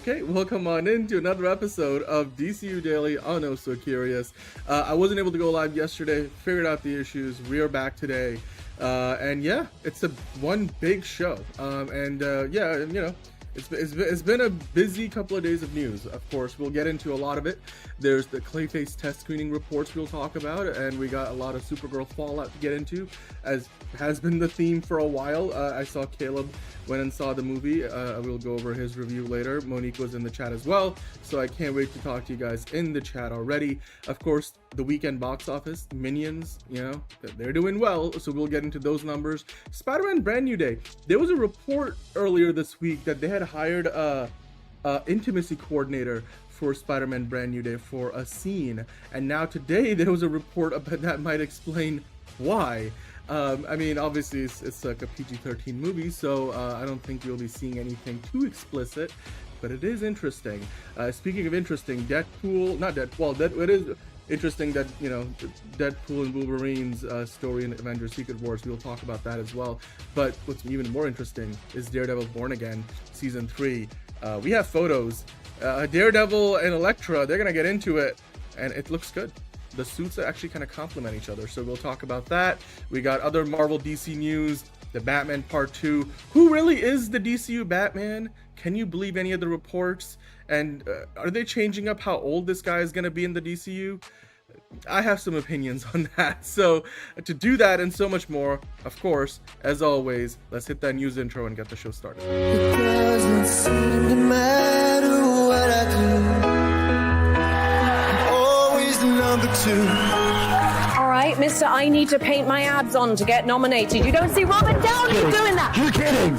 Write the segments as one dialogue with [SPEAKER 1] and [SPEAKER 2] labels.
[SPEAKER 1] Okay, welcome on into another episode of DCU Daily on Oh So Curious. I wasn't able to go live yesterday, figured out the issues. We are back today. And yeah, it's one big show. It's been a busy couple of days of news. Of course, we'll get into a lot of it. There's the Clayface test screening reports we'll talk about, and we got a lot of Supergirl fallout to get into, as has been the theme for a while. I saw Caleb went and saw the movie. We'll go over his review later. Monique was in the chat as well, so I can't wait to talk to you guys in the chat already. Of course, the weekend box office, Minions, they're doing well, so we'll get into those numbers. Spider-Man Brand New Day. There was a report earlier this week that they had hired a intimacy coordinator for Spider-Man Brand New Day for a scene, and now today there was a report about that might explain why. I mean, obviously it's like a PG-13 movie, so I don't think you'll be seeing anything too explicit, but it is interesting. Speaking of interesting, it is interesting that, Deadpool and Wolverine's story in Avengers Secret Wars, we'll talk about that as well. But what's even more interesting is Daredevil Born Again, Season 3. We have photos. Daredevil and Elektra, they're going to get into it, and it looks good. The suits actually kind of complement each other, so we'll talk about that. We got other Marvel DC news, the Batman Part 2. Who really is the DCU Batman? Can you believe any of the reports? And are they changing up how old this guy is going to be in the DCU? I have some opinions on that. So to do that and so much more, of course, as always, let's hit that news intro and get the show started.
[SPEAKER 2] It doesn't seem to matter what I do. I'm always number two.
[SPEAKER 3] All right, Mr. I need to paint my abs on to get nominated. You don't see Robert Downey doing that.
[SPEAKER 4] You're kidding.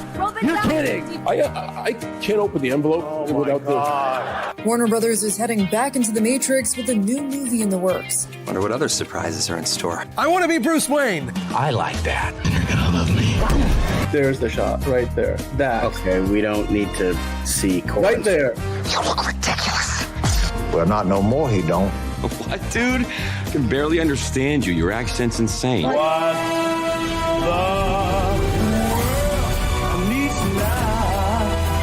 [SPEAKER 4] You're kidding. I can't open the envelope without the...
[SPEAKER 5] Warner Brothers is heading back into the Matrix with a new movie in the works.
[SPEAKER 6] Wonder what other surprises are in store.
[SPEAKER 4] I want to be Bruce Wayne. I like that. You're gonna love me.
[SPEAKER 1] There's the shot right there. That.
[SPEAKER 7] Okay, we don't need to see chords.
[SPEAKER 1] Right there.
[SPEAKER 6] You look ridiculous.
[SPEAKER 8] Well, not no more, he don't.
[SPEAKER 9] What, dude? I can barely understand you. Your accent's insane.
[SPEAKER 2] What the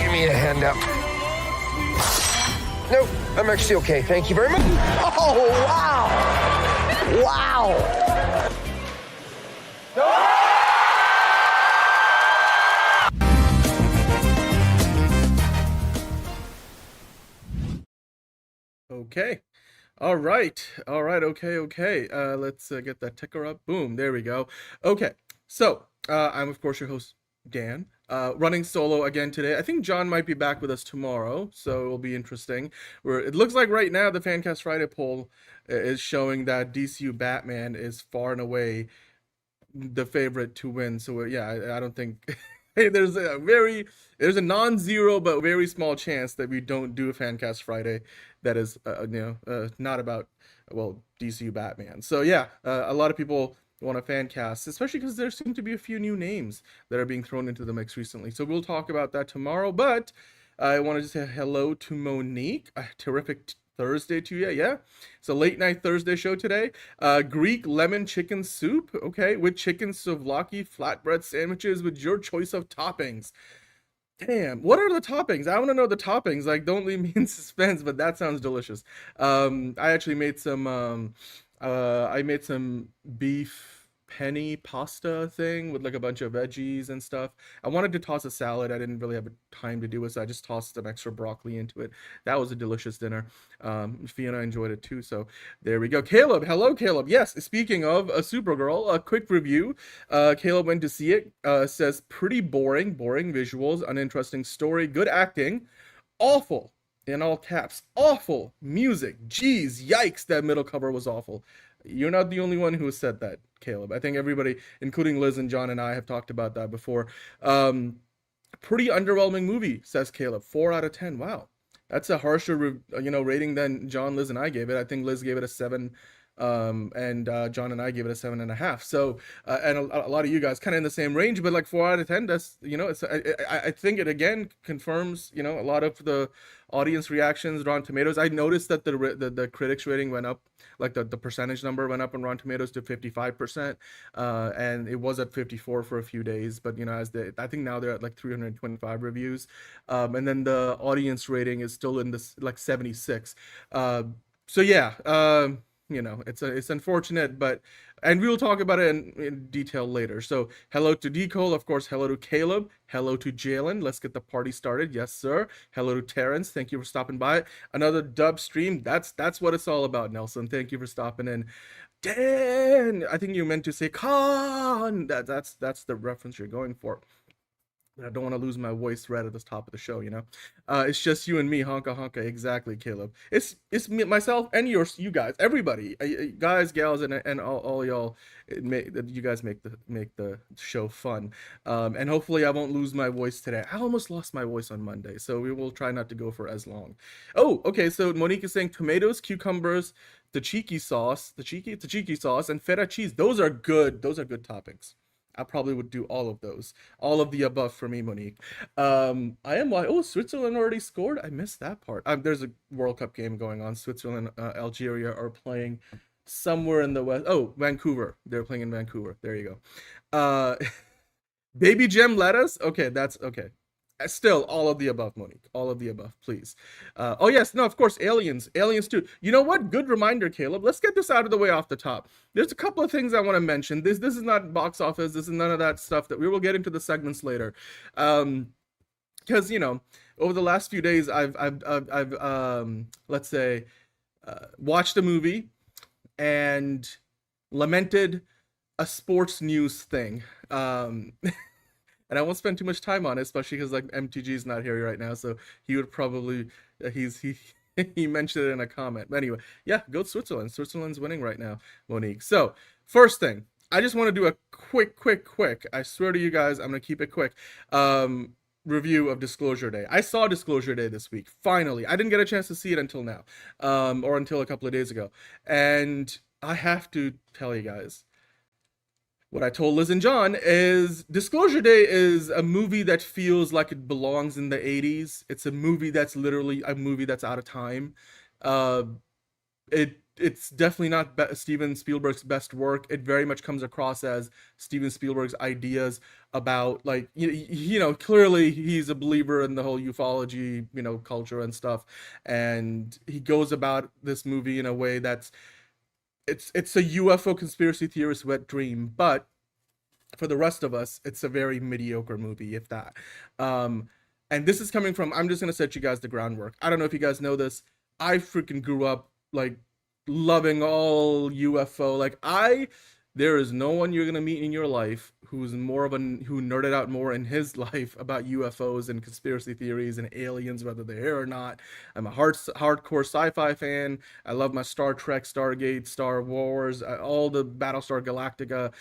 [SPEAKER 4] Give me a hand up. Nope, I'm actually okay. Thank you very much. Oh, wow. Wow.
[SPEAKER 1] Okay. All right. Okay. Let's get that ticker up. Boom. There we go. Okay. So, I'm, of course, your host, Dan, running solo again today. I think John might be back with us tomorrow, so it'll be interesting. It looks like right now the Fancast Friday poll is showing that DCU Batman is far and away the favorite to win. So, yeah, I don't think... there's a non-zero but very small chance that we don't do a Fancast Friday that is not about DCU Batman. So yeah, a lot of people want a fan cast, especially because there seem to be a few new names that are being thrown into the mix recently. So we'll talk about that tomorrow. But I wanted to say hello to Monique. A terrific Thursday to you. Yeah, it's a late night Thursday show today. Greek lemon chicken soup, okay, with chicken souvlaki flatbread sandwiches with your choice of toppings. Damn, what are the toppings? I want to know the toppings. Like, don't leave me in suspense, but that sounds delicious. I actually made some beef penny pasta thing with like a bunch of veggies and stuff. I wanted to toss a salad. I didn't really have time to do it, so I just tossed some extra broccoli into it. That was a delicious dinner. Fiona enjoyed it too, so there we go. Caleb, hello Caleb. Yes, speaking of Supergirl, a quick review. Caleb went to see it. Says pretty boring visuals, uninteresting story, good acting, awful, in all caps, awful music. Jeez, yikes, that middle cover was awful. You're not the only one who has said that, Caleb. I think everybody, including Liz and John and I, have talked about that before. Pretty underwhelming movie, says Caleb. 4 out of 10. Wow. That's a harsher, rating than John, Liz, and I gave it. I think Liz gave it a 7 and John and I gave it a 7.5. So and a lot of you guys kind of in the same range, but like 4 out of 10. That's, you know, it's I think it again confirms, you know, a lot of the audience reactions, Rotten Tomatoes. I noticed that the critics rating went up, like the percentage number went up on Rotten Tomatoes to 55%, and it was at 54 for a few days. But you know, I think now they're at like 325 reviews, and then the audience rating is still in this like 76. So yeah, you know, it's unfortunate, but and we will talk about it in detail later. So hello to Decole, of course. Hello to Caleb. Hello to Jalen. Let's get the party started. Yes, sir. Hello to Terrence. Thank you for stopping by. Another dub stream. That's what it's all about, Nelson. Thank you for stopping in. Dan, I think you meant to say Khan. That's the reference you're going for. I don't want to lose my voice right at the top of the show, you know. It's just you and me, honka honka. Exactly, Caleb. It's me, myself, and you guys, everybody, guys, gals, and all y'all. You guys make the show fun, and hopefully I won't lose my voice today. I almost lost my voice on Monday, so we will try not to go for as long. Oh, okay. So Monique is saying tomatoes, cucumbers, tzatziki sauce, and feta cheese. Those are good. Those are good toppings. I probably would do all of those. All of the above for me, Monique. I am like, oh, Switzerland already scored? I missed that part. There's a World Cup game going on. Switzerland, Algeria are playing somewhere in the West. Oh, Vancouver. They're playing in Vancouver. There you go. Baby gem lettuce? Okay, that's okay. Still, all of the above, Monique. All of the above, please. Oh, yes. No, of course, aliens. Aliens, too. You know what? Good reminder, Caleb. Let's get this out of the way off the top. There's a couple of things I want to mention. This is not box office. This is none of that stuff that we will get into the segments later. Because, you know, over the last few days, I've let's say, watched a movie and lamented a sports news thing. And I won't spend too much time on it, especially because like MTG is not here right now, so he would probably he mentioned it in a comment. But anyway, yeah, go to Switzerland. Switzerland's winning right now, Monique. So first thing, I just want to do a quick. I swear to you guys, I'm gonna keep it quick. Review of Disclosure Day. I saw Disclosure Day this week. Finally, I didn't get a chance to see it until now, or until a couple of days ago, and I have to tell you guys. What I told Liz and John is Disclosure Day is a movie that feels like it belongs in the 80s. It's a movie that's literally a movie that's out of time. It's definitely not Steven Spielberg's best work. It very much comes across as Steven Spielberg's ideas about, like, you know, clearly he's a believer in the whole ufology, you know, culture and stuff. And he goes about this movie in a way that's it's a UFO conspiracy theorist wet dream, but for the rest of us, it's a very mediocre movie, if that. And this is coming from, I'm just gonna set you guys the groundwork. I don't know if you guys know this. I freaking grew up like loving all UFO. Like there is no one you're gonna meet in your life who nerded out more in his life about UFOs and conspiracy theories and aliens, whether they're here or not. I'm a hardcore sci-fi fan. I love my Star Trek, Stargate, Star Wars, all the Battlestar Galactica.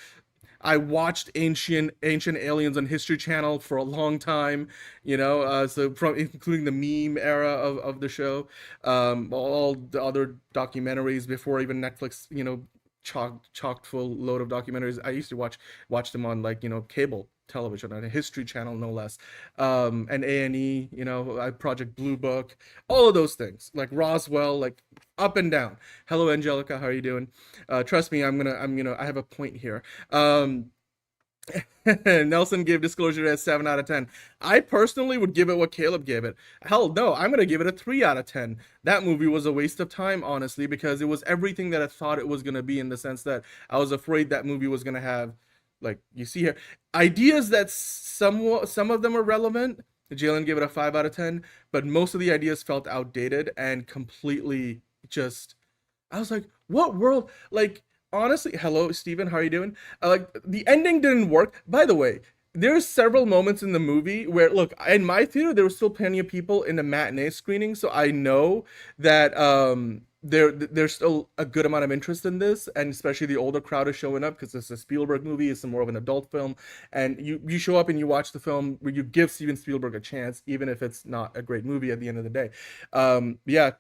[SPEAKER 1] I watched ancient aliens on History Channel for a long time, you know, so including the meme era of the show, all the other documentaries before even Netflix, you know, chocked full load of documentaries. I used to watch them on, like, you know, cable television on a History Channel, no less, and A&E, you know, Project Blue Book, all of those things, like Roswell, like up and down. Hello, Angelica, how are you doing? Trust me, I'm gonna I have a point here. Nelson gave Disclosure a 7 out of 10. I personally would give it what Caleb gave it. Hell no, I'm gonna give it a 3 out of 10. That movie was a waste of time, honestly, because it was everything that I thought it was gonna be, in the sense that I was afraid that movie was gonna have, like you see here, ideas that some of them are relevant. Jalen gave it a 5 out of 10, but most of the ideas felt outdated and completely just, I was like, what world? Like, honestly, hello, Steven, how are you doing? Like, the ending didn't work. By the way, there's several moments in the movie where, look, in my theater, there were still plenty of people in the matinee screening, so I know that there's still a good amount of interest in this, and especially the older crowd is showing up because it's a Spielberg movie. It's more of an adult film, and you show up and you watch the film where you give Steven Spielberg a chance, even if it's not a great movie at the end of the day. Yeah,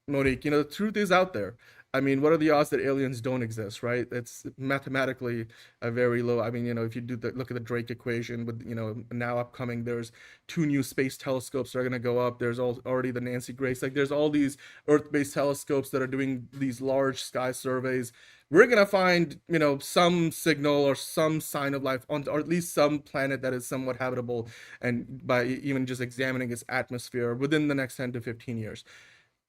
[SPEAKER 1] Monique, you know, the truth is out there. I mean, what are the odds that aliens don't exist, right? It's mathematically a very low. I mean, if you look at the Drake equation with, now upcoming, there's 2 new space telescopes that are going to go up. There's already the Nancy Grace. Like, there's all these Earth-based telescopes that are doing these large sky surveys. We're going to find, some signal or some sign of life on, or at least some planet that is somewhat habitable, and by even just examining its atmosphere within the next 10 to 15 years.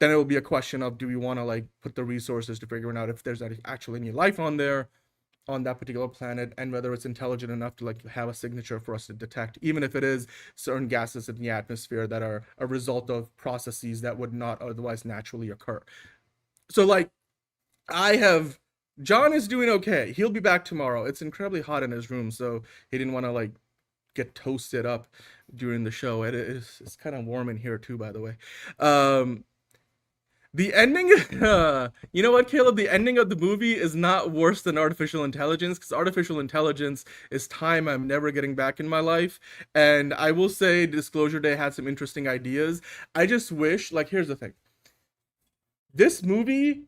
[SPEAKER 1] Then it will be a question of, do we want to like put the resources to figuring out if there's actually any life on there, on that particular planet, and whether it's intelligent enough to like have a signature for us to detect, even if it is certain gases in the atmosphere that are a result of processes that would not otherwise naturally occur. So like, John is doing okay. He'll be back tomorrow. It's incredibly hot in his room, so he didn't want to like get toasted up during the show. It's kind of warm in here too, by the way. The ending, you know what, Caleb? The ending of the movie is not worse than artificial intelligence, because artificial intelligence is time I'm never getting back in my life. And I will say Disclosure Day had some interesting ideas. I just wish, like, here's the thing. This movie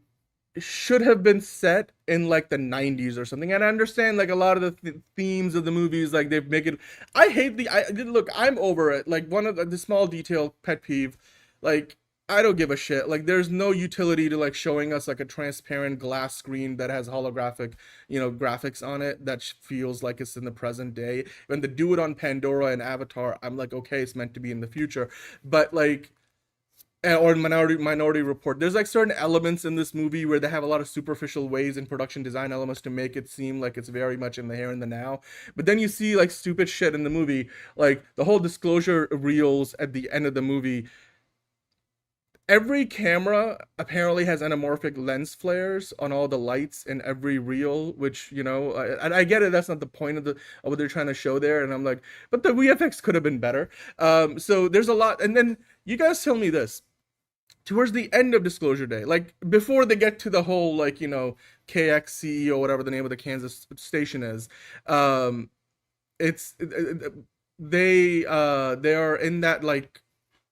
[SPEAKER 1] should have been set in like the 90s or something. And I understand like a lot of the themes of the movies, like they've make it, look, I'm over it. Like, one of the small detail pet peeve, like, I don't give a shit. Like, there's no utility to like showing us like a transparent glass screen that has holographic, graphics on it that feels like it's in the present day. When they do it on Pandora and Avatar, I'm like, okay, it's meant to be in the future. But like, or Minority Report, there's like certain elements in this movie where they have a lot of superficial ways in production design elements to make it seem like it's very much in the here and the now. But then you see like stupid shit in the movie, like the whole disclosure reels at the end of the movie. Every camera apparently has anamorphic lens flares on all the lights in every reel, which, I get it, that's not the point of what they're trying to show there. And I'm like, but the VFX could have been better. So there's a lot. And then you guys tell me this. Towards the end of Disclosure Day, like before they get to the whole, like, KXC or whatever the name of the Kansas station is, they are in that like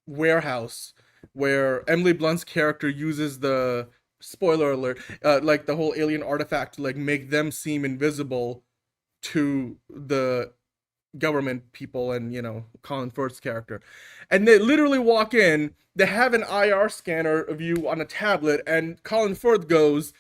[SPEAKER 1] warehouse where Emily Blunt's character uses the, spoiler alert, like the whole alien artifact to like make them seem invisible to the government people and, Colin Firth's character. And they literally walk in, they have an IR scanner of you on a tablet, and Colin Firth goes,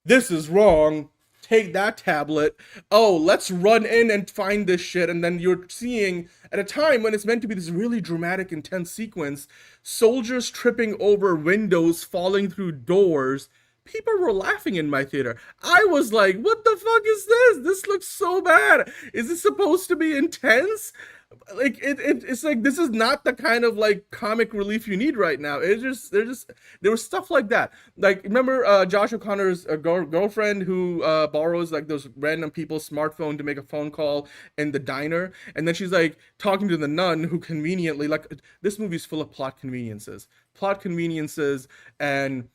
[SPEAKER 1] "This is wrong. Take that tablet. Oh, let's run in and find this shit." And then you're seeing, at a time when it's meant to be this really dramatic, intense sequence, soldiers tripping over windows, falling through doors. People were laughing in my theater. I was like, what the fuck is this? This looks so bad. Is this supposed to be intense? Like, it's like, this is not the kind of like comic relief you need right now. There was stuff like that. Like, remember Josh O'Connor's girlfriend who borrows like those random people's smartphone to make a phone call in the diner, and then she's like talking to the nun who conveniently, like, this movie's full of plot conveniences, and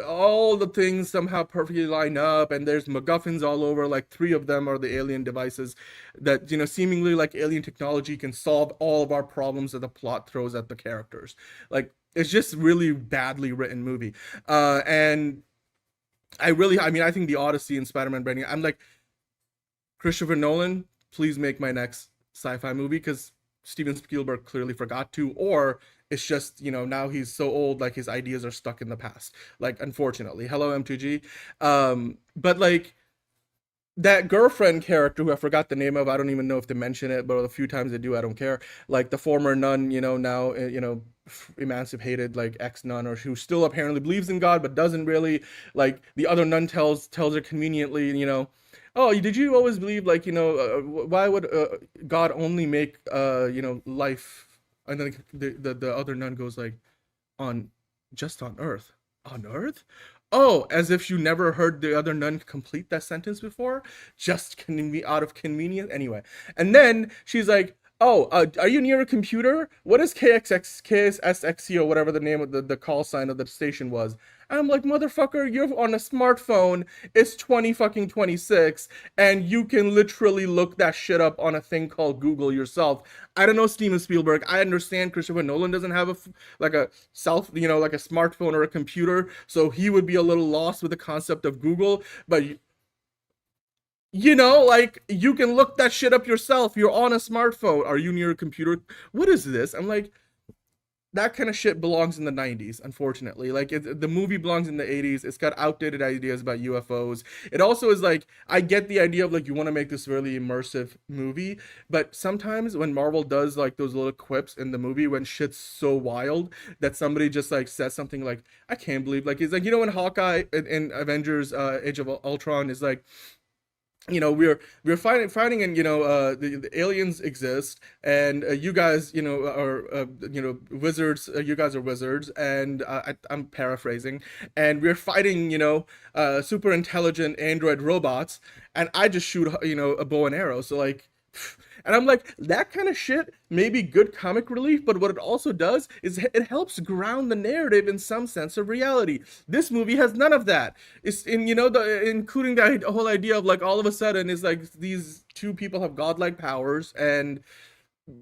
[SPEAKER 1] all the things somehow perfectly line up, and there's MacGuffins all over. Like 3 of them are the alien devices that, seemingly like alien technology can solve all of our problems that the plot throws at the characters. Like, it's just really badly written movie. And I think the Odyssey and Spider-Man branding, I'm like, Christopher Nolan, please make my next sci-fi movie, because Steven Spielberg clearly forgot to, or it's just, now he's so old, like his ideas are stuck in the past, like, unfortunately. Hello, M2G. But like, that girlfriend character who I forgot the name of, I don't even know if they mention it, but a few times they do, I don't care. Like the former nun, now, emancipated, like ex-nun, or who still apparently believes in God, but doesn't really. Like, the other nun tells her conveniently, "Oh, did you always believe, like, why would God only make, life?" And then the other nun goes like, just on Earth. On Earth? Oh, as if you never heard the other nun complete that sentence before? Just out of convenience? Anyway. And then she's like, oh, are you near a computer? What is KSXO, whatever the name of the call sign of the station was? And I'm like, motherfucker, you're on a smartphone. It's 2026, and you can literally look that shit up on a thing called Google yourself. I don't know Steven Spielberg. I understand Christopher Nolan doesn't have like a like a smartphone or a computer, so he would be a little lost with the concept of Google. But like, you can look that shit up yourself. You're on a smartphone. Are you near a computer? What is this? I'm like, that kind of shit belongs in the 90s, unfortunately. Like, the movie belongs in the 80s. It's got outdated ideas about UFOs. It also is like, I get the idea of like, you want to make this really immersive movie, but sometimes when Marvel does like those little quips in the movie when shit's so wild that somebody just like says something like, I can't believe, like, it's like, when Hawkeye in Avengers Age of Ultron is like, we're fighting and the aliens exist, and you guys are wizards, you guys are wizards, and I'm paraphrasing, and we're fighting super intelligent android robots, and I just shoot a bow and arrow. So like, and I'm like, that kind of shit may be good comic relief, but what it also does is it helps ground the narrative in some sense of reality. This movie has none of that. It's including the whole idea of like, all of a sudden it's like these two people have godlike powers, and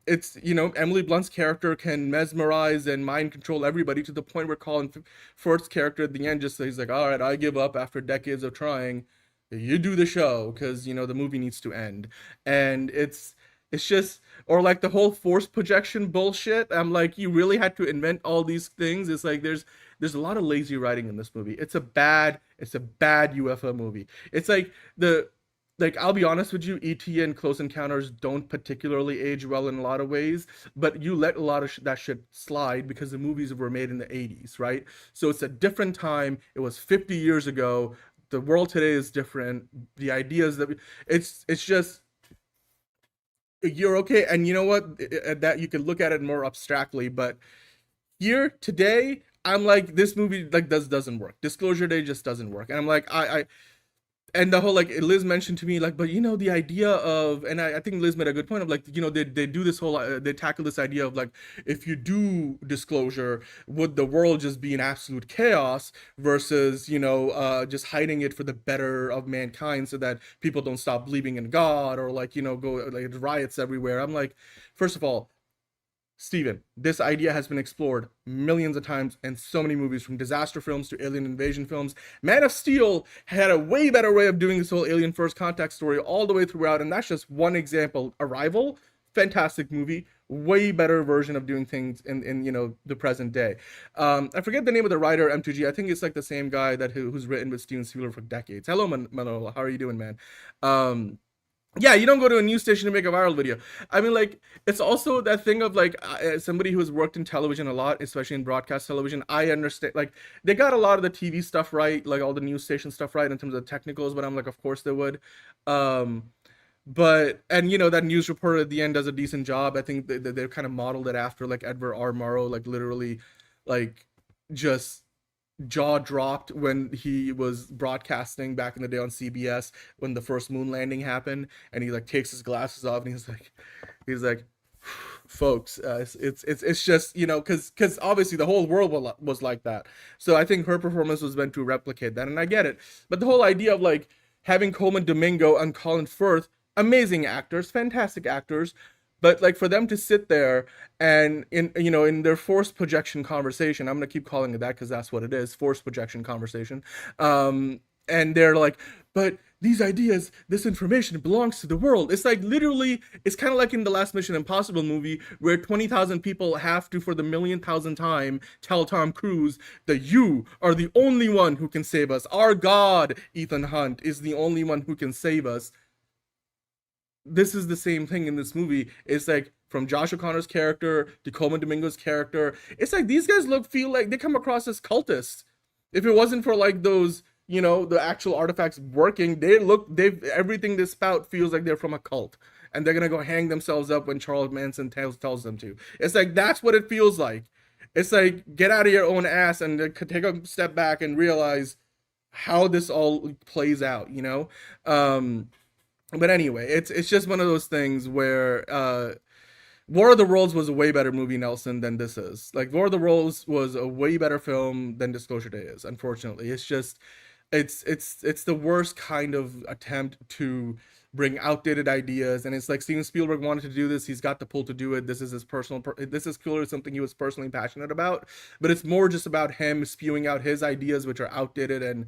[SPEAKER 1] it's Emily Blunt's character can mesmerize and mind control everybody to the point where Colin Firth's character at the end just says like, all right, I give up after decades of trying. You do the show because the movie needs to end. And it's just, or like the whole force projection bullshit. I'm like, you really had to invent all these things. It's like there's a lot of lazy writing in this movie. It's a bad UFO movie. It's like I'll be honest with you, E.T. and Close Encounters don't particularly age well in a lot of ways, but you let a lot of that shit slide because the movies were made in the 80s, right? So it's a different time. It was 50 years ago. The world today is different. The ideas that it's just, you're okay. And you know what? That you can look at it more abstractly, but here today, I'm like, this movie like doesn't work. Disclosure Day just doesn't work. And I'm like, and the whole, like, Liz mentioned to me, like, but the idea of, and I think Liz made a good point of like, they do this whole, they tackle this idea of like, if you do disclosure, would the world just be in absolute chaos versus, just hiding it for the better of mankind so that people don't stop believing in God, or like, go like riots everywhere. I'm like, first of all, Steven, this idea has been explored millions of times in so many movies, from disaster films to alien invasion films. Man of Steel had a way better way of doing this whole alien first contact story all the way throughout, and that's just one example. Arrival, fantastic movie, way better version of doing things in the present day. I forget the name of the writer, M2G. I think it's like the same guy who's written with Steven Spielberg for decades. Hello, Manolo. How are you doing, man? Yeah, you don't go to a news station to make a viral video. I mean, like, it's also that thing of like, somebody who has worked in television a lot, especially in broadcast television, I understand, like, they got a lot of the TV stuff right, like all the news station stuff right in terms of the technicals, but I'm like, of course they would. But, and that news reporter at the end does a decent job. I think they've kind of modeled it after like Edward R. Murrow, like literally, like, just jaw dropped when he was broadcasting back in the day on CBS when the first moon landing happened, and he like takes his glasses off and he's like folks, it's just because obviously the whole world was like that. So I think her performance was meant to replicate that, and I get it. But the whole idea of like having Coleman Domingo and Colin Firth, amazing actors, fantastic actors, but like for them to sit there and in their force projection conversation, I'm gonna keep calling it that because that's what it is, force projection conversation. And they're like, but these ideas, this information belongs to the world. It's like literally, it's kind of like in the last Mission Impossible movie where 20,000 people have to, for the 1,000,000th time, tell Tom Cruise that you are the only one who can save us. Our God, Ethan Hunt, is the only one who can save us. This is the same thing in this movie. It's like from Josh O'Connor's character to Coleman Domingo's character. It's like these guys feel like they come across as cultists. If it wasn't for like those, the actual artifacts working, everything they spout feels like they're from a cult. And they're gonna go hang themselves up when Charles Manson tells them to. It's like, that's what it feels like. It's like, get out of your own ass and take a step back and realize how this all plays out, But anyway, it's just one of those things where War of the Worlds was a way better movie, Nelson, than this is. Like, War of the Worlds was a way better film than Disclosure Day is, unfortunately. It's just, it's the worst kind of attempt to bring outdated ideas, and it's like Steven Spielberg wanted to do this. He's got the pull to do it. This is his personal, this is clearly something he was personally passionate about, but it's more just about him spewing out his ideas, which are outdated and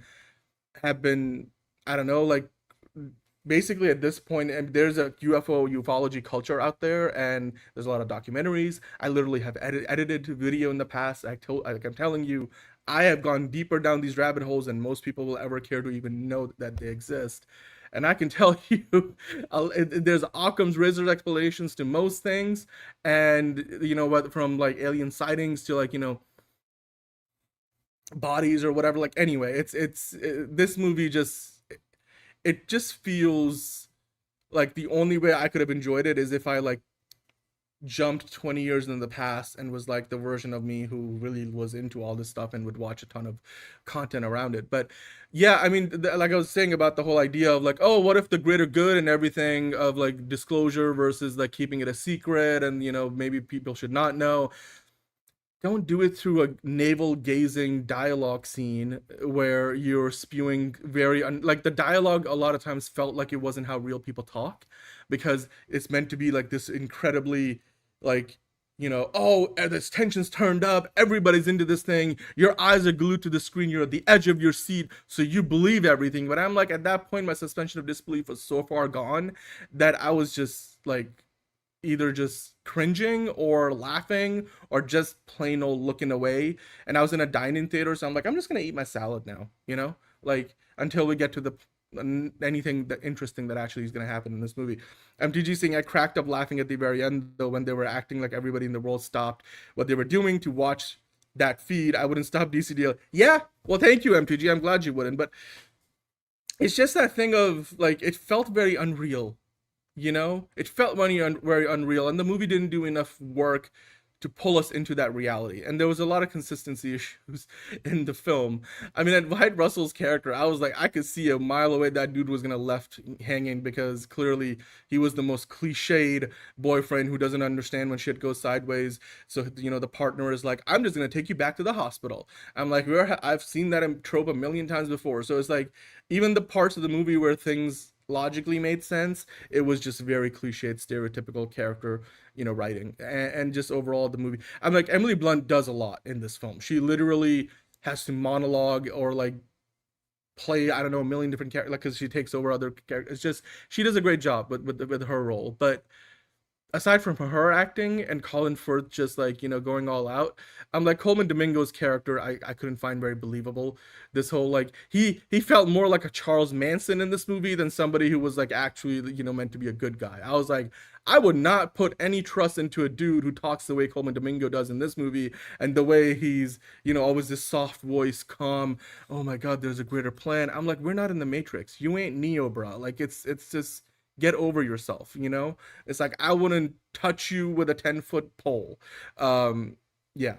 [SPEAKER 1] have been, I don't know, like, basically at this point, and there's a ufology culture out there, and there's a lot of documentaries. I literally have edited video in the past. Like, I'm telling you, I have gone deeper down these rabbit holes than most people will ever care to even know that they exist. And I can tell you, there's Occam's razor explanations to most things, and you know what, from like alien sightings to like, you know, bodies or whatever. Like, anyway, this movie just, it just feels like the only way I could have enjoyed it is if I like jumped 20 years into the past and was like the version of me who really was into all this stuff and would watch a ton of content around it. But yeah, I mean, like I was saying about the whole idea of like, oh, what if the greater good and everything of like disclosure versus like keeping it a secret, and you know, maybe people should not know. Don't do it through a navel-gazing dialogue scene where you're spewing like the dialogue a lot of times felt like it wasn't how real people talk, because it's meant to be like this incredibly like, you know, oh, this tension's turned up, everybody's into this thing, your eyes are glued to the screen, you're at the edge of your seat, so you believe everything. But I'm like, at that point, my suspension of disbelief was so far gone that I was just like either just cringing or laughing or just plain old looking away. And I was in a dining theater, so I'm like, I'm just gonna eat my salad now, you know, like until we get to the anything that interesting that actually is going to happen in this movie. MTG saying, I cracked up laughing at the very end though when they were acting like everybody in the world stopped what they were doing to watch that feed. I wouldn't stop DCD. Yeah, well, thank you, MTG. I'm glad you wouldn't. But it's just that thing of like, it felt very unreal, you know? It felt very unreal, and the movie didn't do enough work to pull us into that reality. And there was a lot of consistency issues in the film. I mean, at Wyatt Russell's character, I was like, I could see a mile away that dude was gonna left hanging, because clearly he was the most cliched boyfriend who doesn't understand when shit goes sideways. So, you know, the partner is like, I'm just gonna take you back to the hospital. I'm like, I've seen that trope a million times before. So it's like, even the parts of the movie where things logically made sense, it was just very cliched, stereotypical character, you know, writing. And just overall the movie, I'm like, Emily Blunt does a lot in this film. She literally has to monologue or like play, I don't know, a million different characters, like, because she takes over other characters. It's just, she does a great job with her role. But aside from her acting and Colin Firth just like, you know, going all out, I'm like, Coleman Domingo's character, I couldn't find very believable. This whole like, he felt more like a Charles Manson in this movie than somebody who was like actually, you know, meant to be a good guy. I was like, I would not put any trust into a dude who talks the way Coleman Domingo does in this movie, and the way he's, you know, always this soft voice, calm, oh my god, there's a greater plan. I'm like, we're not in the Matrix. You ain't Neo, bro. Like, it's just, get over yourself, you know? It's like, I wouldn't touch you with a 10-foot pole. Yeah.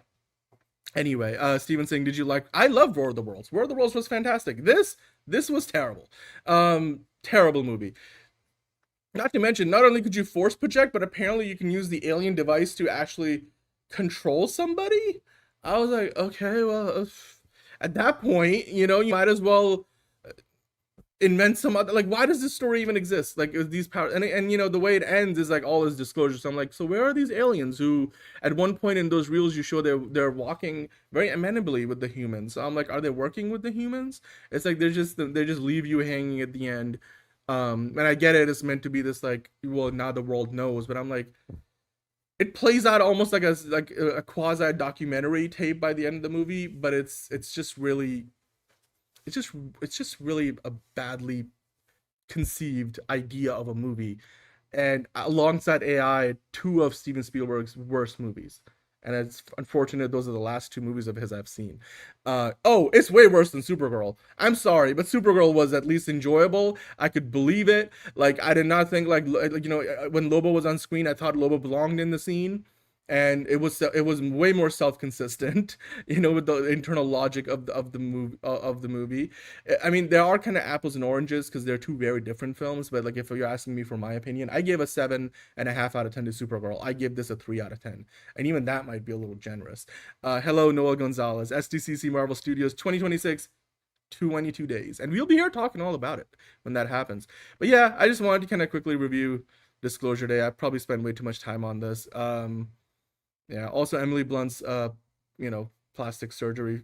[SPEAKER 1] Anyway, Steven saying, did you like, I love War of the Worlds. War of the Worlds was fantastic. This was terrible. Terrible movie. Not to mention, not only could you force project, but apparently you can use the alien device to actually control somebody. I was like, okay, well, at that point, you know, you might as well invent some other, like, why does this story even exist? Like, these powers, and you know, the way it ends is like all this disclosure. So I'm like, so where are these aliens who at one point in those reels you show they're walking very amenably with the humans? So I'm like, are they working with the humans? It's like they just leave you hanging at the end. And I get it, it's meant to be this like, well, now the world knows, but I'm like, it plays out almost like a quasi documentary tape by the end of the movie, but it's just really a badly conceived idea of a movie, and alongside AI, two of Steven Spielberg's worst movies. And it's unfortunate those are the last two movies of his I've seen. Oh, it's way worse than Supergirl. I'm sorry, but Supergirl was at least enjoyable. I could believe it. Like, I did not think, like, you know, when Lobo was on screen, I thought Lobo belonged in the scene. and it was way more self-consistent, you know, with the internal logic of the movie. I mean, there are kind of apples and oranges because they're two very different films, but like if you're asking me for my opinion, I gave a 7.5 out of 10 to Supergirl. I give this a 3 out of 10, and even that might be a little generous. Hello, Noel Gonzalez, SDCC Marvel Studios 2026, 22 days, and we'll be here talking all about it when that happens. But yeah, I just wanted to kind of quickly review Disclosure Day. I probably spent way too much time on this. Yeah, also Emily Blunt's you know, plastic surgery,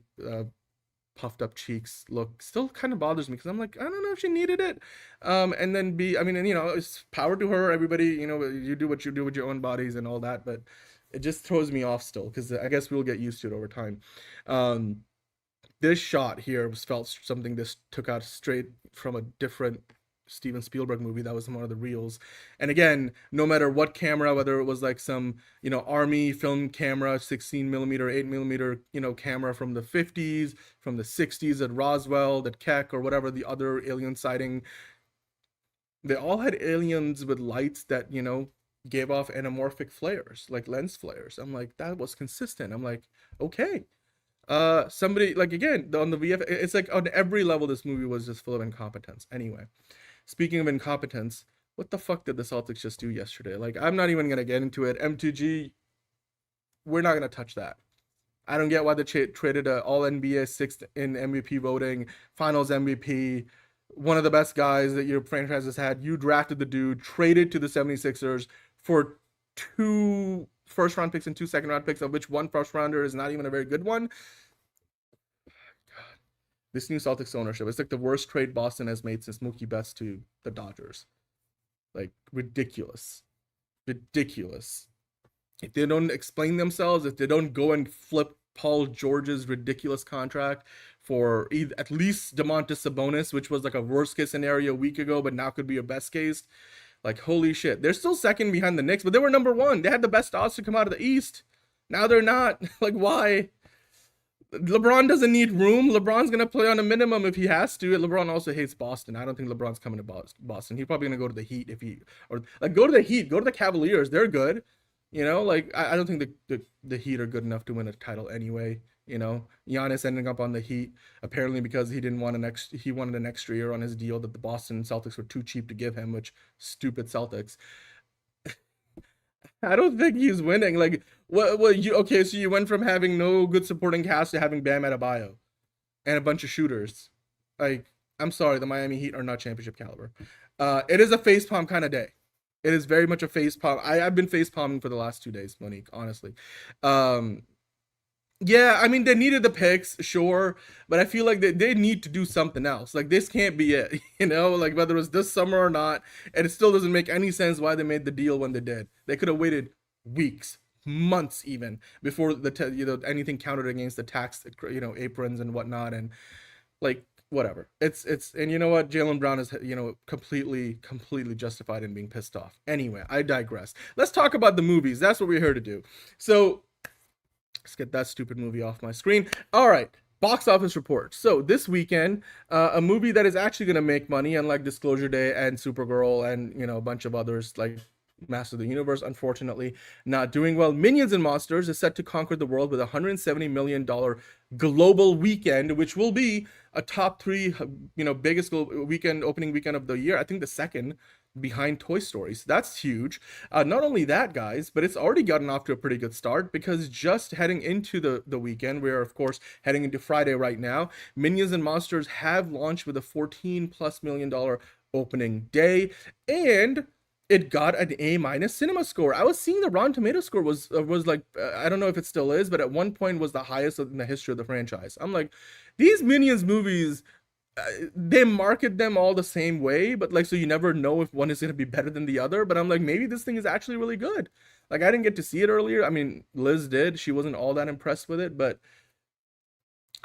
[SPEAKER 1] puffed up cheeks look still kind of bothers me because I'm like, I don't know if she needed it. And then I mean, and you know, it's power to her, everybody, you know, you do what you do with your own bodies and all that, but it just throws me off still because I guess we'll get used to it over time. This shot here felt something this took out straight from a different Steven Spielberg movie that was one of the reels. And again, no matter what camera, whether it was like some, you know, army film camera, 16 millimeter, 8 millimeter, you know, camera from the 50s, from the 60s at Roswell, at Keck, or whatever the other alien sighting, they all had aliens with lights that, you know, gave off anamorphic flares, like lens flares. I'm like, that was consistent. I'm like, okay. Somebody, like, again, on the VF, it's like on every level this movie was just full of incompetence. Anyway, speaking of incompetence, what the fuck did the Celtics just do yesterday? Like, I'm not even gonna get into it. M2G, we're not gonna touch that. I don't get why they traded a All-NBA 6th in MVP voting, Finals MVP, one of the best guys that your franchise has had. You drafted the dude, traded to the 76ers for 2 first-round picks and 2 second-round picks, of which 1 first-rounder is not even a very good one. God. This new Celtics ownership, it's like the worst trade Boston has made since Mookie Betts to the Dodgers. Like, ridiculous. Ridiculous. If they don't explain themselves, if they don't go and flip Paul George's ridiculous contract for at least DeMontis Sabonis, which was like a worst-case scenario a week ago, but now could be a best case. Like, holy shit. They're still second behind the Knicks, but they were number 1. They had the best odds to come out of the East. Now they're not. Like, why? LeBron doesn't need room. LeBron's going to play on a minimum if he has to. LeBron also hates Boston. I don't think LeBron's coming to Boston. He's probably going to go to the Heat or like, go to the Heat. Go to the Cavaliers. They're good. You know, like, I don't think the Heat are good enough to win a title anyway. You know, Giannis ending up on the Heat apparently because he wanted an extra year on his deal that the Boston Celtics were too cheap to give him, which stupid Celtics. I don't think he's winning. Like, okay, so you went from having no good supporting cast to having Bam Adebayo and a bunch of shooters. Like, I'm sorry, the Miami Heat are not championship caliber. It is a facepalm kind of day. It is very much a facepalm. I've been facepalming for the last 2 days, Monique, honestly. Yeah, I mean, they needed the picks, sure, but I feel like they need to do something else. Like, this can't be it, you know, like whether it was this summer or not, and it still doesn't make any sense why they made the deal when they did. They could have waited weeks, months even, before anything counted against the tax, you know, aprons and whatnot, and like, whatever. And you know what? Jaylen Brown is, you know, completely justified in being pissed off. Anyway, I digress. Let's talk about the movies. That's what we're here to do. So, let's get that stupid movie off my screen. All right, box office report. So this weekend, a movie that is actually going to make money, unlike Disclosure Day and Supergirl and, you know, a bunch of others like Master of the Universe, unfortunately, not doing well. Minions and Monsters is set to conquer the world with a $170 million global weekend, which will be a top 3, you know, biggest opening weekend of the year. I think the second behind Toy Story. So that's huge. Not only that, guys, but it's already gotten off to a pretty good start because just heading into the weekend, we are of course heading into Friday right now, Minions and Monsters have launched with a $14+ million opening day, and it got an A- cinema score. I was seeing the Rotten Tomato score was like, I don't know if it still is, but at one point was the highest in the history of the franchise. I'm like, these Minions movies, they market them all the same way, but like, so you never know if one is going to be better than the other. But I'm like, maybe this thing is actually really good. Like, I didn't get to see it earlier. I mean, Liz did. She wasn't all that impressed with it, but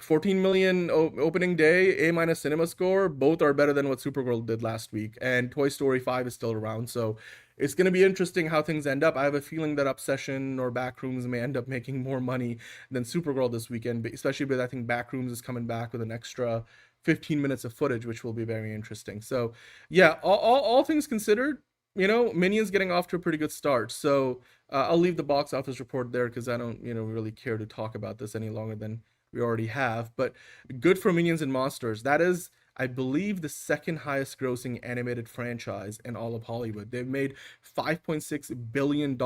[SPEAKER 1] 14 million opening day, A- cinema score, both are better than what Supergirl did last week, and Toy Story 5 is still around, so it's going to be interesting how things end up. I have a feeling that Obsession or Backrooms may end up making more money than Supergirl this weekend, especially because I think Backrooms is coming back with an extra 15 minutes of footage, which will be very interesting. So yeah, all things considered, Minions getting off to a pretty good start. So I'll leave the box office report there because I don't, really care to talk about this any longer than we already have. But good for Minions and Monsters. That is, I believe, the second highest grossing animated franchise in all of Hollywood. They've made $5.6 billion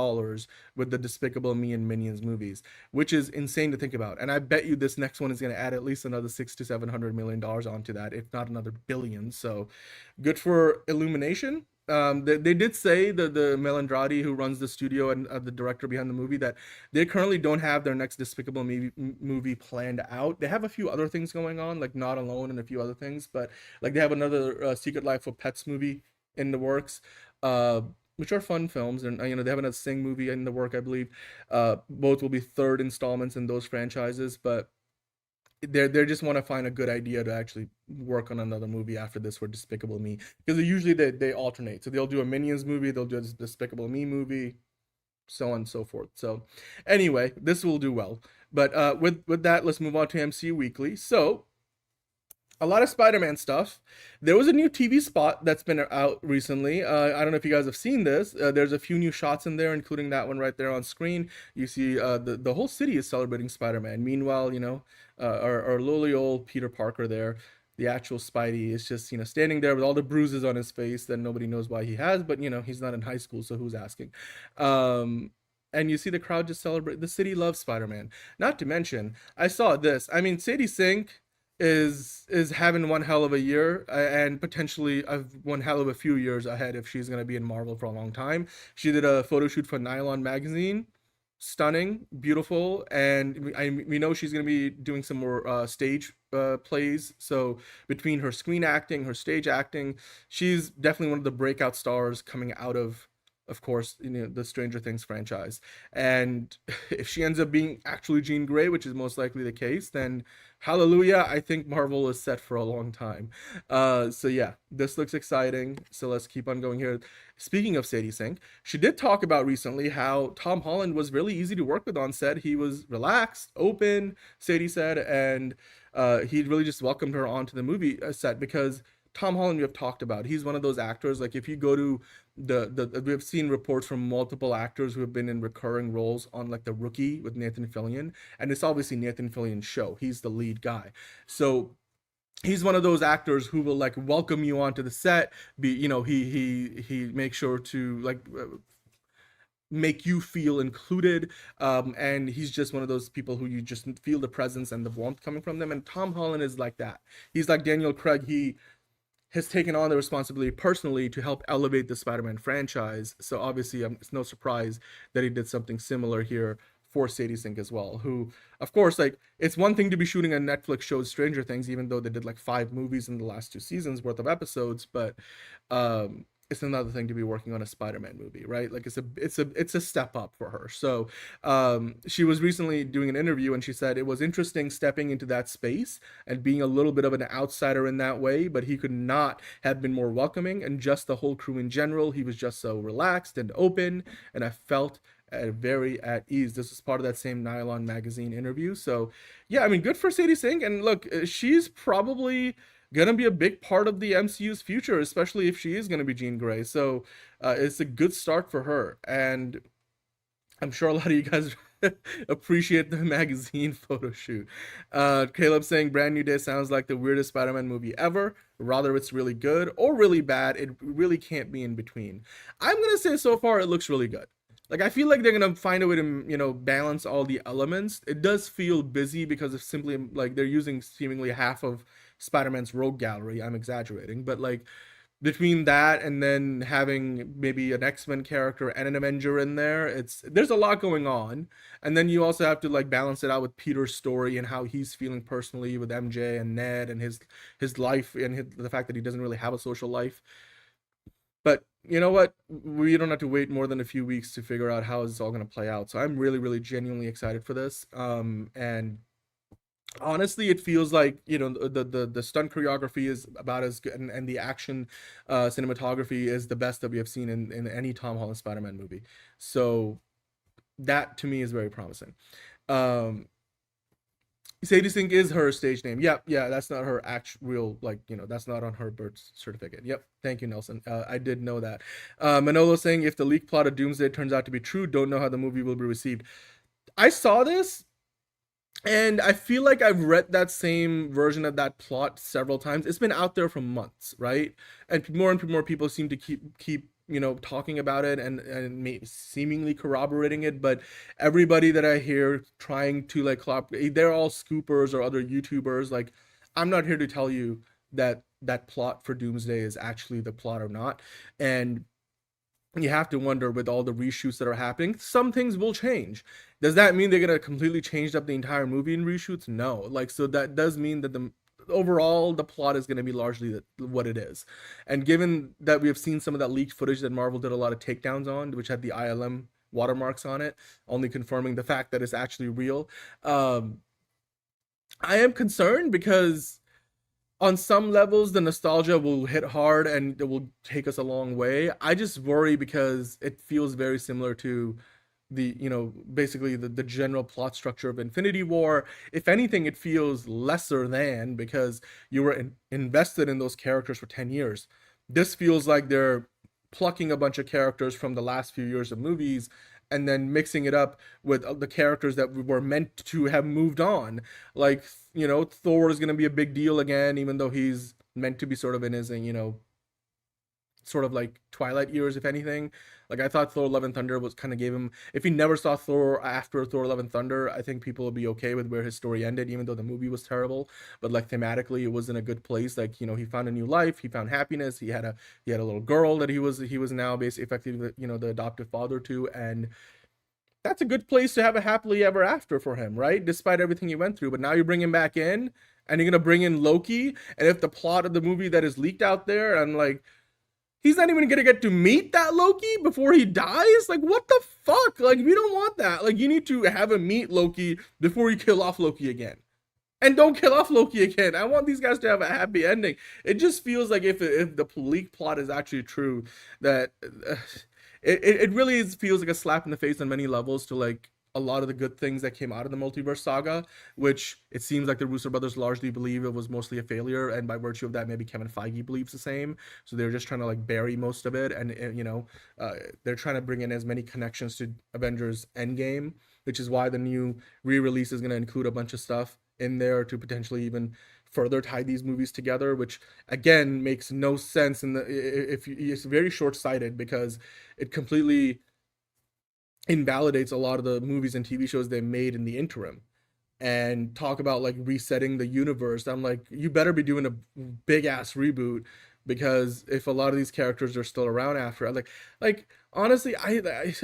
[SPEAKER 1] with the Despicable Me and Minions movies, which is insane to think about. And I bet you this next one is going to add at least another $600 to $700 million onto that, if not another billion. So good for Illumination. They did say the Melandradi, who runs the studio and the director behind the movie, that they currently don't have their next Despicable Me movie planned out. They have a few other things going on, like Not Alone and a few other things, but like they have another Secret Life of Pets movie in the works, which are fun films, and they have another Sing movie in the work, I believe. Both will be third installments in those franchises, but they just want to find a good idea to actually work on another movie after this for Despicable Me, because usually they alternate. So they'll do a Minions movie, they'll do a Despicable Me movie, so on and so forth. So anyway, this will do well. But with that, let's move on to MCU Weekly. So a lot of Spider-Man stuff. There was a new TV spot that's been out recently. I don't know if you guys have seen this. There's a few new shots in there, including that one right there on screen. You see the whole city is celebrating Spider-Man. Meanwhile, our lowly old Peter Parker there, the actual Spidey, is just, standing there with all the bruises on his face that nobody knows why he has, but, he's not in high school, so who's asking? And you see the crowd just celebrate. The city loves Spider-Man. Not to mention, I saw this. I mean, Sadie Sink is having one hell of a year, and potentially one hell of a few years ahead if she's going to be in Marvel for a long time. She did a photo shoot for Nylon magazine. Stunning, beautiful, and we know she's going to be doing some more stage plays. So between her screen acting, her stage acting, she's definitely one of the breakout stars coming out of course, the Stranger Things franchise. And if she ends up being actually Jean Grey, which is most likely the case, then hallelujah, I think Marvel is set for a long time. So yeah, this looks exciting. So let's keep on going here. Speaking of Sadie Sink, she did talk about recently how Tom Holland was really easy to work with on set. He was relaxed, open, Sadie said, and he really just welcomed her onto the movie set, because Tom Holland, we have talked about, he's one of those actors, like if you go to we've seen reports from multiple actors who have been in recurring roles on like The Rookie with Nathan Fillion, and it's obviously Nathan Fillion's show. He's the lead guy. So he's one of those actors who will like welcome you onto the set, he makes sure to like make you feel included, and he's just one of those people who you just feel the presence and the warmth coming from them. And Tom Holland is like that. He's like Daniel Craig. He has taken on the responsibility personally to help elevate the Spider-Man franchise. So obviously it's no surprise that he did something similar here for Sadie Sink as well, who, of course, like, it's one thing to be shooting a Netflix show, Stranger Things, even though they did like 5 movies in the last 2 seasons worth of episodes, but it's another thing to be working on a Spider-Man movie, right? Like it's a step up for her. So she was recently doing an interview, and she said it was interesting stepping into that space and being a little bit of an outsider in that way, but he could not have been more welcoming, and just the whole crew in general, he was just so relaxed and open, and I felt very at ease. This is part of that same Nylon magazine interview. So yeah, I mean, good for Sadie Sink, and look, she's probably gonna be a big part of the MCU's future, especially if she is gonna be Jean Grey. So it's a good start for her, and I'm sure a lot of you guys appreciate the magazine photo shoot. Caleb saying Brand New Day sounds like the weirdest Spider-Man movie ever. Rather it's really good or really bad. It really can't be in between. I'm gonna say so far it looks really good. Like, I feel like they're gonna find a way to, balance all the elements. It does feel busy because of simply, like, they're using seemingly half of Spider-Man's rogue gallery. I'm exaggerating, but like, between that and then having maybe an X-Men character and an Avenger in there, there's a lot going on. And then you also have to like balance it out with Peter's story and how he's feeling personally with MJ and Ned and his life and the fact that he doesn't really have a social life. But you know what? We don't have to wait more than a few weeks to figure out how it's all going to play out. So I'm really, really genuinely excited for this. And honestly, it feels like, the stunt choreography is about as good, and the action cinematography is the best that we have seen in any Tom Holland Spider-Man movie. So that to me is very promising. Sadie Sink is her stage name. Yep, yeah, that's not her actual real, like, that's not on her birth certificate. Yep, thank you, Nelson. I did know that. Manolo saying, if the leak plot of Doomsday turns out to be true, don't know how the movie will be received. I saw this, and I feel like I've read that same version of that plot several times. It's been out there for months, right? And more people seem to keep talking about it and seemingly corroborating it, but everybody that I hear trying to like they're all scoopers or other YouTubers. Like, I'm not here to tell you that that plot for Doomsday is actually the plot or not. And you have to wonder, with all the reshoots that are happening, some things will change. Does that mean they're gonna completely change up the entire movie in reshoots? No. Like, so that does mean that overall the plot is going to be largely what it is. And given that we have seen some of that leaked footage that Marvel did a lot of takedowns on, which had the ILM watermarks on it, only confirming the fact that it's actually real, I am concerned, because on some levels the nostalgia will hit hard and it will take us a long way. I just worry because it feels very similar to the basically the general plot structure of Infinity War. If anything, it feels lesser than, because you were invested in those characters for 10 years. This feels like they're plucking a bunch of characters from the last few years of movies and then mixing it up with the characters that were meant to have moved on. Like, Thor is going to be a big deal again, even though he's meant to be sort of in his sort of like twilight years, if anything. Like, I thought Thor Love and Thunder was kind of gave him, if he never saw Thor after Thor Love and Thunder, I think people will be okay with where his story ended, even though the movie was terrible. But like, thematically, it was in a good place. Like, he found a new life, he found happiness, he had a little girl that he was now basically effectively the adoptive father to, and that's a good place to have a happily ever after for him, right? Despite everything he went through. But now you bring him back in, and you're gonna bring in Loki, and if the plot of the movie that is leaked out there, and like, he's not even gonna get to meet that Loki before he dies? Like, what the fuck? Like, we don't want that. Like, you need to have him meet Loki before you kill off Loki again. And don't kill off Loki again. I want these guys to have a happy ending. It just feels like if the leak plot is actually true, that it really feels like a slap in the face on many levels to like a lot of the good things that came out of the multiverse saga, which it seems like the Russo brothers largely believe it was mostly a failure, and by virtue of that, maybe Kevin Feige believes the same. So they're just trying to like bury most of it, and they're trying to bring in as many connections to Avengers Endgame, which is why the new re-release is going to include a bunch of stuff in there to potentially even further tie these movies together, which again makes no sense. It's very short-sighted, because it completely invalidates a lot of the movies and TV shows they made in the interim. And talk about like resetting the universe. I'm like, you better be doing a big ass reboot, because if a lot of these characters are still around after, like honestly,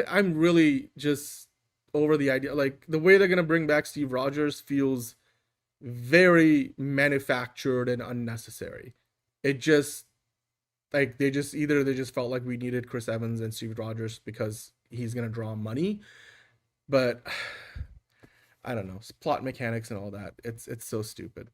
[SPEAKER 1] I'm really just over the idea. Like, the way they're gonna bring back Steve Rogers feels very manufactured and unnecessary. It just like they just felt like we needed Chris Evans and Steve Rogers because he's gonna draw money. But I don't know, plot mechanics and all that. It's so stupid.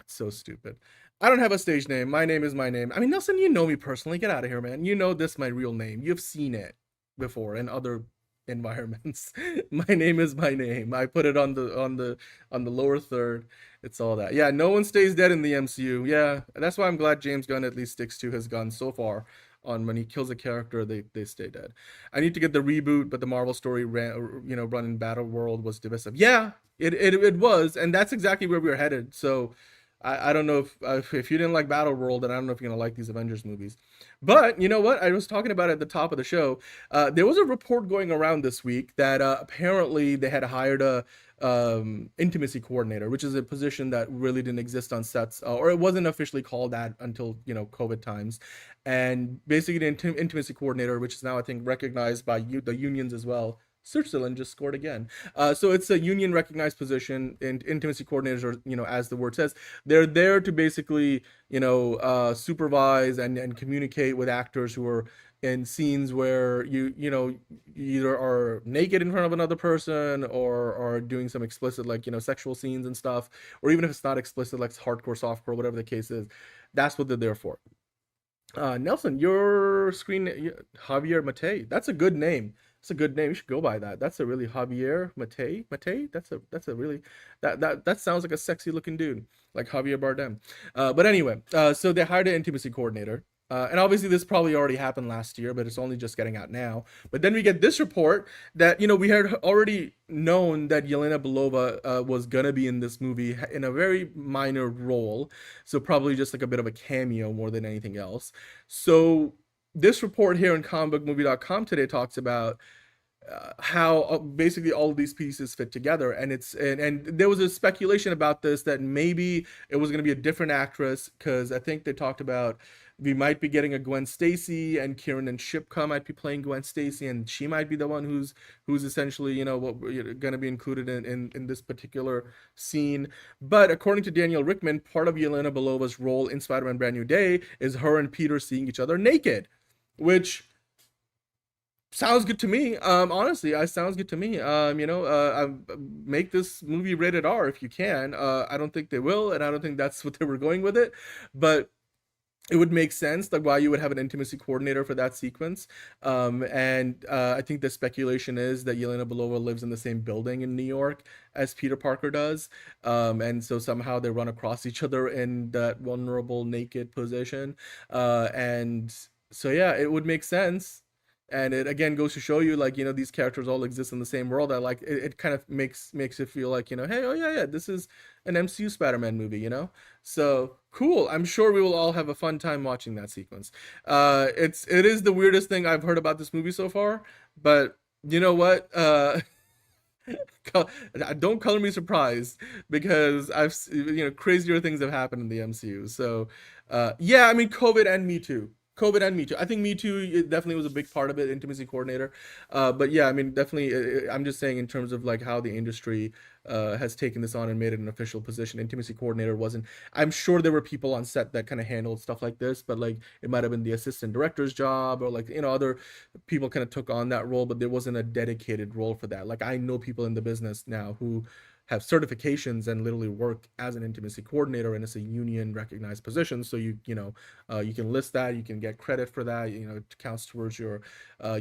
[SPEAKER 1] It's so stupid. I don't have a stage name. My name is my name. I mean, Nelson, you know me personally. Get out of here, man. You know this is my real name. You've seen it before in other environments. My name is my name. I put it on the lower third. It's all that. Yeah, no one stays dead in the MCU. Yeah, that's why I'm glad James Gunn at least sticks to his guns so far. On when he kills a character, they stay dead. I need to get the reboot, but the Marvel story run in Battle World was divisive. Yeah, it was, and that's exactly where we were headed. So I don't know if you didn't like Battle World, then I don't know if you're gonna like these Avengers movies. But you know what? I was talking about it at the top of the show. There was a report going around this week that apparently they had hired a intimacy coordinator, which is a position that really didn't exist on sets, or it wasn't officially called that until COVID times. And basically, the intimacy coordinator, which is now I think recognized by the unions as well. Switzerland just scored again. So it's a union recognized position, and intimacy coordinators are, as the word says, they're there to basically, supervise and communicate with actors who are in scenes where you either are naked in front of another person or are doing some explicit, like, sexual scenes and stuff, or even if it's not explicit, like hardcore, softcore, whatever the case is, that's what they're there for. Nelson, your screen, Javier Matei, that's a good name. It's a good name. You should go by that. That's a really Javier Matei. Matei. That's a really that sounds like a sexy looking dude, like Javier Bardem. But anyway, so they hired an intimacy coordinator. And obviously this probably already happened last year, but it's only just getting out now. But then we get this report that, we had already known that Yelena Belova was gonna be in this movie in a very minor role, so probably just like a bit of a cameo more than anything else. So this report here in comicbookmovie.com today talks about how basically all of these pieces fit together, and and there was a speculation about this that maybe it was going to be a different actress, because I think they talked about we might be getting a Gwen Stacy, and Kiernan Shipka might be playing Gwen Stacy, and she might be the one who's essentially what going to be included in this particular scene. But according to Daniel Rickman, part of Yelena Belova's role in Spider-Man Brand New Day is her and Peter seeing each other naked, which sounds good to me. Honestly, it sounds good to me. Make this movie rated R if you can. I don't think they will, and I don't think that's what they were going with it, but it would make sense, like, why you would have an intimacy coordinator for that sequence. I think the speculation is that Yelena Belova lives in the same building in New York as Peter Parker does. And so somehow they run across each other in that vulnerable, naked position. And so, yeah, it would make sense. And it again goes to show you, like, these characters all exist in the same world. I like it kind of makes it feel like, hey, oh yeah, this is an MCU Spider-Man movie, so cool. I'm sure we will all have a fun time watching that sequence. It is the weirdest thing I've heard about this movie so far, but you know what, don't color me surprised, because I've crazier things have happened in the MCU. So yeah, I mean, COVID and Me Too. I think Me Too, it definitely was a big part of it, intimacy coordinator. But yeah, I mean, definitely, I'm just saying in terms of like how the industry has taken this on and made it an official position. Intimacy coordinator wasn't, I'm sure there were people on set that kind of handled stuff like this, but like it might have been the assistant director's job, or like, other people kind of took on that role, but there wasn't a dedicated role for that. Like, I know people in the business now who have certifications and literally work as an intimacy coordinator, and it's a union recognized position. So you can list that, you can get credit for that, it counts towards your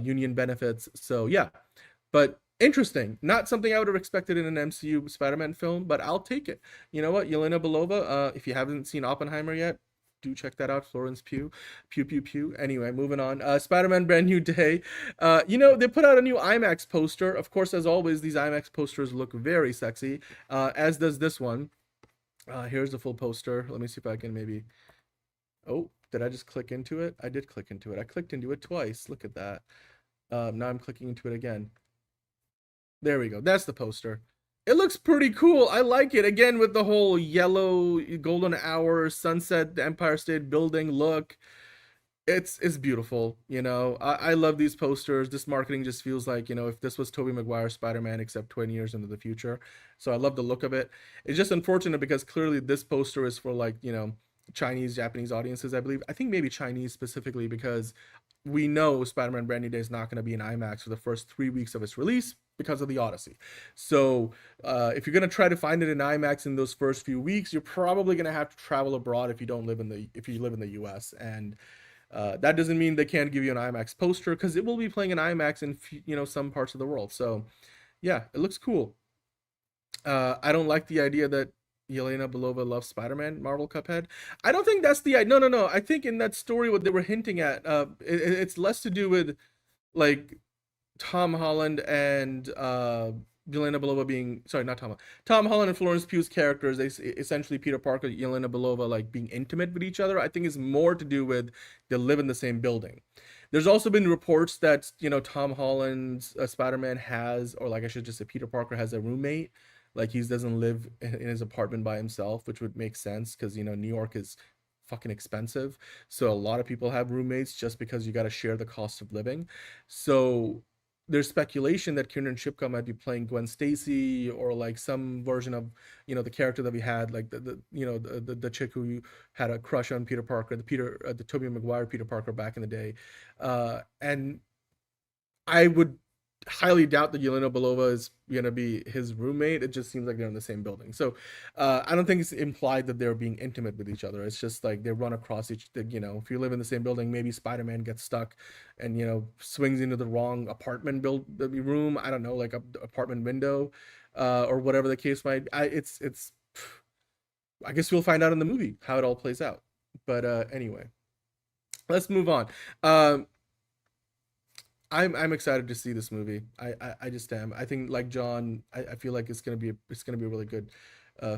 [SPEAKER 1] union benefits. So yeah, but interesting, not something I would have expected in an MCU Spider-Man film, but I'll take it. You know what, Yelena Belova, if you haven't seen Oppenheimer yet, do check that out. Florence Pugh. Anyway, moving on. Spider-Man Brand New Day. They put out a new IMAX poster. Of course, as always, these IMAX posters look very sexy, as does this one. Here's the full poster. Let me see if I can maybe... Oh, did I just click into it? I did click into it. I clicked into it twice. Look at that. Now I'm clicking into it again. There we go. That's the poster. It looks pretty cool. I like it. Again, with the whole yellow golden hour sunset, the Empire State Building look. It's beautiful. I love these posters. This marketing just feels like, if this was Tobey Maguire's Spider-Man, except 20 years into the future. So I love the look of it. It's just unfortunate because clearly this poster is for, like, Chinese, Japanese audiences, I believe. I think maybe Chinese specifically, because we know Spider-Man Brand New Day is not going to be in IMAX for the first 3 weeks of its release because of the Odyssey. So if you're going to try to find it in IMAX in those first few weeks, you're probably going to have to travel abroad if you live in the US. And that doesn't mean they can't give you an IMAX poster, because it will be playing in IMAX in some parts of the world. So yeah, it looks cool. I don't like the idea that Yelena Belova loves Spider-Man, Marvel Cuphead. I don't think that's the idea. No. I think in that story, what they were hinting at, it's less to do with, like, Tom Holland and Yelena Belova being, sorry, not Tom Holland and Florence Pugh's characters, essentially Peter Parker, Yelena Belova, like, being intimate with each other. I think it's more to do with they live in the same building. There's also been reports that, Tom Holland's Spider-Man has, or like I should just say Peter Parker has a roommate. Like, he doesn't live in his apartment by himself, which would make sense because, New York is fucking expensive. So a lot of people have roommates just because you got to share the cost of living. So there's speculation that Kiernan Shipka might be playing Gwen Stacy, or like some version of, the character that we had, like the chick who had a crush on Peter Parker, the Tobey Maguire Peter Parker back in the day. And I would highly doubt that Yelena Belova is gonna be his roommate. It just seems like they're in the same building. So I don't think it's implied that they're being intimate with each other. It's just like they run across each. You know, if you live in the same building, maybe Spider-Man gets stuck and swings into the wrong apartment room. I don't know, like a apartment window, or whatever the case might. It's. I guess we'll find out in the movie how it all plays out. But anyway, let's move on. I'm excited to see this movie. I just am. I think, like John, I feel like it's gonna be a really good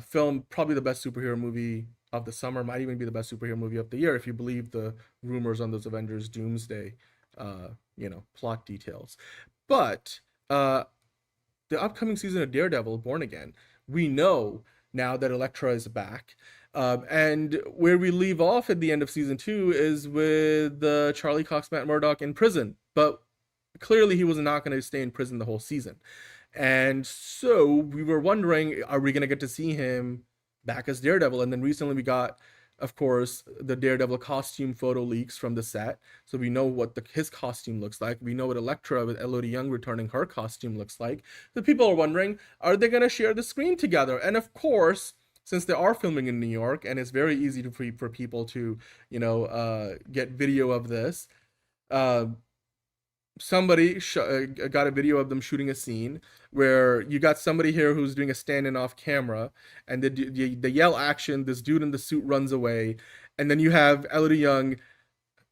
[SPEAKER 1] film. Probably the best superhero movie of the summer. Might even be the best superhero movie of the year if you believe the rumors on those Avengers Doomsday, plot details. But the upcoming season of Daredevil, Born Again, we know now that Elektra is back. And where we leave off at the end of season 2 is with Charlie Cox, Matt Murdock in prison. But clearly he was not going to stay in prison the whole season. And so we were wondering, are we going to get to see him back as Daredevil? And then recently we got, of course, the Daredevil costume photo leaks from the set. So we know what his costume looks like. We know what Elektra with Elodie Yung returning her costume looks like. The people are wondering, are they going to share the screen together? And of course, since they are filming in New York and it's very easy for people to, get video of this, somebody got a video of them shooting a scene where you got somebody here who's doing a stand-in off camera, and they yell action, this dude in the suit runs away, and then you have Elodie Yung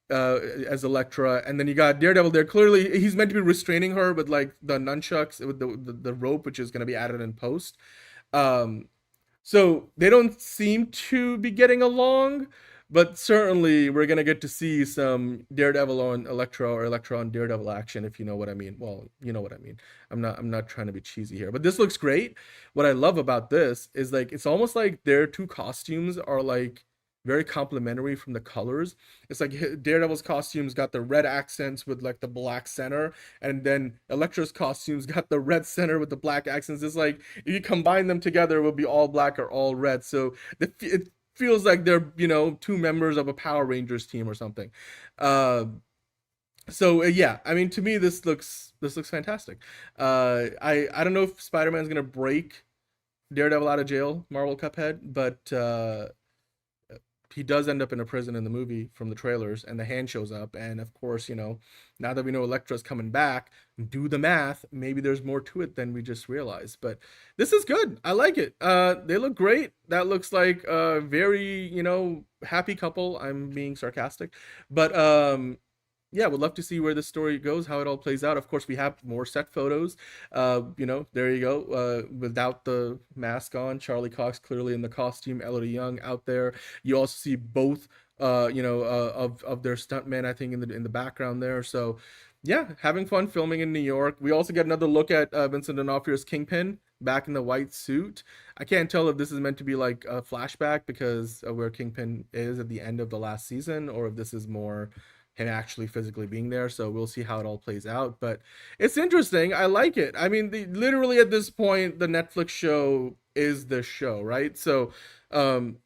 [SPEAKER 1] as Elektra, and then you got Daredevil there. Clearly he's meant to be restraining her with like the nunchucks with the rope, which is going to be added in post. So they don't seem to be getting along. But certainly we're going to get to see some Daredevil on Elektra or Elektra on Daredevil action, if you know what I mean. Well, you know what I mean. I'm not trying to be cheesy here. But this looks great. What I love about this is like it's almost like their two costumes are like very complementary from the colors. It's like Daredevil's costumes got the red accents with like the black center, and then Elektra's costumes got the red center with the black accents. It's like if you combine them together, it will be all black or all red. So it feels like they're two members of a Power Rangers team or something. Yeah, I mean, to me this looks fantastic. I don't know if Spider-Man's gonna break Daredevil out of jail, Marvel Cuphead, but he does end up in a prison in the movie from the trailers, and the Hand shows up, and of course, now that we know Elektra's coming back, do the math, maybe there's more to it than we just realized. But this is good. I like it. They look great. That looks like a very, happy couple. I'm being sarcastic, but yeah, would love to see where this story goes, how it all plays out. Of course, we have more set photos. There you go. Without the mask on, Charlie Cox clearly in the costume, Elodie Yung out there. You also see both, of their stuntmen, I think, in the background there. So, yeah, having fun filming in New York. We also get another look at Vincent D'Onofrio's Kingpin back in the white suit. I can't tell if this is meant to be like a flashback because of where Kingpin is at the end of the last season, or if this is more him actually physically being there. So we'll see how it all plays out, but it's interesting. I like it. I mean, literally at this point, the Netflix show is the show, right? So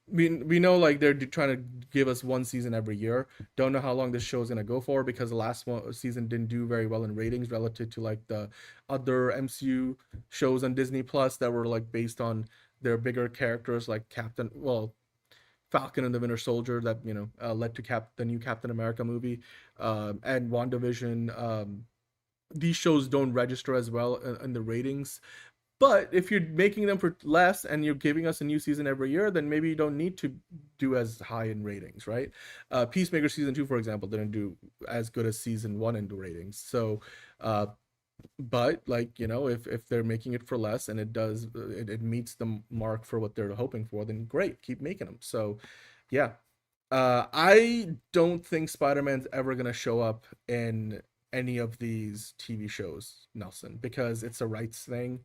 [SPEAKER 1] we know like they're trying to give us one season every year. Don't know how long this show is going to go for, because the last season didn't do very well in ratings relative to like the other MCU shows on Disney Plus that were like based on their bigger characters, like Falcon and the Winter Soldier, that led to the new Captain America movie, and WandaVision. These shows don't register as well in the ratings, but if you're making them for less and you're giving us a new season every year, then maybe you don't need to do as high in ratings, right? Peacemaker season 2, for example, didn't do as good as season 1 in the ratings. So but like if they're making it for less and it meets the mark for what they're hoping for, then great, keep making them. So yeah, I don't think Spider-Man's ever gonna show up in any of these TV shows, Nelson, because it's a rights thing.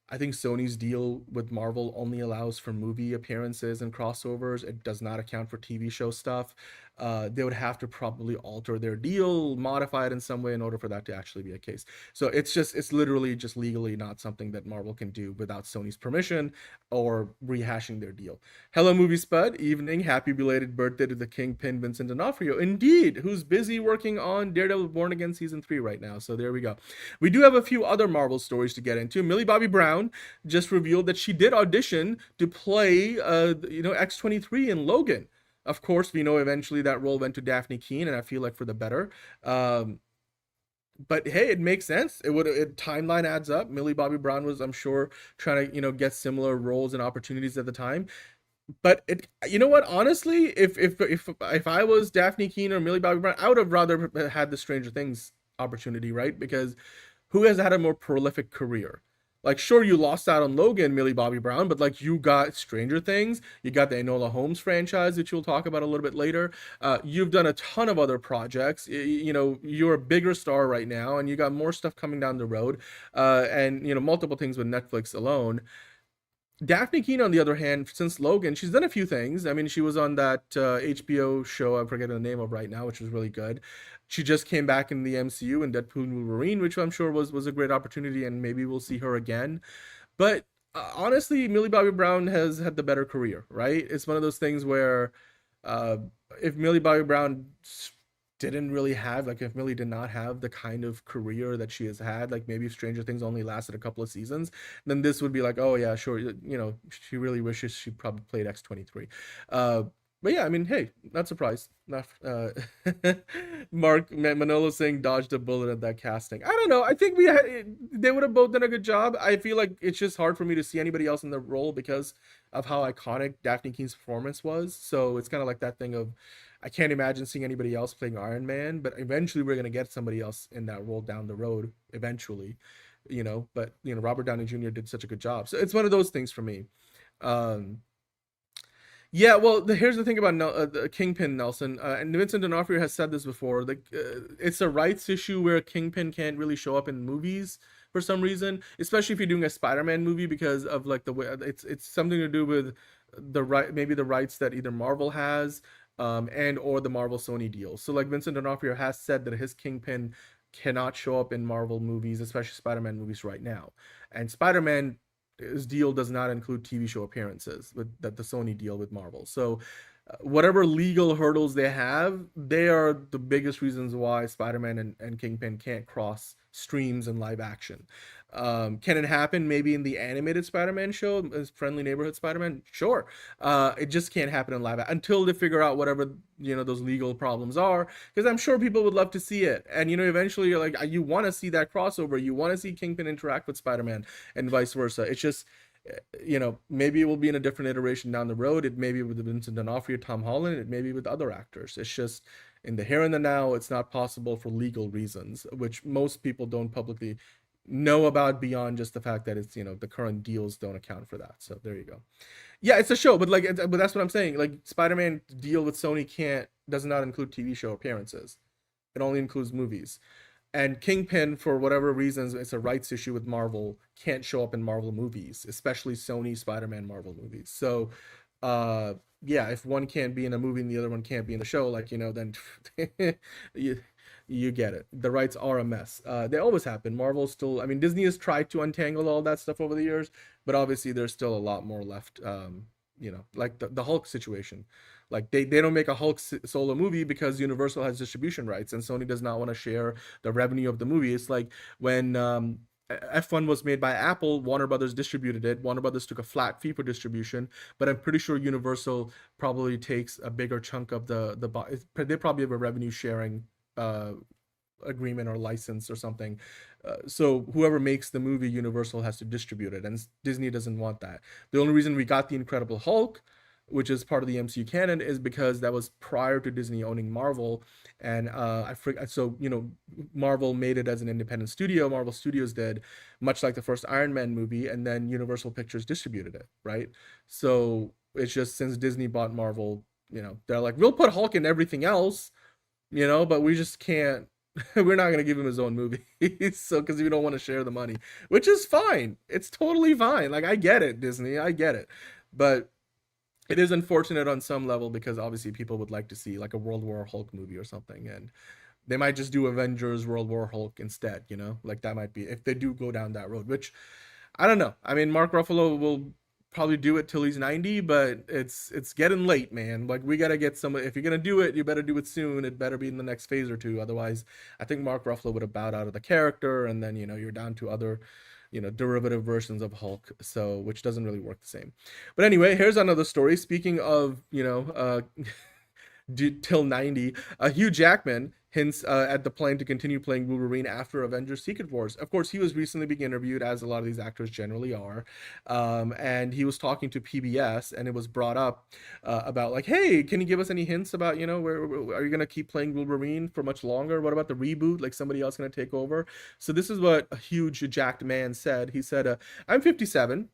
[SPEAKER 1] I think Sony's deal with Marvel only allows for movie appearances and crossovers. It does not account for TV show stuff. they would have to probably alter their deal, modify it in some way in order for that to actually be a case. So it's literally just legally not something that Marvel can do without Sony's permission or rehashing their deal. Hello, Movie Spud. Evening. Happy belated birthday to the Kingpin, Vincent D'Onofrio. Indeed, who's busy working on Daredevil Born Again Season 3 right now. So there we go. We do have a few other Marvel stories to get into. Millie Bobby Brown just revealed that she did audition to play, X-23 in Logan. Of course, we know eventually that role went to Daphne Keane, and I feel like for the better. But hey, it makes sense. Timeline adds up. Millie Bobby Brown was, I'm sure, trying to get similar roles and opportunities at the time. But you know what? Honestly, if I was Daphne Keane or Millie Bobby Brown, I would have rather had the Stranger Things opportunity, right? Because who has had a more prolific career? Like, sure, you lost out on Logan, Millie Bobby Brown, but like you got Stranger Things, you got the Enola Holmes franchise, which we'll talk about a little bit later. You've done a ton of other projects. You're a bigger star right now, and you got more stuff coming down the road, and multiple things with Netflix alone. Daphne Keane, on the other hand, since Logan, she's done a few things. I mean, she was on that HBO show I'm forgetting the name of right now, which was really good. She just came back in the MCU in Deadpool and Wolverine, which I'm sure was a great opportunity, and maybe we'll see her again. But honestly, Millie Bobby Brown has had the better career, right? It's one of those things where if Millie Bobby Brown didn't really have, like, if Millie did not have the kind of career that she has had, like maybe if Stranger Things only lasted a couple of seasons, then this would be like, oh yeah, sure, she really wishes she probably played X-23. But yeah, I mean, hey, not surprised. Not Mark Manolo saying dodged a bullet at that casting. I don't know. I think they would have both done a good job. I feel like it's just hard for me to see anybody else in the role because of how iconic Daphne Keene's performance was. So it's kind of like that thing of, I can't imagine seeing anybody else playing Iron Man, but eventually we're going to get somebody else in that role down the road eventually, but Robert Downey Jr. did such a good job. So it's one of those things for me. Yeah, well, here's the thing about Kingpin, Nelson, and Vincent D'Onofrio has said this before. Like, it's a rights issue where Kingpin can't really show up in movies for some reason, especially if you're doing a Spider-Man movie, because of like the way it's something to do with the rights that either Marvel has, and or the Marvel Sony deal. So like Vincent D'Onofrio has said that his Kingpin cannot show up in Marvel movies, especially Spider-Man movies right now, and Spider-Man. His deal does not include TV show appearances with the Sony deal with Marvel. So whatever legal hurdles they have, they are the biggest reasons why Spider-Man and Kingpin can't cross streams in live action. Can it happen maybe in the animated Spider-Man show, Friendly Neighborhood Spider-Man? Sure. It just can't happen in live until they figure out whatever those legal problems are, because I'm sure people would love to see it. And eventually you're like, you want to see that crossover, you want to see Kingpin interact with Spider-Man and vice versa. It's just, maybe it will be in a different iteration down the road. It may be with Vincent D'Onofrio, Tom Holland. It may be with other actors. It's just in the here and the now, it's not possible for legal reasons, which most people don't publicly know about, beyond just the fact that it's the current deals don't account for that. So there you go. Yeah, it's a show, but that's what I'm saying. Like, Spider-Man deal with Sony does not include TV show appearances. It only includes movies. And Kingpin, for whatever reasons, it's a rights issue with Marvel, can't show up in Marvel movies, especially Sony Spider-Man Marvel movies. So yeah, if one can't be in a movie and the other one can't be in the show, then you get it. The rights are a mess. They always happen. Marvel still, Disney has tried to untangle all that stuff over the years, but obviously there's still a lot more left. Like the Hulk situation. Like, they don't make a Hulk solo movie because Universal has distribution rights and Sony does not want to share the revenue of the movie. It's like when F1 was made by Apple, Warner Brothers distributed it. Warner Brothers took a flat fee for distribution, but I'm pretty sure Universal probably takes a bigger chunk of they probably have a revenue sharing agreement or license or something. So whoever makes the movie, Universal has to distribute it, and Disney doesn't want that. The only reason we got The Incredible Hulk, which is part of the MCU canon, is because that was prior to Disney owning Marvel, and Marvel made it as an independent studio. Marvel Studios did, much like the first Iron Man movie, and then Universal Pictures distributed it, right? So it's just, since Disney bought Marvel, they're like, we'll put Hulk in everything else, but we just can't. We're not going to give him his own movie. So, because we don't want to share the money, which is fine. It's totally fine. Like, I get it, Disney. I get it. But it is unfortunate on some level because obviously people would like to see like a World War Hulk movie or something, and they might just do Avengers World War Hulk instead, you know, like that might be if they do go down that road, which I don't know. I mean, Mark Ruffalo will probably do it till he's 90, but it's getting late, man. Like we gotta get some. If you're gonna do it, you better do it soon. It better be in the next phase or two. Otherwise, I think Mark Ruffalo would have bowed out of the character, and then you're down to other, derivative versions of Hulk. So which doesn't really work the same. But anyway, here's another story. Speaking of till 90. Hugh Jackman hints at the plan to continue playing Wolverine after Avengers Secret Wars. Of course, he was recently being interviewed, as a lot of these actors generally are, and he was talking to PBS, and it was brought up about like, hey, can you give us any hints about, where are you going to keep playing Wolverine for much longer? What about the reboot? Like somebody else going to take over? So this is what a huge jacked man said. He said, I'm 57.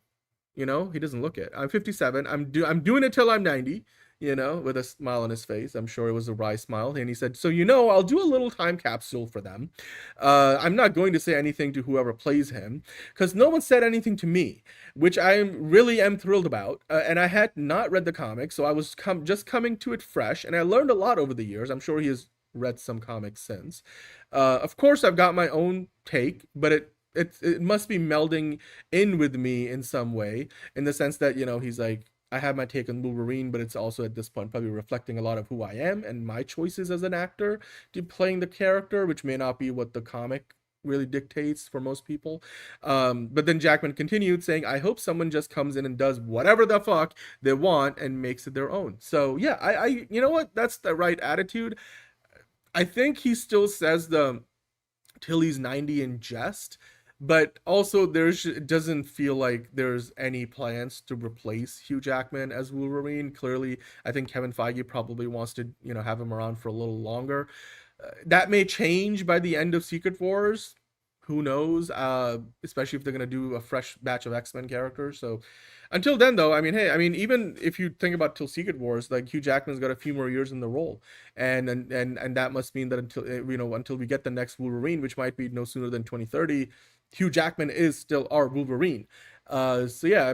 [SPEAKER 1] He doesn't look it. I'm 57. I'm doing it till I'm 90. With a smile on his face. I'm sure it was a wry smile. And he said, so, I'll do a little time capsule for them. I'm not going to say anything to whoever plays him because no one said anything to me, which I really am thrilled about. And I had not read the comics, so I was just coming to it fresh. And I learned a lot over the years. I'm sure he has read some comics since. Of course, I've got my own take, but it must be melding in with me in some way, in the sense that, he's like, I have my take on Wolverine, but it's also at this point probably reflecting a lot of who I am and my choices as an actor to playing the character, which may not be what the comic really dictates for most people. But then Jackman continued saying, I hope someone just comes in and does whatever the fuck they want and makes it their own. So yeah, I you know what? That's the right attitude. I think he still says the till he's 90 in jest, but also it doesn't feel like there's any plans to replace Hugh Jackman as Wolverine. Clearly, I think Kevin Feige probably wants to, have him around for a little longer. That may change by the end of Secret Wars. Who knows? Especially if they're going to do a fresh batch of X-Men characters. So until then, though, even if you think about till Secret Wars, like Hugh Jackman's got a few more years in the role, and that must mean that until we get the next Wolverine, which might be no sooner than 2030, Hugh Jackman is still our Wolverine. So yeah,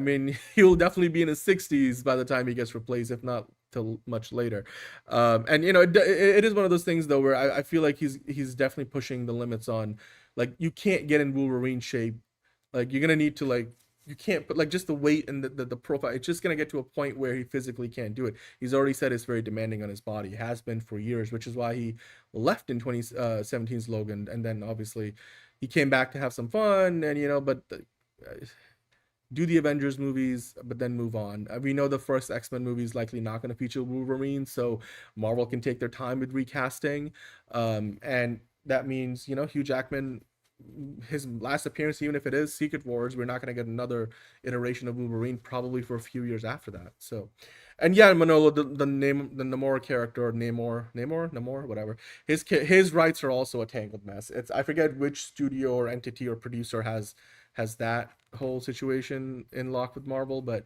[SPEAKER 1] he'll definitely be in his 60s by the time he gets replaced, if not till much later. And it is one of those things though where I feel like he's definitely pushing the limits on, like, you can't get in Wolverine shape. Like you're gonna need to, like, you can't put, like, just the weight and the profile. It's just gonna get to a point where he physically can't do it. He's already said it's very demanding on his body. He has been for years, which is why he left in 2017's Logan, and then obviously he came back to have some fun, and but do the Avengers movies, but then move on. We know the first X-Men movie is likely not going to feature Wolverine, so Marvel can take their time with recasting, and that means Hugh Jackman, his last appearance, even if it is Secret Wars, we're not going to get another iteration of Wolverine probably for a few years after that. So, and yeah, Manolo, the Namor character, or Namor, whatever, his rights are also a tangled mess. I forget which studio or entity or producer has that whole situation in lock with Marvel, but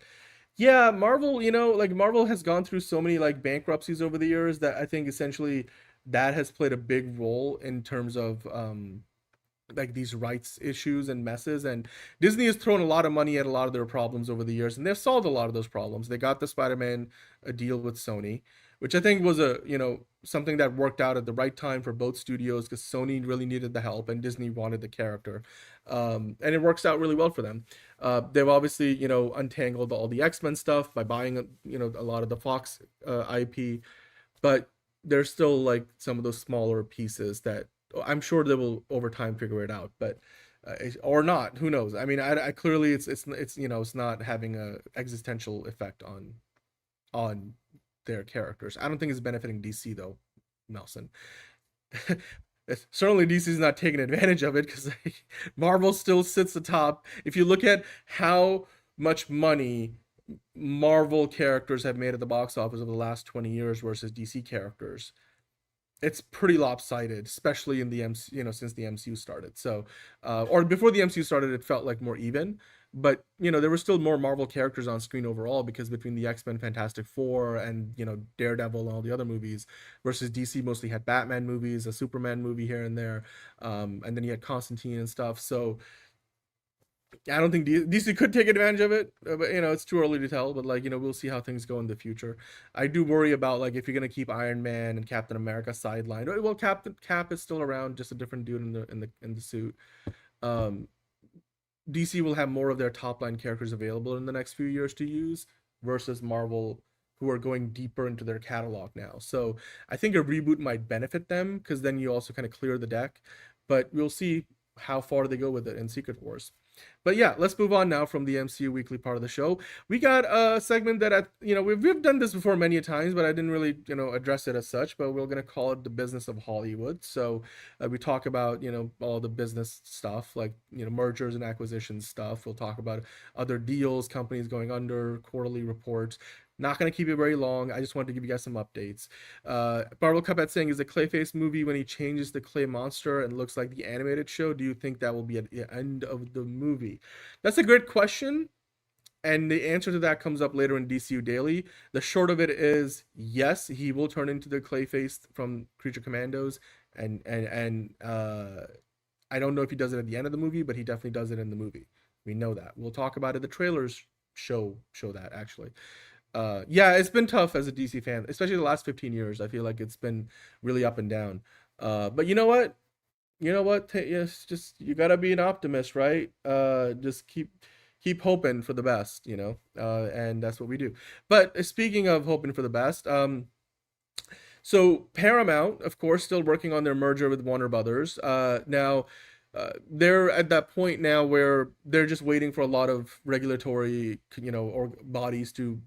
[SPEAKER 1] yeah, Marvel, like Marvel has gone through so many like bankruptcies over the years that I think essentially that has played a big role in terms of like these rights issues and messes. And Disney has thrown a lot of money at a lot of their problems over the years, and they've solved a lot of those problems. They got the Spider-Man deal with Sony, which I think was something that worked out at the right time for both studios, because Sony really needed the help and Disney wanted the character, and it works out really well for them. They've obviously untangled all the X-Men stuff by buying a lot of the Fox IP, but there's still like some of those smaller pieces that I'm sure they will over time figure it out, but or not, who knows? I clearly it's not having a existential effect on their characters. I don't think it's benefiting DC though, Nelson. Certainly DC's not taking advantage of it, because Marvel still sits atop. If you look at how much money Marvel characters have made at the box office over the last 20 years versus DC characters, it's pretty lopsided, especially in the since the MCU started. So, or before the MCU started, it felt like more even. But there were still more Marvel characters on screen overall, because between the X-Men, Fantastic Four, and Daredevil and all the other movies, versus DC mostly had Batman movies, a Superman movie here and there, and then you had Constantine and stuff. So I don't think DC could take advantage of it, but it's too early to tell. But like we'll see how things go in the future. I do worry about like if you're gonna keep Iron Man and Captain America sidelined. Well, Captain Cap is still around, just a different dude in the suit. Um, DC will have more of their top line characters available in the next few years to use versus Marvel, who are going deeper into their catalog now. So I think a reboot might benefit them because then you also kind of clear the deck. But we'll see how far they go with it in Secret Wars. But yeah, let's move on now from the MCU Weekly part of the show. We got a segment that we've done this before many times, but I didn't really address it as such. But we're gonna call it the business of Hollywood. So we talk about all the business stuff like mergers and acquisitions stuff. We'll talk about other deals, companies going under, quarterly reports. Not going to keep it very long. I just wanted to give you guys some updates. Marvel Cuphead saying, is the Clayface movie when he changes the clay monster and looks like the animated show? Do you think that will be at the end of the movie? That's a great question. And the answer to that comes up later in DCU Daily. The short of it is yes, he will turn into the Clayface from Creature Commandos. And I don't know if he does it at the end of the movie, but he definitely does it in the movie. We know that. We'll talk about it. The trailers show that actually. Yeah, it's been tough as a DC fan, especially the last 15 years. I feel like it's been really up and down. But you know what? Yes, just you gotta be an optimist, right? Just keep hoping for the best, and that's what we do. But speaking of hoping for the best, so Paramount, of course, still working on their merger with Warner Brothers. Now. They're at that point now where they're just waiting for a lot of regulatory, or bodies to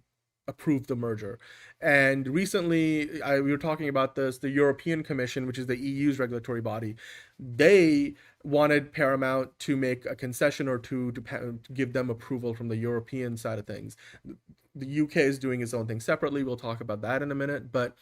[SPEAKER 1] approve the merger. And recently, we were talking about this, the European Commission, which is the EU's regulatory body, they wanted Paramount to make a concession or two to give them approval from the European side of things. The UK is doing its own thing separately. We'll talk about that in a minute. But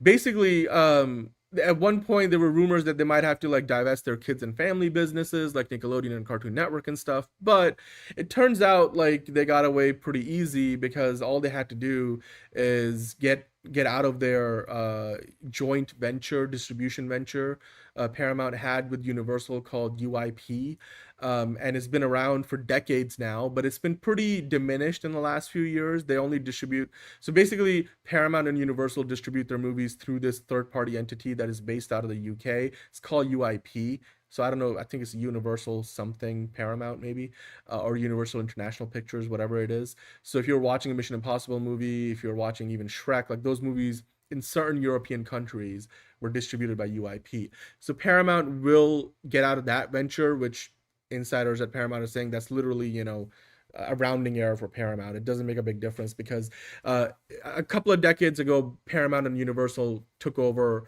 [SPEAKER 1] basically, at one point there were rumors that they might have to like divest their kids and family businesses like Nickelodeon and Cartoon Network and stuff, but it turns out like they got away pretty easy because all they had to do is get out of their joint venture, distribution venture Paramount had with Universal called UIP, and it's been around for decades now, but it's been pretty diminished in the last few years. They only distribute, so basically Paramount and Universal distribute their movies through this third-party entity that is based out of the UK. It's called UIP. So I don't know, I think it's Universal something Paramount maybe, or Universal International Pictures, whatever it is. So if you're watching a Mission Impossible movie, if you're watching even Shrek, like those movies in certain European countries were distributed by UIP. So Paramount will get out of that venture, which insiders at Paramount are saying that's literally, a rounding error for Paramount. It doesn't make a big difference because a couple of decades ago, Paramount and Universal took over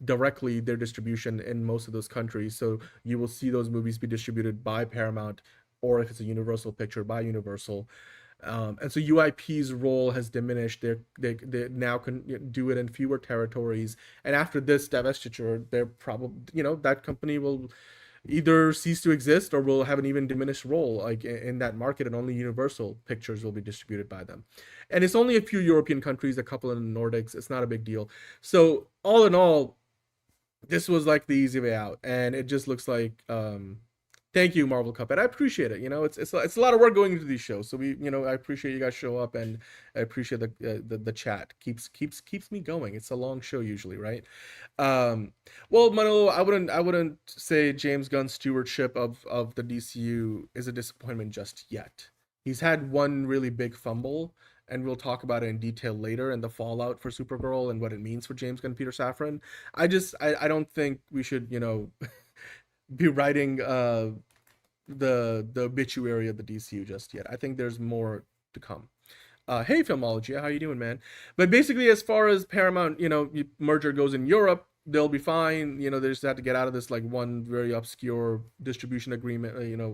[SPEAKER 1] directly their distribution in most of those countries. So you will see those movies be distributed by Paramount, or if it's a Universal picture, by Universal. And so UIP's role has diminished. They now can do it in fewer territories. And after this divestiture, they're probably, that company will either cease to exist or will have an even diminished role like in that market, and only Universal pictures will be distributed by them. And it's only a few European countries, a couple in the Nordics. It's not a big deal. So all in all, this was like the easy way out, and it just looks like thank you, Marvel Cuphead. I appreciate it. It's a lot of work going into these shows. So I appreciate you guys show up, and I appreciate the chat. Keeps me going. It's a long show usually, right? Well, Manolo, I wouldn't say James Gunn's stewardship of the DCU is a disappointment just yet. He's had one really big fumble, and we'll talk about it in detail later, and the fallout for Supergirl and what it means for James Gunn, Peter Safran. I don't think we should, be writing the obituary of the DCU just yet. I think there's more to come. Hey, Filmology, how you doing, man? But basically, as far as Paramount, merger goes in Europe, they'll be fine. They just have to get out of this like one very obscure distribution agreement,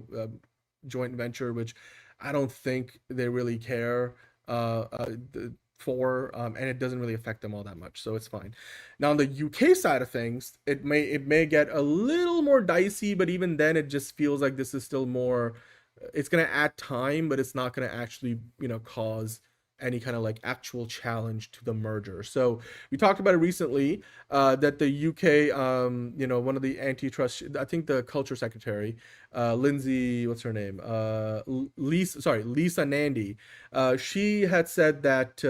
[SPEAKER 1] joint venture, which I don't think they really care for, and it doesn't really affect them all that much, so it's fine. Now on the UK side of things, it may get a little more dicey, but even then it just feels like this is still more, it's going to add time, but it's not going to actually cause any kind of like actual challenge to the merger. So we talked about it recently, that the UK, one of the antitrust, I think the culture secretary, Lindsay, what's her name? Lisa Nandy. She had said that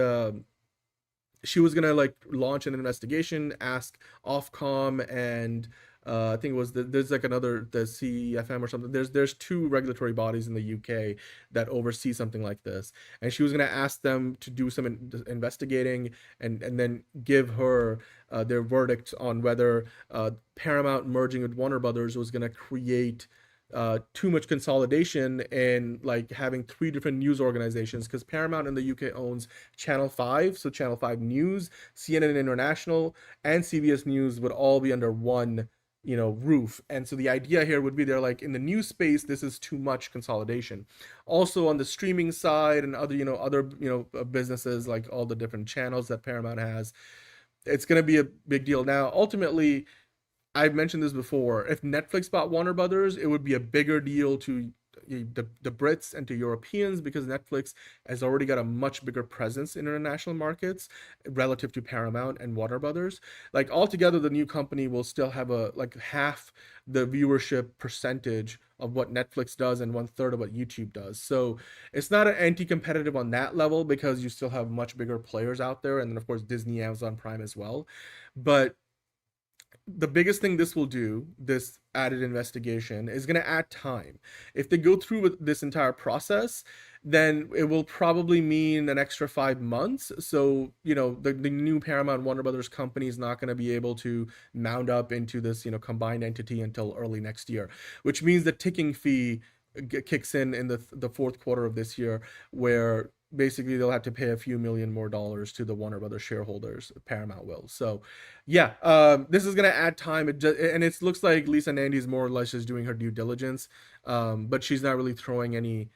[SPEAKER 1] she was gonna like launch an investigation, ask Ofcom and I think it was there's like the CFM or something. There's two regulatory bodies in the UK that oversee something like this, and she was gonna ask them to do some investigating and then give her their verdict on whether Paramount merging with Warner Brothers was gonna create too much consolidation and like having three different news organizations, because Paramount in the UK owns Channel 5, so Channel 5 News, CNN International, and CBS News would all be under one roof. And so the idea here would be, they're like, in the news space, this is too much consolidation. Also on the streaming side and other businesses, like all the different channels that Paramount has, it's going to be a big deal. Now ultimately, I've mentioned this before, if Netflix bought Warner Brothers, it would be a bigger deal to the Brits and to Europeans, because Netflix has already got a much bigger presence in international markets relative to Paramount and Warner Brothers. Like altogether, the new company will still have half the viewership percentage of what Netflix does and 1/3 of what YouTube does. So it's not an anti-competitive on that level, because you still have much bigger players out there, and then of course Disney, Amazon Prime as well. But the biggest thing this will do, this added investigation, is going to add time. If they go through with this entire process, then it will probably mean an extra 5 months. So, the new Paramount Warner Brothers company is not going to be able to mount up into this, combined entity until early next year, which means the ticking fee kicks in the fourth quarter of this year, where basically they'll have to pay a few million more dollars to the Warner Brothers shareholders. Paramount will. So yeah, this is going to add time. It looks like Lisa Nandy is more or less just doing her due diligence, but she's not really throwing any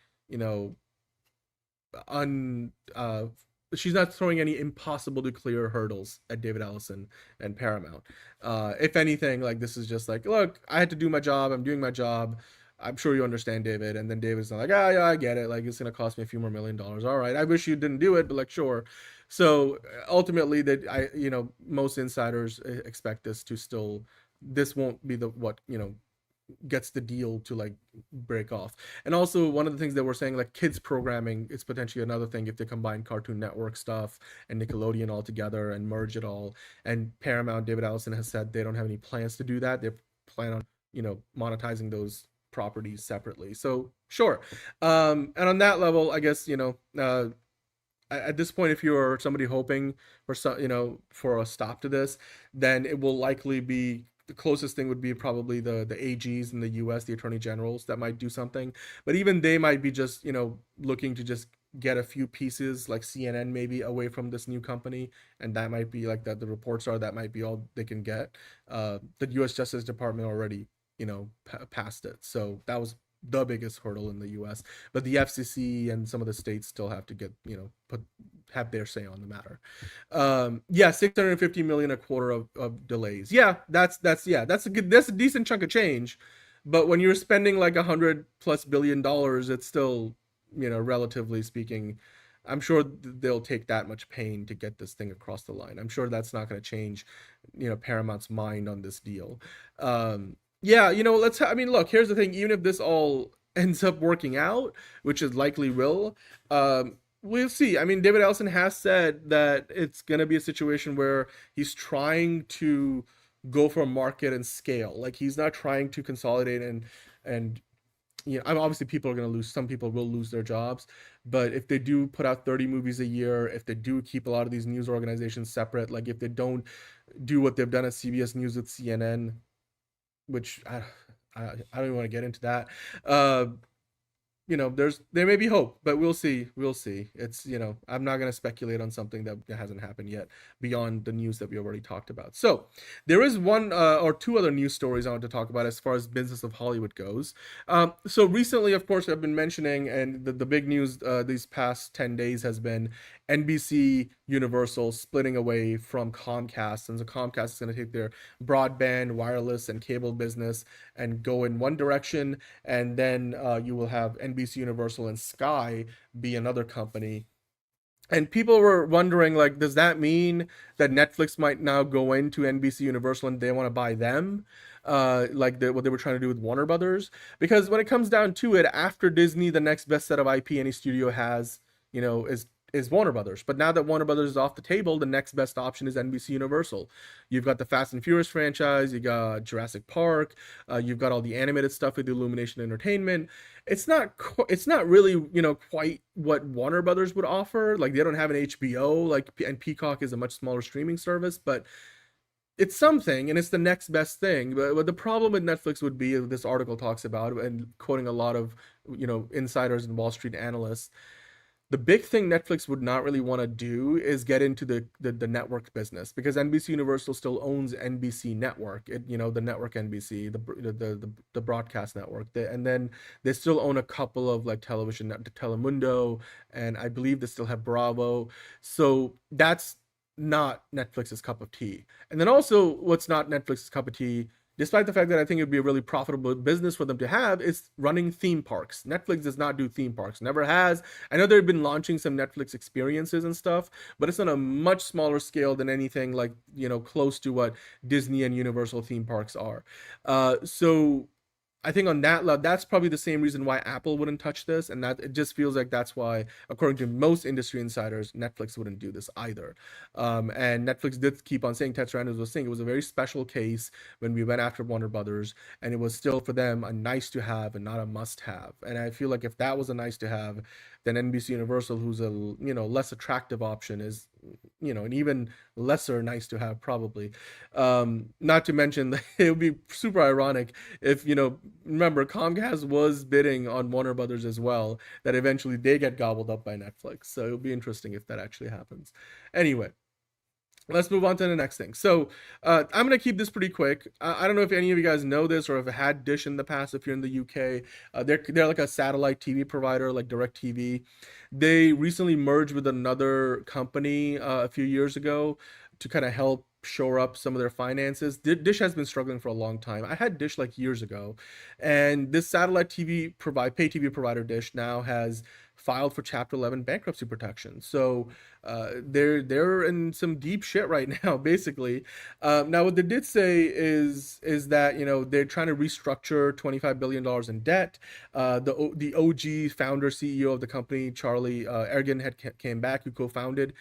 [SPEAKER 1] she's not throwing any impossible to clear hurdles at David Ellison and Paramount. If anything, like, this is just like, look, I had to do my job, I'm doing my job, I'm sure you understand, David. And then David's like, yeah, I get it. Like, it's going to cost me a few more $1 million. All right. I wish you didn't do it, but like, sure. So ultimately most insiders expect this won't be what gets the deal to like break off. And also one of the things that we're saying, like, kids programming is potentially another thing if they combine Cartoon Network stuff and Nickelodeon all together and merge it all. And Paramount, David Ellison has said they don't have any plans to do that. They plan on, monetizing those properties separately. So sure. And on that level, I guess, at this point, if you're somebody hoping for a stop to this, then it will likely be, the closest thing would be probably the AGs in the US, the attorney generals, that might do something. But even they might be just, looking to just get a few pieces, like CNN maybe, away from this new company. And that might be like that. The reports are that might be all they can get. The US Justice Department already passed it, so that was the biggest hurdle in the US. But the FCC and some of the states still have to get have their say on the matter. $650 million a quarter of delays. That's a decent chunk of change, but when you're spending like $100+ billion, it's still, relatively speaking, I'm sure they'll take that much pain to get this thing across the line. I'm sure that's not going to change Paramount's mind on this deal. Look, here's the thing. Even if this all ends up working out, which it likely will, we'll see. I mean, David Ellison has said that it's going to be a situation where he's trying to go for market and scale. Like, he's not trying to consolidate and obviously people are going to lose. Some people will lose their jobs, but if they do put out 30 movies a year, if they do keep a lot of these news organizations separate, like if they don't do what they've done at CBS News with CNN, which I don't even want to get into that. There may be hope, but we'll see. It's, I'm not going to speculate on something that hasn't happened yet beyond the news that we already talked about. So there is one or two other news stories I want to talk about as far as business of Hollywood goes. So recently, of course, I've been mentioning, and the big news these past 10 days has been NBC Universal splitting away from Comcast. And so Comcast is going to take their broadband, wireless, and cable business and go in one direction. And then you will have NBC Universal and Sky be another company. And people were wondering, like, does that mean that Netflix might now go into NBC Universal and they want to buy them? Like what they were trying to do with Warner Brothers? Because when it comes down to it, after Disney, the next best set of IP any studio has, is Warner Brothers. But now that Warner Brothers is off the table, the next best option is NBC Universal. You've got the Fast and Furious franchise, you got Jurassic Park, you've got all the animated stuff with Illumination Entertainment. It's not really, quite what Warner Brothers would offer. Like, they don't have an HBO, and Peacock is a much smaller streaming service, but it's something, and it's the next best thing. But the problem with Netflix would be, this article talks about, and quoting a lot of, insiders and Wall Street analysts, the big thing Netflix would not really want to do is get into the network business, because NBC Universal still owns NBC Network, the network NBC, the broadcast network, and then they still own a couple of like television, Telemundo, and I believe they still have Bravo. So that's not Netflix's cup of tea. And then also, what's not Netflix's cup of tea, despite the fact that I think it would be a really profitable business for them to have, is running theme parks. Netflix does not do theme parks, never has. I know they've been launching some Netflix experiences and stuff, but it's on a much smaller scale than anything like, close to what Disney and Universal theme parks are. So I think on that level, that's probably the same reason why Apple wouldn't touch this, and that it just feels like that's why, according to most industry insiders, Netflix wouldn't do this either. And Netflix did keep on saying, Ted Sarandos was saying, it was a very special case when we went after Warner Brothers, and it was still for them a nice to have and not a must have. And I feel like if that was a nice to have, then NBC Universal, who's a less attractive option, is an even lesser nice to have probably. Not to mention, it would be super ironic if, remember, Comcast was bidding on Warner Brothers as well, that eventually they get gobbled up by Netflix. So it'll be interesting if that actually happens. Anyway, let's move on to the next thing. So I'm going to keep this pretty quick. I don't know if any of you guys know this or have had Dish in the past. If you're in the UK, they're like a satellite TV provider, like DirecTV. They recently merged with another company a few years ago to kind of help shore up some of their finances. Dish has been struggling for a long time. I had Dish like years ago, and this satellite pay TV provider Dish now has filed for Chapter 11 bankruptcy protection. So they're in some deep shit right now, basically. Now, what they did say is that they're trying to restructure $25 billion in debt. The OG founder CEO of the company, Charlie Ergen, came back, who co-founded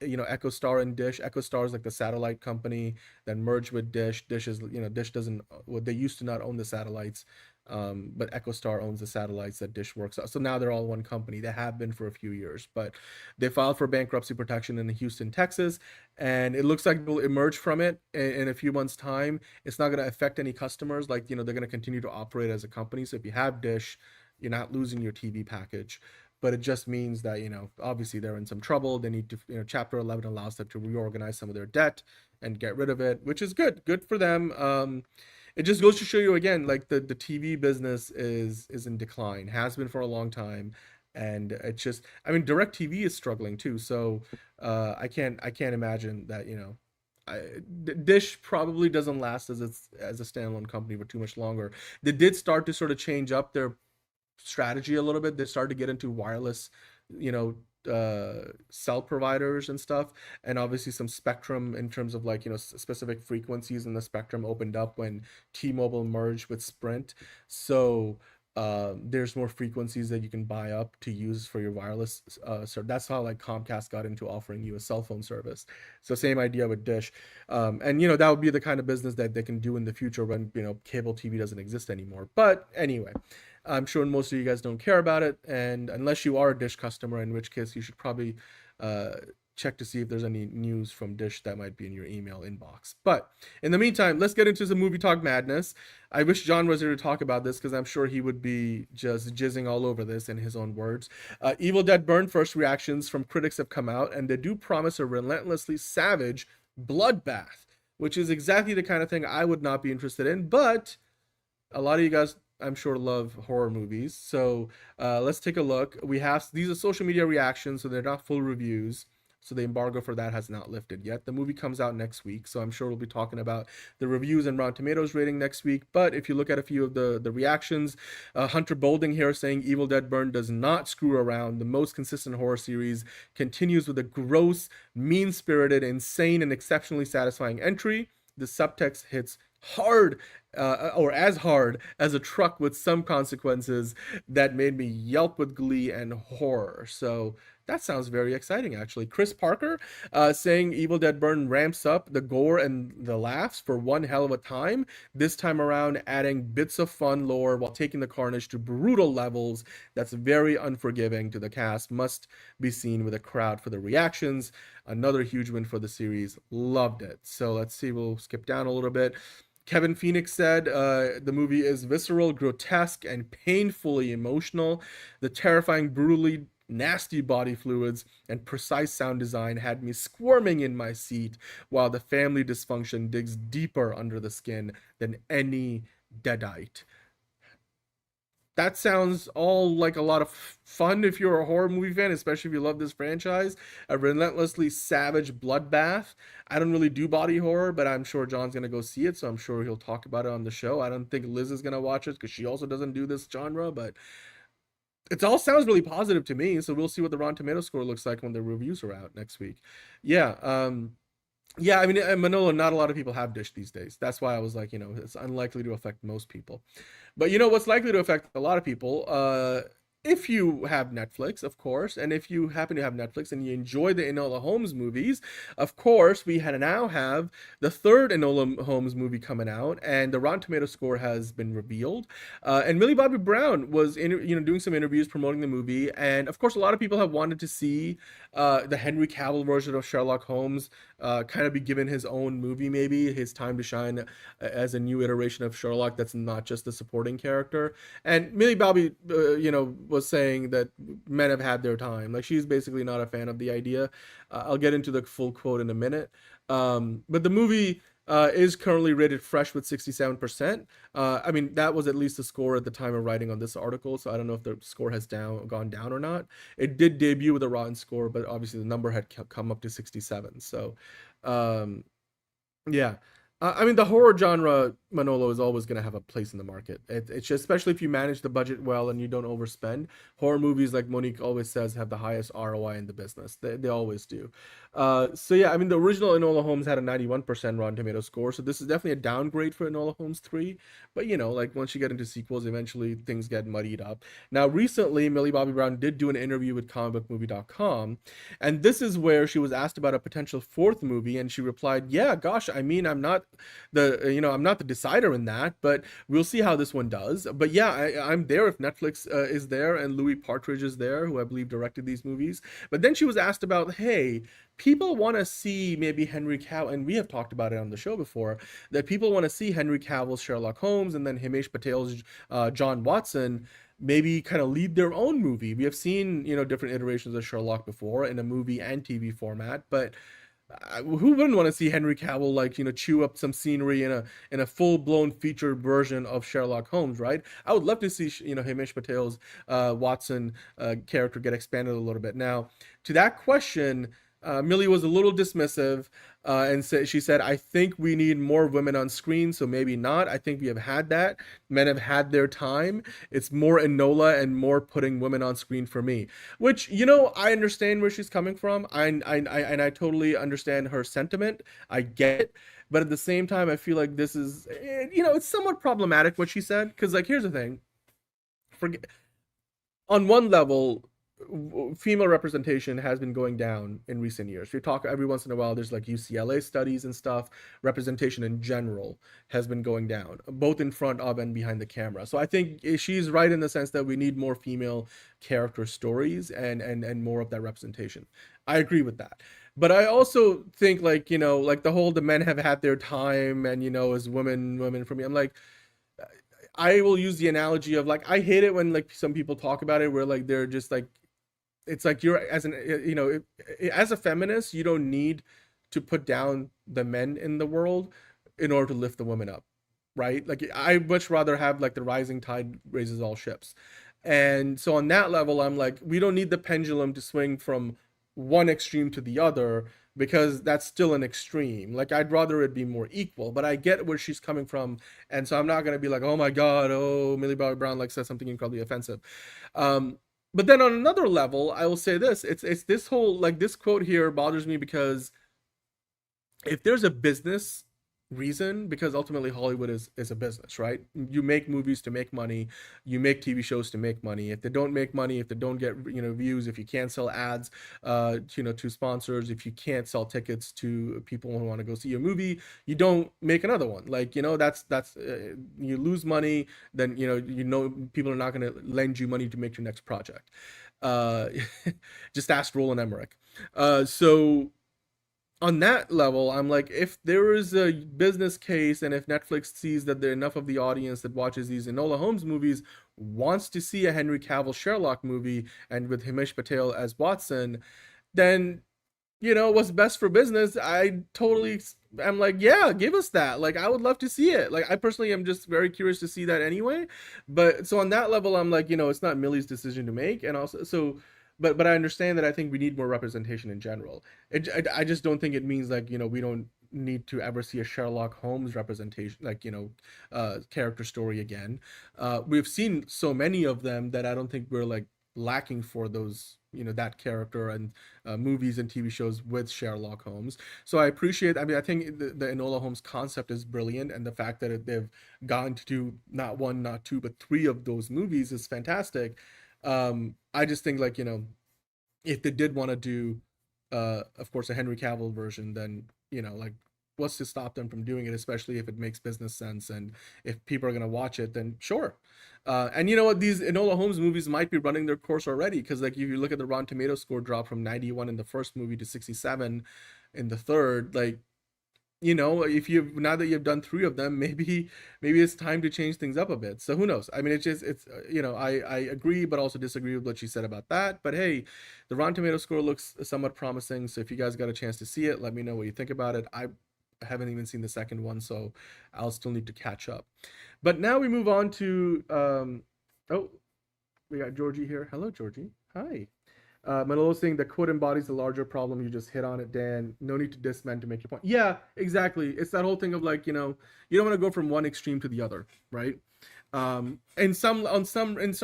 [SPEAKER 1] EchoStar and Dish. EchoStar is like the satellite company that merged with Dish. Dish doesn't, they used to not own the satellites. But EchoStar owns the satellites that Dish works on. So now they're all one company. They have been for a few years, but they filed for bankruptcy protection in Houston, Texas, and it looks like they'll emerge from it in a few months' time. It's not going to affect any customers. Like, they're going to continue to operate as a company. So if you have Dish, you're not losing your TV package. But it just means that, obviously they're in some trouble. They need to, Chapter 11 allows them to reorganize some of their debt and get rid of it, which is good for them. It just goes to show you again, like the TV business is in decline, has been for a long time, and it's just, DirecTV is struggling too. So I can't imagine that Dish probably doesn't last as a standalone company for too much longer. They did start to sort of change up their strategy a little bit. They started to get into wireless, cell providers and stuff, and obviously some spectrum in terms of specific frequencies in the spectrum opened up when T-Mobile merged with Sprint. So there's more frequencies that you can buy up to use for your wireless. So that's how Comcast got into offering you a cell phone service. So same idea with Dish, and that would be the kind of business that they can do in the future when cable TV doesn't exist anymore. But anyway, I'm sure most of you guys don't care about it, and unless you are a Dish customer, in which case you should probably check to see if there's any news from Dish that might be in your email inbox. But in the meantime, let's get into some movie talk madness. I wish John was here to talk about this, because I'm sure he would be just jizzing all over this in his own words. Evil Dead Burn first reactions from critics have come out, and they do promise a relentlessly savage bloodbath, which is exactly the kind of thing I would not be interested in. But a lot of you guys, I'm sure, love horror movies. So let's take a look. These are social media reactions, so they're not full reviews. So the embargo for that has not lifted yet. The movie comes out next week, so I'm sure we'll be talking about the reviews and Rotten Tomatoes rating next week. But if you look at a few of the reactions, Hunter Bolding here saying Evil Dead Burn does not screw around. The most consistent horror series continues with a gross, mean-spirited, insane, and exceptionally satisfying entry. The subtext hits hard, or as hard as a truck with some consequences that made me yelp with glee and horror. So that sounds very exciting, actually. Chris Parker saying Evil Dead Burn ramps up the gore and the laughs for one hell of a time. This time around, adding bits of fun lore while taking the carnage to brutal levels. That's very unforgiving to the cast. Must be seen with a crowd for the reactions. Another huge win for the series. Loved it. So let's see. We'll skip down a little bit. Kevin Phoenix said the movie is visceral, grotesque, and painfully emotional. The terrifying, brutally nasty body fluids and precise sound design had me squirming in my seat, while the family dysfunction digs deeper under the skin than any Deadite. That sounds all like a lot of fun if you're a horror movie fan, especially if you love this franchise. A relentlessly savage bloodbath. I don't really do body horror, but I'm sure John's going to go see it, so I'm sure he'll talk about it on the show. I don't think Liz is going to watch it because she also doesn't do this genre, but it all sounds really positive to me, so we'll see what the Rotten Tomatoes score looks like when the reviews are out next week. Yeah, I mean, in Manolo, not a lot of people have Dish these days. That's why I was like, it's unlikely to affect most people. But what's likely to affect a lot of people? If you have Netflix, of course, and if you happen to have Netflix and you enjoy the Enola Holmes movies, of course, we now have the third Enola Holmes movie coming out, and the Rotten Tomatoes score has been revealed. And Millie Bobby Brown was doing some interviews promoting the movie, and of course, a lot of people have wanted to see the Henry Cavill version of Sherlock Holmes kind of be given his own movie, maybe his time to shine as a new iteration of Sherlock that's not just a supporting character. And Millie Bobby, was saying that men have had their time. Like, she's basically not a fan of the idea. I'll get into the full quote in a minute. But the movie is currently rated fresh with 67%. I mean, that was at least the score at the time of writing on this article, so I don't know if the score has gone down or not. It did debut with a rotten score, but obviously the number had come up to 67. So, yeah. I mean, the horror genre, Manolo, is always going to have a place in the market. It's just, especially if you manage the budget well and you don't overspend. Horror movies, like Monique always says, have the highest ROI in the business. They always do. So yeah, I mean, the original Enola Holmes had a 91% Rotten Tomatoes score, so this is definitely a downgrade for Enola Holmes 3. But like once you get into sequels, eventually things get muddied up. Now, recently, Millie Bobby Brown did do an interview with comicbookmovie.com, and this is where she was asked about a potential fourth movie, and she replied, "Yeah, gosh, I mean, I'm not the decider in that, but we'll see how this one does. But yeah, I'm there if Netflix is there and Louis Partridge is there, who I believe directed these movies." But then she was asked about, hey, people want to see maybe Henry Cavill, and we have talked about it on the show before, that people want to see Henry Cavill's Sherlock Holmes and then Himesh Patel's John Watson maybe kind of lead their own movie. We have seen, different iterations of Sherlock before in a movie and TV format, but who wouldn't want to see Henry Cavill chew up some scenery in a full-blown featured version of Sherlock Holmes, right? I would love to see Himesh Patel's Watson character get expanded a little bit. Now, to that question, Millie was a little dismissive and she said, "I think we need more women on screen, so maybe not. I think we have had that. Men have had their time. It's more Enola and more putting women on screen for me." Which, I understand where she's coming from. I totally understand her sentiment. I get it. But at the same time, I feel like this is, it's somewhat problematic what she said. Because, here's the thing. On one level, female representation has been going down in recent years. We talk every once in a while, there's UCLA studies and stuff. Representation in general has been going down, both in front of and behind the camera. So I think she's right in the sense that we need more female character stories and more of that representation. I agree with that. But I also think the whole, the men have had their time and, as women for me, I'm like, I will use the analogy of I hate it when some people talk about it where they're just it's you're as a feminist, you don't need to put down the men in the world in order to lift the women up, right? I much rather have the rising tide raises all ships. And so on that level, I'm we don't need the pendulum to swing from one extreme to the other, because that's still an extreme. Like, I'd rather it be more equal, but I get where she's coming from, and so I'm not gonna be like, oh my god, oh, Millie Bobby Brown like says something incredibly offensive. But then on another level, I will say this: it's this whole, like, this quote here bothers me because if there's a business reason, because ultimately Hollywood is a business, right? You make movies to make money, you make TV shows to make money. If they don't make money, if they don't get, you know, views, if you can't sell ads you know, to sponsors, if you can't sell tickets to people who want to go see your movie, you don't make another one. Like, you know, that's you lose money, then you know people are not going to lend you money to make your next project. Just ask Roland Emmerich. So on that level, I'm like, if there is a business case, and if Netflix sees that there enough of the audience that watches these Enola Holmes movies wants to see a Henry Cavill Sherlock movie and with Himesh Patel as Watson, then, you know, what's best for business, I'm like, yeah, give us that. Like, I would love to see it. Like, I personally am just very curious to see that anyway. But so on that level, I'm like, you know, it's not Millie's decision to make. And also, so but I understand that I think we need more representation in general. I just don't think it means, like, you know, we don't need to ever see a Sherlock Holmes representation, like, you know, character story again. We've seen so many of them that I don't think we're, like, lacking for those, you know, that character and movies and TV shows with Sherlock Holmes. So I appreciate, I mean, I think the Enola Holmes concept is brilliant, and the fact that they've gone to do not one, not two, but three of those movies is fantastic. I just think, like, you know, if they did want to do of course a Henry Cavill version, then, you know, like, what's to stop them from doing it, especially if it makes business sense and if people are going to watch it, then sure. And you know what, these Enola Holmes movies might be running their course already, because, like, if you look at the Rotten Tomato score drop from 91 in the first movie to 67 in the third, like, you know, if you've, now that you've done three of them, maybe it's time to change things up a bit. So who knows? I mean, it's you know, I agree, but also disagree with what she said about that. But hey, the Rotten Tomato score looks somewhat promising. So if you guys got a chance to see it, let me know what you think about it. I haven't even seen the second one, so I'll still need to catch up. But now we move on to oh, we got Georgie here. Hello, Georgie. Hi. Manolo saying the quote embodies the larger problem. You just hit on it, Dan. No need to diss men to make your point. Yeah, exactly. It's that whole thing of, like, you know, you don't want to go from one extreme to the other, right? In some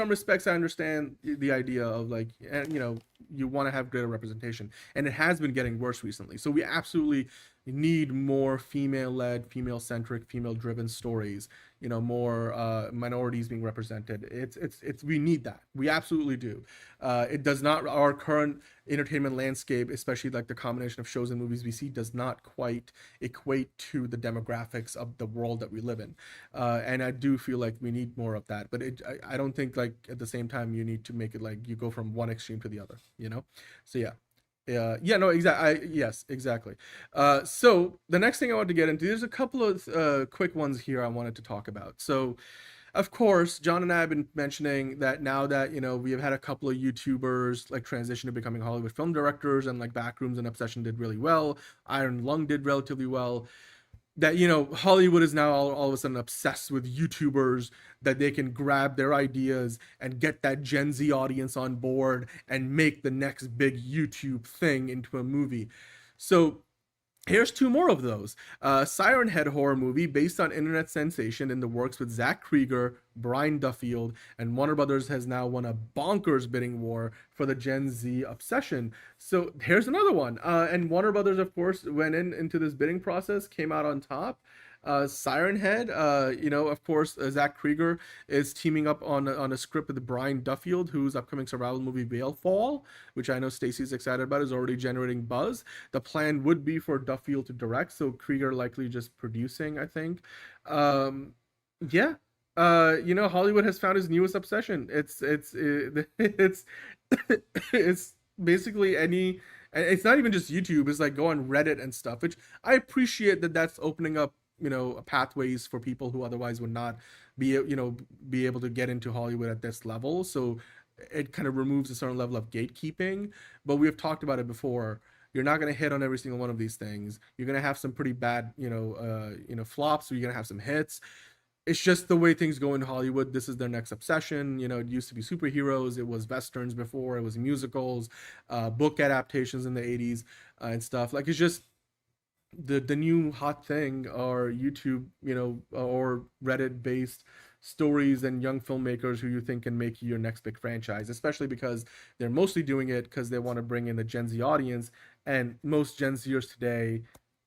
[SPEAKER 1] respects, I understand the idea of, like, and, you know, you want to have greater representation, and it has been getting worse recently. So we absolutely need more female-led, female-centric, female-driven stories. You know, more minorities being represented. It's we need that. We absolutely do. It does not, our current entertainment landscape, especially like the combination of shows and movies we see, does not quite equate to the demographics of the world that we live in. And I do feel like we need more of that. But I don't think, like, at the same time you need to make it like you go from one extreme to the other, you know? So yeah. Yeah, no, exactly. Yes, exactly. So the next thing I want to get into, there's a couple of quick ones here I wanted to talk about. So, of course, John and I have been mentioning that now that, you know, we have had a couple of YouTubers, like, transition to becoming Hollywood film directors, and, like, Backrooms and Obsession did really well. Iron Lung did relatively well. That, you know, Hollywood is now all of a sudden obsessed with YouTubers, that they can grab their ideas and get that Gen Z audience on board and make the next big YouTube thing into a movie. So here's two more of those. Siren Head horror movie based on internet sensation in the works with Zach Krieger, Brian Duffield, and Warner Brothers has now won a bonkers bidding war for the Gen Z obsession. So here's another one. And Warner Brothers, of course, went into this bidding process, came out on top. Siren Head, you know, of course, Zach Krieger is teaming up on a script with Brian Duffield, whose upcoming survival movie Veilfall, which I know Stacey's excited about, is already generating buzz. The plan would be for Duffield to direct, so Krieger likely just producing, I think. Yeah. You know, Hollywood has found his newest obsession. It's it's basically any, and it's not even just YouTube, it's like go on Reddit and stuff, which I appreciate that that's opening up, you know, pathways for people who otherwise would not be able to get into Hollywood at this level. So it kind of removes a certain level of gatekeeping. But we have talked about it before. You're not going to hit on every single one of these things. You're going to have some pretty bad, flops, or you're going to have some hits. it's just the way things go in Hollywood. This is their next obsession. You know, it used to be superheroes, it was westerns before, it was musicals, book adaptations in the 80s, and stuff. Like, it's just the new hot thing are YouTube, you know, or Reddit based stories and young filmmakers who you think can make your next big franchise, especially because they're mostly doing it because they want to bring in the Gen Z audience. And most Gen Zers today,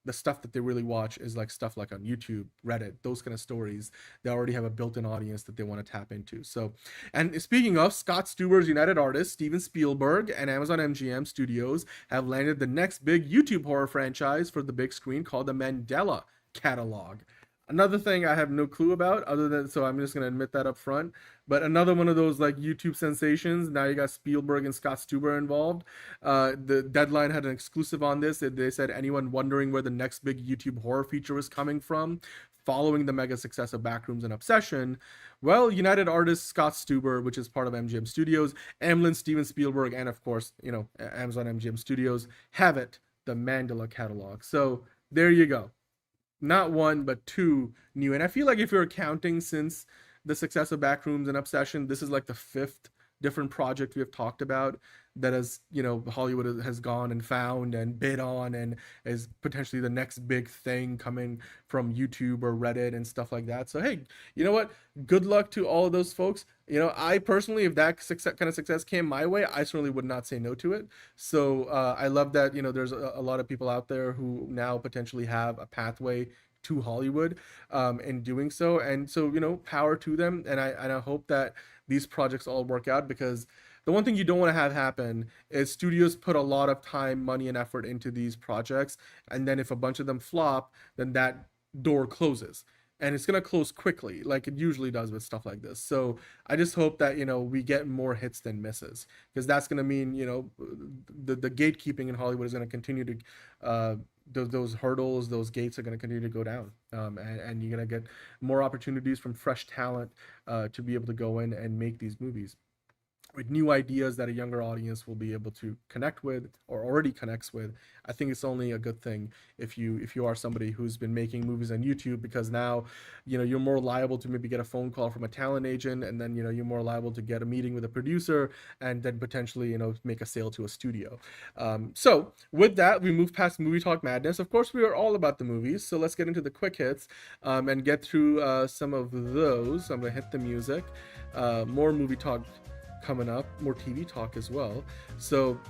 [SPEAKER 1] the stuff that they really watch is like stuff like on YouTube, Reddit, those kind of stories. They already have a built-in audience that they want to tap into. So, and speaking of, Scott Stuber's United Artists, Steven Spielberg and Amazon MGM Studios have landed the next big YouTube horror franchise for the big screen called the Mandela Catalog. Another thing I have no clue about, other than, so I'm just going to admit that up front, but another one of those like YouTube sensations. Now you got Spielberg and Scott Stuber involved. The Deadline had an exclusive on this. They said anyone wondering where the next big YouTube horror feature is coming from following the mega success of Backrooms and Obsession. Well, United Artists, Scott Stuber, which is part of MGM Studios, Emlyn, Steven Spielberg, and of course, you know, Amazon MGM Studios have it, the Mandela Catalog. So there you go. Not one, but two new. And I feel like if you're counting since the success of Backrooms and Obsession, this is like the fifth different project we have talked about that has, you know, Hollywood has gone and found and bid on and is potentially the next big thing coming from YouTube or Reddit and stuff like that. So, hey, you know what? Good luck to all of those folks. You know, I personally, if that kind of success came my way, I certainly would not say no to it. So I love that, you know, there's a lot of people out there who now potentially have a pathway to Hollywood in doing so. And so, you know, power to them. And I hope that these projects all work out, because the one thing you don't want to have happen is studios put a lot of time, money, and effort into these projects, and then if a bunch of them flop, then that door closes. And it's going to close quickly, like it usually does with stuff like this. So I just hope that, you know, we get more hits than misses, because that's going to mean, you know, the gatekeeping in Hollywood is going to continue to, those hurdles, those gates are going to continue to go down. And you're going to get more opportunities from fresh talent to be able to go in and make these movies with new ideas that a younger audience will be able to connect with or already connects with. I think it's only a good thing if you are somebody who's been making movies on YouTube, because now, you know, you're more liable to maybe get a phone call from a talent agent, and then, you know, you're more liable to get a meeting with a producer and then potentially, you know, make a sale to a studio. So with that, we move past Movie Talk Madness. Of course, we are all about the movies, so let's get into the quick hits and get through some of those. I'm gonna hit the music. More movie talk coming up, more TV talk as well. So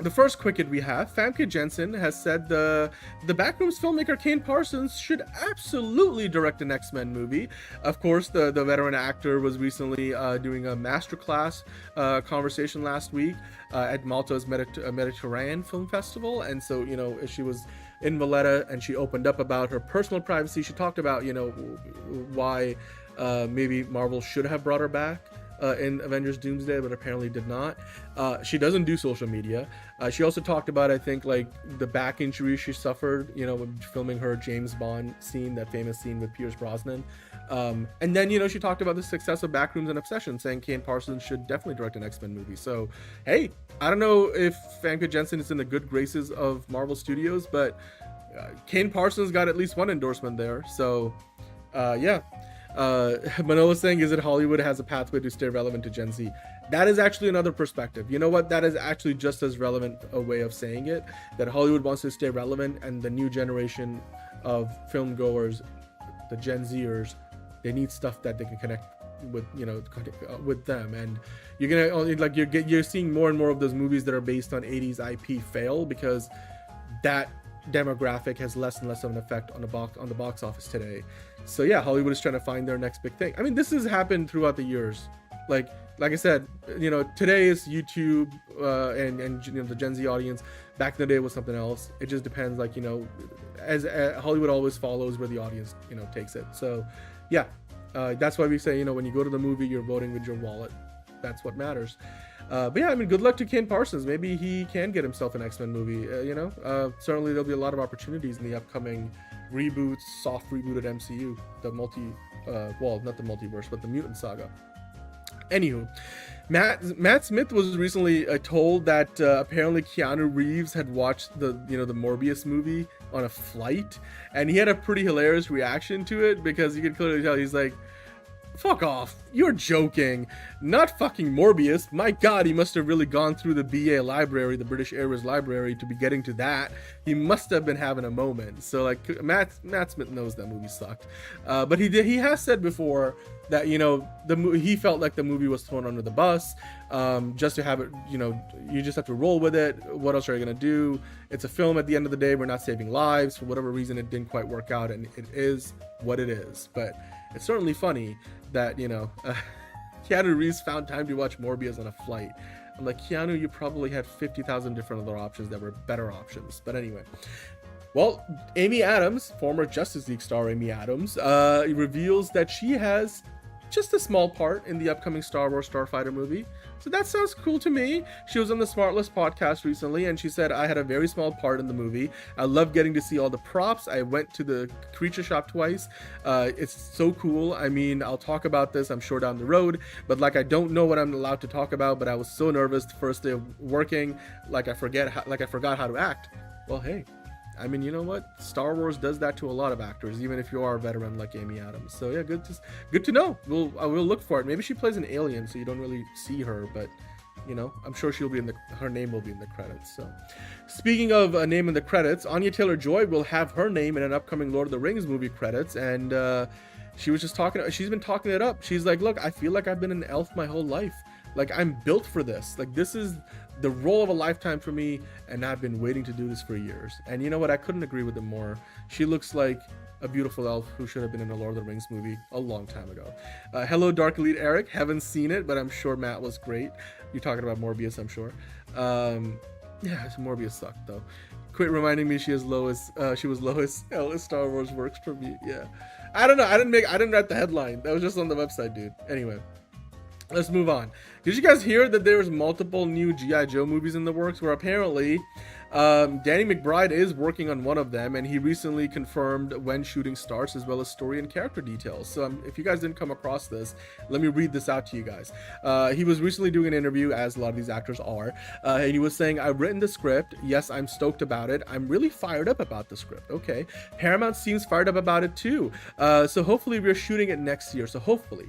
[SPEAKER 1] the first quick hit we have, Famke Janssen has said the Backrooms filmmaker Kane Parsons should absolutely direct an X-Men movie. Of course, the veteran actor was recently doing a masterclass conversation last week at Malta's Mediterranean Film Festival, and so, you know, she was in Valletta and she opened up about her personal privacy. She talked about, you know, why maybe Marvel should have brought her back in Avengers Doomsday, but apparently did not. She doesn't do social media. She also talked about, I think, like the back injury she suffered, you know, when filming her James Bond scene, that famous scene with Pierce Brosnan. And then, you know, she talked about the success of Backrooms and Obsession, saying Kane Parsons should definitely direct an X-Men movie. So, hey, I don't know if Famke Janssen is in the good graces of Marvel Studios, but Kane Parsons got at least one endorsement there. So, yeah. Manola's saying, is it Hollywood has a pathway to stay relevant to Gen Z? That is actually another perspective. You know what? That is actually just as relevant a way of saying it, that Hollywood wants to stay relevant, and the new generation of film goers, the Gen Zers, they need stuff that they can connect with, you know, with them. And you're gonna, like, you're seeing more and more of those movies that are based on 80s IP fail, because that demographic has less and less of an effect on the box office today. So yeah, Hollywood is trying to find their next big thing. I mean, this has happened throughout the years. Like I said, you know, today is YouTube and you know, the Gen Z audience. Back in the day was something else. It just depends, like, you know, as Hollywood always follows where the audience, you know, takes it. So yeah, that's why we say, you know, when you go to the movie, you're voting with your wallet. That's what matters. But yeah, I mean, good luck to Kane Parsons. Maybe he can get himself an X-Men movie. You know, certainly there'll be a lot of opportunities in the upcoming reboots, soft rebooted MCU, the well, not the multiverse, but the mutant saga. Anywho, Matt Smith was recently told that apparently Keanu Reeves had watched the Morbius movie on a flight, and he had a pretty hilarious reaction to it, because you could clearly tell he's like, fuck off, you're joking, not fucking Morbius, my god, he must have really gone through the BA library, the British Airways library, to be getting to that. He must have been having a moment. So like, Matt Smith knows that movie sucked, but he has said before that, you know, he felt like the movie was thrown under the bus, just to have it, you know, you just have to roll with it. What else are you gonna do? It's a film at the end of the day. We're not saving lives. For whatever reason, it didn't quite work out, and it is what it is. But it's certainly funny that, you know, Keanu Reeves found time to watch Morbius on a flight. I'm like, Keanu, you probably had 50,000 different other options that were better options. But anyway. Well, Amy Adams, former Justice League star Amy Adams, reveals that she has just a small part in the upcoming Star Wars Starfighter movie. So that sounds cool to me. She was on the Smartless podcast recently, and she said, I had a very small part in the movie. I love getting to see all the props. I went to the creature shop twice. It's so cool. I mean, I'll talk about this, I'm sure, down the road, but like, I don't know what I'm allowed to talk about, but I was so nervous the first day of working, like I forgot how to act. Well, hey, I mean, you know what? Star Wars does that to a lot of actors, even if you are a veteran like Amy Adams. So yeah, good to know. I will look for it. Maybe she plays an alien, so you don't really see her, but you know, I'm sure she'll be her name will be in the credits. So, speaking of a name in the credits, Anya Taylor-Joy will have her name in an upcoming Lord of the Rings movie credits, and she's been talking it up. She's like, look, I feel like I've been an elf my whole life. Like, I'm built for this. Like, this is the role of a lifetime for me, and I've been waiting to do this for years. And you know what? I couldn't agree with them more. She looks like a beautiful elf who should have been in a Lord of the Rings movie a long time ago. Hello, Dark Elite Eric. Haven't seen it, but I'm sure Matt was great. You're talking about Morbius, I'm sure. Yeah, Morbius sucked, though. Quit reminding me she was Lois. Star Wars works for me. Yeah. I don't know. I didn't write the headline. That was just on the website, dude. Anyway. Let's move on. Did you guys hear that there's multiple new G.I. Joe movies in the works, where apparently Danny McBride is working on one of them, and he recently confirmed when shooting starts, as well as story and character details. So if you guys didn't come across this, let me read this out to you guys. He was recently doing an interview, as a lot of these actors are, and he was saying, I've written the script. Yes, I'm stoked about it. I'm really fired up about the script. Okay. Paramount seems fired up about it too. So hopefully we're shooting it next year. So hopefully.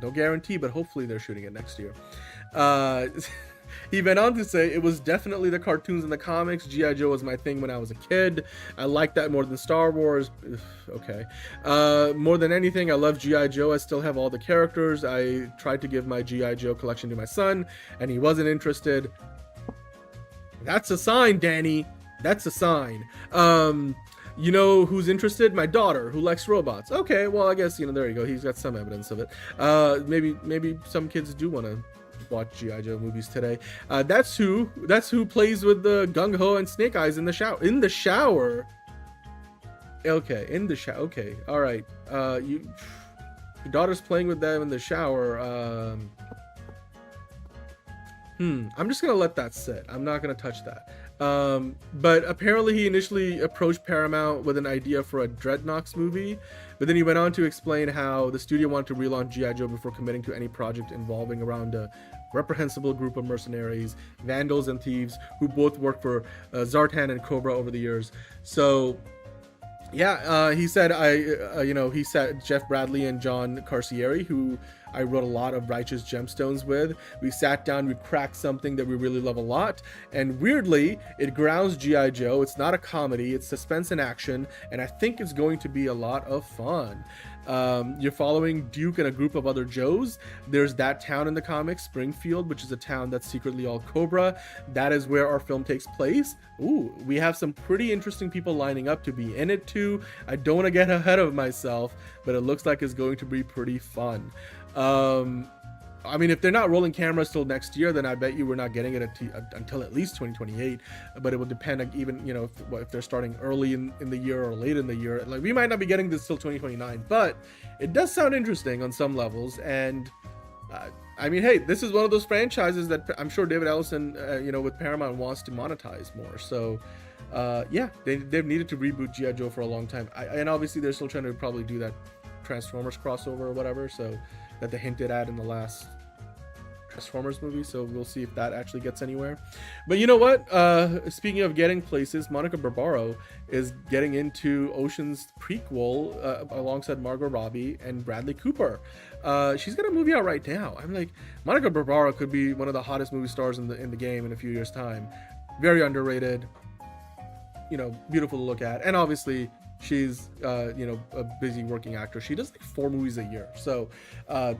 [SPEAKER 1] No guarantee, but hopefully they're shooting it next year. He went on to say, it was definitely the cartoons and the comics. G.I. Joe was my thing when I was a kid. I liked that more than Star Wars. Okay. More than anything, I love G.I. Joe. I still have all the characters. I tried to give my G.I. Joe collection to my son, and he wasn't interested. That's a sign, Danny. That's a sign. You know who's interested? My daughter, who likes robots. Okay, well, I guess, you know, there you go. He's got some evidence of it. Maybe some kids do want to watch G.I. Joe movies today. That's who plays with the Gung Ho and Snake Eyes in the shower. In the shower. Okay, in the shower. Okay, all right. Your daughter's playing with them in the shower. I'm just gonna let that sit. I'm not gonna touch that. But apparently he initially approached Paramount with an idea for a Dreadnoks movie, but then he went on to explain how the studio wanted to relaunch G.I. Joe before committing to any project involving around a reprehensible group of mercenaries, vandals, and thieves who both worked for Zartan and Cobra over the years. So yeah, he said he said Jeff Bradley and John Carcieri, who I wrote a lot of Righteous Gemstones with. We sat down, we cracked something that we really love a lot, and weirdly, it grounds G.I. Joe. It's not a comedy, it's suspense and action, and I think it's going to be a lot of fun. You're following Duke and a group of other Joes. There's that town in the comics, Springfield, which is a town that's secretly all Cobra. That is where our film takes place. Ooh, we have some pretty interesting people lining up to be in it too. I don't want to get ahead of myself, but it looks like it's going to be pretty fun. I mean, if they're not rolling cameras till next year, then I bet you we're not getting it until at least 2028. But it will depend on even, you know, if they're starting early in the year or late in the year. Like, we might not be getting this till 2029, but it does sound interesting on some levels. And I mean, hey, this is one of those franchises that I'm sure David Ellison, with Paramount wants to monetize more. So yeah, they've needed to reboot G.I. Joe for a long time. And obviously they're still trying to probably do that Transformers crossover or whatever, so that they hinted at in the last Transformers movie, so we'll see if that actually gets anywhere. But you know what? Speaking of getting places, Monica Barbaro is getting into Ocean's prequel alongside Margot Robbie and Bradley Cooper. She's got a movie out right now. I'm like, Monica Barbaro could be one of the hottest movie stars in the game in a few years' time. Very underrated. You know, beautiful to look at, and obviously she's you know, a busy working actor. She does like 4 movies a year, so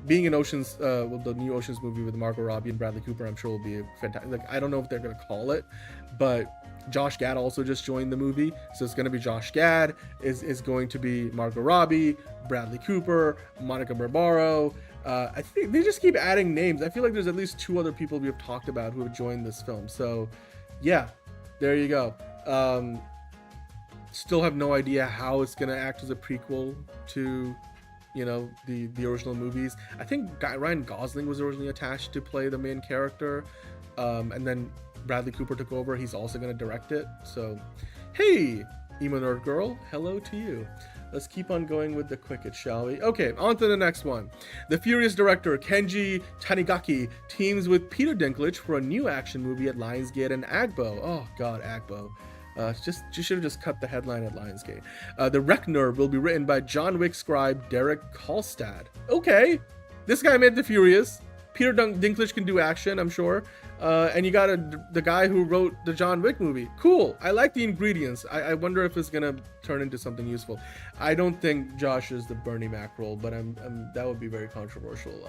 [SPEAKER 1] being in Ocean's well, the new Ocean's movie with Margot Robbie and Bradley Cooper, I'm sure will be fantastic. Like, I don't know if they're gonna call it, but Josh Gad also just joined the movie, so it's gonna be Josh Gad is going to be Margot Robbie, Bradley Cooper, Monica Barbaro. I think they just keep adding names. I feel like there's at least 2 other people we have talked about who have joined this film, so yeah, there you go. Still have no idea how it's gonna act as a prequel to, you know, the original movies. I think Ryan Gosling was originally attached to play the main character, and then Bradley Cooper took over. He's also gonna direct it. So, hey, Emo Nerd Girl, hello to you. Let's keep on going with the quicket, shall we? Okay, on to the next one. The Furious director Kenji Tanigaki teams with Peter Dinklage for a new action movie at Lionsgate and Agbo. Oh God, Agbo. You should have just cut the headline at Lionsgate. The Reckner will be written by John Wick scribe Derek Kolstad. Okay, this guy made The Furious. Peter Dinklage can do action, I'm sure. And you got the guy who wrote the John Wick movie. Cool. I like the ingredients. I wonder if it's gonna turn into something useful. I don't think Josh is the Bernie Mac role, but that would be very controversial.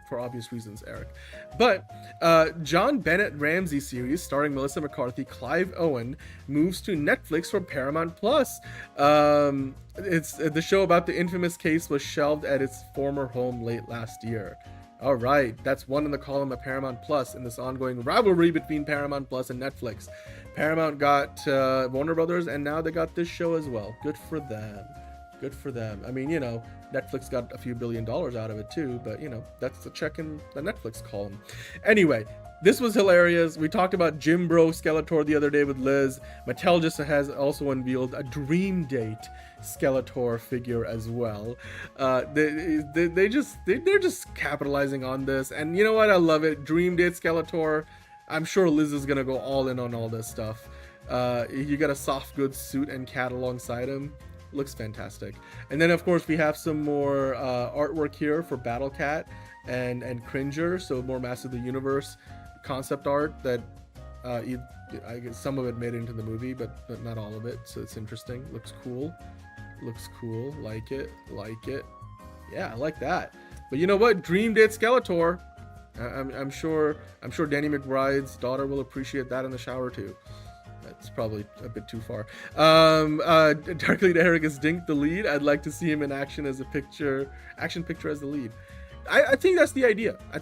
[SPEAKER 1] For obvious reasons, Eric. But John Bennett Ramsey series starring Melissa McCarthy, Clive Owen moves to Netflix from Paramount Plus. It's the show about the infamous case was shelved at its former home late last year. All right, that's one in the column of Paramount Plus in this ongoing rivalry between Paramount Plus and Netflix. Paramount got Warner Brothers, and now they got this show as well. Good for them. Good for them. I mean, you know, Netflix got a few $1 billion out of it too, but you know, that's the check in the Netflix column. Anyway, this was hilarious. We talked about Jim Bro Skeletor the other day with Liz. Mattel just has also unveiled a Dream Date Skeletor figure as well. They're just capitalizing on this, and you know what? I love it. Dream Date Skeletor. I'm sure Liz is gonna go all in on all this stuff. You got a soft goods suit and cat alongside him. Looks fantastic. And then of course we have some more artwork here for Battle Cat and Cringer, so more Master of the Universe concept art that I guess some of it made it into the movie, but not all of it, so it's interesting. Looks cool. Like it. Yeah, I like that. But you know what? Dream Date Skeletor. I'm sure Danny McBride's daughter will appreciate that in the shower too. That's probably a bit too far. Darkly Eric is Dink the lead. I'd like to see him in action as action picture as the lead. I think that's the idea. I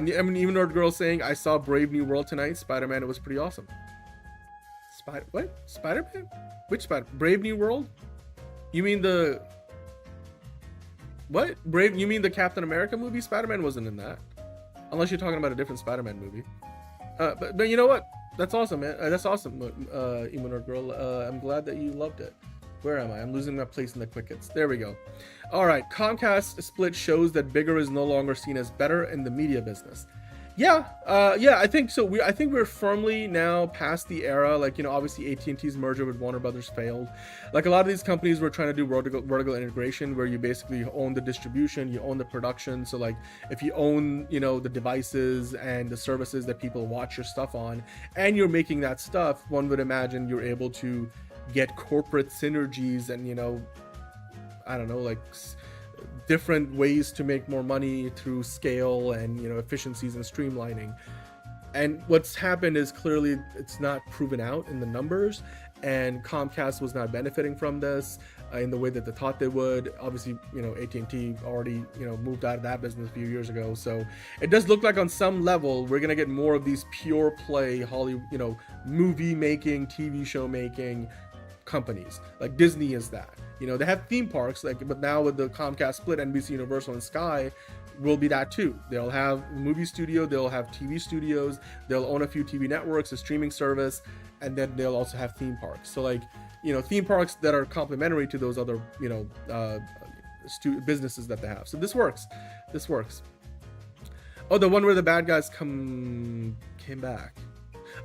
[SPEAKER 1] mean, even Nerd Girl saying, I saw Brave New World tonight. Spider-Man, it was pretty awesome. What? Spider-Man? Which Spider? Brave New World? You mean the... What? You mean the Captain America movie? Spider-Man wasn't in that. Unless you're talking about a different Spider-Man movie. But you know what? That's awesome, man. That's awesome, Emo Nerd Girl. I'm glad that you loved it. Where am I? I'm losing my place in the quickets. There we go. All right. Comcast split shows that bigger is no longer seen as better in the media business. Yeah, I think so. I think we're firmly now past the era. Like, you know, obviously AT&T's merger with Warner Brothers failed. Like, a lot of these companies were trying to do vertical integration, where you basically own the distribution, you own the production. So like, if you own, you know, the devices and the services that people watch your stuff on, and you're making that stuff, one would imagine you're able to get corporate synergies and, you know, I don't know, like different ways to make more money through scale and, you know, efficiencies and streamlining. And what's happened is clearly it's not proven out in the numbers, and Comcast was not benefiting from this in the way that they thought they would. Obviously, you know, AT&T already, you know, moved out of that business a few years ago. So it does look like on some level we're gonna get more of these pure play Hollywood, you know, movie making, TV show making companies. Like Disney is that. You know, they have theme parks, like, but now with the Comcast split, NBC Universal and Sky will be that too. They'll have a movie studio, they'll have TV studios, they'll own a few TV networks, a streaming service, and then they'll also have theme parks. So like, you know, theme parks that are complementary to those other, you know, businesses that they have. So this works. Oh, the one where the bad guys came back.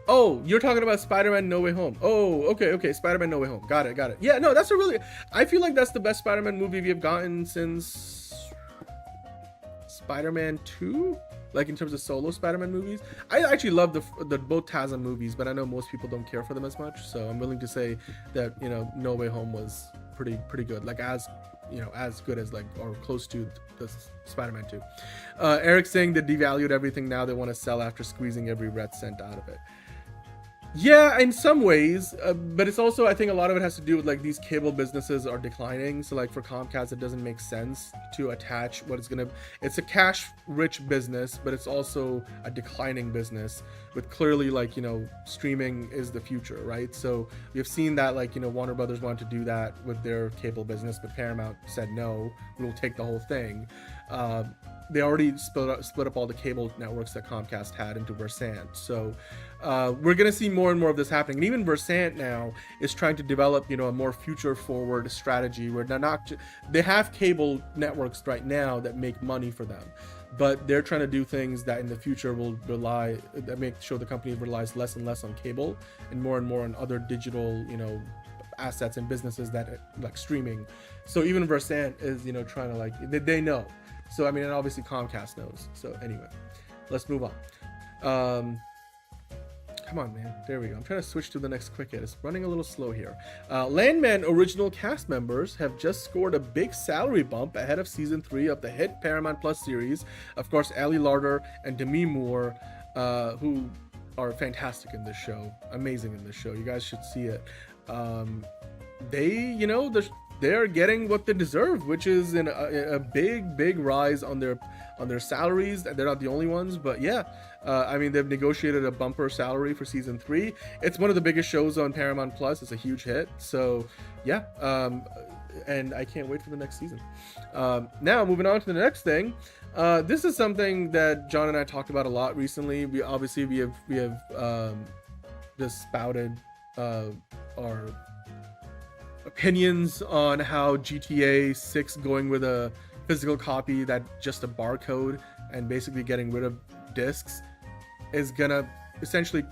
[SPEAKER 1] Oh, you're talking about Spider-Man No Way Home. Oh, okay. Spider-Man No Way Home. Got it. Yeah, no, that's I feel like that's the best Spider-Man movie we have gotten since Spider-Man 2. Like in terms of solo Spider-Man movies. I actually love the both TASM movies, but I know most people don't care for them as much. So I'm willing to say that, No Way Home was pretty good. Like as good as like or close to the Spider-Man 2. Eric saying they devalued everything, now they want to sell after squeezing every red cent out of it. Yeah, in some ways, but it's also, I think a lot of it has to do with like these cable businesses are declining. So like for Comcast, it doesn't make sense to attach it's a cash rich business, but it's also a declining business with clearly like, streaming is the future, right? So we've seen that like, Warner Brothers wanted to do that with their cable business, but Paramount said, no, we'll take the whole thing. They already split up all the cable networks that Comcast had into Versant. So we're going to see more and more of this happening. And even Versant now is trying to develop, a more future forward strategy where they have cable networks right now that make money for them, but they're trying to do things that in the future will make sure the company relies less and less on cable and more on other digital, assets and businesses that like streaming. So even Versant is, trying to like, they know. So, I mean, and obviously Comcast knows. So anyway, let's move on. Come on, man. There we go. I'm trying to switch to the next quick hit. It's running a little slow here. Landman original cast members have just scored a big salary bump ahead of season 3 of the hit Paramount Plus series. Of course, Ali Larter and Demi Moore, who are fantastic in this show. Amazing in this show. You guys should see it. They're getting what they deserve, which is a big rise on their salaries. They're not the only ones, but yeah. I mean, they've negotiated a bumper salary for season 3. It's one of the biggest shows on Paramount Plus. It's a huge hit. So yeah, and I can't wait for the next season. Now moving on to the next thing. This is something that John and I talked about a lot recently. We have just spouted our opinions on how GTA 6 going with a physical copy that just a barcode and basically getting rid of discs is gonna essentially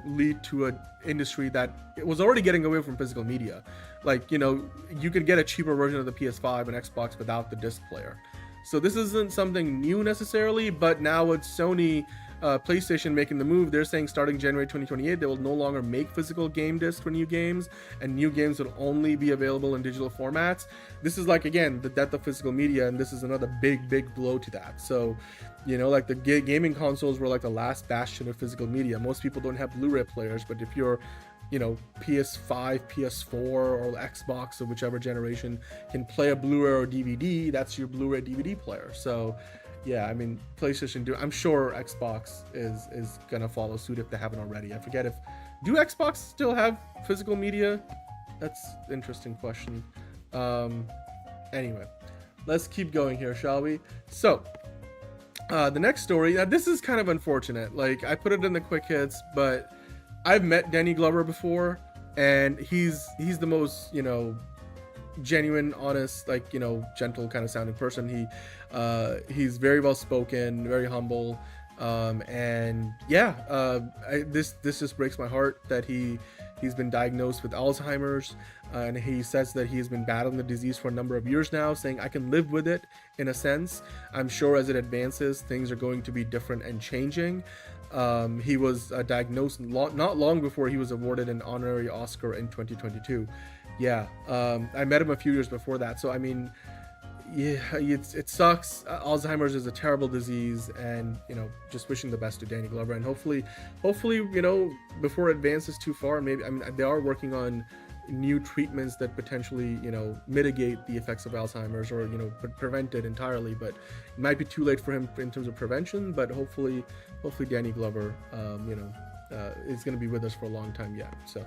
[SPEAKER 1] lead to an industry that it was already getting away from physical media. Like you can get a cheaper version of the PS5 and Xbox without the disc player. So this isn't something new necessarily, but now with Sony PlayStation making the move, they're saying starting January 2028 they will no longer make physical game discs for new games, and new games will only be available in digital formats. This is like, again, the death of physical media, and this is another big blow to that. So like the gaming consoles were like the last bastion of physical media. Most people don't have Blu-ray players, but if you're PS5, PS4, or Xbox, or whichever generation can play a Blu-ray or DVD, that's your Blu-ray DVD player. So yeah, I mean, PlayStation I'm sure Xbox is gonna follow suit if they haven't already. I forget do Xbox still have physical media? That's an interesting question. Anyway, let's keep going here, shall we? So the next story, now this is kind of unfortunate. Like, I put it in the quick hits, but I've met Danny Glover before, and he's the most genuine, honest, like gentle kind of sounding person. He's very well spoken, very humble, and yeah, this just breaks my heart that he's been diagnosed with Alzheimer's, and he says that he has been battling the disease for a number of years now, saying I can live with it in a sense. I'm sure as it advances things are going to be different and changing. He was diagnosed not long before he was awarded an honorary Oscar in 2022. Yeah, I met him a few years before that. So I mean, yeah, it sucks. Alzheimer's is a terrible disease, and just wishing the best to Danny Glover, and hopefully, before it advances too far, maybe, I mean, they are working on new treatments that potentially mitigate the effects of Alzheimer's, or prevent it entirely, but it might be too late for him in terms of prevention. But hopefully Danny Glover is going to be with us for a long time yet. So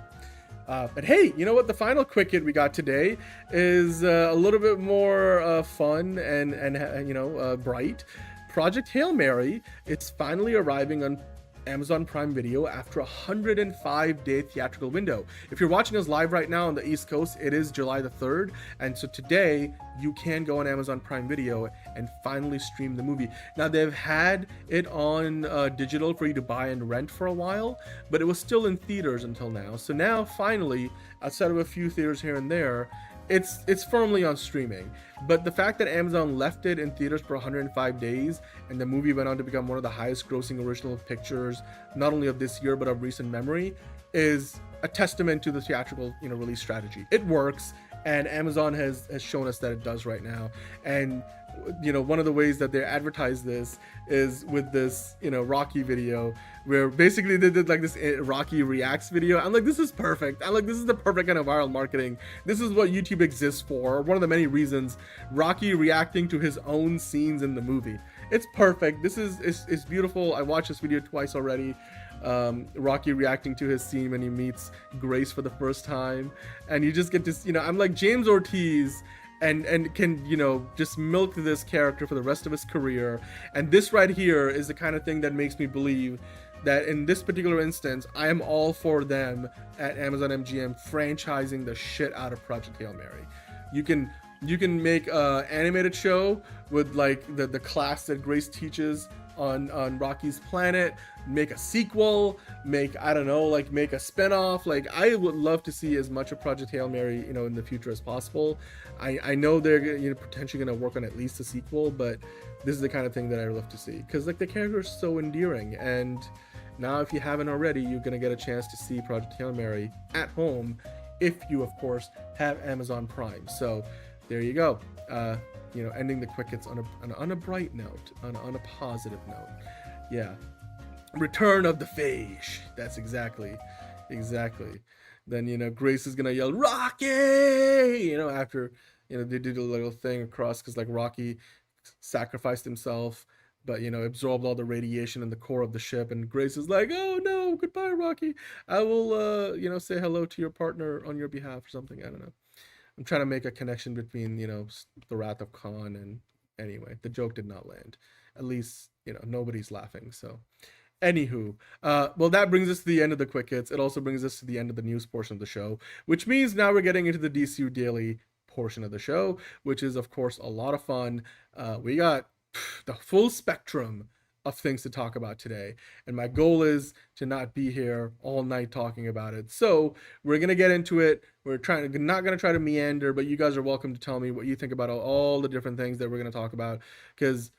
[SPEAKER 1] but hey, you know what, the final quick hit we got today is a little bit more fun and bright. Project Hail Mary, it's finally arriving on Amazon Prime Video after a 105-day theatrical window. If you're watching us live right now on the East Coast, it is July the 3rd, and so today you can go on Amazon Prime Video and finally stream the movie. Now, they've had it on digital for you to buy and rent for a while, but it was still in theaters until now. So now, finally, outside of a few theaters here and there, it's firmly on streaming. But the fact that Amazon left it in theaters for 105 days and the movie went on to become one of the highest grossing original pictures, not only of this year but of recent memory, is a testament to the theatrical release strategy. It works, and Amazon has shown us that it does right now. And one of the ways that they advertise this is with this Rocky video, where basically they did like this Rocky reacts video. I'm like, this is perfect. I'm like, this is the perfect kind of viral marketing. This is what YouTube exists for. One of the many reasons. Rocky reacting to his own scenes in the movie. It's perfect. This is beautiful. I watched this video twice already. Rocky reacting to his scene when he meets Grace for the first time, and you just get to I'm like, James Ortiz and can just milk this character for the rest of his career. And this right here is the kind of thing that makes me believe that in this particular instance, I am all for them at Amazon MGM franchising the shit out of Project Hail Mary. You can make a animated show with like the class that Grace teaches on Rocky's planet, make a sequel, make a spinoff. Like, I would love to see as much of Project Hail Mary in the future as possible. I know they're potentially going to work on at least a sequel, but this is the kind of thing that I love to see, because like the character is so endearing. And now, if you haven't already, you're going to get a chance to see Project Hail Mary at home, if you of course have Amazon Prime. So there you go. Ending the quick hits on a bright note, on a positive note. Yeah. Return of the Phage. That's exactly. Then, Grace is gonna yell, Rocky! After, they did a little thing across, because like Rocky sacrificed himself, but, absorbed all the radiation in the core of the ship. And Grace is like, oh no, goodbye, Rocky. I will, say hello to your partner on your behalf or something. I don't know. I'm trying to make a connection between, the Wrath of Khan, and anyway, the joke did not land. At least, nobody's laughing. So, anywho, well, that brings us to the end of the quick hits. It also brings us to the end of the news portion of the show, which means now we're getting into the DCU Daily portion of the show, which is, of course, a lot of fun. We got the full spectrum of things to talk about today, and my goal is to not be here all night talking about it. So we're gonna get into it. We're not gonna try to meander, but you guys are welcome to tell me what you think about all the different things that we're gonna talk about, because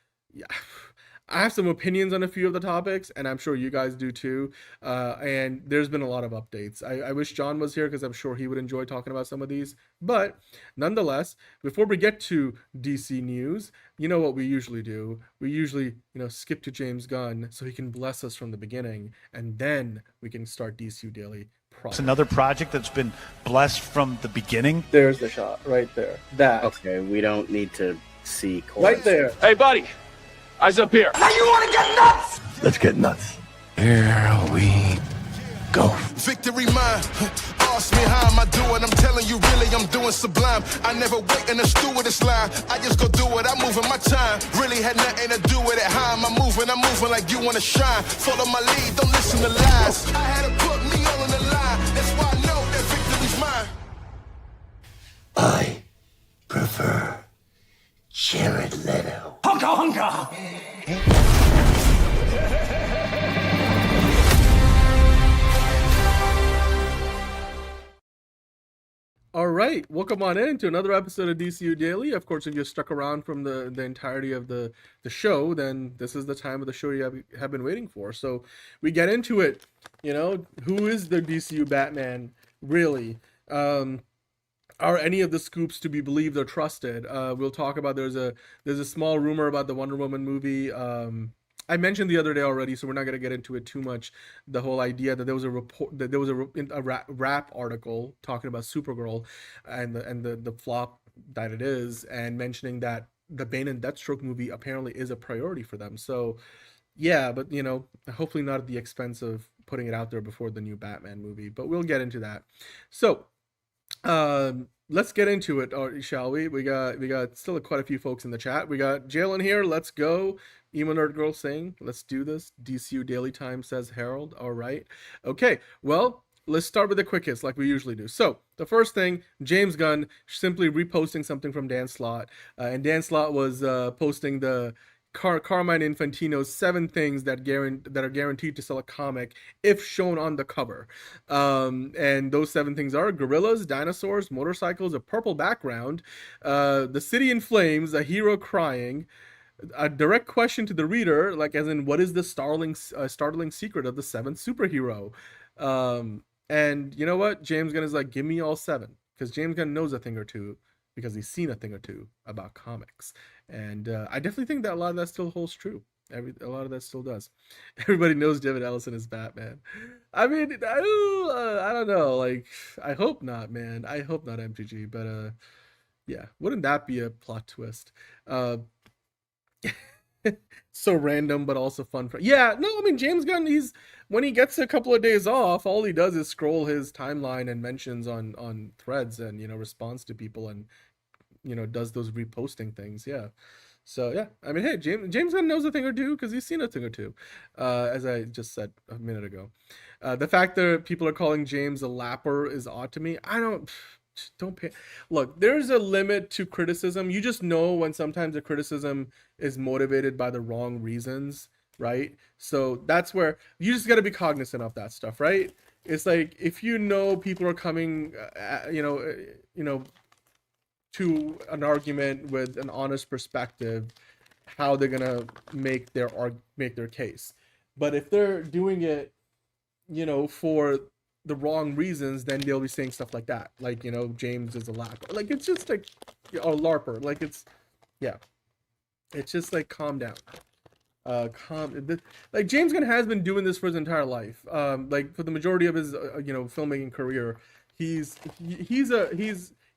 [SPEAKER 1] I have some opinions on a few of the topics, and I'm sure you guys do too. And there's been a lot of updates. I wish John was here, because I'm sure he would enjoy talking about some of these. But nonetheless, before we get to DC news, you know what we usually do. We usually, skip to James Gunn so he can bless us from the beginning, and then we can start DCU Daily.
[SPEAKER 10] It's another project that's been blessed from the beginning.
[SPEAKER 1] There's the shot right there. That.
[SPEAKER 7] Okay, we don't need to see
[SPEAKER 1] right there.
[SPEAKER 4] Hey, buddy. Eyes up here.
[SPEAKER 6] Now you want to get nuts?
[SPEAKER 8] Let's get nuts.
[SPEAKER 9] Here we go.
[SPEAKER 11] Victory mine. Ask me how am I doing? I'm telling you, really, I'm doing sublime. I never wait in the stewardess line. I just go do it. I'm moving my time. Really had nothing to do with it. How am I moving? I'm moving like you want to shine. Follow my lead. Don't listen to lies. I had to put me all on the line. That's why I know that victory's mine.
[SPEAKER 8] I prefer Jared Leto.
[SPEAKER 6] Hunka hunka!
[SPEAKER 1] All right, welcome on in to another episode of DCU Daily. Of course, if you're stuck around from the entirety of the show, then this is the time of the show you have been waiting for. So we get into it. Who is the DCU Batman, really? Are any of the scoops to be believed or trusted? We'll talk about, there's a small rumor about the Wonder Woman movie. I mentioned the other day already, so we're not going to get into it too much. The whole idea that there was a report, that there was a rap article talking about Supergirl and the flop that it is, and mentioning that the Bane and Deathstroke movie apparently is a priority for them. So yeah, but hopefully not at the expense of putting it out there before the new Batman movie, but we'll get into that. So Let's get into it, or shall we? We got still quite a few folks in the chat. We got Jalen here. Let's go. Emo Nerd Girl saying, "Let's do this." DCU Daily Time says Harold. All right. Okay. Well, let's start with the quick hits like we usually do. So the first thing, James Gunn simply reposting something from Dan Slott, and Dan Slott was posting the Carmine Infantino's 7 things that are guaranteed to sell a comic if shown on the cover. And those 7 things are gorillas, dinosaurs, motorcycles, a purple background, the city in flames, a hero crying, a direct question to the reader, like as in what is the startling secret of the 7th superhero. And you know what? James Gunn is like, give me all 7, because James Gunn knows a thing or two, because he's seen a thing or two about comics. And I definitely think that a lot of that still holds true. A lot of that still does. Everybody knows David Ellison is Batman. I mean, I don't know. Like, I hope not, man. I hope not, MTG. But yeah, wouldn't that be a plot twist? So random, but also fun. Yeah, no, I mean, James Gunn, when he gets a couple of days off, all he does is scroll his timeline and mentions on threads and, responds to people and, does those reposting things. Yeah. So yeah, I mean, hey, James Gunn knows a thing or two because he's seen a thing or two, as I just said a minute ago. The fact that people are calling James a lapper is odd to me. I don't pay. Look, there's a limit to criticism. You just know when sometimes the criticism is motivated by the wrong reasons, right? So that's where you just got to be cognizant of that stuff, right? It's like if people are coming, to an argument with an honest perspective, how they're gonna make their case. But if they're doing it, for the wrong reasons, then they'll be saying stuff like that, like James is a lapper. Like it's just like a larper. Like it's just like calm down. Like James Gunn has been doing this for his entire life. Like for the majority of his filmmaking career, he's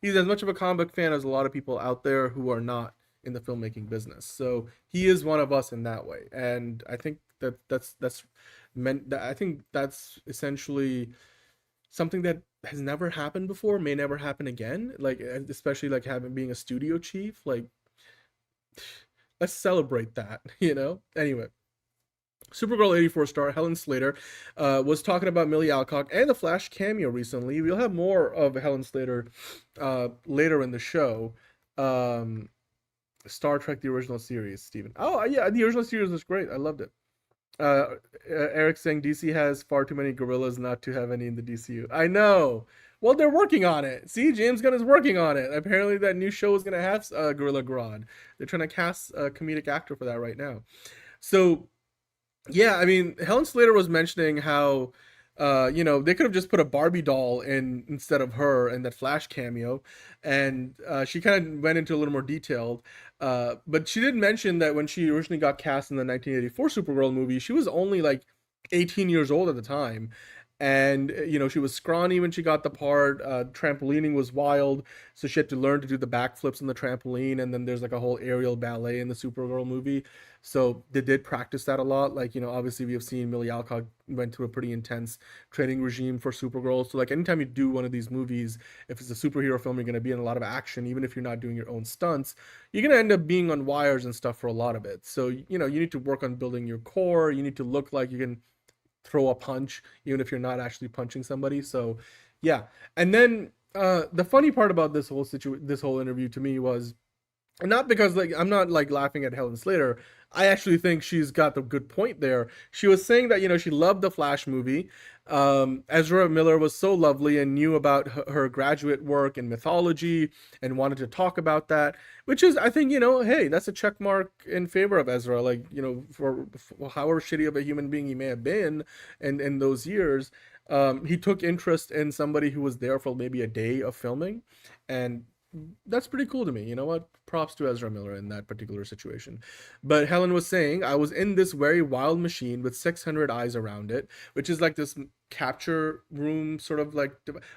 [SPEAKER 1] as much of a comic book fan as a lot of people out there who are not in the filmmaking business. So he is one of us in that way, and I think I think that's essentially something that has never happened before, may never happen again. Like especially like being a studio chief. Like let's celebrate that, Anyway. Supergirl 84 star Helen Slater was talking about Millie Alcock and the Flash cameo recently. We'll have more of Helen Slater later in the show. Star Trek, the original series, Steven. Oh, yeah, the original series was great. I loved it. Eric saying DC has far too many gorillas not to have any in the DCU. I know. Well, they're working on it. See, James Gunn is working on it. Apparently that new show is going to have Gorilla Grodd. They're trying to cast a comedic actor for that right now. So yeah, I mean, Helen Slater was mentioning how, they could have just put a Barbie doll in instead of her in that Flash cameo, and she kind of went into a little more detailed. But she did mention that when she originally got cast in the 1984 Supergirl movie, she was only like 18 years old at the time. And she was scrawny when she got the part. Trampolining was wild, so she had to learn to do the backflips on the trampoline, and then there's like a whole aerial ballet in the Supergirl movie, so they did practice that a lot. Like obviously we have seen Millie Alcock went through a pretty intense training regime for Supergirl, so like anytime you do one of these movies, if it's a superhero film, you're going to be in a lot of action. Even if you're not doing your own stunts, you're going to end up being on wires and stuff for a lot of it. So you need to work on building your core. You need to look like you can throw a punch even if you're not actually punching somebody. So yeah. And then the funny part about this whole interview to me was, not because like I'm not like laughing at Helen Slater, I actually think she's got the good point there. She was saying that she loved the Flash movie. Ezra Miller was so lovely and knew about her graduate work in mythology and wanted to talk about that, which is, I think, hey, that's a check mark in favor of Ezra. Like, for however shitty of a human being he may have been in those years, he took interest in somebody who was there for maybe a day of filming, and that's pretty cool to me. You know what? Props to Ezra Miller in that particular situation. But Helen was saying, I was in this very wild machine with 600 eyes around it, which is like this capture room sort of like,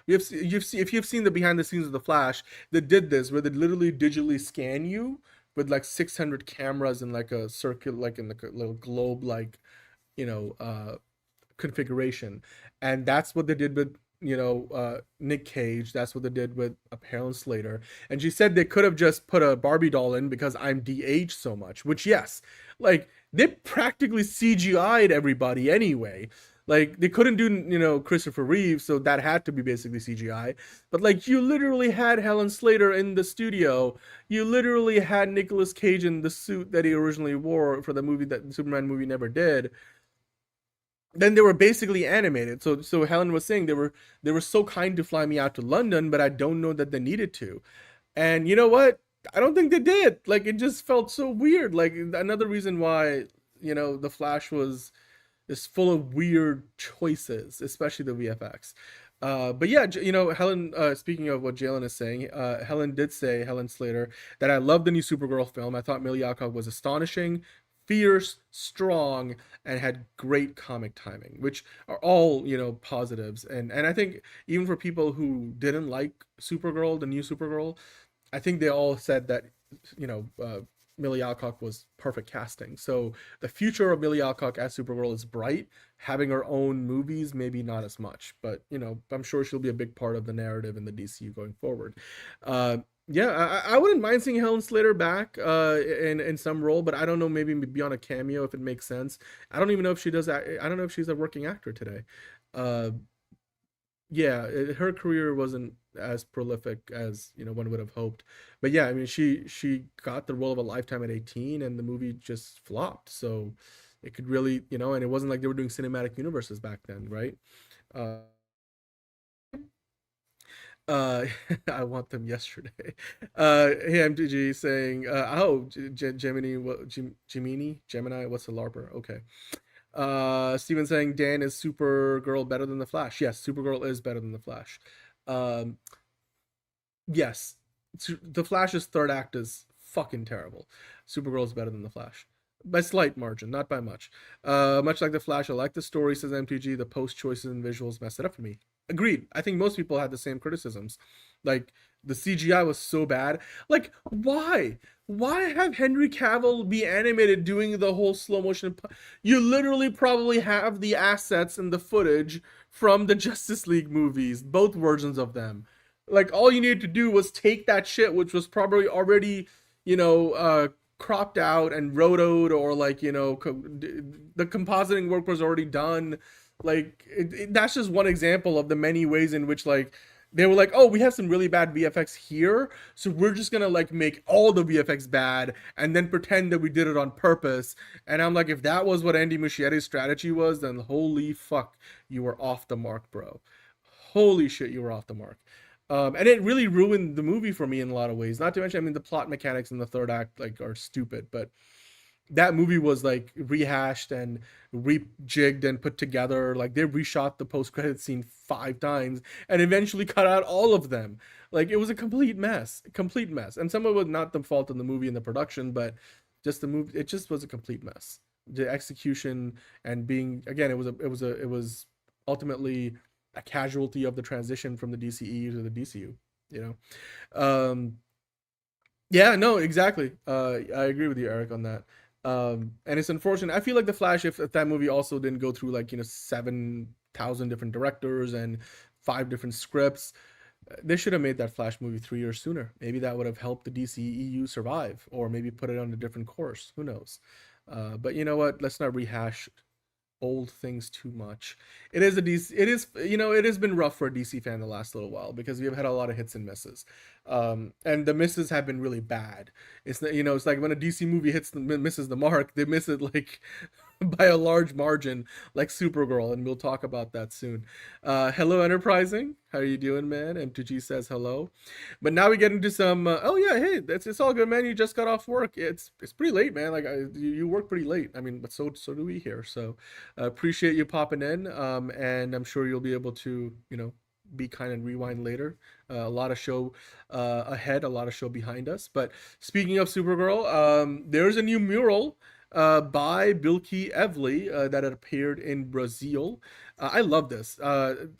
[SPEAKER 1] if you've seen the behind the scenes of the Flash, they did this where they literally digitally scan you with like 600 cameras in like a circle, like in like a little globe, like configuration. And that's what they did with Nick Cage. That's what they did with Helen Slater. And she said they could have just put a Barbie doll in because I'm de-aged so much, which, yes, like, they practically CGI'd everybody anyway. Like, they couldn't do, Christopher Reeve, so that had to be basically CGI. But, like, you literally had Helen Slater in the studio. You literally had Nicolas Cage in the suit that he originally wore for the movie that the Superman movie never did. Then they were basically animated. So Helen was saying they were so kind to fly me out to London, but I don't know that they needed to. And you know what? I don't think they did. Like, it just felt so weird. Like, another reason why, The Flash is full of weird choices, especially the VFX. But yeah, Helen, speaking of what Jalen is saying, Helen Slater, that I loved the new Supergirl film. I thought Millie Alcock was astonishing, fierce, strong, and had great comic timing, which are all, positives. And I think even for people who didn't like Supergirl, the new Supergirl, I think they all said that, Millie Alcock was perfect casting. So the future of Millie Alcock as Supergirl is bright. Having her own movies, maybe not as much, but I'm sure she'll be a big part of the narrative in the DCU going forward. Yeah, I wouldn't mind seeing Helen Slater back in some role, but I don't know, maybe be on a cameo if it makes sense. I don't even know if she does. I don't know if she's a working actor today. Yeah, her career wasn't as prolific as one would have hoped. But yeah, I mean, she got the role of a lifetime at 18, and the movie just flopped. So it could really, and it wasn't like they were doing cinematic universes back then, right? I want them yesterday. Hey, MTG saying, Gemini, what's the LARPer? Okay. Steven saying Dan, is Supergirl better than the Flash? Yes, Supergirl is better than the Flash. Yes, the Flash's third act is fucking terrible. Supergirl is better than the Flash by slight margin, not by much. Much like the Flash, I like the story, says MTG. The post choices and visuals messed it up for me. Agreed. I think most people had the same criticisms. Like, the CGI was so bad. Like, why have Henry Cavill be animated doing the whole slow motion? You literally probably have the assets and the footage from the Justice League movies, both versions of them. Like, all you needed to do was take that shit, which was probably already, cropped out and rotoed, or like, the compositing work was already done. Like, that's just one example of the many ways in which, like, they were like, oh, we have some really bad VFX here, so we're just gonna, like, make all the VFX bad and then pretend that we did it on purpose. And I'm like, if that was what Andy Muschietti's strategy was, then holy fuck, you were off the mark, bro. Holy shit, you were off the mark. And it really ruined the movie for me in a lot of ways. Not to mention, I mean, the plot mechanics in the third act, like, are stupid, but that movie was, like, rehashed and rejigged and put together. Like, they reshot the post-credit scene 5 times and eventually cut out all of them. Like, it was a complete mess. And some of it was not the fault of the movie and the production, but just the movie, it just was a complete mess. The execution and being, again, it was ultimately a casualty of the transition from the DCEU to the DCU, Yeah, no, exactly. I agree with you, Eric, on that. And it's unfortunate. I feel like The Flash, if that movie also didn't go through, like, 7,000 different directors and 5 different scripts, they should have made that Flash movie 3 years sooner. Maybe that would have helped the DCEU survive, or maybe put it on a different course. Who knows? But you know what? Let's not rehash old things too much. It has been rough for a DC fan the last little while, because we have had a lot of hits and misses, and the misses have been really bad. It's it's like when a DC movie misses the mark, they miss it like by a large margin, like Supergirl, and we'll talk about that soon. Hello, Enterprising. How are you doing, man? M2G says hello. But now we get into some, oh yeah, hey, it's all good, man. You just got off work. It's pretty late, man. Like, you work pretty late. I mean, but so do we here. So appreciate you popping in, and I'm sure you'll be able to, be kind and rewind later. A lot of show ahead, a lot of show behind us. But speaking of Supergirl, there's a new mural by Bilky Evely that had appeared in Brazil. I love this.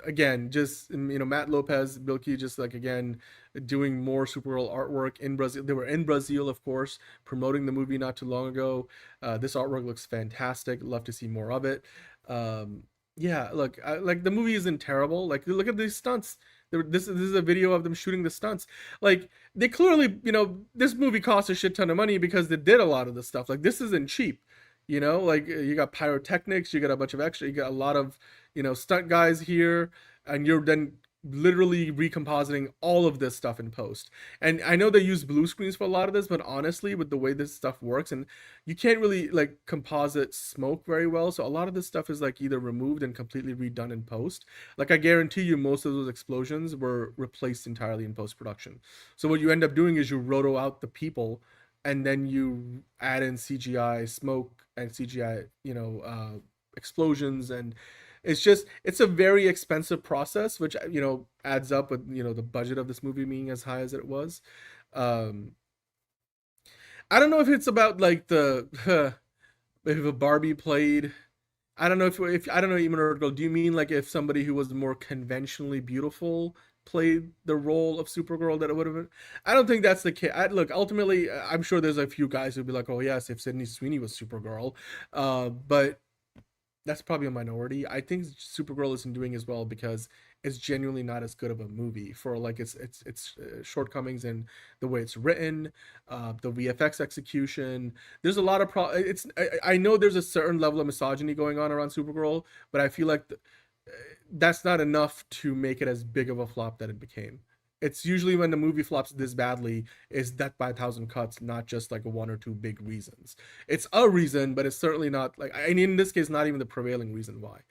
[SPEAKER 1] Again, just, Matt Lopez, Bilky, just, like, again, doing more Supergirl artwork in Brazil. They were in Brazil, of course, promoting the movie not too long ago. This artwork looks fantastic. Love to see more of it. Yeah, look, like the movie isn't terrible. Like, look at these stunts. This is a video of them shooting the stunts. Like, they clearly, this movie cost a shit ton of money because they did a lot of the stuff. Like, this isn't cheap. Like you got pyrotechnics, you got a bunch of extra, you got a lot of, stunt guys here, and you're then literally recompositing all of this stuff in post. And I know they use blue screens for a lot of this, but honestly, with the way this stuff works, and you can't really like composite smoke very well, so a lot of this stuff is like either removed and completely redone in post. Like, I guarantee you most of those explosions were replaced entirely in post-production. So what you end up doing is you roto out the people, and then you add in CGI smoke and CGI explosions, and it's a very expensive process, which adds up with the budget of this movie being as high as it was. I don't know if it's about like the if a Barbie played, I don't know if I don't know, even Girl, do you mean like if somebody who was more conventionally beautiful played the role of Supergirl, that it would have been? I don't think that's the case. Look, ultimately, I'm sure there's a few guys who'd be like, oh yes, if Sydney Sweeney was Supergirl, but that's probably a minority. I think Supergirl isn't doing as well because it's genuinely not as good of a movie for like its shortcomings in the way it's written, the VFX execution. There's a lot of I know there's a certain level of misogyny going on around Supergirl, but I feel like that's not enough to make it as big of a flop that it became. It's usually when the movie flops this badly is death by a thousand cuts, not just like one or two big reasons. It's a reason, but it's certainly not like, I mean, in this case, not even the prevailing reason why.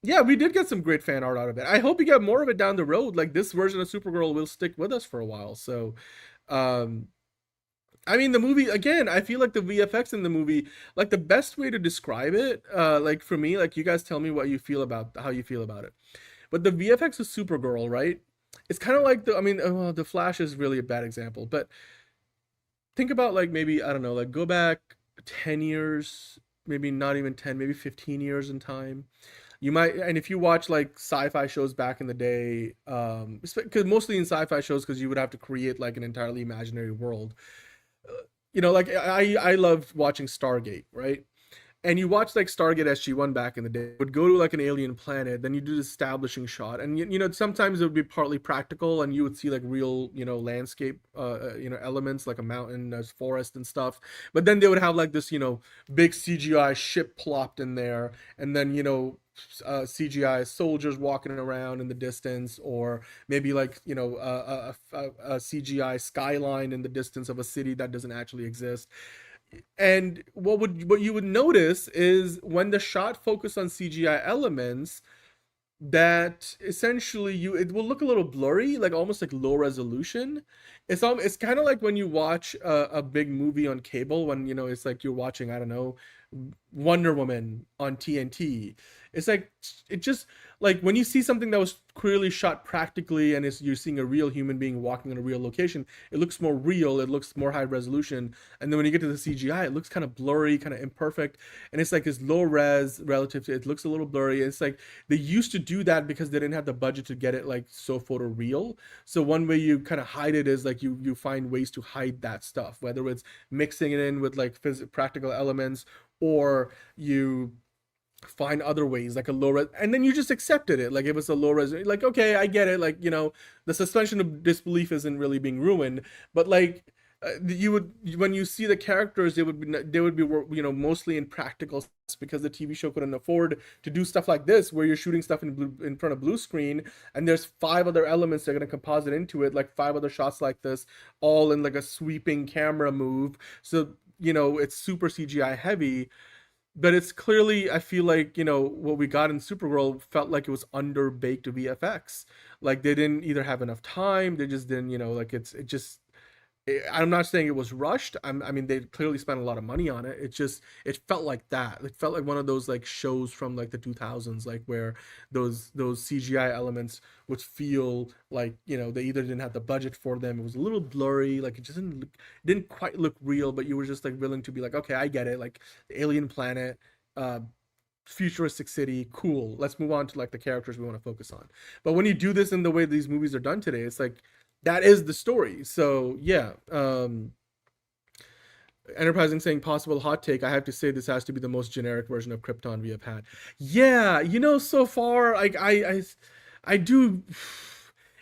[SPEAKER 1] Yeah, we did get some great fan art out of it. I hope we get more of it down the road. Like, this version of Supergirl will stick with us for a while. So, I mean, the movie, again, I feel like the VFX in the movie, like the best way to describe it, like for me, like you guys tell me what you feel about, how you feel about it. But the VFX of Supergirl, right? It's kind of like the Flash is really a bad example, but think about like maybe, I don't know, like go back 10 years, maybe not even 10, maybe 15 years in time. You might, and if you watch like sci-fi shows back in the day, because mostly in sci-fi shows, because you would have to create like an entirely imaginary world. Like I loved watching Stargate, right? And you watch like Stargate SG-1 back in the day, would go to like an alien planet, then you do the establishing shot, and sometimes it would be partly practical, and you would see like real landscape elements like a mountain, there's forest and stuff, but then they would have like this big CGI ship plopped in there, and then CGI soldiers walking around in the distance, or maybe like a CGI skyline in the distance of a city that doesn't actually exist. And what you would notice is when the shot focused on CGI elements, that essentially it will look a little blurry, like almost like low resolution. It's kind of like when you watch a big movie on cable, when it's like you're watching, I don't know, Wonder Woman on TNT. It's like, it just like when you see something that was clearly shot practically and you're seeing a real human being walking in a real location, it looks more real, it looks more high resolution. And then when you get to the CGI, it looks kind of blurry, kind of imperfect, and it's like this low res relative to it looks a little blurry. It's like they used to do that because they didn't have the budget to get it like so photo real. So one way you kind of hide it is like you find ways to hide that stuff, whether it's mixing it in with like practical elements, or you find other ways like a low res, and then you just accepted it like it was a low res, like okay, I get it, like the suspension of disbelief isn't really being ruined, but like you would, when you see the characters, they would be mostly in practical, because the TV show couldn't afford to do stuff like this where you're shooting stuff in front of blue screen, and there's 5 other elements they're going to composite into it, like 5 other shots like this, all in like a sweeping camera move. So it's super CGI heavy. But it's clearly, I feel like, what we got in Supergirl felt like it was underbaked VFX. Like they didn't either have enough time, they just didn't, I'm not saying it was rushed. I mean, they clearly spent a lot of money on it. It felt like that. It felt like one of those like shows from like the 2000s, like where those CGI elements would feel like, they either didn't have the budget for them. It was a little blurry. Like it just didn't quite look real, but you were just like willing to be like, okay, I get it. Like the alien planet, futuristic city, cool. Let's move on to like the characters we want to focus on. But when you do this in the way these movies are done today, it's like, that is the story. So yeah, Enterprising saying possible hot take. I have to say this has to be the most generic version of Krypton we have had. Yeah, so far, like I do.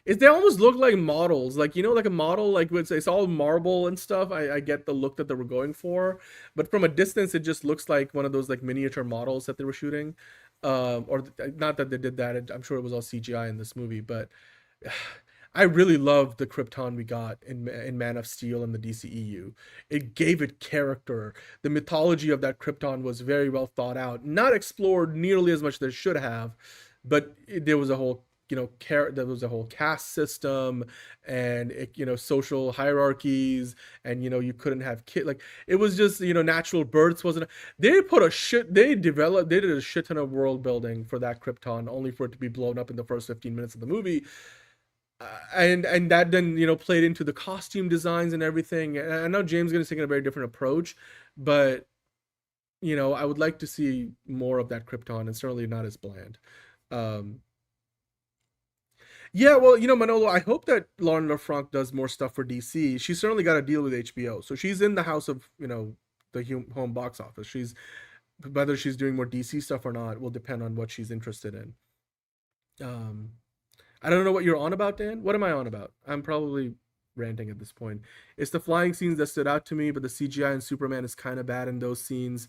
[SPEAKER 1] They almost look like models, like like a model, like it's all marble and stuff. I get the look that they were going for, but from a distance, it just looks like one of those like miniature models that they were shooting, or not that they did that. I'm sure it was all CGI in this movie, but I really loved the Krypton we got in Man of Steel and the DCEU. It gave it character. The mythology of that Krypton was very well thought out, not explored nearly as much as they should have, but there was a whole there was a whole caste system and social hierarchies, and you couldn't have kid, like it was just natural births wasn't. They did a shit ton of world building for that Krypton, only for it to be blown up in the first 15 minutes of the movie. And that then played into the costume designs and everything. And I know James is taking a very different approach, but I would like to see more of that Krypton, and certainly not as bland. Yeah, well, Manolo, I hope that Lauren LaFranc does more stuff for DC. She's certainly got a deal with HBO, so she's in the house of the home box office. Whether she's doing more DC stuff or not will depend on what she's interested in. I don't know what you're on about, Dan. What am I on about? I'm probably ranting at this point. It's the flying scenes that stood out to me, but the CGI in Superman is kind of bad in those scenes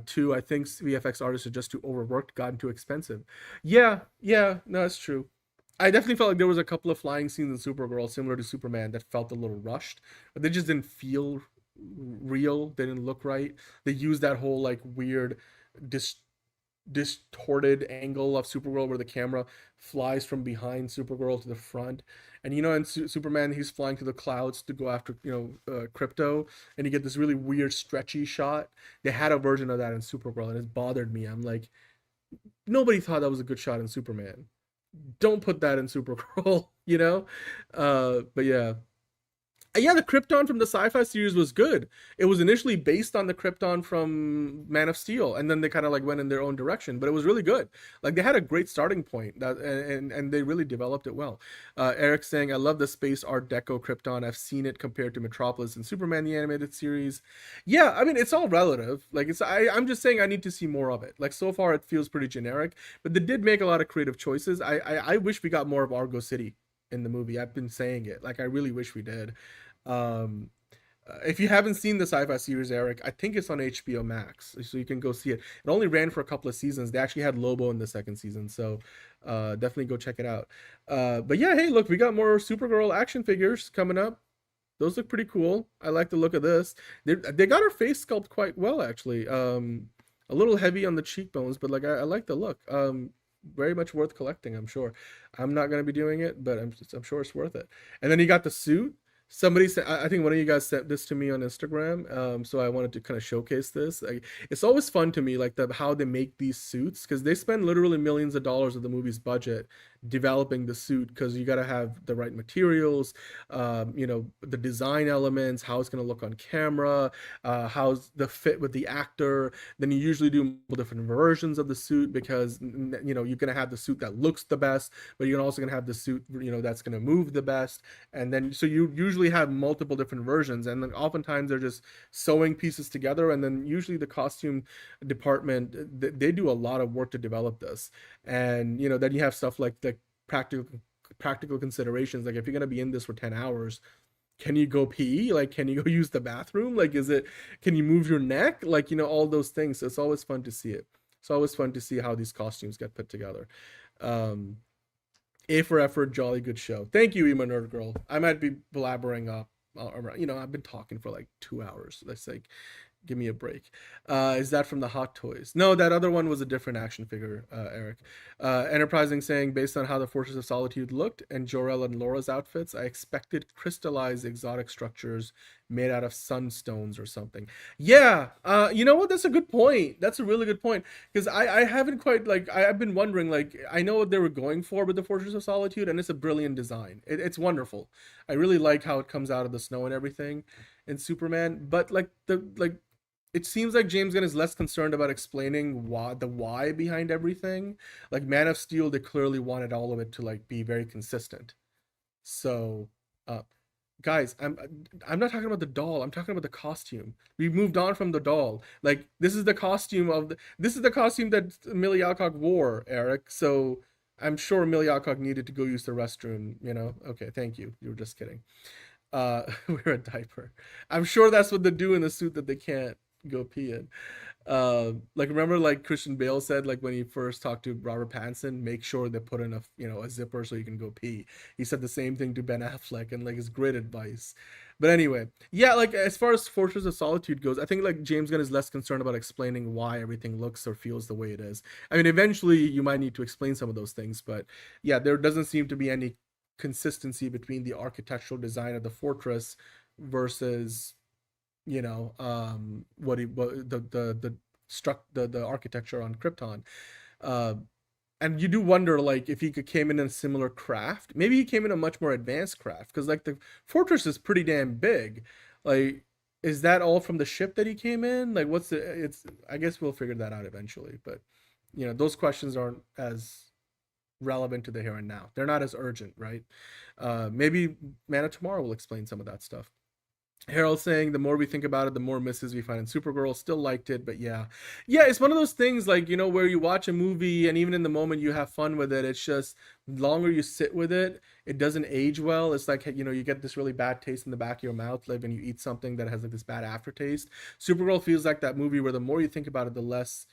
[SPEAKER 1] too. I think VFX artists are just too overworked, gotten too expensive. Yeah, no, that's true. I definitely felt like there was a couple of flying scenes in Supergirl similar to Superman that felt a little rushed, but they just didn't feel real. They didn't look right. They used that whole like weird distorted angle of Supergirl where the camera flies from behind Supergirl to the front, and in Superman he's flying through the clouds to go after Crypto, and you get this really weird stretchy shot. They had a version of that in Supergirl, and it bothered me. I'm like, nobody thought that was a good shot in Superman. Don't put that in Supergirl. But yeah, the Krypton from the Sci-Fi series was good. It was initially based on the Krypton from Man of Steel, and then they kind of like went in their own direction, but it was really good. Like they had a great starting point, and they really developed it well. Eric saying, I love the space art deco Krypton. I've seen it compared to Metropolis and Superman the animated series. Yeah, I mean, it's all relative. Like I'm just saying I need to see more of it. Like so far it feels pretty generic, but they did make a lot of creative choices. I wish we got more of Argo City in the movie. I've been saying it. Like I really wish we did. If you haven't seen the Sci-Fi series, Eric, I think it's on HBO Max, so you can go see it. It only ran for a couple of seasons. They actually had Lobo in the second season, so definitely go check it out. But yeah, hey, look, we got more Supergirl action figures coming up. Those look pretty cool. I like the look of this. They got her face sculpt quite well, actually. A little heavy on the cheekbones, but like I like the look. Very much worth collecting, I'm sure. I'm not gonna be doing it, but I'm sure it's worth it. And then you got the suit. Somebody said, I think one of you guys sent this to me on Instagram, so I wanted to kind of showcase this. It's always fun to me, like how they make these suits, because they spend literally millions of dollars of the movie's budget developing the suit, because you got to have the right materials, the design elements, how it's going to look on camera, how's the fit with the actor. Then you usually do multiple different versions of the suit, because you're going to have the suit that looks the best, but you're also going to have the suit that's going to move the best. And then so you usually have multiple different versions, and then oftentimes they're just sewing pieces together, and then usually the costume department, they do a lot of work to develop this. And then you have stuff like the practical considerations, like if you're going to be in this for 10 hours, can you go pee? Like, can you go use the bathroom? Like, can you move your neck? Like, all those things. So it's always fun to see it. It's always fun to see how these costumes get put together. A for effort, jolly good show. Thank you, Ema Nerd Girl. I might be blabbering up. I've been talking for like 2 hours. Let's like, give me a break. Is that from the Hot Toys? No, that other one was a different action figure, Eric. Enterprising saying, based on how the Fortress of Solitude looked and Jor-El and Laura's outfits, I expected crystallized exotic structures made out of sunstones or something. Yeah, you know what? That's a good point. That's a really good point. Because I haven't quite, like, I've been wondering, like, I know what they were going for with the Fortress of Solitude, and it's a brilliant design. It's wonderful. I really like how it comes out of the snow and everything in Superman. But, it seems like James Gunn is less concerned about explaining the why behind everything. Like Man of Steel, they clearly wanted all of it to like be very consistent. So, guys, I'm not talking about the doll. I'm talking about the costume. We moved on from the doll. Like, this is the costume this is the costume that Amelia Alcock wore, Eric. So I'm sure Amelia Alcock needed to go use the restroom, you know? Okay, thank you. You were just kidding. Wear a diaper. I'm sure that's what they do in the suit that they can't go pee in. Like, remember, like Christian Bale said, like when he first talked to Robert Pattinson, make sure they put in a zipper so you can go pee. He said the same thing to Ben Affleck, and like, it's great advice. But anyway, yeah, like as far as Fortress of Solitude goes, I think like James Gunn is less concerned about explaining why everything looks or feels the way it is. I mean, eventually you might need to explain some of those things, but yeah, there doesn't seem to be any consistency between the architectural design of the fortress versus the architecture on Krypton. And you do wonder, like, if he came in a similar craft. Maybe he came in a much more advanced craft, because like the fortress is pretty damn big. Like, is that all from the ship that he came in? Like, I guess we'll figure that out eventually, but those questions aren't as relevant to the here and now. They're not as urgent, right? Maybe Man of Tomorrow will explain some of that stuff. Harold saying the more we think about it, the more misses we find in Supergirl. Still liked it, but yeah, it's one of those things, like, where you watch a movie and even in the moment you have fun with it. It's just the longer you sit with it, it doesn't age well. It's like, you get this really bad taste in the back of your mouth, like when you eat something that has like this bad aftertaste. Supergirl feels like that movie where the more you think about it, the less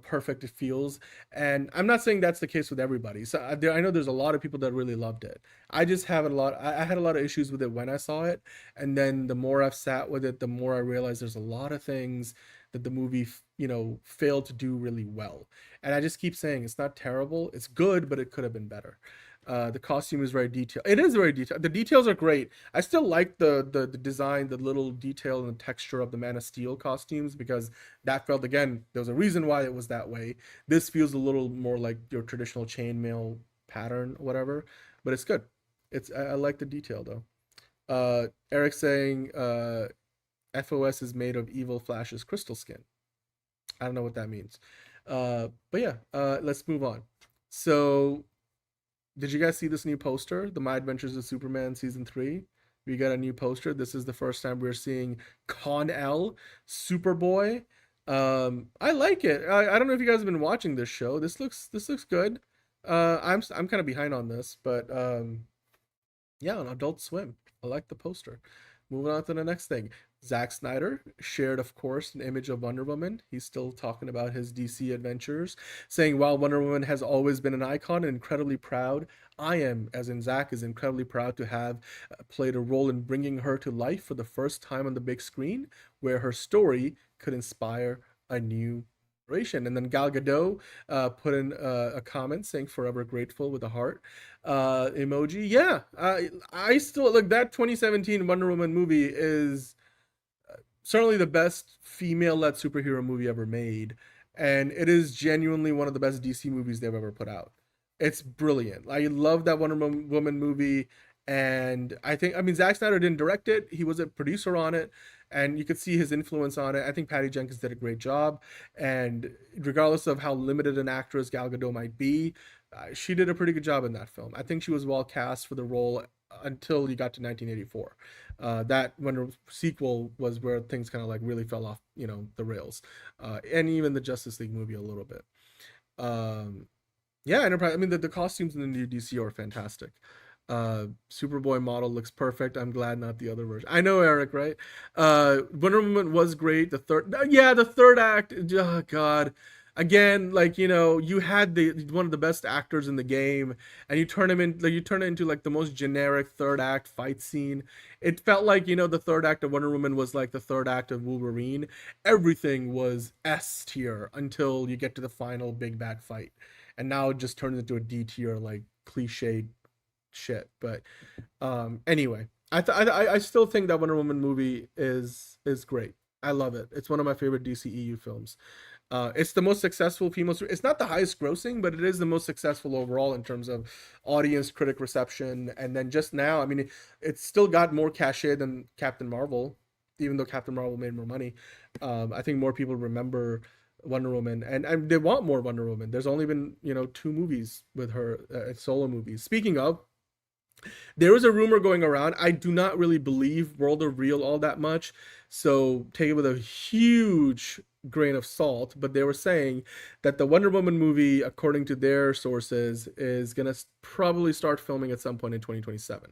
[SPEAKER 1] perfect it feels. And I'm not saying that's the case with everybody. So I know there's a lot of people that really loved it. I just have I had a lot of issues with it when I saw it, and then the more I've sat with it, the more I realize there's a lot of things that the movie failed to do really well. And I just keep saying it's not terrible, it's good, but it could have been better. The costume is very detailed. It is very detailed. The details are great. I still like the design, the little detail and the texture of the Man of Steel costumes, because that felt, again, there was a reason why it was that way. This feels a little more like your traditional chainmail pattern, whatever, but it's good. I like the detail though. Eric saying FOS is made of Evil Flash's crystal skin. I don't know what that means. But yeah, let's move on. So, did you guys see this new poster? The My Adventures of Superman Season 3? We got a new poster. This is the first time we're seeing Con-El, Superboy. I like it. I don't know if you guys have been watching this show. This looks good. I'm kind of behind on this, but yeah, on Adult Swim. I like the poster. Moving on to the next thing. Zack Snyder shared, of course, an image of Wonder Woman. He's still talking about his DC adventures, saying, while Wonder Woman has always been an icon and incredibly proud, I am, as in Zack, is incredibly proud to have played a role in bringing her to life for the first time on the big screen, where her story could inspire a new generation. And then Gal Gadot put in a comment saying forever grateful with a heart emoji. Yeah, I still, like, that 2017 Wonder Woman movie is certainly the best female-led superhero movie ever made, and it is genuinely one of the best DC movies they've ever put out. It's brilliant. I love that Wonder Woman movie, and I mean, Zack Snyder didn't direct it. He was a producer on it, and you could see his influence on it. I think Patty Jenkins did a great job, and regardless of how limited an actress Gal Gadot might be, she did a pretty good job in that film. I think she was well cast for the role until you got to 1984. That Wonder sequel was where things kind of like really fell off, the rails, and even the Justice League movie a little bit. Yeah, Enterprise. I mean, the costumes in the new DC are fantastic. Superboy model looks perfect. I'm glad not the other version. I know, Eric, right? Wonder Woman was great. The third act. Oh God. Again, like, you had one of the best actors in the game, and you turn it into like the most generic third act fight scene. It felt like, the third act of Wonder Woman was like the third act of Wolverine. Everything was S tier until you get to the final big bad fight, and now it just turns into a D tier, like, cliched shit. But anyway, I still think that Wonder Woman movie is great. I love it. It's one of my favorite DCEU films. It's the most successful female. It's not the highest grossing, but it is the most successful overall in terms of audience, critic reception. And then just now, I mean, it's still got more cachet than Captain Marvel, even though Captain Marvel made more money. I think more people remember Wonder Woman, and they want more Wonder Woman. There's only been 2 movies with her, solo movies. Speaking of, There was a rumor going around. I do not really believe World of Real all that much, so take it with a huge grain of salt. But they were saying that the Wonder Woman movie, according to their sources, is gonna probably start filming at some point in 2027,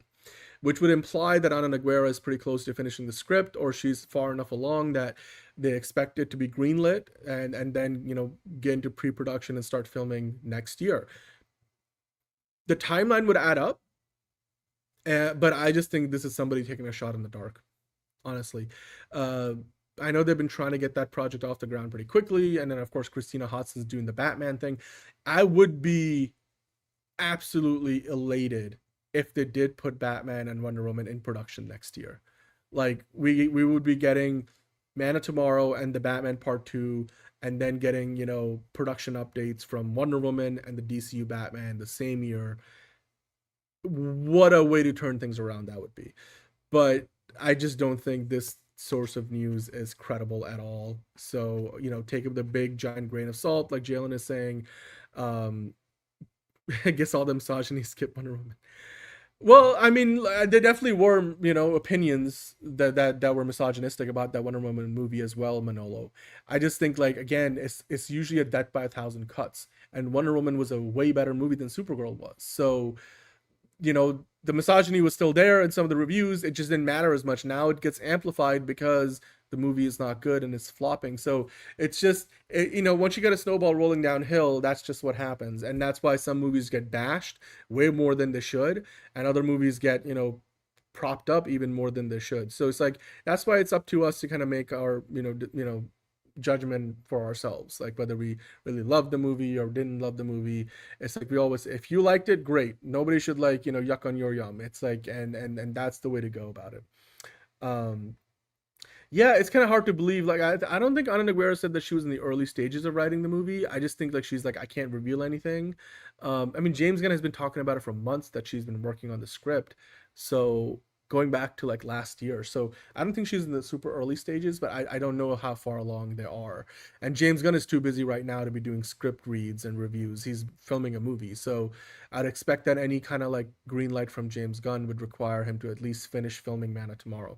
[SPEAKER 1] which would imply that Ana Naguera is pretty close to finishing the script, or she's far enough along that they expect it to be greenlit and then, you know, get into pre-production and start filming next year. The timeline would add up, but I just think this is somebody taking a shot in the dark, honestly. I know they've been trying to get that project off the ground pretty quickly, and then of course Christina Hodson's doing the Batman thing. I would be absolutely elated if they did put Batman and Wonder Woman in production next year. Like we would be getting Man of Tomorrow and the Batman Part 2, and then getting, you know, production updates from Wonder Woman and the DCU Batman the same year. What a way to turn things around that would be. But I just don't think this source of news is credible at all. So, you know, take it with a big giant grain of salt, like Jalen is saying. I guess all the misogyny skip Wonder Woman. Well, I mean, there definitely were, you know, opinions that were misogynistic about that Wonder Woman movie as well, Manolo. I just think, like, again, it's usually a death by a thousand cuts, and Wonder Woman was a way better movie than Supergirl was. So, you know, the misogyny was still there in some of the reviews. It just didn't matter as much. Now it gets amplified because the movie is not good and it's flopping. So it's just, you know, once you get a snowball rolling downhill, that's just what happens. And that's why some movies get bashed way more than they should, and other movies get, you know, propped up even more than they should. So it's like, that's why it's up to us to kind of make our, you know, judgment for ourselves, like whether we really loved the movie or didn't love the movie. It's like, we always, if you liked it, great. Nobody should, like, you know, yuck on your yum. It's like, and that's the way to go about it. Yeah, it's kind of hard to believe. Like, I don't think Ana Naguera said that she was in the early stages of writing the movie. I just think, like, she's like, I can't reveal anything. I mean, James Gunn has been talking about it for months, that she's been working on the script. So going back to like last year. So I don't think she's in the super early stages, but I don't know how far along they are. And James Gunn is too busy right now to be doing script reads and reviews. He's filming a movie. So I'd expect that any kind of like green light from James Gunn would require him to at least finish filming Man of Tomorrow.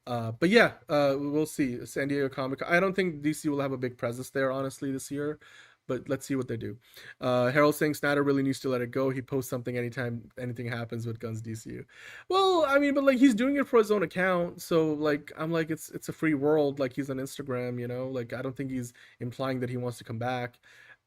[SPEAKER 1] But yeah, we'll see. San Diego Comic. I don't think DC will have a big presence there, honestly, this year. But let's see what they do. Harold saying Snyder really needs to let it go. He posts something anytime anything happens with Gunn's DCU. Well, I mean, but like, he's doing it for his own account. So like, I'm like, it's a free world. Like, he's on Instagram, you know. Like, I don't think he's implying that he wants to come back.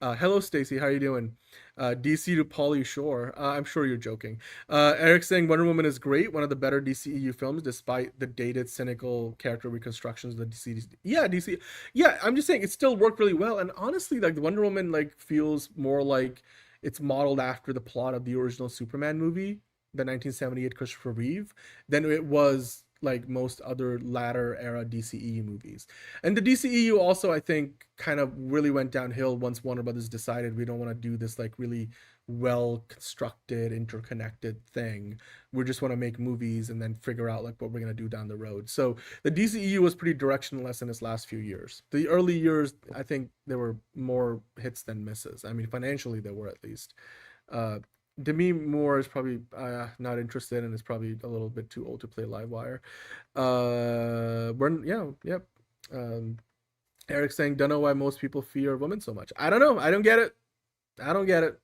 [SPEAKER 1] Hello, Stacy. How you doing? DC to Pauly Shore. I'm sure you're joking. Eric saying Wonder Woman is great. One of the better DCEU films, despite the dated, cynical character reconstructions of the DC. Yeah, DC. Yeah, I'm just saying it still worked really well. And honestly, like, the Wonder Woman like feels more like it's modeled after the plot of the original Superman movie, the 1978 Christopher Reeve, than it was like most other latter era DCEU movies. And the DCEU also, I think, kind of really went downhill once Warner Brothers decided we don't want to do this like really well constructed, interconnected thing. We just want to make movies and then figure out like what we're going to do down the road. So the DCEU was pretty directionless in its last few years. The early years, I think there were more hits than misses. I mean, financially there were, at least. Demi Moore is probably not interested and is probably a little bit too old to play Livewire. Eric saying, don't know why most people fear women so much. I don't know. I don't get it.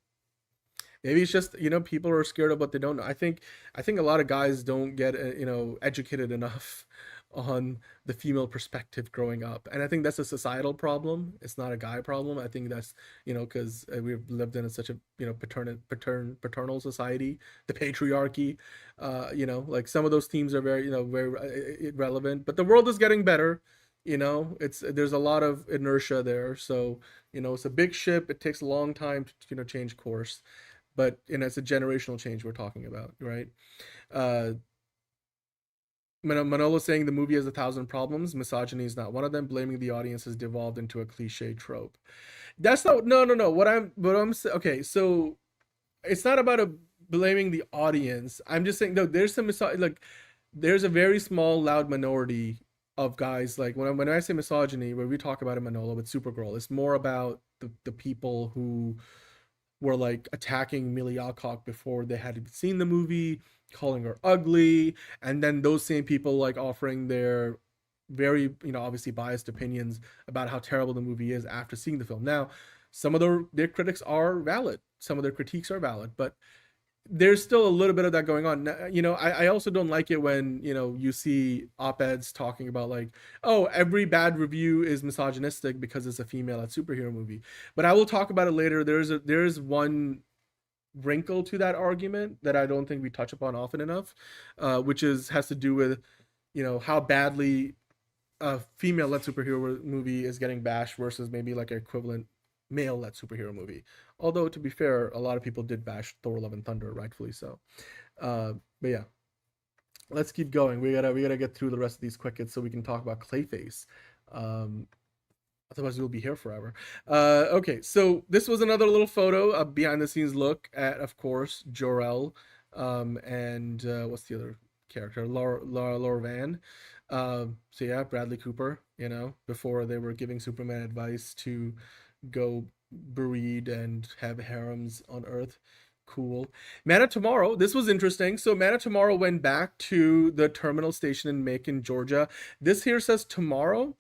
[SPEAKER 1] Maybe it's just, you know, people are scared of what they don't know. I think a lot of guys don't get, you know, educated enough on the female perspective growing up, and I think that's a societal problem. It's not a guy problem. I think that's, you know, because we've lived in such a, you know, paternal society, the patriarchy. You know, like some of those themes are very, you know, very irrelevant. But the world is getting better. You know, there's a lot of inertia there. So, you know, it's a big ship. It takes a long time to, you know, change course, but, you know, it's a generational change we're talking about, right? Manolo saying the movie has 1,000 problems. Misogyny is not one of them. Blaming the audience has devolved into a cliche trope. That's not, no. What I'm okay, so it's not about blaming the audience. I'm just saying, no, there's some like, there's a very small, loud minority of guys, like when I say misogyny, when we talk about it, Manolo, with Supergirl, it's more about the people who were like attacking Mila Jovovich before they had seen the movie, calling her ugly, and then those same people like offering their very, obviously biased opinions about how terrible the movie is after seeing the film. Now, some of their critics are valid, some of their critiques are valid, but there's still a little bit of that going on. I also don't like it when, you see op-eds talking about like, oh, every bad review is misogynistic because it's a female-led superhero movie. But I will talk about it later. There's one wrinkle to that argument that I don't think we touch upon often enough, which has to do with, how badly a female-led superhero movie is getting bashed versus maybe like an equivalent male-led superhero movie. Although, to be fair, a lot of people did bash Thor: Love and Thunder, rightfully so. But yeah, let's keep going. We gotta get through the rest of these quickets so we can talk about Clayface. Otherwise, we'll be here forever. Okay, so this was another little photo, a behind-the-scenes look at, of course, Jor-El, and what's the other character? Laura Van. So yeah, Bradley Cooper. Before they were giving Superman advice to go breed and have harems on Earth. Cool. Man of Tomorrow, this was interesting. So Man of Tomorrow went back to the terminal station in Macon, Georgia. This here says tomorrow,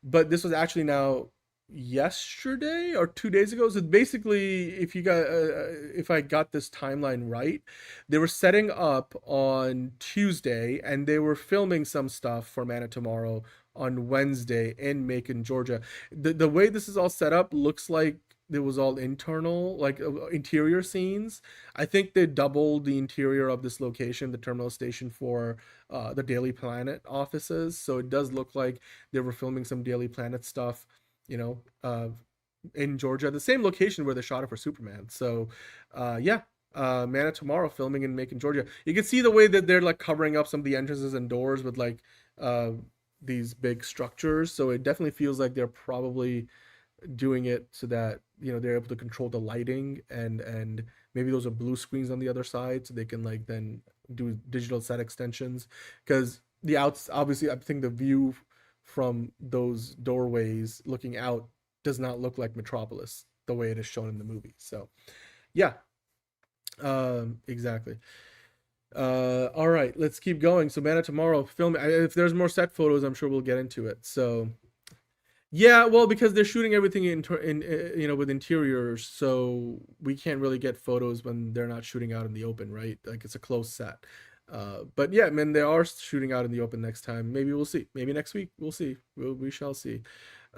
[SPEAKER 1] but this was actually now yesterday or 2 days ago. So basically, if I got this timeline right, they were setting up on Tuesday and they were filming some stuff for Man of Tomorrow on Wednesday in Macon, Georgia. The way this is all set up looks like it was all internal, like interior scenes. I think they doubled the interior of this location, the terminal station, for the Daily Planet offices. So it does look like they were filming some Daily Planet stuff, in Georgia, the same location where they shot it for Superman. So yeah, Man of Tomorrow filming in Macon, Georgia. You can see the way that they're like covering up some of the entrances and doors with like these big structures. So it definitely feels like they're probably doing it so that they're able to control the lighting, and maybe those are blue screens on the other side so they can like then do digital set extensions, because obviously I think the view from those doorways looking out does not look like Metropolis the way it is shown in the movie. So yeah, exactly. All right, let's keep going. So Man of Tomorrow film, if there's more set photos, I'm sure we'll get into it. So yeah, well, because they're shooting everything in with interiors, so we can't really get photos when they're not shooting out in the open, right? Like it's a closed set. But yeah, man, they are shooting out in the open next time. Maybe we'll see. Maybe next week we'll see. We shall see.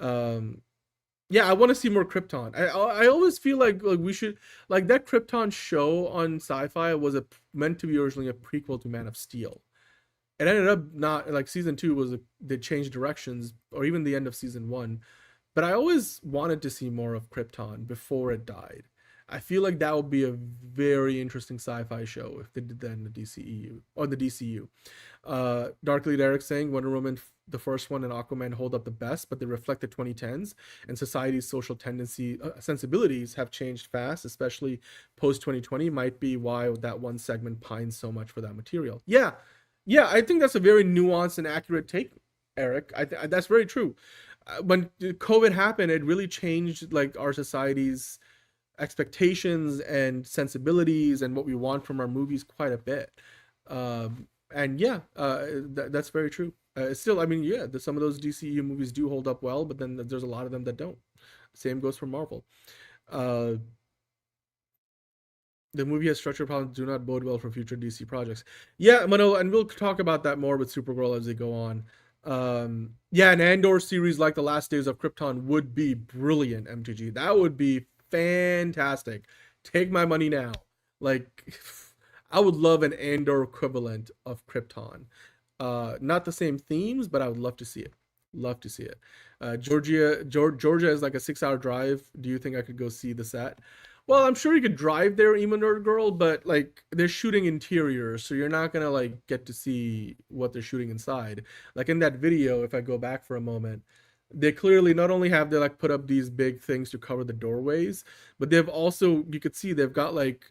[SPEAKER 1] Yeah, I want to see more Krypton. I always feel like we should, like, that Krypton show on Sci-Fi was meant to be originally a prequel to Man of Steel. It ended up not, like, season 2 they changed directions, or even the end of season 1. But I always wanted to see more of Krypton before it died. I feel like that would be a very interesting sci-fi show if they did that in the DCEU or the DCU. Darkly Derek saying Wonder Woman, the first one, and Aquaman hold up the best, but they reflect the 2010s and society's social sensibilities have changed fast, especially post 2020. Might be why that one segment pines so much for that material. Yeah, I think that's a very nuanced and accurate take, Eric. That's very true. When COVID happened, it really changed like our society's expectations and sensibilities and what we want from our movies quite a bit. And yeah, that's very true. Still, I mean, yeah, some of those DCU movies do hold up well, but then there's a lot of them that don't. Same goes for Marvel. The movie has structural problems, do not bode well for future DC projects. Yeah, Mano, and we'll talk about that more with Supergirl as they go on. Yeah, an Andor series like The Last Days of Krypton would be brilliant, MTG. That would be fantastic. Take my money now. Like, I would love an Andor equivalent of Krypton. Not the same themes, but I would love to see it. Georgia is like a 6-hour drive. Do you think I could go see the set? Well, I'm sure you could drive there, Emo Nerd Girl, but like they're shooting interiors, so you're not gonna like get to see what they're shooting inside. Like in that video, if I go back for a moment, they clearly not only have they like put up these big things to cover the doorways, but they've also, you could see they've got like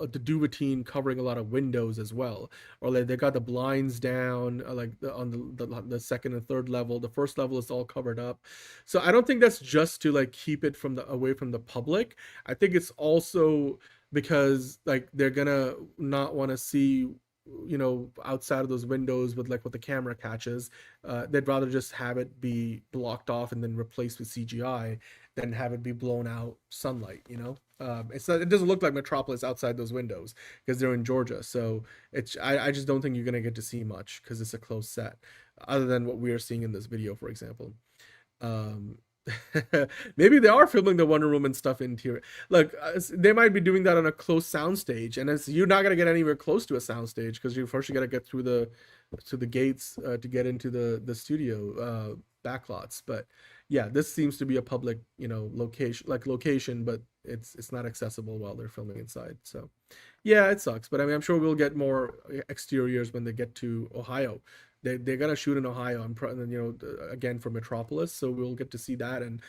[SPEAKER 1] the duvetine covering a lot of windows as well, or like they got the blinds down, on the second and third level. The first level is all covered up, so I don't think that's just to like keep it from the away from the public. I think it's also because like they're gonna not want to see, you know, outside of those windows with like what the camera catches. They'd rather just have it be blocked off and then replaced with CGI than have it be blown out sunlight, you know. It doesn't look like Metropolis outside those windows because they're in Georgia, so I just don't think you're gonna get to see much because it's a closed set, other than what we are seeing in this video, for example. Maybe they are filming the Wonder Woman stuff interior. Look, they might be doing that on a closed soundstage, and you're not gonna get anywhere close to a soundstage because you gotta get through the gates to get into the studio backlots. But yeah, this seems to be a public, you know, location, but it's not accessible while they're filming inside. So yeah, it sucks. But I mean, I'm sure we'll get more exteriors when they get to Ohio. They're gonna shoot in Ohio, you know, again for Metropolis, so we'll get to see that, and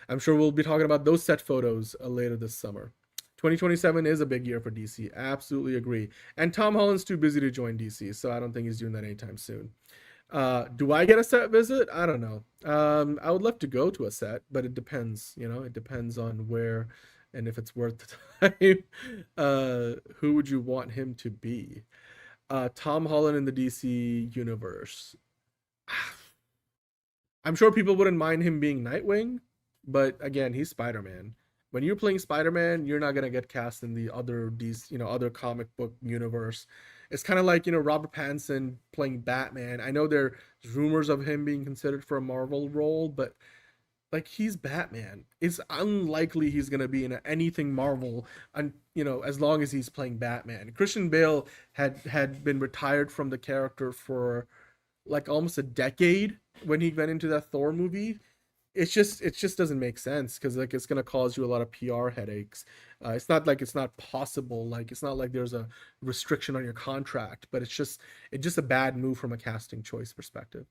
[SPEAKER 1] I'm sure we'll be talking about those set photos later this summer. 2027 is a big year for DC. Absolutely agree. And Tom Holland's too busy to join DC, so I don't think he's doing that anytime soon. Do I get a set visit? I don't know. I would love to go to a set, but it depends. You know, it depends on where and if it's worth the time. Who would you want him to be? Tom Holland in the DC universe. I'm sure people wouldn't mind him being Nightwing, but again, he's Spider-Man. When you're playing Spider-Man, you're not gonna get cast in the other DC, you know, other comic book universe. It's kind of like, you know, Robert Pattinson playing Batman. I know there's rumors of him being considered for a Marvel role, but like, he's Batman. It's unlikely he's gonna be in anything Marvel, and you know, as long as he's playing Batman. Christian Bale had been retired from the character for like almost a decade when he went into that Thor movie. It just doesn't make sense because like it's gonna cause you a lot of PR headaches. It's not like it's not possible. Like it's not like there's a restriction on your contract, but it's just a bad move from a casting choice perspective.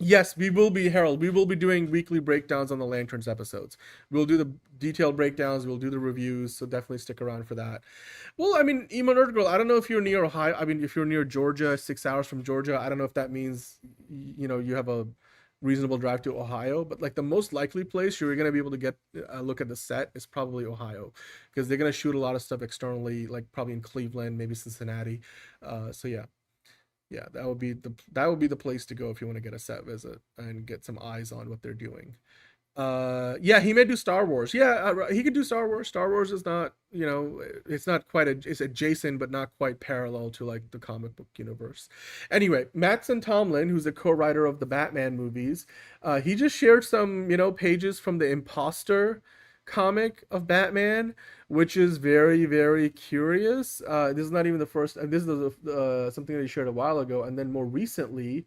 [SPEAKER 1] Yes, we will be, Harold. We will be doing weekly breakdowns on the Lanterns episodes. We'll do the detailed breakdowns. We'll do the reviews. So definitely stick around for that. Well, I mean, Emo Nerd Girl, I don't know if you're near Ohio. I mean, if you're near Georgia, 6 hours from Georgia, I don't know if that means, you know, you have a reasonable drive to Ohio. But like the most likely place you're going to be able to get a look at the set is probably Ohio, because they're going to shoot a lot of stuff externally, like probably in Cleveland, maybe Cincinnati. So yeah. Yeah, that would be the place to go if you want to get a set visit and get some eyes on what they're doing. Yeah, he may do Star Wars. Yeah, he could do Star Wars. Star Wars is not, you know, it's not quite it's adjacent, but not quite parallel to like the comic book universe. Anyway, Mattson Tomlin, who's a co-writer of the Batman movies, he just shared some, you know, pages from the Imposter comic of Batman, which is very, very curious. This is not even the first, and this is something that he shared a while ago, and then more recently,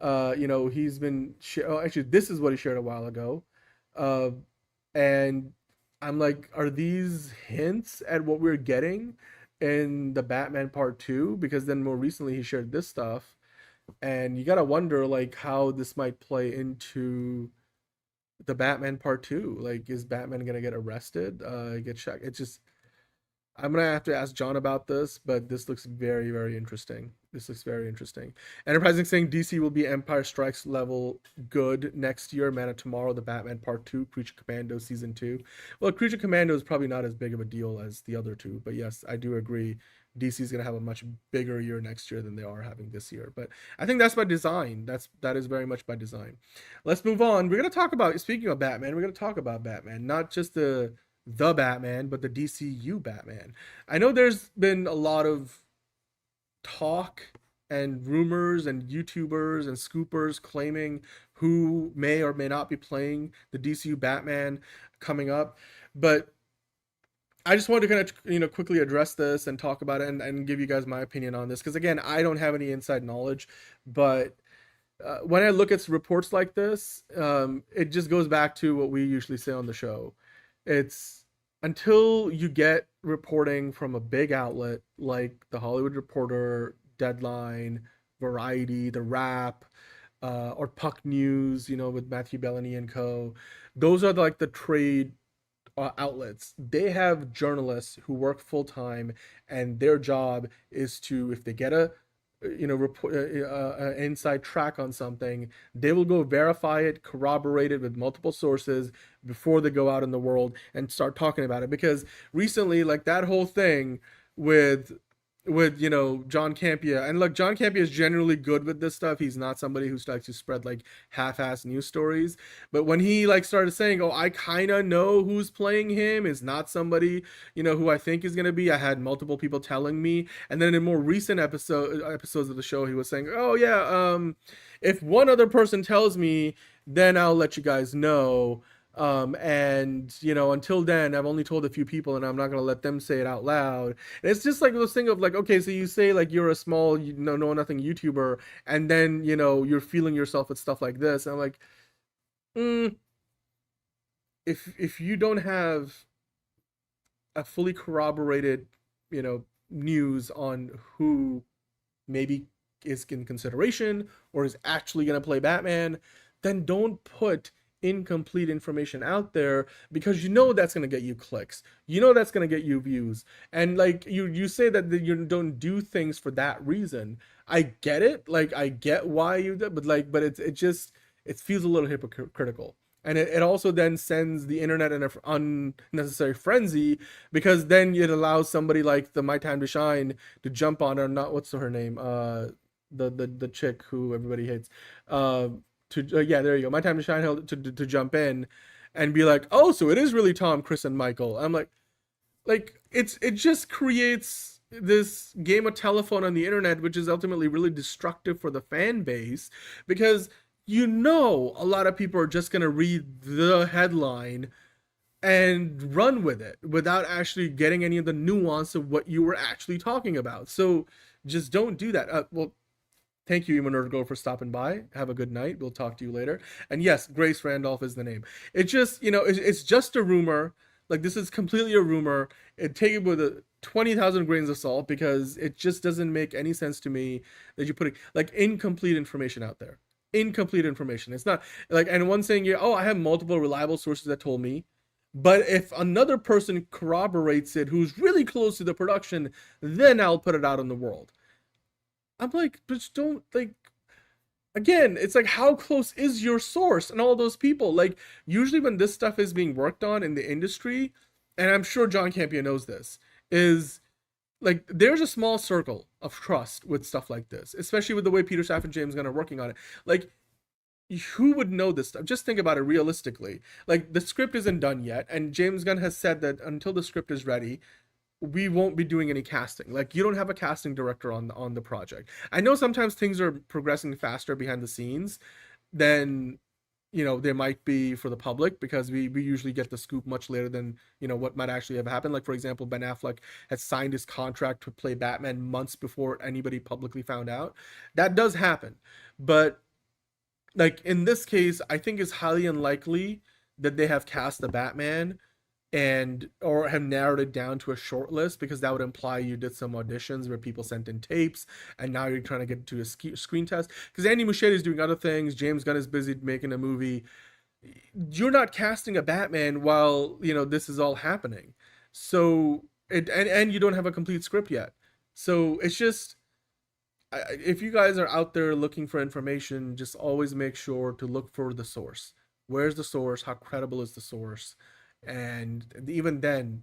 [SPEAKER 1] you know, he's been actually this is what he shared a while ago, and I'm like, are these hints at what we're getting in the Batman Part 2? Because then more recently he shared this stuff, and you gotta wonder like how this might play into the Batman Part 2. Like, is Batman gonna get arrested, get checked? It's just, I'm gonna have to ask John about this, but this looks very, very interesting. Enterprising saying DC will be Empire Strikes level good next year. Man of Tomorrow, the Batman Part 2, Creature Commando Season 2. Well, Creature Commando is probably not as big of a deal as the other two, but yes, I do agree. DC is going to have a much bigger year next year than they are having this year. But I think that's by design. That is very much by design. Let's move on. We're going to talk about, speaking of Batman, we're going to talk about Batman, not just the Batman, but the DCU Batman. I know there's been a lot of talk and rumors and YouTubers and scoopers claiming who may or may not be playing the DCU Batman coming up, but I just wanted to kind of, you know, quickly address this and talk about it and give you guys my opinion on this, because again, I don't have any inside knowledge, but when I look at reports like this, it just goes back to what we usually say on the show. It's until you get reporting from a big outlet like The Hollywood Reporter, Deadline, Variety, The Wrap, or Puck News, you know, with Matthew Bellany and co. Those are like the trade outlets, they have journalists who work full time, and their job is to, if they get a report, inside track on something, they will go verify it, corroborate it with multiple sources before they go out in the world and start talking about it. Because recently, like that whole thing with John Campea, and look, John Campea is generally good with this stuff. He's not somebody who likes to spread like half-ass news stories, but when he like started saying, oh, I kind of know who's playing him, is not somebody who I think is going to be, I had multiple people telling me. And then in more recent episodes of the show, he was saying, oh yeah, if one other person tells me, then I'll let you guys know. And until then, I've only told a few people, and I'm not gonna let them say it out loud. And it's just like this thing of like, okay, so you say like you're a small, no nothing YouTuber, and then you're feeling yourself with stuff like this. And I'm like, if you don't have a fully corroborated, news on who maybe is in consideration or is actually gonna play Batman, then don't put incomplete information out there, because that's going to get you clicks, that's going to get you views. And like you say that you don't do things for that reason. I get it, like I get why you did, but it feels a little hypocritical. And it also then sends the internet in an unnecessary frenzy, because then it allows somebody like the My Time to Shine to jump on, or not, what's her name, the chick who everybody hates, yeah, there you go, My Time to Shine, to jump in and be like, oh, so it is really Tom, Chris, and Michael. I'm like it just creates this game of telephone on the internet, which is ultimately really destructive for the fan base, because a lot of people are just going to read the headline and run with it without actually getting any of the nuance of what you were actually talking about. So just don't do that. Well, thank you, Eamon, for stopping by. Have a good night. We'll talk to you later. And yes, Grace Randolph is the name. It just, it's just a rumor. Like, this is completely a rumor. Take it with 20,000 grains of salt, because it just doesn't make any sense to me that you're putting like incomplete information out there. Incomplete information. It's not like, and one saying, I have multiple reliable sources that told me. But if another person corroborates it, who's really close to the production, then I'll put it out in the world. I'm like, but don't, like, again, it's like, how close is your source and all those people? Like, usually when this stuff is being worked on in the industry, and I'm sure John Campea knows this, is like, there's a small circle of trust with stuff like this, especially with the way Peter Safran and James Gunn are working on it. Like, who would know this stuff? Just think about it realistically. Like, the script isn't done yet, and James Gunn has said that until the script is ready, we won't be doing any casting. Like, you don't have a casting director on the project. I know sometimes things are progressing faster behind the scenes than there might be for the public, because we usually get the scoop much later than what might actually have happened. Like, for example, Ben Affleck has signed his contract to play Batman months before anybody publicly found out. That does happen, but like in this case, I think it's highly unlikely that they have cast the Batman or have narrowed it down to a short list, because that would imply you did some auditions where people sent in tapes and now you're trying to get to a screen test, because Andy Muschietti is doing other things, James Gunn is busy making a movie. You're not casting a Batman while this is all happening, so and you don't have a complete script yet. So it's just, if you guys are out there looking for information, just always make sure to look for the source. Where's the source? How credible is the source? And even then,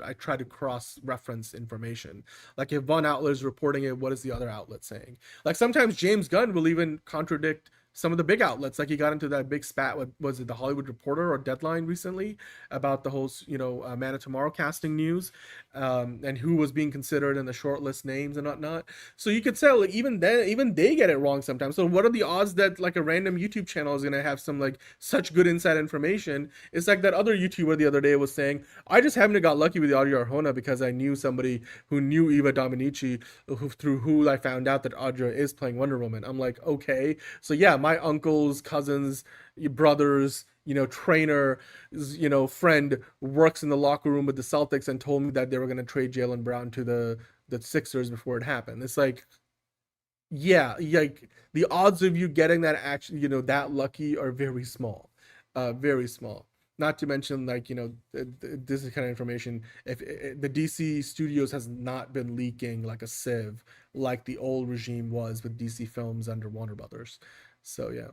[SPEAKER 1] I try to cross-reference information. Like, if one outlet is reporting it, what is the other outlet saying? Like, sometimes James Gunn will even contradict some of the big outlets. Like, he got into that big spat with, was it The Hollywood Reporter or Deadline recently, about the whole Man of Tomorrow casting news, and who was being considered in the shortlist names and whatnot. So you could say, like, even they get it wrong sometimes. So what are the odds that like a random YouTube channel is going to have some like such good inside information? It's like that other YouTuber the other day was saying, I just happened to got lucky with Audrey Arjona because I knew somebody who knew Eva Dominici, through who I found out that Audrey is playing Wonder Woman. I'm like, okay, so yeah, my uncles, cousins, brothers, trainer, friend works in the locker room with the Celtics and told me that they were going to trade Jaylen Brown to the Sixers before it happened. It's like, yeah, like the odds of you getting that actually, that lucky are very small, very small. Not to mention, like, this is kind of information. If the DC Studios has not been leaking like a sieve, like the old regime was with DC Films under Warner Brothers. So yeah.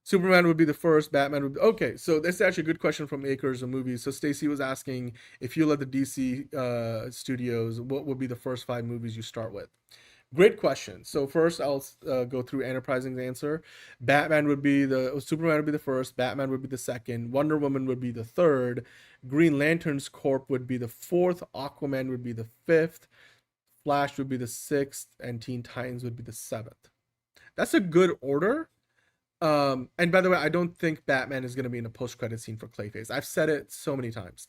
[SPEAKER 1] Superman would be the first. Batman would be... Okay, so that's actually a good question from Acres of Movies. So Stacy was asking, if you led the DC Studios, what would be the first 5 movies you start with? Great question. So first, I'll go through Enterprising's answer. Superman would be the first. Batman would be the second. Wonder Woman would be the third. Green Lantern's Corp would be the fourth. Aquaman would be the fifth. Flash would be the sixth, and Teen Titans would be the seventh. That's a good order. And by the way, I don't think Batman is going to be in a post-credit scene for Clayface. I've said it so many times.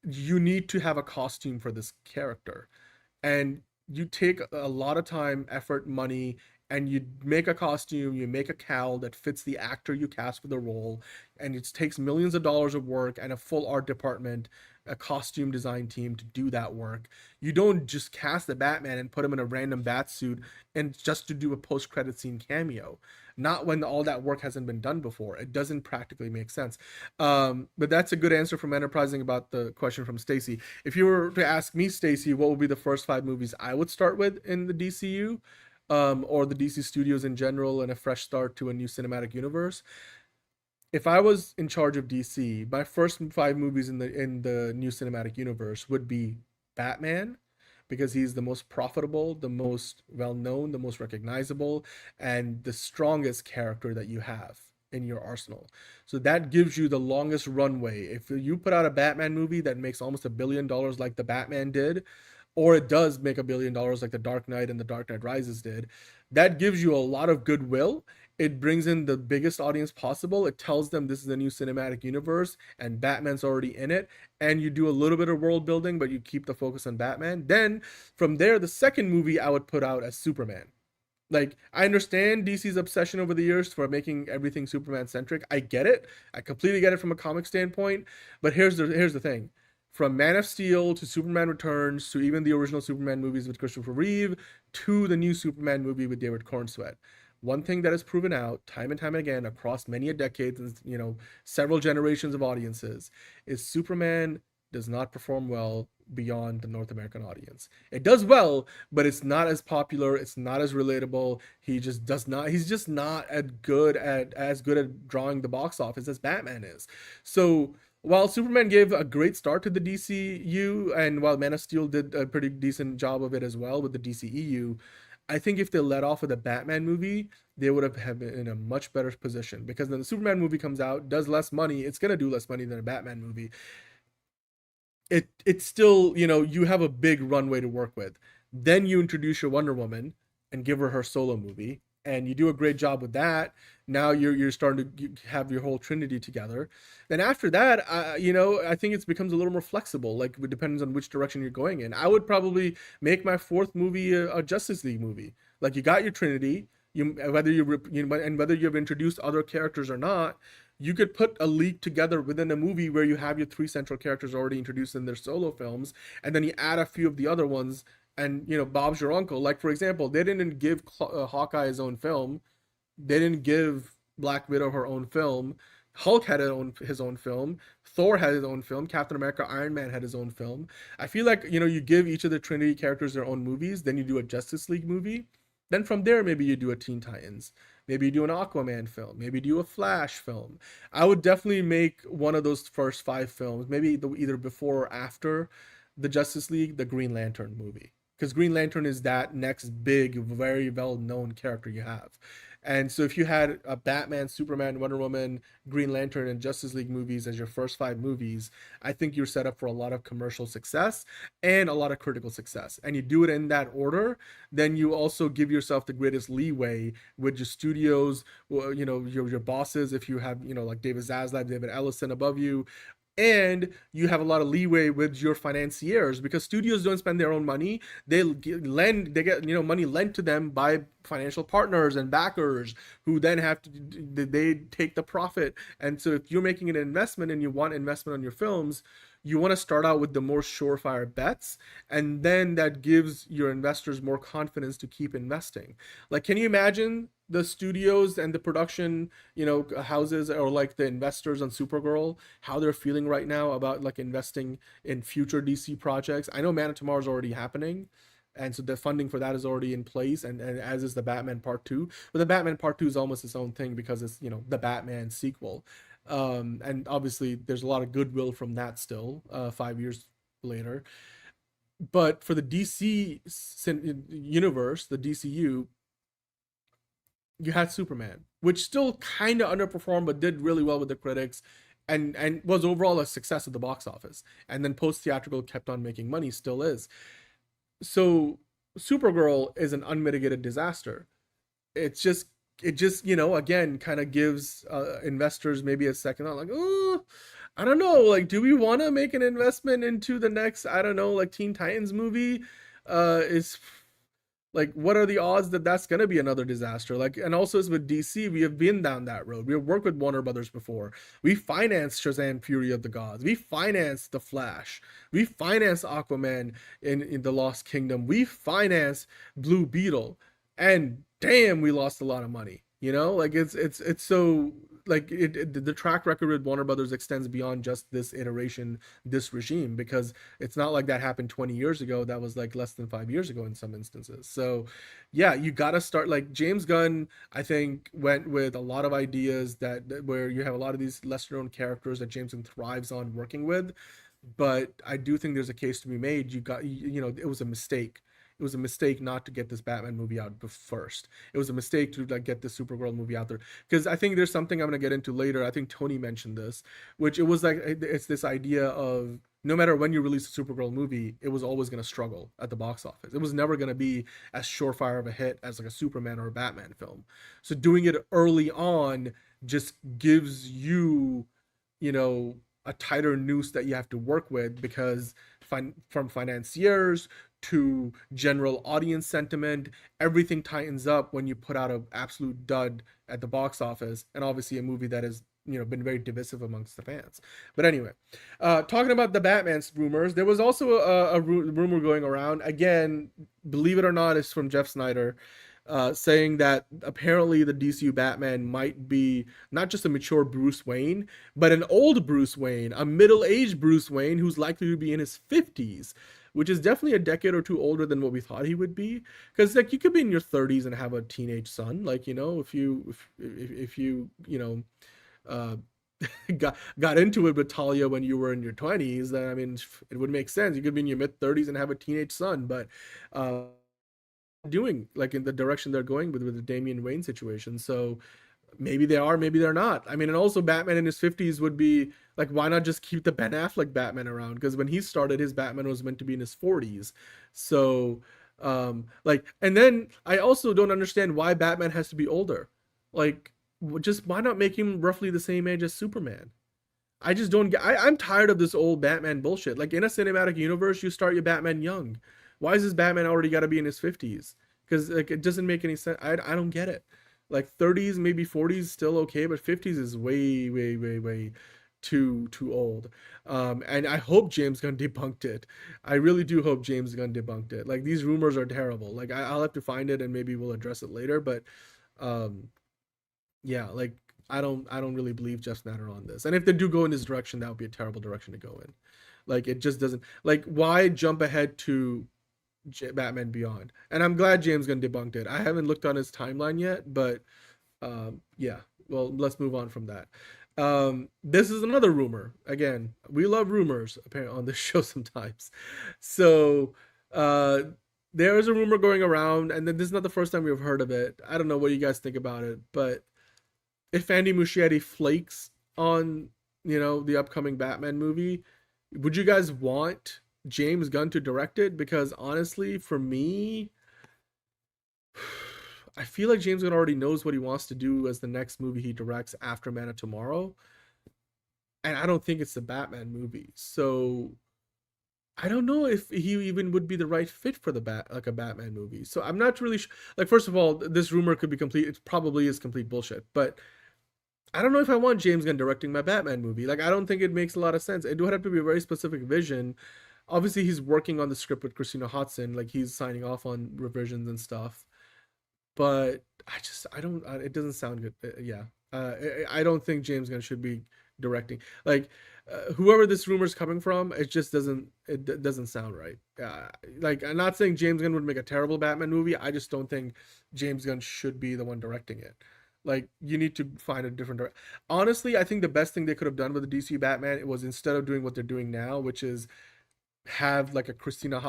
[SPEAKER 1] You need to have a costume for this character, and you take a lot of time, effort, money, and you make a costume, you make a cowl that fits the actor you cast for the role, and it takes millions of dollars of work and a full art department, a costume design team to do that work. You don't just cast the Batman and put him in a random bat suit and just to do a post-credit scene cameo. Not when all that work hasn't been done before. It doesn't practically make sense. But that's a good answer from Enterprising about the question from Stacy. If you were to ask me, Stacy, what would be the first 5 movies I would start with in the DCU, or the DC Studios in general, and a fresh start to a new cinematic universe? If I was in charge of DC, my first 5 movies in the new cinematic universe would be Batman, because he's the most profitable, the most well-known, the most recognizable, and the strongest character that you have in your arsenal. So that gives you the longest runway. If you put out a Batman movie that makes almost $1 billion like the Batman did, or it does make $1 billion like the Dark Knight and the Dark Knight Rises did, that gives you a lot of goodwill. It brings in the biggest audience possible. It tells them this is a new cinematic universe and Batman's already in it. And you do a little bit of world building, but you keep the focus on Batman. Then from there, the second movie I would put out as Superman. Like, I understand DC's obsession over the years for making everything Superman centric. I get it. I completely get it from a comic standpoint. But here's the thing. From Man of Steel to Superman Returns to even the original Superman movies with Christopher Reeve to the new Superman movie with David Cornsweet, one thing that is proven out time and time again across many a decades and several generations of audiences is Superman does not perform well beyond the North American audience. It does well, but it's not as popular, it's not as relatable. He's just not as good at drawing the box office as Batman is. So while Superman gave a great start to the DCU, and while Man of Steel did a pretty decent job of it as well with the DCEU, I think if they let off with a Batman movie, they would have been in a much better position, because then the Superman movie comes out, does less money. It's going to do less money than a Batman movie. It's still, you have a big runway to work with. Then you introduce your Wonder Woman and give her solo movie, and you do a great job with that. Now you're starting to have your whole trinity together. Then after that, I think it becomes a little more flexible. Like, it depends on which direction you're going in. I would probably make my 4th movie a Justice League movie. Like, you got your trinity, whether you've introduced other characters or not, you could put a league together within a movie where you have your 3 central characters already introduced in their solo films, and then you add a few of the other ones, and Bob's your uncle. Like, for example, they didn't give Hawkeye his own film. They didn't give Black Widow her own film. Hulk had his own film. Thor had his own film. Captain America, Iron Man had his own film. I feel like, you give each of the Trinity characters their own movies, then you do a Justice League movie. Then from there, maybe you do a Teen Titans. Maybe you do an Aquaman film. Maybe you do a Flash film. I would definitely make one of those first 5 films, maybe either before or after the Justice League, the Green Lantern movie. Because Green Lantern is that next big, very well-known character you have. And so if you had a Batman, Superman, Wonder Woman, Green Lantern, and Justice League movies as your first 5 movies, I think you're set up for a lot of commercial success and a lot of critical success. And you do it in that order, then you also give yourself the greatest leeway with your studios, your bosses, if you have, like David Zaslav, David Ellison above you. And you have a lot of leeway with your financiers, because studios don't spend their own money. They get money lent to them by financial partners and backers who then they take the profit. And so if you're making an investment and you want investment on your films, you want to start out with the more surefire bets, and then that gives your investors more confidence to keep investing. Like, can you imagine the studios and the production, houses, or like the investors on Supergirl, how they're feeling right now about like investing in future DC projects? I know Man of Tomorrow is already happening, and so the funding for that is already in place, and as is the Batman Part 2. But the Batman Part 2 is almost its own thing because it's, the Batman sequel. And obviously there's a lot of goodwill from that still, 5 years later. But for the DC universe, the DCU, you had Superman, which still kind of underperformed but did really well with the critics, and was overall a success at the box office. And then post theatrical kept on making money, still is. So Supergirl is an unmitigated disaster. It just again kind of gives investors maybe a second thought, like, oh, I don't know, like, do we want to make an investment into the next, I don't know, like Teen Titans movie? Is like, what are the odds that that's going to be another disaster? Like, and also as with DC, we have been down that road. We have worked with Warner Brothers before. We financed Shazam! Fury of the Gods. We financed The Flash. We financed Aquaman in the Lost Kingdom. We financed Blue Beetle, and damn, we lost a lot of money. Like, it's so, like, the track record with Warner Brothers extends beyond just this iteration, this regime, because it's not like that happened 20 years ago. That was like less than 5 years ago in some instances. So yeah, you got to start, like, James Gunn, I think, went with a lot of ideas that where you have a lot of these lesser known characters that James Gunn thrives on working with. But I do think there's a case to be made. It was a mistake. It was a mistake not to get this Batman movie out first. It was a mistake to like get the Supergirl movie out there, because I think there's something I'm going to get into later. I think Tony mentioned this, which it was like, it's this idea of no matter when you release a Supergirl movie, it was always going to struggle at the box office. It was never going to be as surefire of a hit as like a Superman or a Batman film. So doing it early on just gives you, a tighter noose that you have to work with, because from financiers to general audience sentiment, everything tightens up when you put out an absolute dud at the box office, and obviously a movie that has been very divisive amongst the fans. But anyway, talking about the Batman rumors, there was also a rumor going around, again, believe it or not, it's from Jeff Snyder, saying that apparently the DCU Batman might be not just a mature Bruce Wayne, but an old Bruce Wayne, a middle-aged Bruce Wayne who's likely to be in his 50s, which is definitely a decade or two older than what we thought he would be. Because like, you could be in your 30s and have a teenage son, like, if you got into it with Talia when you were in your 20s, then I mean, it would make sense. You could be in your mid 30s and have a teenage son, but doing like in the direction they're going with the Damian Wayne situation. So maybe they are, maybe they're not. I mean, and also Batman in his 50s would be like, why not just keep the Ben Affleck Batman around? Because when he started, his Batman was meant to be in his 40s. So like, and then I also don't understand why Batman has to be older. Like, just why not make him roughly the same age as Superman? I just don't get, I'm tired of this old Batman bullshit. Like, in a cinematic universe, you start your Batman young. Why is this Batman already got to be in his 50s? Because like, it doesn't make any sense. I don't get it. Like 30s, maybe 40s, still okay, but 50s is way, way, way, way too old. And I hope James Gunn debunked it. I really do hope James Gunn debunked it. Like, these rumors are terrible. Like, I'll have to find it and maybe we'll address it later. But yeah, like, I don't really believe Jeff Snyder on this. And if they do go in this direction, that would be a terrible direction to go in. Like, it just doesn't, like, why jump ahead to Batman Beyond? And I'm glad James Gunn debunked it. I haven't looked on his timeline yet, but yeah, well, let's move on from that. This is another rumor. Again, we love rumors apparently on this show sometimes. So there is a rumor going around, and then this is not the first time we've heard of it. I don't know what you guys think about it, but if Andy Muschietti flakes on the upcoming Batman movie, would you guys want James Gunn to direct it? Because honestly, for me, I feel like James Gunn already knows what he wants to do as the next movie he directs after Man of Tomorrow, and I don't think it's the Batman movie. So I don't know if he even would be the right fit for a Batman movie. So I'm not really like, first of all, this rumor could be complete. It probably is complete bullshit, but I don't know if I want James Gunn directing my Batman movie. Like, I don't think it makes a lot of sense. It would have to be a very specific vision. Obviously, he's working on the script with Christina Hodson. Like, he's signing off on revisions and stuff. But I don't. It doesn't sound good. Yeah. I don't think James Gunn should be directing. Like, whoever this rumor is coming from, it just doesn't. Doesn't sound right. Like, I'm not saying James Gunn would make a terrible Batman movie. I just don't think James Gunn should be the one directing it. Like, you need to find a different honestly, I think the best thing they could have done with the DC Batman, it was, instead of doing what they're doing now, which is have like a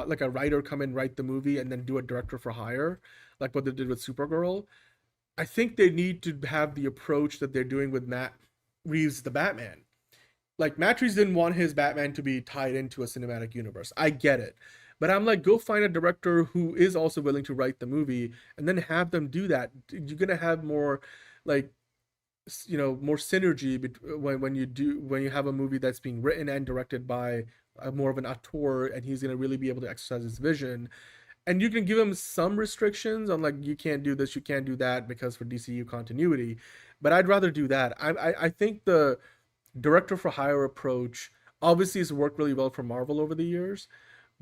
[SPEAKER 1] like a writer come in, write the movie, and then do a director for hire, like what they did with Supergirl. I think they need to have the approach that they're doing with Matt Reeves the Batman. Like, Matt Reeves didn't want his Batman to be tied into a cinematic universe. I get it. But I'm like, go find a director who is also willing to write the movie, and then have them do that. You're gonna have more, like, more synergy when you have a movie that's being written and directed by more of an auteur, and he's gonna really be able to exercise his vision. And you can give him some restrictions on, like, you can't do this, you can't do that, because for DCU continuity. But I'd rather do that. I think the director for hire approach obviously has worked really well for Marvel over the years.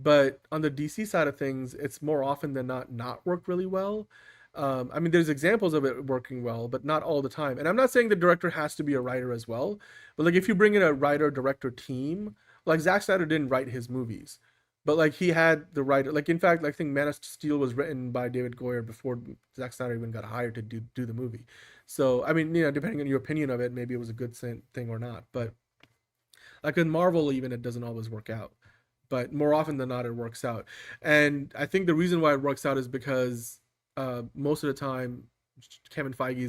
[SPEAKER 1] But on the DC side of things, it's more often than not worked really well. I mean, there's examples of it working well, but not all the time. And I'm not saying the director has to be a writer as well, but like, if you bring in a writer-director team, like Zack Snyder didn't write his movies, but like, he had the writer. Like, in fact, I think Man of Steel was written by David Goyer before Zack Snyder even got hired to do the movie. So, I mean, depending on your opinion of it, maybe it was a good thing or not. But like in Marvel, even, it doesn't always work out. But more often than not, it works out. And I think the reason why it works out is because most of the time, Kevin Feige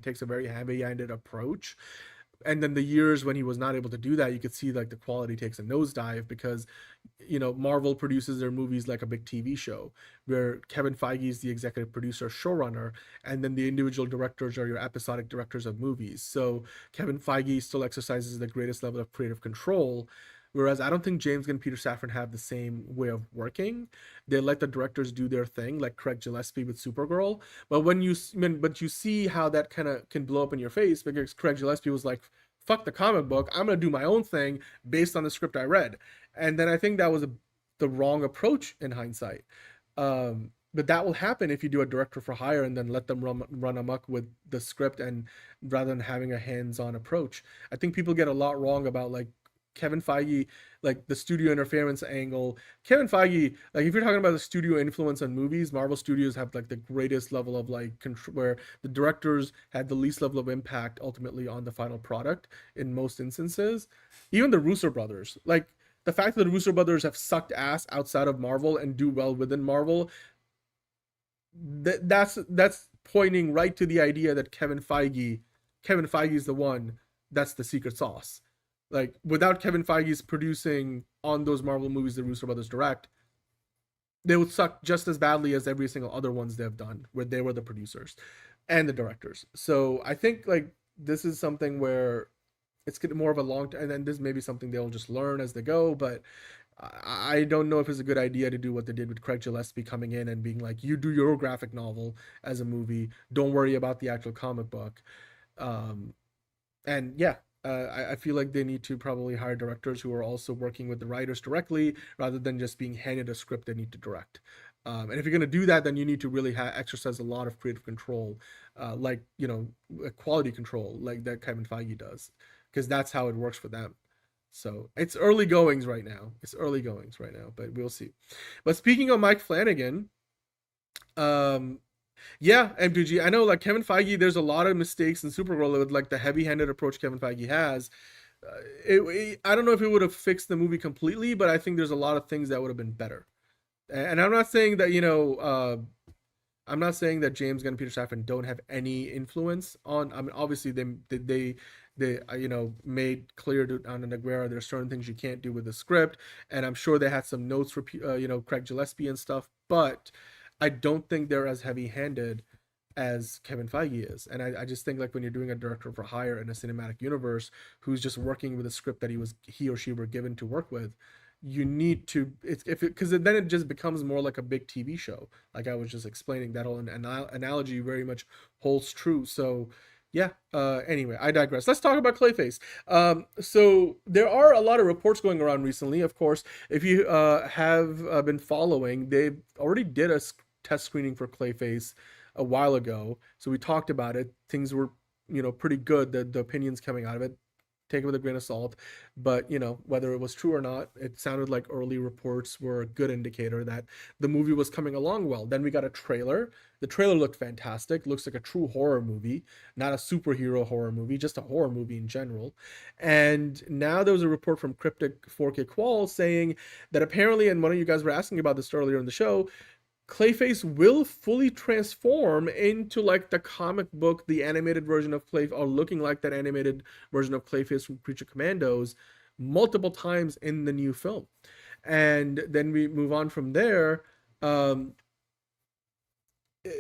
[SPEAKER 1] takes a very heavy-handed approach. And then the years when he was not able to do that, you could see like the quality takes a nosedive, because Marvel produces their movies like a big TV show, where Kevin Feige is the executive producer, showrunner, and then the individual directors are your episodic directors of movies. So Kevin Feige still exercises the greatest level of creative control. Whereas I don't think James Gunn and Peter Safran have the same way of working. They let the directors do their thing, like Craig Gillespie with Supergirl. But you see how that kind of can blow up in your face, because Craig Gillespie was like, "Fuck the comic book, I'm gonna do my own thing based on the script I read." And then I think that was the wrong approach in hindsight. But that will happen if you do a director for hire and then let them run amok with the script, and rather than having a hands-on approach. I think people get a lot wrong about, like, Kevin Feige, like the studio interference angle. Kevin Feige, like, if you're talking about the studio influence on movies, Marvel Studios have like the greatest level of like control, where the directors had the least level of impact ultimately on the final product in most instances. Even the Russo brothers, like, the fact that the Russo brothers have sucked ass outside of Marvel and do well within Marvel, that's pointing right to the idea that Kevin Feige is the one that's the secret sauce. Like, without Kevin Feige's producing on those Marvel movies the Russo brothers direct, they would suck just as badly as every single other ones they've done, where they were the producers and the directors. So I think, like, this is something where it's more of a long term, and then this may be something they'll just learn as they go. But I don't know if it's a good idea to do what they did with Craig Gillespie coming in and being like, "You do your graphic novel as a movie. Don't worry about the actual comic book." And yeah. I feel like they need to probably hire directors who are also working with the writers directly, rather than just being handed a script they need to direct. And if you're going to do that, then you need to really exercise a lot of creative control, like, quality control, like that Kevin Feige does, because that's how it works for them. So it's early goings right now. But we'll see. But speaking of Mike Flanagan, yeah, M2G. I know, like, Kevin Feige, there's a lot of mistakes in Supergirl with, like, the heavy-handed approach Kevin Feige has. I don't know if it would have fixed the movie completely, but I think there's a lot of things that would have been better. And I'm not saying that, James Gunn and Peter Safran don't have any influence on. I mean, obviously they made clear to Anna Neguera there's certain things you can't do with the script, and I'm sure they had some notes for Craig Gillespie and stuff, but I don't think they're as heavy-handed as Kevin Feige is. And I just think, like, when you're doing a director for hire in a cinematic universe who's just working with a script that he or she were given to work with, you need to, because then it just becomes more like a big TV show. Like I was just explaining, that whole analogy very much holds true. So Yeah. Anyway, I digress. Let's talk about Clayface. So there are a lot of reports going around recently. Of course, if you have been following, they already did a test screening for Clayface a while ago. So we talked about it. Things were, pretty good. The opinions coming out of it, take it with a grain of salt. But, whether it was true or not, it sounded like early reports were a good indicator that the movie was coming along well. Then we got a trailer. The trailer looked fantastic. Looks like a true horror movie, not a superhero horror movie, just a horror movie in general. And now there was a report from Cryptic 4K Qual saying that apparently, and one of you guys were asking about this earlier in the show, Clayface will fully transform into like the comic book, the animated version of Clayface, or looking like that animated version of Clayface from Creature Commandos multiple times in the new film. And then we move on from there.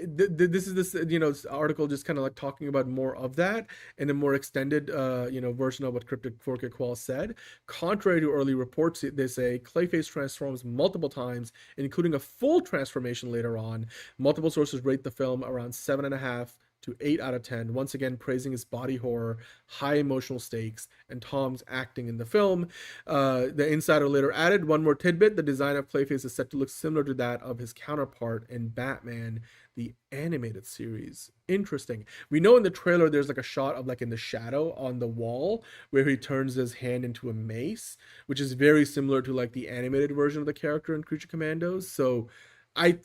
[SPEAKER 1] This is this article just kind of like talking about more of that in a more extended version of what Cryptic 4K Qual said. Contrary to early reports, they say Clayface transforms multiple times, including a full transformation later on. Multiple sources rate the film around 7.5 to 8 out of 10, once again praising his body horror, high emotional stakes, and Tom's acting in the film. The insider later added one more tidbit: the design of Clayface is set to look similar to that of his counterpart in Batman, the animated series. Interesting. We know in the trailer there's like a shot of like in the shadow on the wall where he turns his hand into a mace, which is very similar to like the animated version of the character in Creature Commandos. So I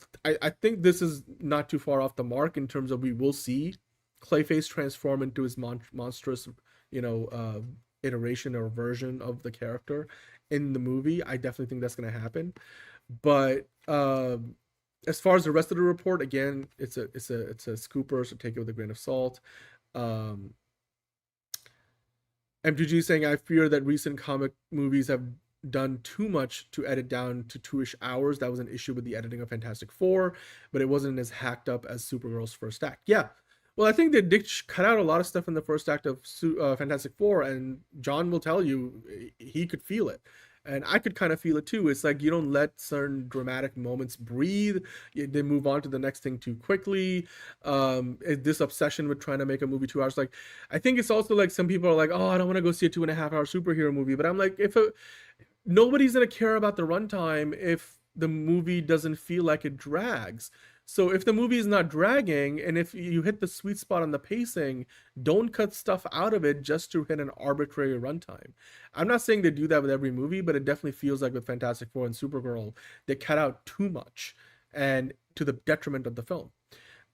[SPEAKER 1] think this is not too far off the mark in terms of we will see Clayface transform into his monstrous, iteration or version of the character in the movie. I definitely think that's going to happen. But as far as the rest of the report, again, it's a scooper, so take it with a grain of salt. MTG saying, I fear that recent comic movies have done too much to edit down to 2-ish hours. That was an issue with the editing of Fantastic Four, but it wasn't as hacked up as Supergirl's first act. Yeah, well, I think they did cut out a lot of stuff in the first act of Fantastic Four, and John will tell you he could feel it. And I could kind of feel it too. It's like you don't let certain dramatic moments breathe. They move on to the next thing too quickly. This obsession with trying to make a movie 2 hours. Like, I think it's also like some people are like, oh, I don't want to go see a 2.5-hour superhero movie. But I'm like, nobody's going to care about the runtime if the movie doesn't feel like it drags. So if the movie is not dragging, and if you hit the sweet spot on the pacing, don't cut stuff out of it just to hit an arbitrary runtime. I'm not saying they do that with every movie, but it definitely feels like with Fantastic Four and Supergirl, they cut out too much, and to the detriment of the film.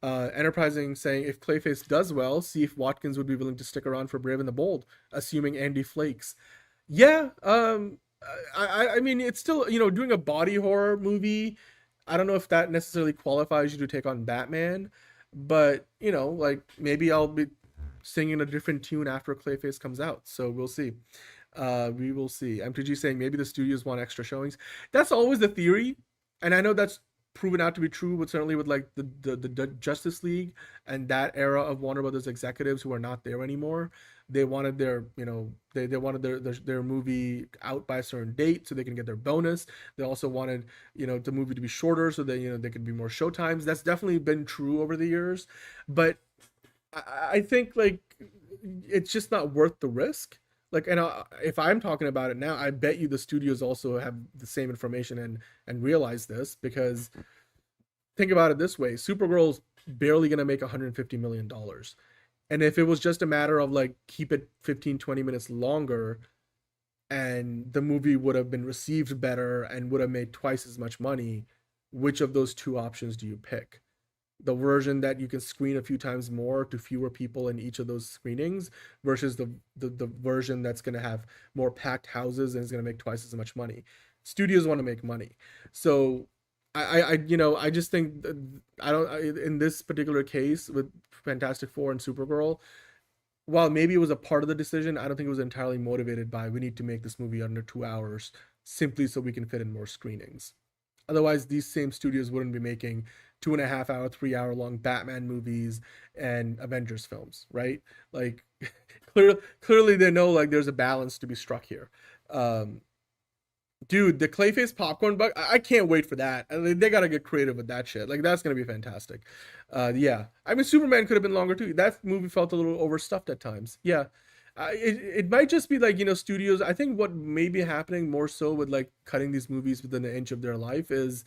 [SPEAKER 1] Enterprising saying, if Clayface does well, see if Watkins would be willing to stick around for Brave and the Bold, assuming Andy flakes. Yeah, I mean, it's still, doing a body horror movie, I don't know if that necessarily qualifies you to take on Batman, but, like, maybe I'll be singing a different tune after Clayface comes out, so we'll see. We will see. MTG saying maybe the studios want extra showings. That's always the theory, and I know that's proven out to be true, but certainly with like the Justice League and that era of Warner Brothers executives who are not there anymore. They wanted their, they wanted their movie out by a certain date so they can get their bonus. They also wanted, the movie to be shorter so that, there could be more show times. That's definitely been true over the years, but I think like it's just not worth the risk. Like, and if I'm talking about it now, I bet you the studios also have the same information and realize this, because think about it this way: Supergirl's barely gonna make $150 million, and if it was just a matter of like keep it 15-20 minutes longer, and the movie would have been received better and would have made twice as much money, which of those two options do you pick? The version that you can screen a few times more to fewer people in each of those screenings versus the version that's going to have more packed houses and is going to make twice as much money. Studios want to make money. So I just think in this particular case with Fantastic Four and Supergirl, while maybe it was a part of the decision, I don't think it was entirely motivated by we need to make this movie under 2 hours simply so we can fit in more screenings. Otherwise, these same studios wouldn't be making 2.5-hour, 3-hour long Batman movies and Avengers films, right? Like, clearly they know like there's a balance to be struck here. Dude, the Clayface popcorn bug, I can't wait for that. I mean, they gotta get creative with that shit. Like, that's gonna be fantastic. Yeah. I mean, Superman could have been longer too. That movie felt a little overstuffed at times. Yeah. It might just be like, studios. I think what may be happening more so with like cutting these movies within an inch of their life is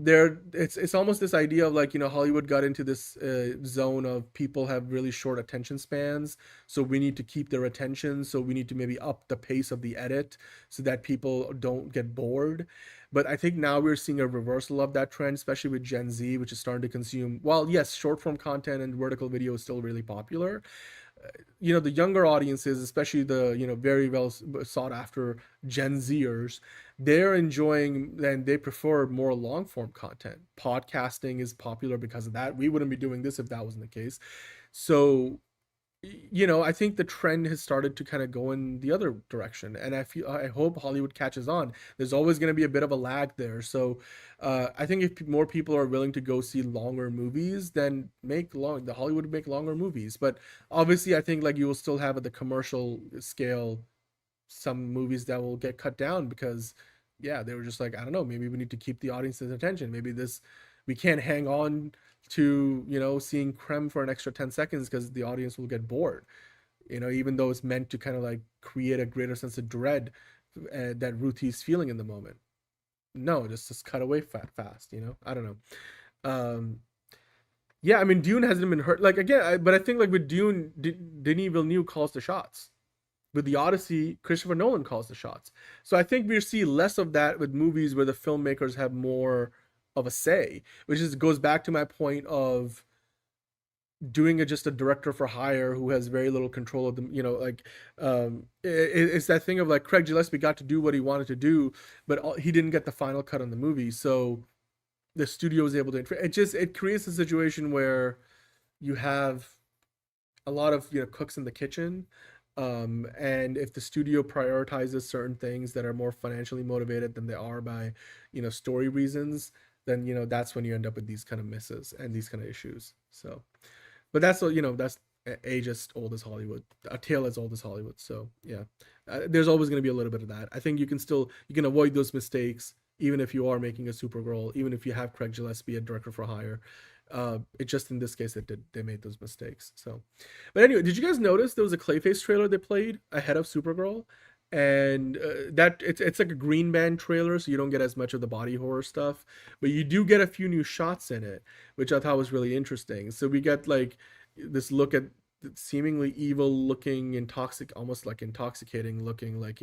[SPEAKER 1] it's almost this idea of like, Hollywood got into this zone of people have really short attention spans, so we need to keep their attention, so we need to maybe up the pace of the edit so that people don't get bored. But I think now we're seeing a reversal of that trend, especially with Gen Z, which is starting to consume, while yes, short form content and vertical video is still really popular, the younger audiences, especially the very well sought after Gen Zers, they're enjoying and they prefer more long form content. Podcasting is popular because of that. We wouldn't be doing this if that wasn't the case. So I think the trend has started to kind of go in the other direction, and I hope Hollywood catches on. There's always going to be a bit of a lag there, so I think if more people are willing to go see longer movies, then the Hollywood would make longer movies. But obviously, I think like you will still have at the commercial scale some movies that will get cut down because they were just like, I don't know, maybe we need to keep the audience's attention. Maybe we can't hang on to seeing Creme for an extra 10 seconds because the audience will get bored, even though it's meant to kind of like create a greater sense of dread that Ruth is feeling in the moment. No, just cut away fast. I don't know. I mean, Dune hasn't been hurt, like, again, but I think like with Dune, Denis Villeneuve calls the shots. With the Odyssey, Christopher Nolan calls the shots. So I think we see less of that with movies where the filmmakers have more of a say, which goes back to my point of doing just a director for hire who has very little control of them. It's that thing of like Craig Gillespie got to do what he wanted to do, but he didn't get the final cut on the movie, so the studio was able to it creates a situation where you have a lot of cooks in the kitchen, and if the studio prioritizes certain things that are more financially motivated than they are by story reasons, then that's when you end up with these kind of misses and these kind of issues. So, but that's that's age as old as Hollywood, a tale as old as Hollywood. So yeah, there's always going to be a little bit of that. I think you can avoid those mistakes even if you are making a Supergirl, even if you have Craig Gillespie a director for hire. It just in this case they made those mistakes. So, but anyway, did you guys notice there was a Clayface trailer they played ahead of Supergirl? And that it's like a green band trailer, so you don't get as much of the body horror stuff, but you do get a few new shots in it, which I thought was really interesting. So we get like this look at seemingly evil looking, almost like intoxicating looking, like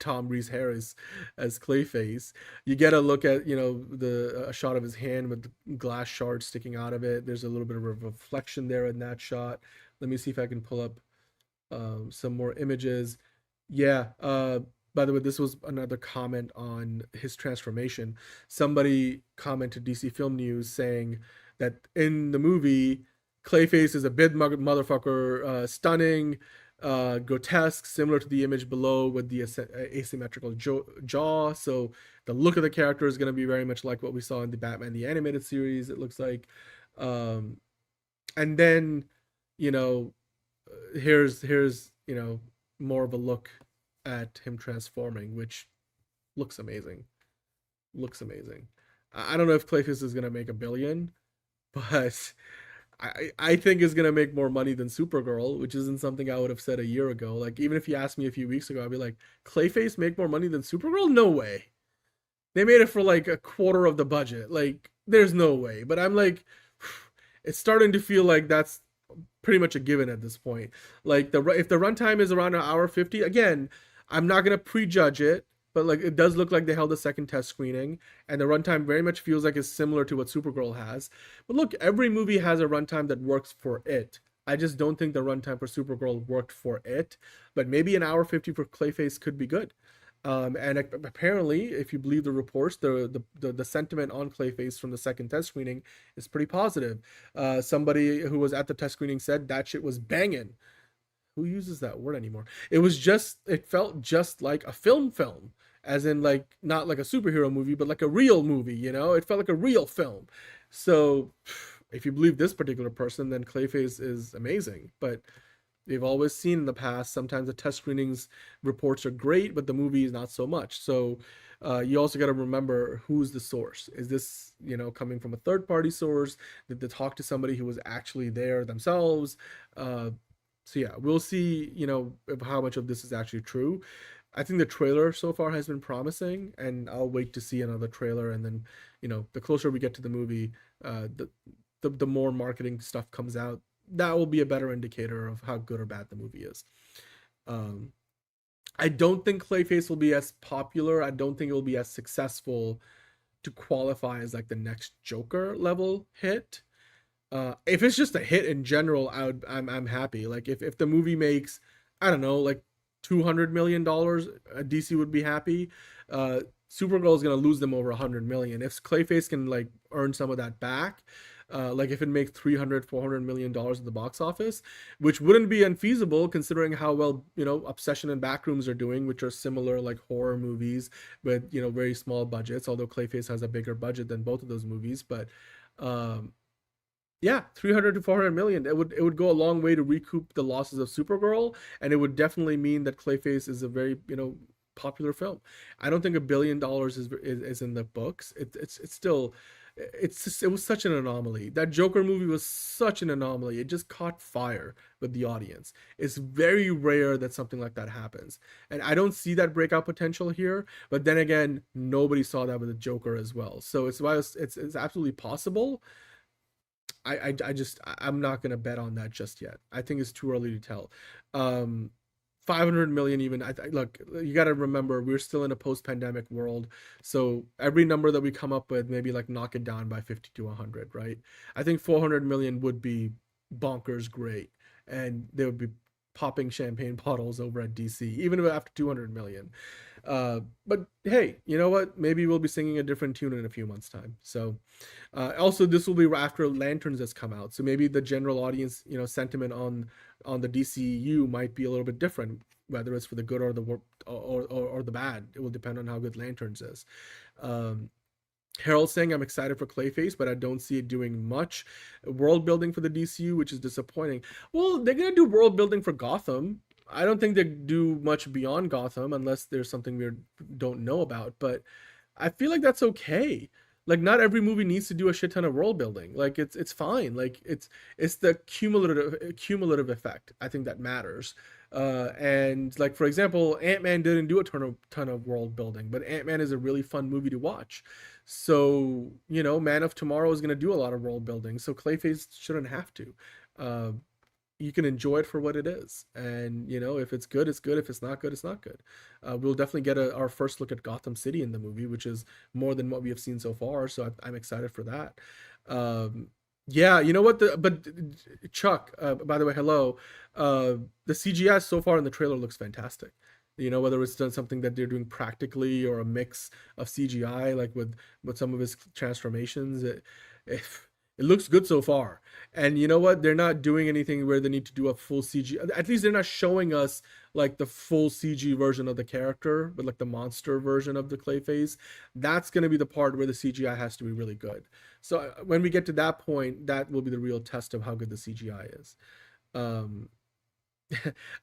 [SPEAKER 1] Tom Reese-Harris as Clayface. You get a look at a shot of his hand with glass shards sticking out of it. There's a little bit of a reflection there in that shot. Let me see if I can pull up some more images. By the way, this was another comment on his transformation. Somebody commented DC Film News saying that in the movie, Clayface is a big motherfucker, stunning, grotesque, similar to the image below with the asymmetrical jaw. So the look of the character is going to be very much like what we saw in the Batman the Animated Series, it looks like. And then, here's more of a look at him transforming, which looks amazing. I don't know if Clayface is gonna make $1 billion, but I think it's gonna make more money than Supergirl, which isn't something I would have said a year ago. Like, even if you asked me a few weeks ago, I'd be like, Clayface make more money than Supergirl? No way. They made it for like a quarter of the budget. Like, there's no way. But I'm like, it's starting to feel like that's pretty much a given at this point. Like, if the runtime is around 1:50, again, I'm not gonna prejudge it, but like it does look like they held a second test screening, and the runtime very much feels like it's similar to what Supergirl has. But look, every movie has a runtime that works for it. I just don't think the runtime for Supergirl worked for it, but maybe 1:50 for Clayface could be good. And apparently, if you believe the reports, the sentiment on Clayface from the second test screening is pretty positive. Somebody who was at the test screening said that shit was banging. Who uses that word anymore? It felt just like a film, as in like not like a superhero movie, but like a real movie. It felt like a real film. So if you believe this particular person, then Clayface is amazing. But They've always seen in the past, sometimes the test screenings reports are great, but the movie is not so much. So you also got to remember, who's the source. Is this, coming from a third party source? Did they talk to somebody who was actually there themselves? So yeah, we'll see, how much of this is actually true. I think the trailer so far has been promising, and I'll wait to see another trailer. And then, the closer we get to the movie, the more marketing stuff comes out, that will be a better indicator of how good or bad the movie is. I don't think Clayface will be as popular. I don't think it will be as successful to qualify as like the next Joker level hit. If it's just a hit in general, I'm happy. Like if the movie makes, I don't know, like $200 million, DC would be happy. Supergirl is gonna lose them over $100 million. If Clayface can like earn some of that back, like if it makes $300-400 million at the box office, which wouldn't be unfeasible considering how well Obsession and Backrooms are doing, which are similar like horror movies with very small budgets. Although Clayface has a bigger budget than both of those movies, but yeah, $300-400 million. It would go a long way to recoup the losses of Supergirl, and it would definitely mean that Clayface is a very popular film. I don't think $1 billion is in the books. It's still. It was such an anomaly. That Joker movie was such an anomaly. It just caught fire with the audience. It's very rare that something like that happens. And I don't see that breakout potential here. But then again, nobody saw that with the Joker as well. So it's absolutely possible. I'm not going to bet on that just yet. I think it's too early to tell. 500 million even. Look, you got to remember, we're still in a post-pandemic world, so every number that we come up with, maybe like knock it down by 50 to 100, right? I think 400 million would be bonkers great, and they would be popping champagne bottles over at DC even after 200 million. But hey, you know what, maybe we'll be singing a different tune in a few months time. So also, this will be after Lanterns has come out, so maybe the general audience sentiment on the DCU might be a little bit different, whether it's for the good or the bad. It will depend on how good Lanterns is. Harold saying, I'm excited for Clayface, but I don't see it doing much world building for the DCU, which is disappointing. Well, they're gonna do world building for Gotham. I don't think they do much beyond Gotham unless there's something we don't know about, but I feel like that's okay. Like, not every movie needs to do a shit ton of world building. Like, it's fine. Like, it's the cumulative effect, I think, that matters. And like, for example, Ant-Man didn't do a ton of world building, but Ant-Man is a really fun movie to watch. So Man of Tomorrow is going to do a lot of world building, so Clayface shouldn't have to. You can enjoy it for what it is, and if it's good, it's good. If it's not good, it's not good. We'll definitely get our first look at Gotham City in the movie, which is more than what we have seen so far, so I'm excited for that. Yeah, you know what, but Chuck, by the way, hello. The CGI so far in the trailer looks fantastic. Whether it's done something that they're doing practically or a mix of CGI, like with some of his transformations, it looks good so far. And you know what? They're not doing anything where they need to do a full CG. At least they're not showing us like the full CG version of the character, but like the monster version of the Clayface. That's going to be the part where the CGI has to be really good. So when we get to that point, that will be the real test of how good the CGI is.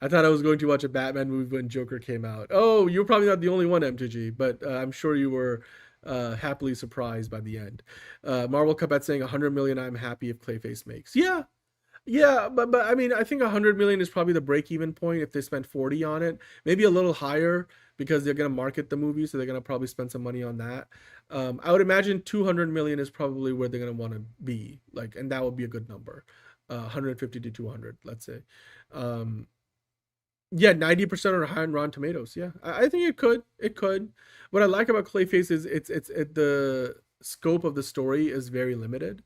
[SPEAKER 1] I thought I was going to watch a Batman movie when Joker came out. Oh, you're probably not the only one, MTG, but I'm sure you were happily surprised by the end. Marvel Cuphead saying 100 million, I'm happy if Clayface makes. Yeah, but I mean, I think 100 million is probably the break-even point if they spend 40 on it. Maybe a little higher because they're going to market the movie, so they're going to probably spend some money on that. I would imagine 200 million is probably where they're going to want to be, like, and that would be a good number. 150 to 200, let's say. Yeah, 90% are high on Rotten Tomatoes. Yeah, I think it could. What I like about Clayface is the scope of the story is very limited,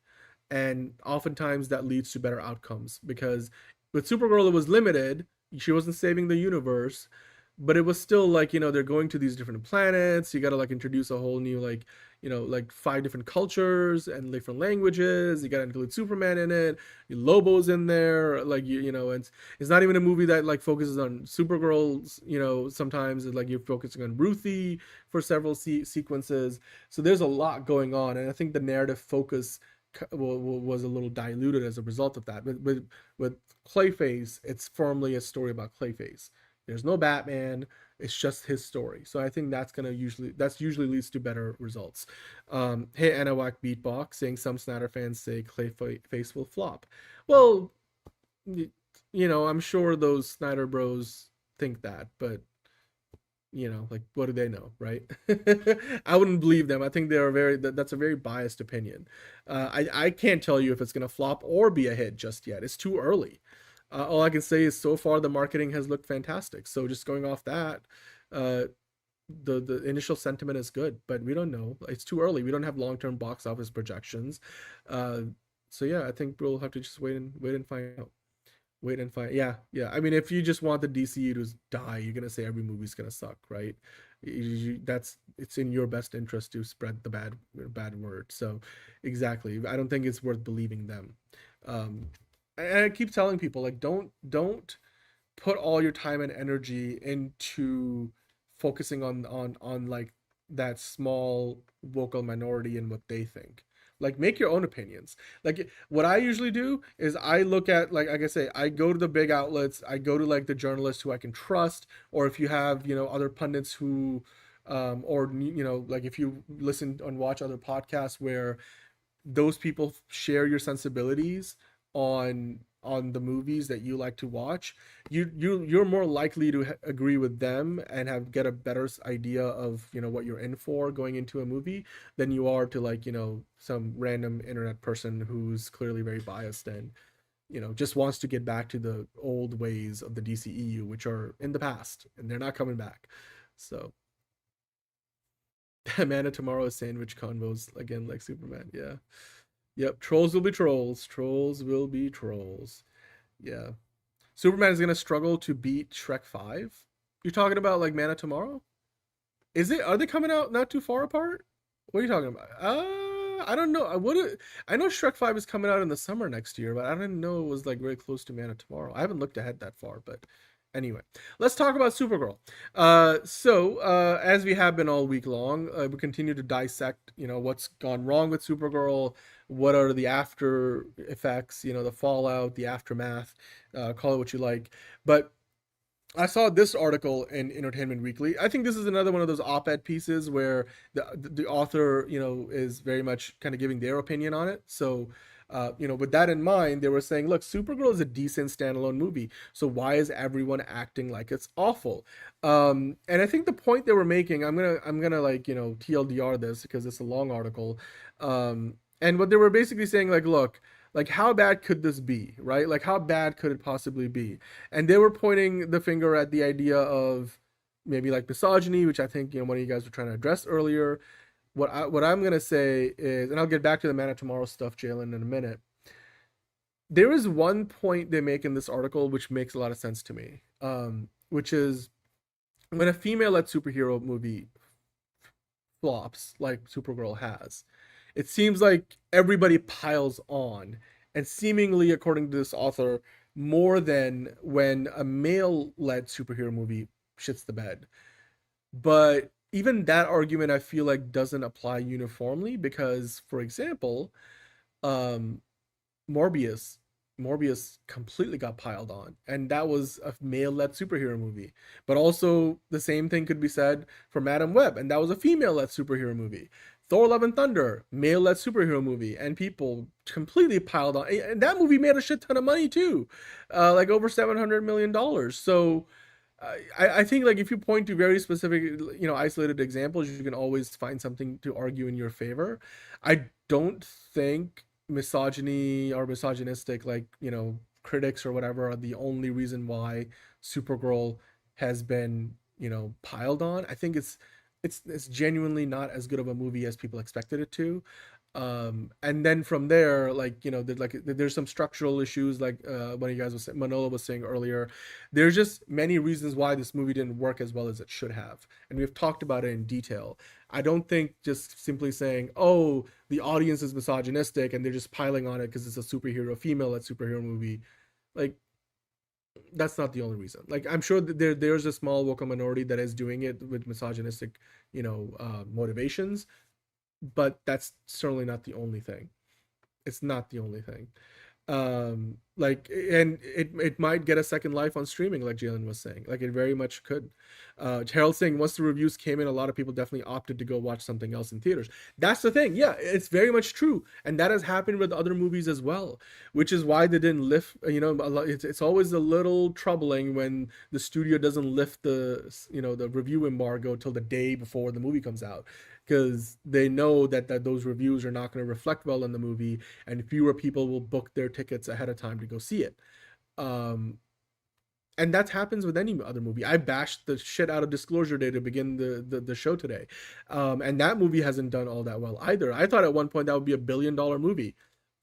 [SPEAKER 1] and oftentimes that leads to better outcomes, because with Supergirl it was limited. She wasn't saving the universe, but it was still like, they're going to these different planets. You got to like introduce a whole new like 5 different cultures and different languages. You got to include Superman in it. Lobo's in there. Like, it's not even a movie that like focuses on Supergirl. Sometimes it's like you're focusing on Ruthie for several sequences. So there's a lot going on. And I think the narrative focus was a little diluted as a result of that. But with Clayface, it's firmly a story about Clayface. There's no Batman. It's just his story. So I think that's usually leads to better results. Hey, Anawak Beatbox saying some Snyder fans say Clayface will flop. Well, I'm sure those Snyder bros think that, but like, what do they know, right? I wouldn't believe them. I think that's a very biased opinion. I can't tell you if it's gonna flop or be a hit just yet. It's too early. All I can say is so far the marketing has looked fantastic. So just going off that, the initial sentiment is good, but we don't know. It's too early. We don't have long-term box office projections. So yeah, I think we'll have to just wait and find out. Yeah. I mean, if you just want the DCU to die, you're gonna say every movie's gonna suck, right? It's in your best interest to spread the bad word. So exactly, I don't think it's worth believing them. And I keep telling people, like, don't put all your time and energy into focusing on like that small vocal minority and what they think. Like, make your own opinions. Like, what I usually do is I look at, like I say, I go to the big outlets, I go to like the journalists who I can trust, or if you have, other pundits who, or, like if you listen and watch other podcasts where those people share your sensibilities on the movies that you like to watch, you're more likely to agree with them and get a better idea of what you're in for going into a movie than you are to like some random internet person who's clearly very biased and just wants to get back to the old ways of the DCEU, which are in the past and they're not coming back. So Man of Tomorrow sandwich convos again, like Superman. Yeah. Yep, trolls will be trolls. Trolls will be trolls. Yeah. Superman is going to struggle to beat Shrek 5? You're talking about like Man of Tomorrow? Are they coming out not too far apart? What are you talking about? I don't know. I know Shrek 5 is coming out in the summer next year, but I didn't know it was like very close to Man of Tomorrow. I haven't looked ahead that far, but anyway, let's talk about Supergirl. As we have been all week long, we continue to dissect, what's gone wrong with Supergirl, what are the after effects, the fallout, the aftermath, call it what you like. But I saw this article in Entertainment Weekly. I think this is another one of those op-ed pieces where the author, is very much kind of giving their opinion on it. So, with that in mind, they were saying, look, Supergirl is a decent standalone movie. So why is everyone acting like it's awful? And I think the point they were making, I'm gonna like, TLDR this because it's a long article. And what they were basically saying, like, look, like, how bad could this be, right? Like, how bad could it possibly be? And they were pointing the finger at the idea of maybe like misogyny, which I think, one of you guys were trying to address earlier. What I'm going to say is, and I'll get back to the Man of Tomorrow stuff, Jalen, in a minute. There is one point they make in this article which makes a lot of sense to me, which is when a female-led superhero movie flops, like Supergirl has, it seems like everybody piles on, and seemingly, according to this author, more than when a male-led superhero movie shits the bed. But even that argument, I feel like, doesn't apply uniformly because, for example, Morbius completely got piled on, and that was a male-led superhero movie. But also, the same thing could be said for Madam Web, and that was a female-led superhero movie. Thor: Love and Thunder, male-led superhero movie, and people completely piled on. And that movie made a shit ton of money too, like over $700 million. So I think, like, if you point to very specific, isolated examples, you can always find something to argue in your favor. I don't think misogyny or misogynistic, like, critics or whatever are the only reason why Supergirl has been, piled on. I think it's genuinely not as good of a movie as people expected it to. And then from there, like, there's some structural issues, like one of you guys Manolo was saying earlier. There's just many reasons why this movie didn't work as well as it should have, and we've talked about it in detail. I don't think just simply saying, oh, the audience is misogynistic and they're just piling on it because it's a female-led superhero movie, like, that's not the only reason. Like, I'm sure that there's a small vocal minority that is doing it with misogynistic, motivations, but that's certainly not the only thing. It's not the only thing. Like, and it might get a second life on streaming, like Jalen was saying. Like, it very much could. Harold saying once the reviews came in, a lot of people definitely opted to go watch something else in theaters. That's the thing. Yeah, it's very much true, and that has happened with other movies as well, which is why they didn't lift. It's always a little troubling when the studio doesn't lift the review embargo till the day before the movie comes out, because they know that those reviews are not going to reflect well on the movie, and fewer people will book their tickets ahead of time to go see it. And that happens with any other movie. I bashed the shit out of Disclosure Day to begin the show today, and that movie hasn't done all that well either. I thought at one point that would be $1 billion movie.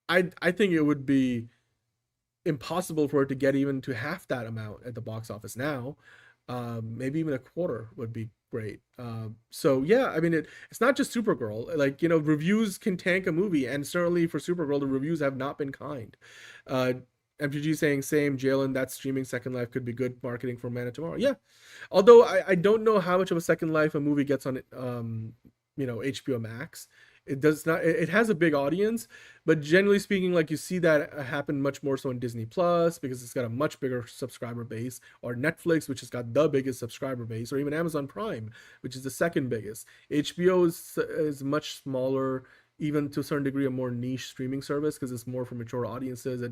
[SPEAKER 1] I think it would be impossible for it to get even to half that amount at the box office now. Maybe even a quarter would be great. So yeah, I mean, it's not just Supergirl. Like, reviews can tank a movie, and certainly for Supergirl, the reviews have not been kind. MTG saying same, Jalen, that streaming Second Life could be good marketing for Man of Tomorrow. Yeah, although I don't know how much of a Second Life a movie gets on HBO Max. It does not. It has a big audience, but generally speaking, like, you see that happen much more so on Disney Plus, because it's got a much bigger subscriber base, or Netflix, which has got the biggest subscriber base, or even Amazon Prime, which is the second biggest. HBO is much smaller, even to a certain degree a more niche streaming service, because it's more for mature audiences.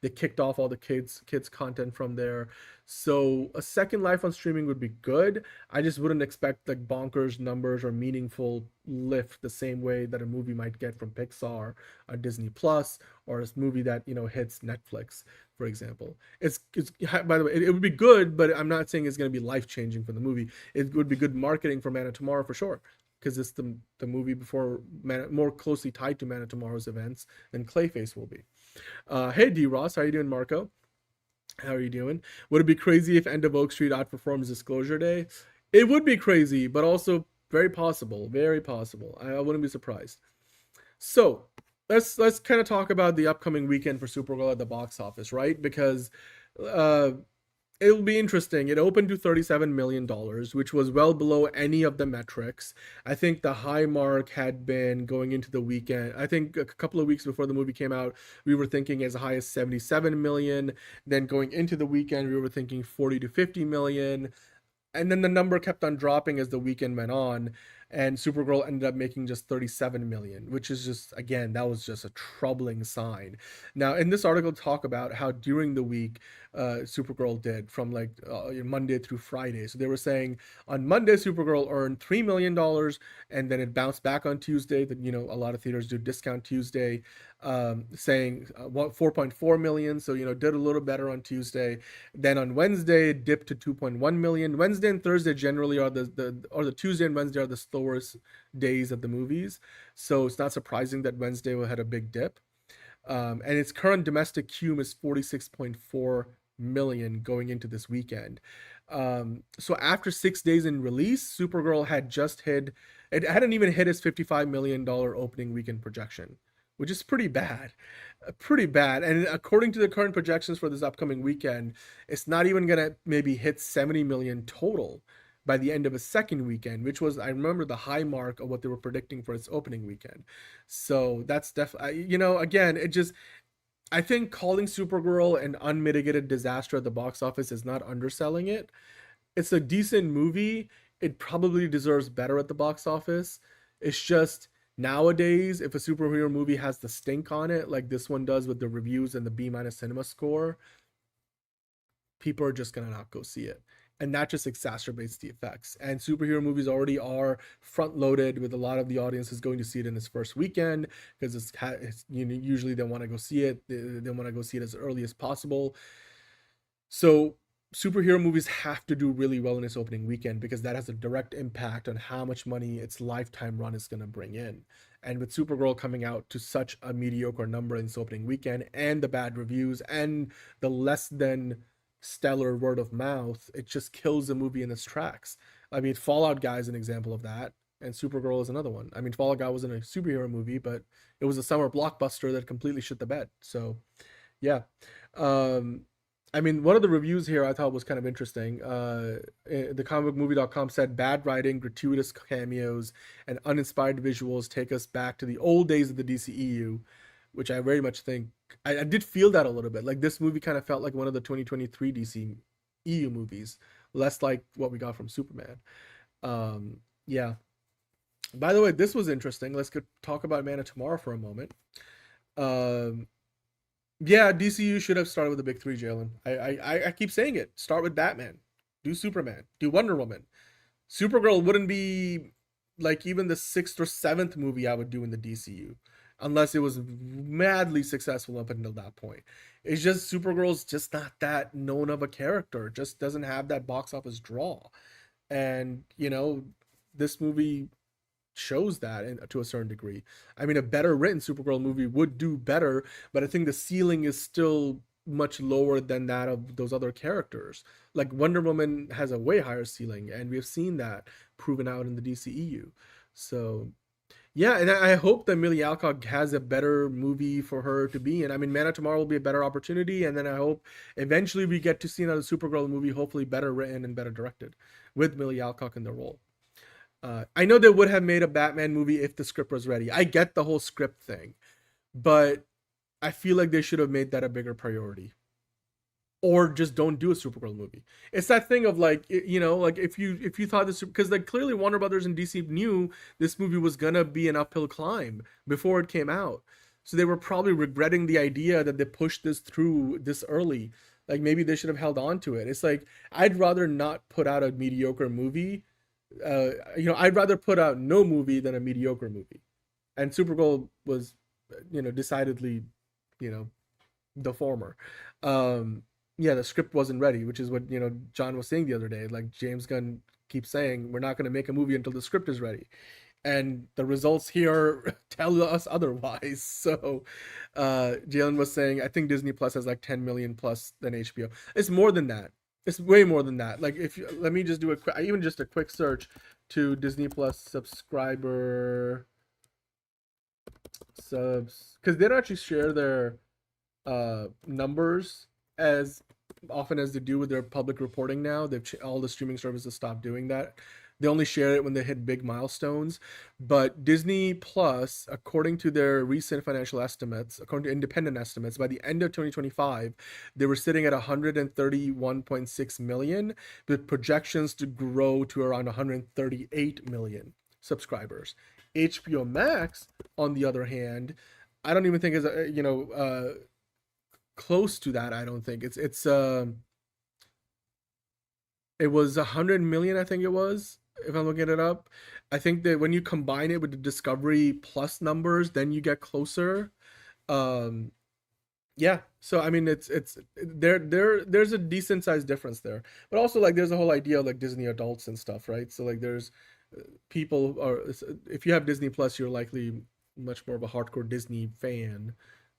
[SPEAKER 1] They kicked off all the kids content from there. So a Second Life on streaming would be good. I just wouldn't expect like bonkers numbers or meaningful lift the same way that a movie might get from Pixar or Disney Plus, or a movie that hits Netflix, for example. It's by the way, it would be good, but I'm not saying it's going to be life changing for the movie. It would be good marketing for Man of Tomorrow for sure, because it's the movie before more closely tied to Man of Tomorrow's events than Clayface will be. Hey D Ross, how you doing, Marco? How are you doing? Would it be crazy if End of Oak Street outperforms Disclosure Day? It would be crazy, but also very possible. Very possible. I wouldn't be surprised. So let's kind of talk about the upcoming weekend for Supergirl at the box office, right? Because it'll be interesting. It opened to $37 million, which was well below any of the metrics. I think the high mark had been going into the weekend. I think a couple of weeks before the movie came out, we were thinking as high as 77 million. Then going into the weekend, we were thinking 40 to 50 million. And then the number kept on dropping as the weekend went on, and Supergirl ended up making just 37 million, which is just, again, that was just a troubling sign. Now, in this article, talk about how during the week Supergirl did from like Monday through Friday. So they were saying on Monday, Supergirl earned $3 million, and then it bounced back on Tuesday. That a lot of theaters do Discount Tuesday, saying 4.4 million. So did a little better on Tuesday. Then on Wednesday, it dipped to 2.1 million. Wednesday and Thursday generally are the Tuesday and Wednesday are the slowest days of the movies. So it's not surprising that Wednesday had a big dip. And its current domestic cume is 46.4 million going into this weekend. So after 6 days in release, Supergirl had just hit, it hadn't even hit its $55 million opening weekend projection, which is pretty bad. And according to the current projections for this upcoming weekend, it's not even gonna maybe hit 70 million total by the end of a second weekend, which was, I remember, the high mark of what they were predicting for its opening weekend. So that's definitely, again, I think calling Supergirl an unmitigated disaster at the box office is not underselling it. It's a decent movie. It probably deserves better at the box office. It's just, nowadays, if a superhero movie has the stink on it, like this one does with the reviews and the B- cinema score, people are just gonna not go see it. And that just exacerbates the effects. And superhero movies already are front loaded, with a lot of the audiences going to see it in its first weekend, because it's usually they want to go see it. They want to go see it as early as possible. So superhero movies have to do really well in its opening weekend, because that has a direct impact on how much money its lifetime run is going to bring in. And with Supergirl coming out to such a mediocre number in its opening weekend, and the bad reviews and the less than stellar word of mouth, it just kills the movie in its tracks. I mean, Fallout Guy is an example of that, and Supergirl is another one. I mean, Fallout Guy wasn't a superhero movie, but it was a summer blockbuster that completely shit the bed. So yeah. I mean, one of the reviews here I thought was kind of interesting. The comicbookmovie.com said bad writing, gratuitous cameos, and uninspired visuals take us back to the old days of the DCEU, which I very much think I did feel that a little bit. Like this movie kind of felt like one of the 2023 DC EU movies, less like what we got from Superman. Yeah. By the way, this was interesting. Let's talk about Man of Tomorrow for a moment. Yeah, DCU should have started with the big three, Jalen. I keep saying it. Start with Batman. Do Superman. Do Wonder Woman. Supergirl wouldn't be like even the 6th or 7th movie I would do in the DCU. Unless it was madly successful up until that point. It's just Supergirl's just not that known of a character. It just doesn't have that box office draw. And, you know, this movie shows that to a certain degree. I mean, a better written Supergirl movie would do better, but I think the ceiling is still much lower than that of those other characters. Like Wonder Woman has a way higher ceiling, and we've seen that proven out in the DCEU. So yeah, and I hope that Millie Alcock has a better movie for her to be in. I mean, Man of Tomorrow will be a better opportunity, and then I hope eventually we get to see another Supergirl movie, hopefully better written and better directed, with Millie Alcock in the role. I know they would have made a Batman movie if the script was ready. I get the whole script thing, but I feel like they should have made that a bigger priority. Or just don't do a Supergirl movie. It's that thing of like, you know, like if you thought this, because like clearly Warner Brothers and DC knew this movie was gonna be an uphill climb before it came out, so they were probably regretting the idea that they pushed this through this early. Like maybe they should have held on to it. It's like I'd rather not put out a mediocre movie. You know, I'd rather put out no movie than a mediocre movie. And Supergirl was, you know, decidedly, you know, the former. Yeah, the script wasn't ready, which is what, you know, John was saying the other day. Like James Gunn keeps saying, we're not going to make a movie until the script is ready. And the results here tell us otherwise. So Jalen was saying, I think Disney Plus has like 10 million plus than HBO. It's more than that. It's way more than that. Like if you, let me just do even just a quick search to Disney Plus subscriber subs, because they don't actually share their numbers as often as they do with their public reporting now. They've all the streaming services stopped doing that. They only share it when they hit big milestones. But Disney Plus, according to their recent financial estimates, according to independent estimates, by the end of 2025, they were sitting at 131.6 million, with projections to grow to around 138 million subscribers. HBO Max, on the other hand, I don't even think is close to that. I don't think it was 100 million, I think it was, if I'm looking it up. I think that when you combine it with the Discovery Plus numbers, then you get closer. Yeah, so I mean it's there's a decent sized difference there, but also like there's a whole idea of like Disney adults and stuff, right? So like there's people are, if you have Disney Plus, you're likely much more of a hardcore Disney fan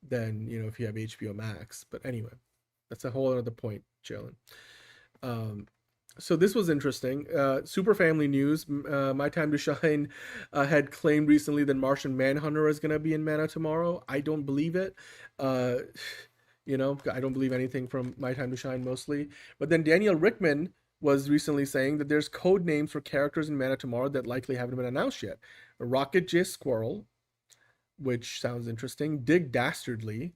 [SPEAKER 1] than, you know, if you have HBO Max. But anyway, that's a whole other point, Jalen. So this was interesting. Super family news. My Time to Shine had claimed recently that Martian Manhunter is going to be in Man of Tomorrow. I don't believe it. You know, I don't believe anything from My Time to Shine mostly. But then Daniel Rickman was recently saying that there's code names for characters in Man of Tomorrow that likely haven't been announced yet. Rocket J. Squirrel, which sounds interesting. Dig Dastardly,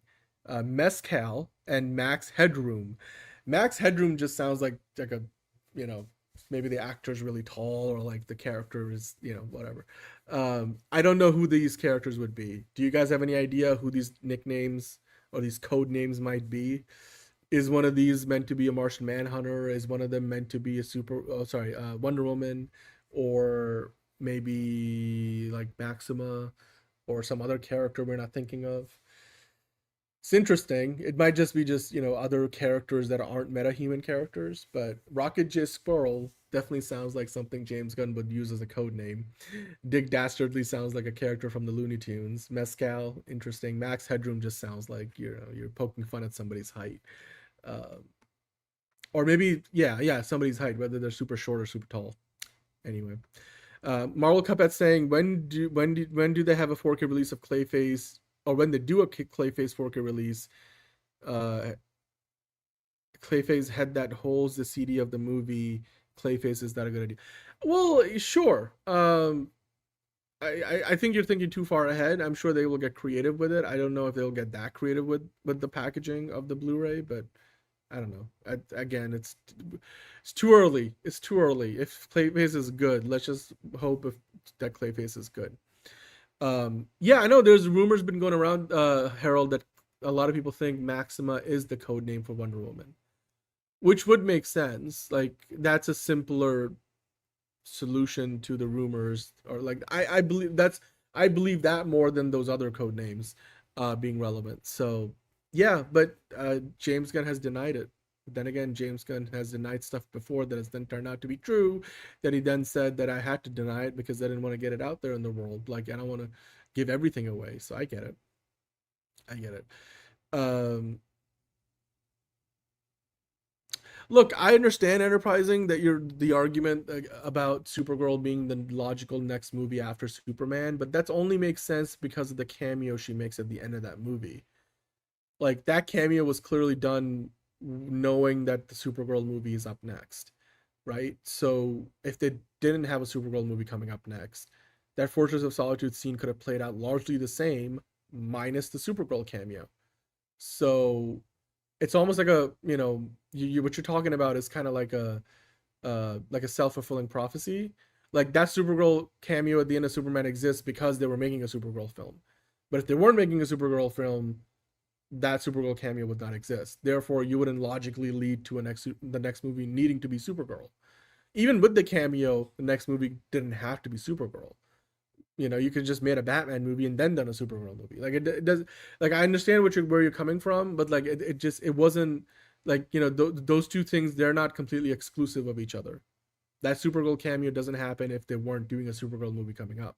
[SPEAKER 1] Mezcal, and Max Headroom. Max Headroom just sounds like a, you know, maybe the actor's really tall or like the character is, you know, whatever. I don't know who these characters would be. Do you guys have any idea who these nicknames or these code names might be? Is one of these meant to be a Martian Manhunter? Is one of them meant to be a Wonder Woman, or maybe like Maxima or some other character we're not thinking of? It's interesting. It might just be you know, other characters that aren't meta-human characters, but Rocket J. Squirrel definitely sounds like something James Gunn would use as a code name. Dig Dastardly sounds like a character from the Looney Tunes. Mezcal, interesting. Max Headroom just sounds like, you know, you're poking fun at somebody's height. Or maybe, yeah, somebody's height, whether they're super short or super tall. Anyway. Marvel Cuphead saying, when do they have a 4K release of Clayface, or when they do a Clayface 4K release, Clayface head that holds the CD of the movie Clayface, is that a good idea? Well, sure. I think you're thinking too far ahead. I'm sure they will get creative with it. I don't know if they'll get that creative with the packaging of the Blu-ray, but I don't know. Again, it's too early. It's too early. If Clayface is good, let's just hope that Clayface is good. Yeah, I know there's rumors been going around, Harold, that a lot of people think Maxima is the code name for Wonder Woman, which would make sense. Like, that's a simpler solution to the rumors, or like I believe that more than those other code names being relevant. So yeah, but James Gunn has denied it. Then again, James Gunn has denied stuff before that has then turned out to be true, that he then said that I had to deny it because I didn't want to get it out there in the world. Like, I don't want to give everything away. So I get it. Look, I understand enterprising that you're the argument about Supergirl being the logical next movie after Superman, but that's only makes sense because of the cameo she makes at the end of that movie. Like, that cameo was clearly done knowing that the Supergirl movie is up next, right? So if they didn't have a Supergirl movie coming up next, that Fortress of Solitude scene could have played out largely the same, minus the Supergirl cameo. So it's almost like a, you know, what you're talking about is kind of like a self-fulfilling prophecy. Like, that Supergirl cameo at the end of Superman exists because they were making a Supergirl film. But if they weren't making a Supergirl film, that Supergirl cameo would not exist. Therefore, you wouldn't logically lead to the next movie needing to be Supergirl. Even with the cameo, the next movie didn't have to be Supergirl. You know, you could just made a Batman movie and then done a Supergirl movie. Like, it does. Like, I understand where you're coming from, but like it wasn't like, you know, those two things, they're not completely exclusive of each other. That Supergirl cameo doesn't happen if they weren't doing a Supergirl movie coming up.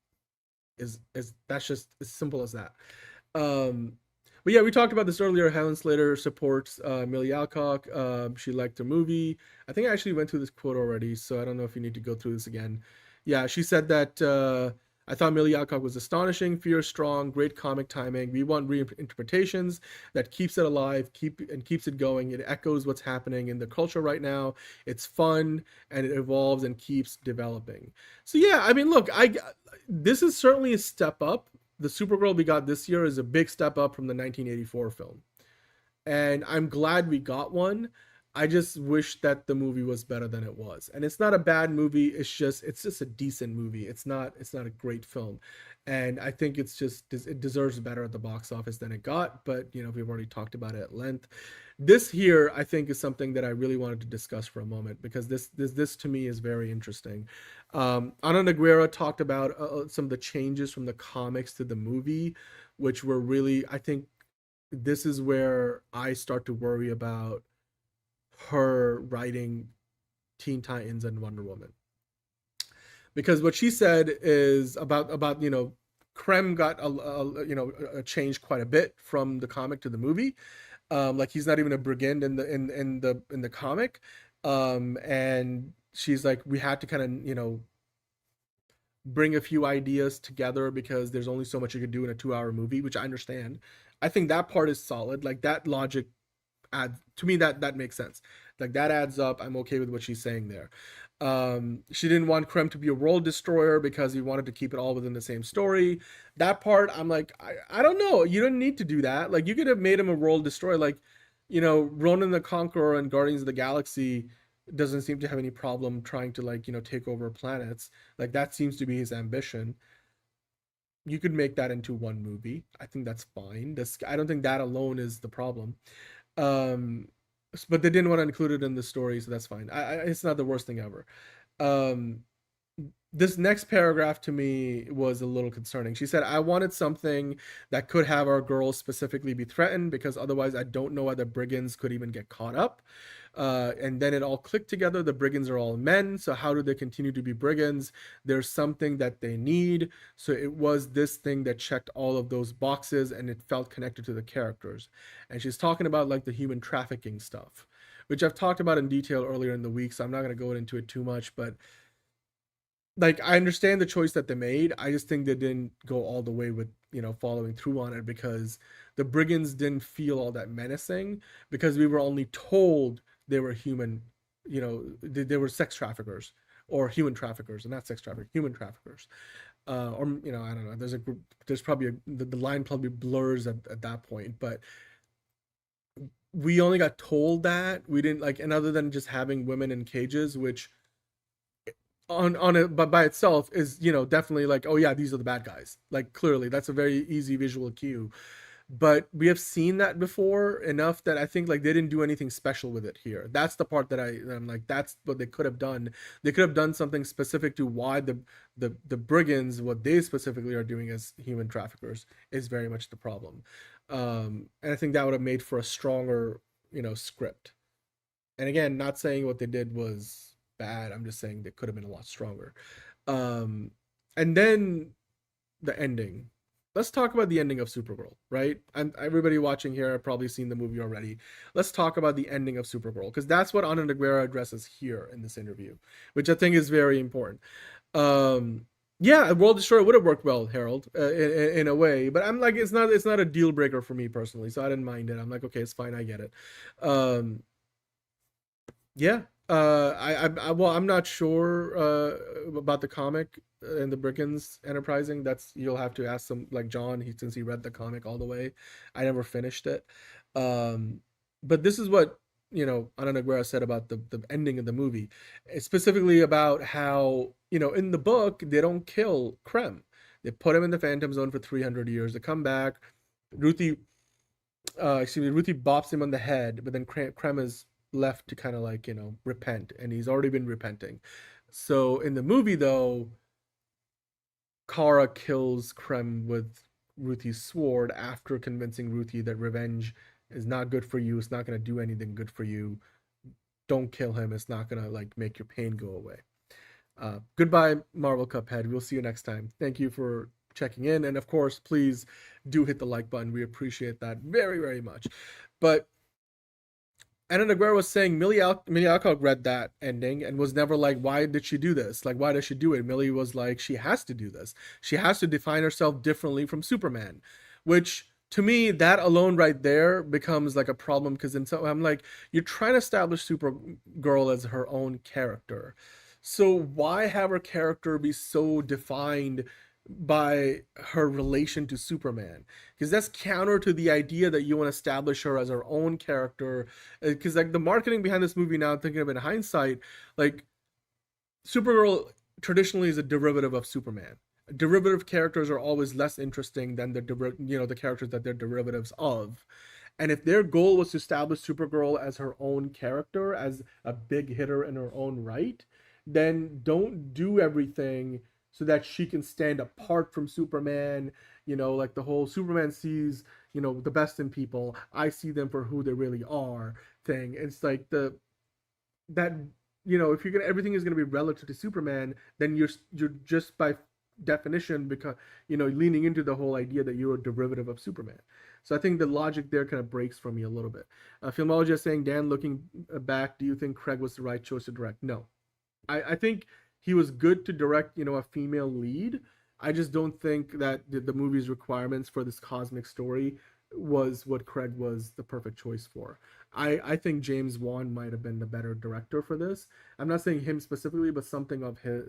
[SPEAKER 1] That's just as simple as that. But yeah, we talked about this earlier. Helen Slater supports Millie Alcock. She liked the movie. I think I actually went through this quote already, so I don't know if you need to go through this again. Yeah, she said that I thought Millie Alcock was astonishing, fierce, strong, great comic timing. We want reinterpretations that keeps it alive, keeps it going. It echoes what's happening in the culture right now. It's fun and it evolves and keeps developing. So yeah, I mean, look, this is certainly a step up. The Supergirl we got this year is a big step up from the 1984 film. And I'm glad we got one. I just wish that the movie was better than it was. And it's not a bad movie. It's just a decent movie. It's not a great film. And I think it deserves better at the box office than it got. But, you know, we've already talked about it at length. This here, I think, is something that I really wanted to discuss for a moment, because this to me is very interesting. Ana Nogueira talked about some of the changes from the comics to the movie, which were really, I think this is where I start to worry about her writing Teen Titans and Wonder Woman. Because what she said is about you know, Krem got a changed quite a bit from the comic to the movie. Like, he's not even a brigand in the comic. And she's like, we had to kind of, you know, bring a few ideas together because there's only so much you could do in a 2-hour movie, which I understand. I think that part is solid. Like, that logic to me, that makes sense. Like, that adds up. I'm okay with what she's saying there. She didn't want Krem to be a world destroyer because he wanted to keep it all within the same story. That part, I'm like, I don't know. You don't need to do that. Like, you could have made him a world destroyer. Like, you know, Ronan the Conqueror and Guardians of the Galaxy doesn't seem to have any problem trying to, like, you know, take over planets. Like, that seems to be his ambition. You could make that into one movie. I think that's fine. I don't think that alone is the problem. But they didn't want to include it in the story, so that's fine. It's not the worst thing ever. This next paragraph to me was a little concerning. She said, I wanted something that could have our girls specifically be threatened, because otherwise I don't know why the brigands could even get caught up. And then it all clicked together. The brigands are all men, so how do they continue to be brigands? There's something that they need. So it was this thing that checked all of those boxes, and it felt connected to the characters. And she's talking about, like, the human trafficking stuff, which I've talked about in detail earlier in the week, so I'm not going to go into it too much. But, like, I understand the choice that they made. I just think they didn't go all the way with, you know, following through on it, because the brigands didn't feel all that menacing, because we were only told they were human, you know, they were sex traffickers, or human traffickers, and not sex traffickers, human traffickers. or I don't know. There's probably the line probably blurs at that point, but we only got told that. We didn't and other than just having women in cages, which on it, but by itself is definitely oh yeah, these are the bad guys. Clearly that's a very easy visual cue. But we have seen that before enough that I think they didn't do anything special with it here. That's the part that I'm that's what they could have done. They could have done something specific to why the brigands, what they specifically are doing as human traffickers, is very much the problem. And I think that would have made for a stronger script. And again, not saying what they did was bad. I'm just saying they could have been a lot stronger. And then the ending. Let's talk about the ending of Supergirl, right? And everybody watching here have probably seen the movie already. Let's talk about the ending of Supergirl, because that's what Ana Nogueira addresses here in this interview, which I think is very important. Yeah, World Destroyer would have worked well, Harold, in a way, but I'm it's not a deal breaker for me personally, so I didn't mind it. I'm okay, it's fine, I get it. Yeah, I'm not sure about the comic and the Brigands Enterprising. You'll have to ask some John, since he read the comic all the way. I never finished it. But this is what Ana Nogueira said about the ending of the movie, specifically about how in the book they don't kill Krem. They put him in the Phantom Zone for 300 years. They come back. Ruthie bops him on the head, but then Krem is left to kind of repent, and he's already been repenting. So in the movie though, Kara kills Krem with Ruthie's sword after convincing Ruthie that revenge is not good for you. It's not going to do anything good for you. Don't kill him. It's not going to make your pain go away. Goodbye, Marvel Cuphead. We'll see you next time. Thank you for checking in, and of course, please do hit the like button. We appreciate that very, very much. But Ana Nogueira was saying Millie Alcock read that ending and was never why did she do this? Why does she do it? Millie was she has to do this. She has to define herself differently from Superman, which to me, that alone right there becomes a problem, because I'm you're trying to establish Supergirl as her own character. So why have her character be so defined by her relation to Superman? Because that's counter to the idea that you want to establish her as her own character. Because the marketing behind this movie now, thinking of it in hindsight, Supergirl traditionally is a derivative of Superman. Derivative characters are always less interesting than the characters that they're derivatives of. And if their goal was to establish Supergirl as her own character, as a big hitter in her own right, then don't do everything so that she can stand apart from Superman. The whole Superman sees, the best in people. I see them for who they really are thing. It's if everything is gonna be relative to Superman, then you're just by definition because leaning into the whole idea that you're a derivative of Superman. So I think the logic there kind of breaks for me a little bit. Filmologist saying, Dan, looking back, do you think Craig was the right choice to direct? No. I think he was good to direct, a female lead. I just don't think that the movie's requirements for this cosmic story was what Craig was the perfect choice for. I think James Wan might have been the better director for this. I'm not saying him specifically, but something of his,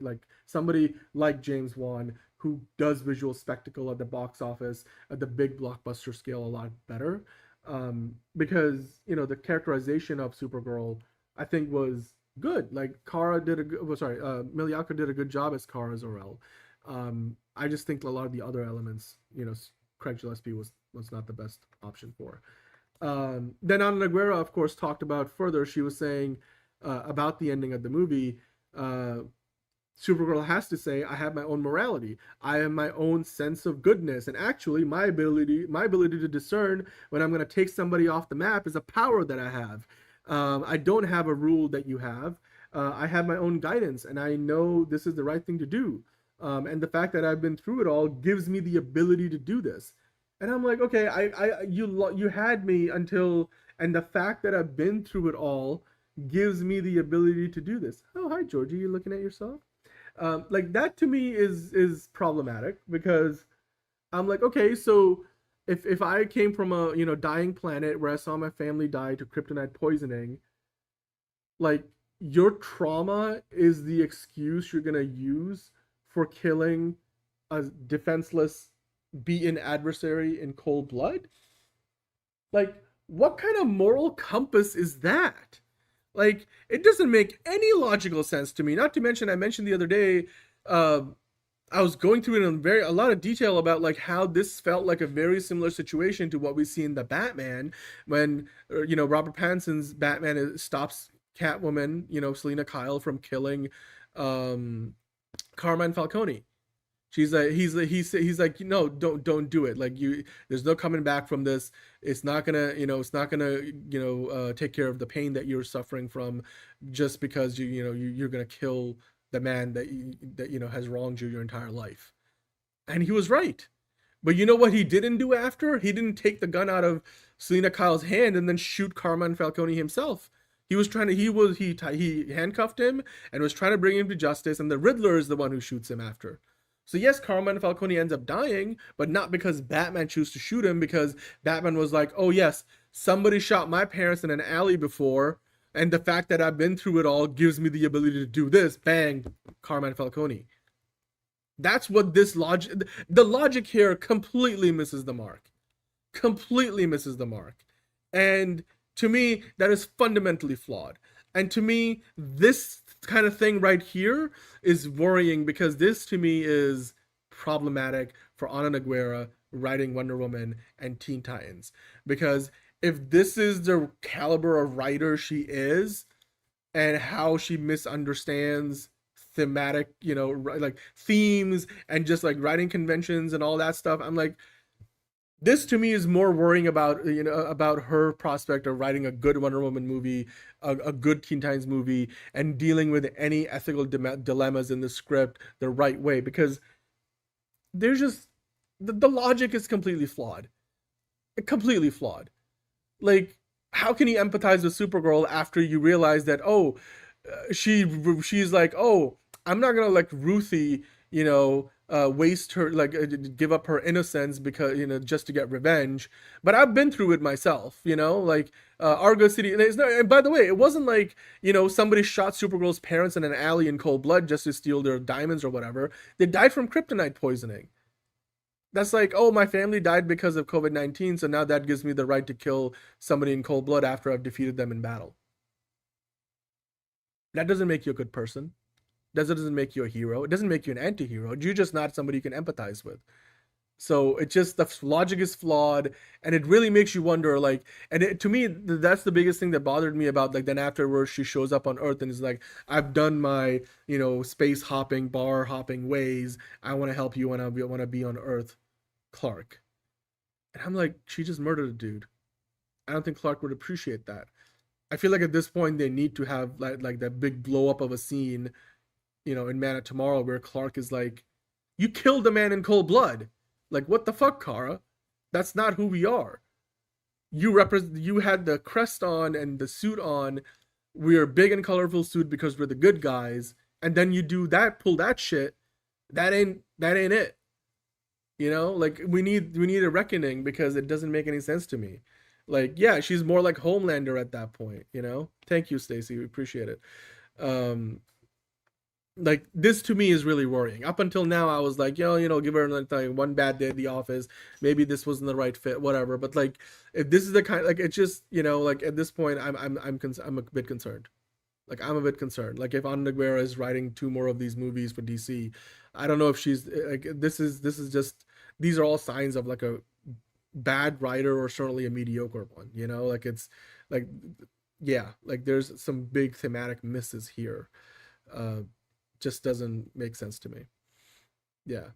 [SPEAKER 1] somebody like James Wan who does visual spectacle at the box office at the big blockbuster scale a lot better. Because the characterization of Supergirl I think was good. Kara did Millie Alcock did a good job as Kara Zor-El. I just think a lot of the other elements, Craig Gillespie was not the best option for. Then Ana Nogueira, of course, talked about further. She was saying about the ending of the movie, Supergirl has to say, I have my own morality. I have my own sense of goodness. And actually, my ability to discern when I'm going to take somebody off the map is a power that I have. I don't have a rule that you have. I have my own guidance, and I know this is the right thing to do. And the fact that I've been through it all gives me the ability to do this. And I'm okay, you had me until, and the fact that I've been through it all gives me the ability to do this. Oh, hi, Georgie, you looking at yourself? That to me is problematic, because I'm okay, so if I came from a dying planet where I saw my family die to kryptonite poisoning, your trauma is the excuse you're gonna use for killing a defenseless, beaten adversary in cold blood? Like, what kind of moral compass is that? Like, it doesn't make any logical sense to me. Not to mention, I mentioned the other day, I was going through it in a lot of detail about like how this felt like a very similar situation to what we see in the Batman when Robert Pattinson's Batman stops Catwoman, Selena Kyle, from killing Carmine Falcone. He's like, no, don't do it. Like, there's no coming back from this. It's not gonna take care of the pain that you're suffering from just because you're gonna kill the man that has wronged you your entire life. And he was right. But you know what he didn't do after? He didn't take the gun out of Selena Kyle's hand and then shoot Carmine Falcone himself. He handcuffed him and was trying to bring him to justice, and the Riddler is the one who shoots him after. So yes, Carmine Falcone ends up dying, but not because Batman chose to shoot him, because Batman was like, oh yes, somebody shot my parents in an alley before, and the fact that I've been through it all gives me the ability to do this. Bang, Carmine Falcone. That's what the logic here completely misses the mark. Completely misses the mark. And to me, that is fundamentally flawed. And to me, this kind of thing right here is worrying, because this to me is problematic for Ana Nogueira writing Wonder Woman and Teen Titans. Because if this is the caliber of writer she is, and how she misunderstands thematic, like themes and just like writing conventions and all that stuff, I'm like, this to me is more worrying about about her prospect of writing a good Wonder Woman movie, a good Teen Titans movie, and dealing with any ethical dilemmas in the script the right way, because there's just the logic is completely flawed. Like, how can you empathize with Supergirl after you realize that she's like, oh, I'm not gonna like Ruthie, waste her, like give up her innocence because just to get revenge, but I've been through it myself, like Argo City. And by the way, it wasn't like somebody shot Supergirl's parents in an alley in cold blood just to steal their diamonds or whatever. They died from kryptonite poisoning. That's like, oh, my family died because of COVID-19, so now that gives me the right to kill somebody in cold blood after I've defeated them in battle. That doesn't make you a good person. That doesn't make you a hero. It doesn't make you an anti-hero. You're just not somebody you can empathize with. So it just, the logic is flawed, and it really makes you wonder, like, and to me, that's the biggest thing that bothered me about, like, then afterwards she shows up on Earth and is like, I've done my, space hopping, bar hopping ways. I want to help you, and I want to be on Earth, Clark. And I'm like, she just murdered a dude. I don't think Clark would appreciate that. I feel like at this point they need to have like that big blow up of a scene, in Man of Tomorrow, where Clark is like, you killed a man in cold blood. Like, what the fuck, Kara? That's not who we are. You had the crest on and the suit on. We're a big and colorful suit because we're the good guys. And then you do that, pull that shit. That ain't it. Like, we need a reckoning, because it doesn't make any sense to me. Like, yeah, she's more like Homelander at that point, Thank you, Stacey. We appreciate it. Like, this to me is really worrying. Up until now, I was like, give her another time, one bad day at the office. Maybe this wasn't the right fit, whatever. But like, if this is the kind, like, it's just, like at this point, I'm a bit concerned. Like, I'm a bit concerned. Like, if Ana Nogueira is writing 2 more of these movies for DC, I don't know if she's like, this is just, these are all signs of like a bad writer, or certainly a mediocre one. Like, it's like, yeah, like there's some big thematic misses here. Just doesn't make sense to me. Yeah.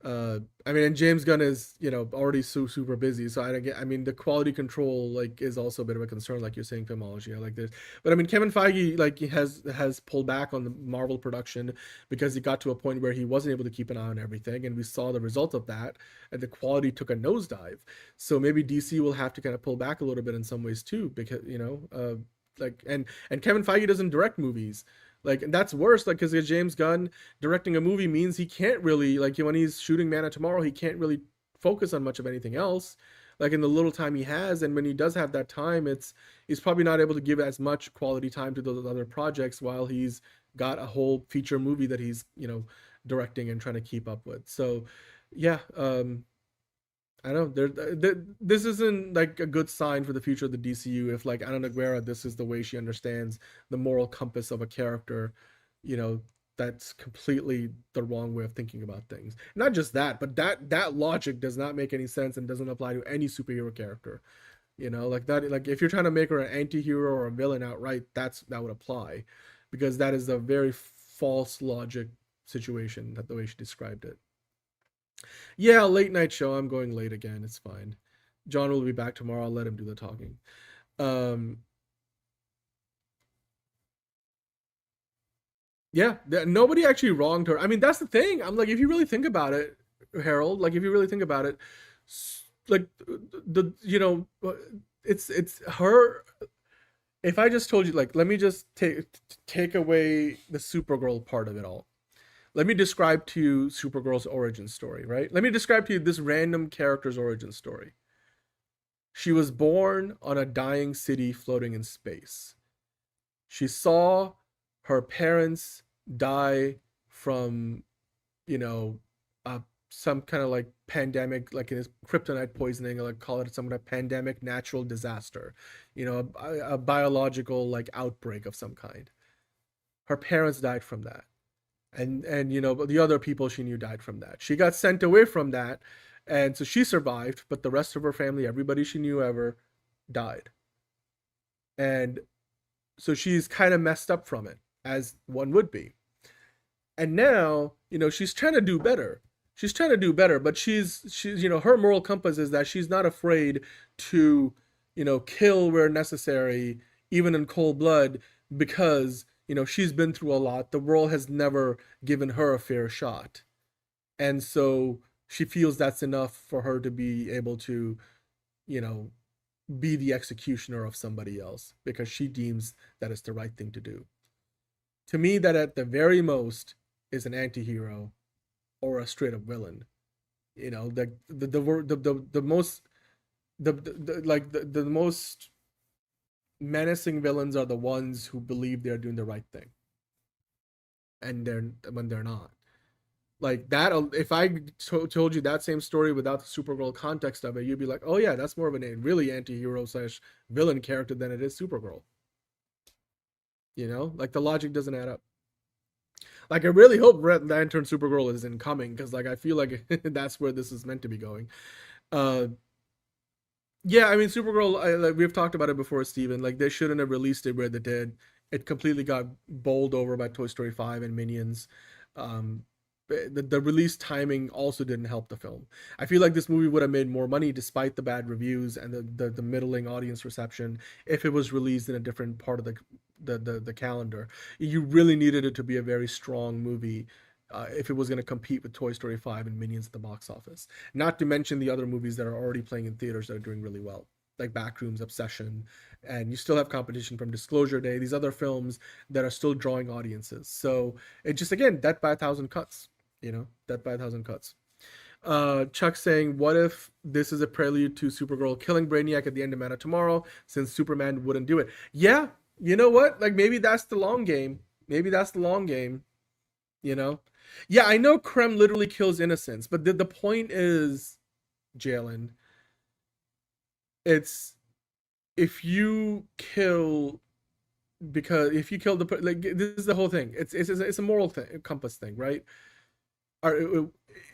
[SPEAKER 1] I mean, and James Gunn is, already super busy. So the quality control, like, is also a bit of a concern, like you're saying, filmology. I like this. But I mean, Kevin Feige, like, he has pulled back on the Marvel production because he got to a point where he wasn't able to keep an eye on everything. And we saw the result of that, and the quality took a nosedive. So maybe DC will have to kind of pull back a little bit in some ways too, because, and Kevin Feige doesn't direct movies. Like, and that's worse, like, because James Gunn directing a movie means he can't really, like, when he's shooting Man of Tomorrow, he can't really focus on much of anything else, like, in the little time he has. And when he does have that time, he's probably not able to give as much quality time to those other projects while he's got a whole feature movie that he's, directing and trying to keep up with. So yeah, I don't know. This isn't like a good sign for the future of the DCU if like Ana Noguera, this is the way she understands the moral compass of a character. You know, that's completely the wrong way of thinking about things. Not just that, but that logic does not make any sense and doesn't apply to any superhero character. You know, like that, like if you're trying to make her an anti-hero or a villain outright, that would apply, because that is a very false logic situation, that the way she described it. Yeah, late night show. I'm going late again. It's fine. John will be back tomorrow. I'll let him do the talking. Yeah, nobody actually wronged her. I mean, that's the thing. I'm like, if you really think about it, Harold, like if you really think about it, like it's her. If I just told you, like, let me just take away the Supergirl part of it all. Let me describe to you Supergirl's origin story, right? Let me describe to you this random character's origin story. She was born on a dying city floating in space. She saw her parents die from, some kind of like pandemic, like in kryptonite poisoning, or like call it some kind of pandemic natural disaster, a biological like outbreak of some kind. Her parents died from that. And the other people she knew died from that. She got sent away from that, and so she survived, but the rest of her family, everybody she knew ever, died. And so she's kind of messed up from it, as one would be. And now, she's trying to do better. She's trying to do better, but she's her moral compass is that she's not afraid to, kill where necessary, even in cold blood, because she's been through a lot. The world has never given her a fair shot. And so she feels that's enough for her to be able to, be the executioner of somebody else, because she deems that it's the right thing to do. To me, that at the very most is an anti-hero or a straight up villain. The most menacing villains are the ones who believe they're doing the right thing, and when they're not. Like that, if I told you that same story without the Supergirl context of it, you'd be like, oh yeah, that's more of a really anti-hero / villain character than it is Supergirl. Like the logic doesn't add up. Like I really hope Red Lantern Supergirl isn't coming, because like I feel like that's where this is meant to be going. Yeah, I mean, Supergirl, we've talked about it before, Steven. Like, they shouldn't have released it where they did. It completely got bowled over by Toy Story 5 and Minions. The release timing also didn't help the film. I feel like this movie would have made more money despite the bad reviews and the middling audience reception if it was released in a different part of the calendar. You really needed it to be a very strong movie if it was going to compete with Toy Story 5 and Minions at the box office. Not to mention the other movies that are already playing in theaters that are doing really well, like Backrooms, Obsession, and you still have competition from Disclosure Day, these other films that are still drawing audiences. So it just, again, death by a thousand cuts, death by a thousand cuts. Chuck saying, what if this is a prelude to Supergirl killing Brainiac at the end of Man of Tomorrow, since Superman wouldn't do it? Yeah, you know what? Like, maybe that's the long game. Yeah, I know Krem literally kills innocents, but the point is, Jalen, it's if you kill the, like, this is the whole thing. It's a moral compass thing, right?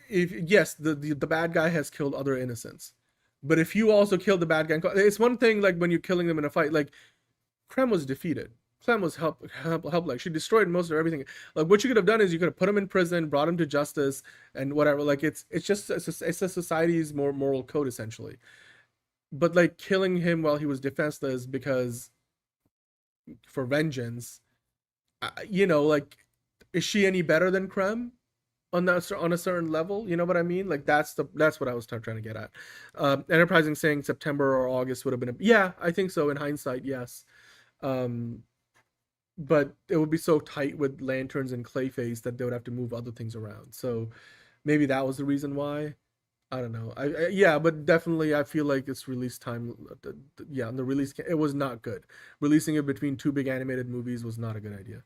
[SPEAKER 1] Yes, the bad guy has killed other innocents, but if you also kill the bad guy, it's one thing like when you're killing them in a fight. Like, Krem was defeated. Clem was help. Like, she destroyed most of everything. Like, what you could have done is you could have put him in prison, brought him to justice, and whatever. Like, it's a society's more moral code, essentially. But like, killing him while he was defenseless because for vengeance, like, is she any better than Krem on a certain level? You know what I mean? Like, that's what I was trying to get at. Enterprising saying September or August would have been yeah, I think so. In hindsight, yes. But it would be so tight with Lanterns and Clayface that they would have to move other things around. So maybe that was the reason why. I don't know. Yeah, but definitely I feel like its release time, on the release, it was not good. Releasing it between two big animated movies was not a good idea.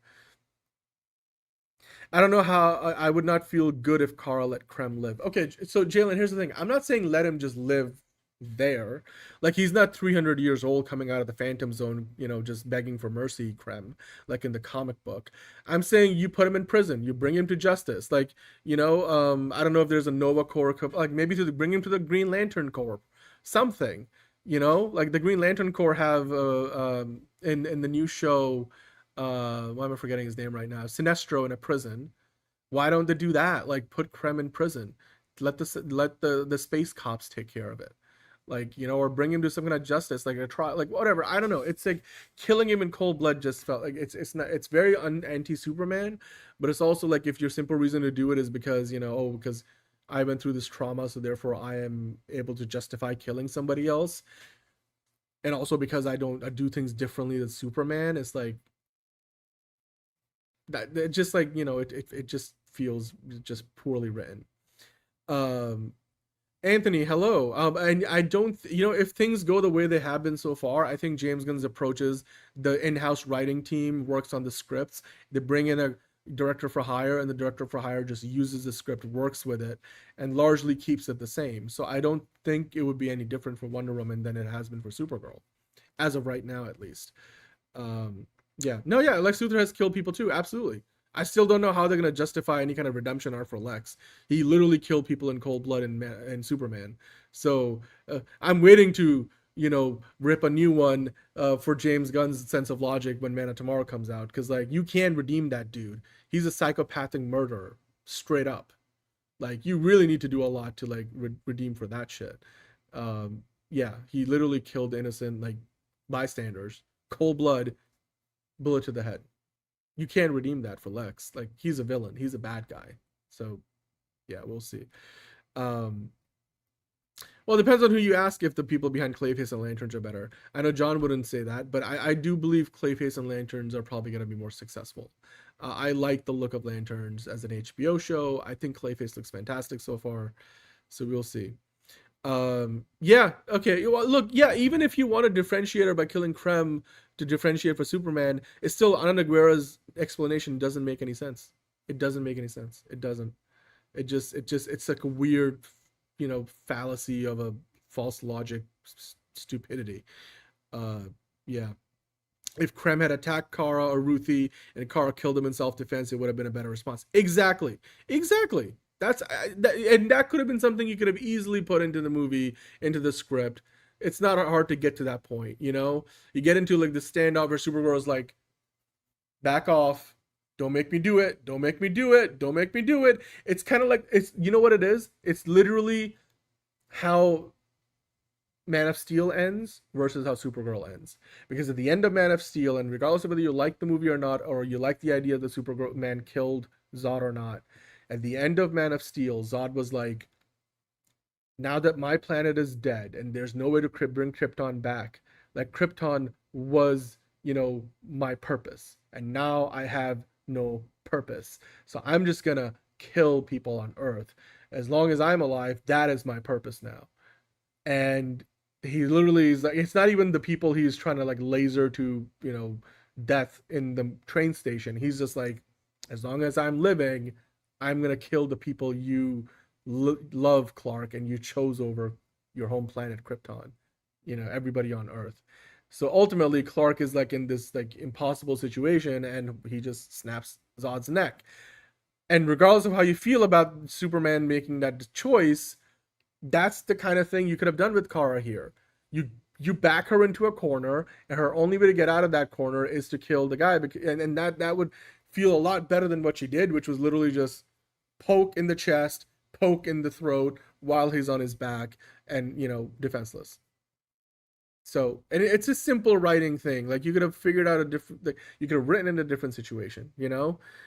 [SPEAKER 1] I don't know how I would not feel good if Carl let Krem live. Okay, so Jalen, here's the thing. I'm not saying let him just live there. Like, he's not 300 years old coming out of the Phantom Zone, just begging for mercy, Krem, like in the comic book. I'm saying you put him in prison. You bring him to justice. Like, I don't know if there's a Nova Corps, like maybe bring him to the Green Lantern Corps, something. Like the Green Lantern Corps have in the new show. Why am I forgetting his name right now? Sinestro in a prison. Why don't they do that? Like, put Krem in prison. Let the space cops take care of it. Like, or bring him to some kind of justice, like a trial, like whatever. I don't know. It's like killing him in cold blood just felt like it's very anti-Superman, but it's also like if your simple reason to do it is because, because I went through this trauma, so therefore I am able to justify killing somebody else. And also because I do things differently than Superman. It's like, that it just like it just feels just poorly written. Anthony, hello. And I don't if things go the way they have been so far, I think James Gunn's approaches, the in-house writing team works on the scripts. They bring in a director for hire, and the director for hire just uses the script, works with it, and largely keeps it the same. So I don't think it would be any different for Wonder Woman than it has been for Supergirl, as of right now at least. Lex Luthor has killed people too, absolutely. I still don't know how they're going to justify any kind of redemption arc for Lex. He literally killed people in cold blood in Superman. So I'm waiting to, rip a new one for James Gunn's sense of logic when Man of Tomorrow comes out. Because, like, you can redeem that dude. He's a psychopathic murderer, straight up. Like, you really need to do a lot to, like, redeem for that shit. He literally killed innocent, like, bystanders. Cold blood, bullet to the head. You can't redeem that for Lex. Like, he's a villain. He's a bad guy. So, yeah, we'll see. Well, it depends on who you ask if the people behind Clayface and Lanterns are better. I know John wouldn't say that, but I do believe Clayface and Lanterns are probably going to be more successful. I like the look of Lanterns as an HBO show. I think Clayface looks fantastic so far. So we'll see. Okay. Well, look, even if you want to differentiate her by killing Krem to differentiate for Superman, it's still Ana Negura's explanation doesn't make any sense. It doesn't make any sense. It doesn't. It's like a weird, fallacy of a false logic stupidity. If Krem had attacked Kara or Ruthie and Kara killed him in self-defense, it would have been a better response. Exactly. That could have been something you could have easily put into the movie, into the script. It's not hard to get to that point, You get into like the standoff where Supergirl's like, back off, don't make me do it, don't make me do it, don't make me do it. It's kind of like, it's, you know what it is? It's literally how Man of Steel ends versus how Supergirl ends. Because at the end of Man of Steel, and regardless of whether you like the movie or not, or you like the idea that Superman killed Zod or not, at the end of Man of Steel, Zod was like, now that my planet is dead and there's no way to bring Krypton back, like Krypton was, my purpose. And now I have no purpose. So I'm just going to kill people on Earth. As long as I'm alive, that is my purpose now. And he literally is like, it's not even the people he's trying to like laser to, death in the train station. He's just like, as long as I'm living, I'm going to kill the people you love, Clark, and you chose over your home planet, Krypton, everybody on Earth. So ultimately, Clark is like in this like impossible situation, and he just snaps Zod's neck. And regardless of how you feel about Superman making that choice, that's the kind of thing you could have done with Kara here. You back her into a corner, and her only way to get out of that corner is to kill the guy, and that would feel a lot better than what she did, which was literally just poke in the chest, poke in the throat while he's on his back and, defenseless. So, and it's a simple writing thing. Like, you could have figured out you could have written in a different situation,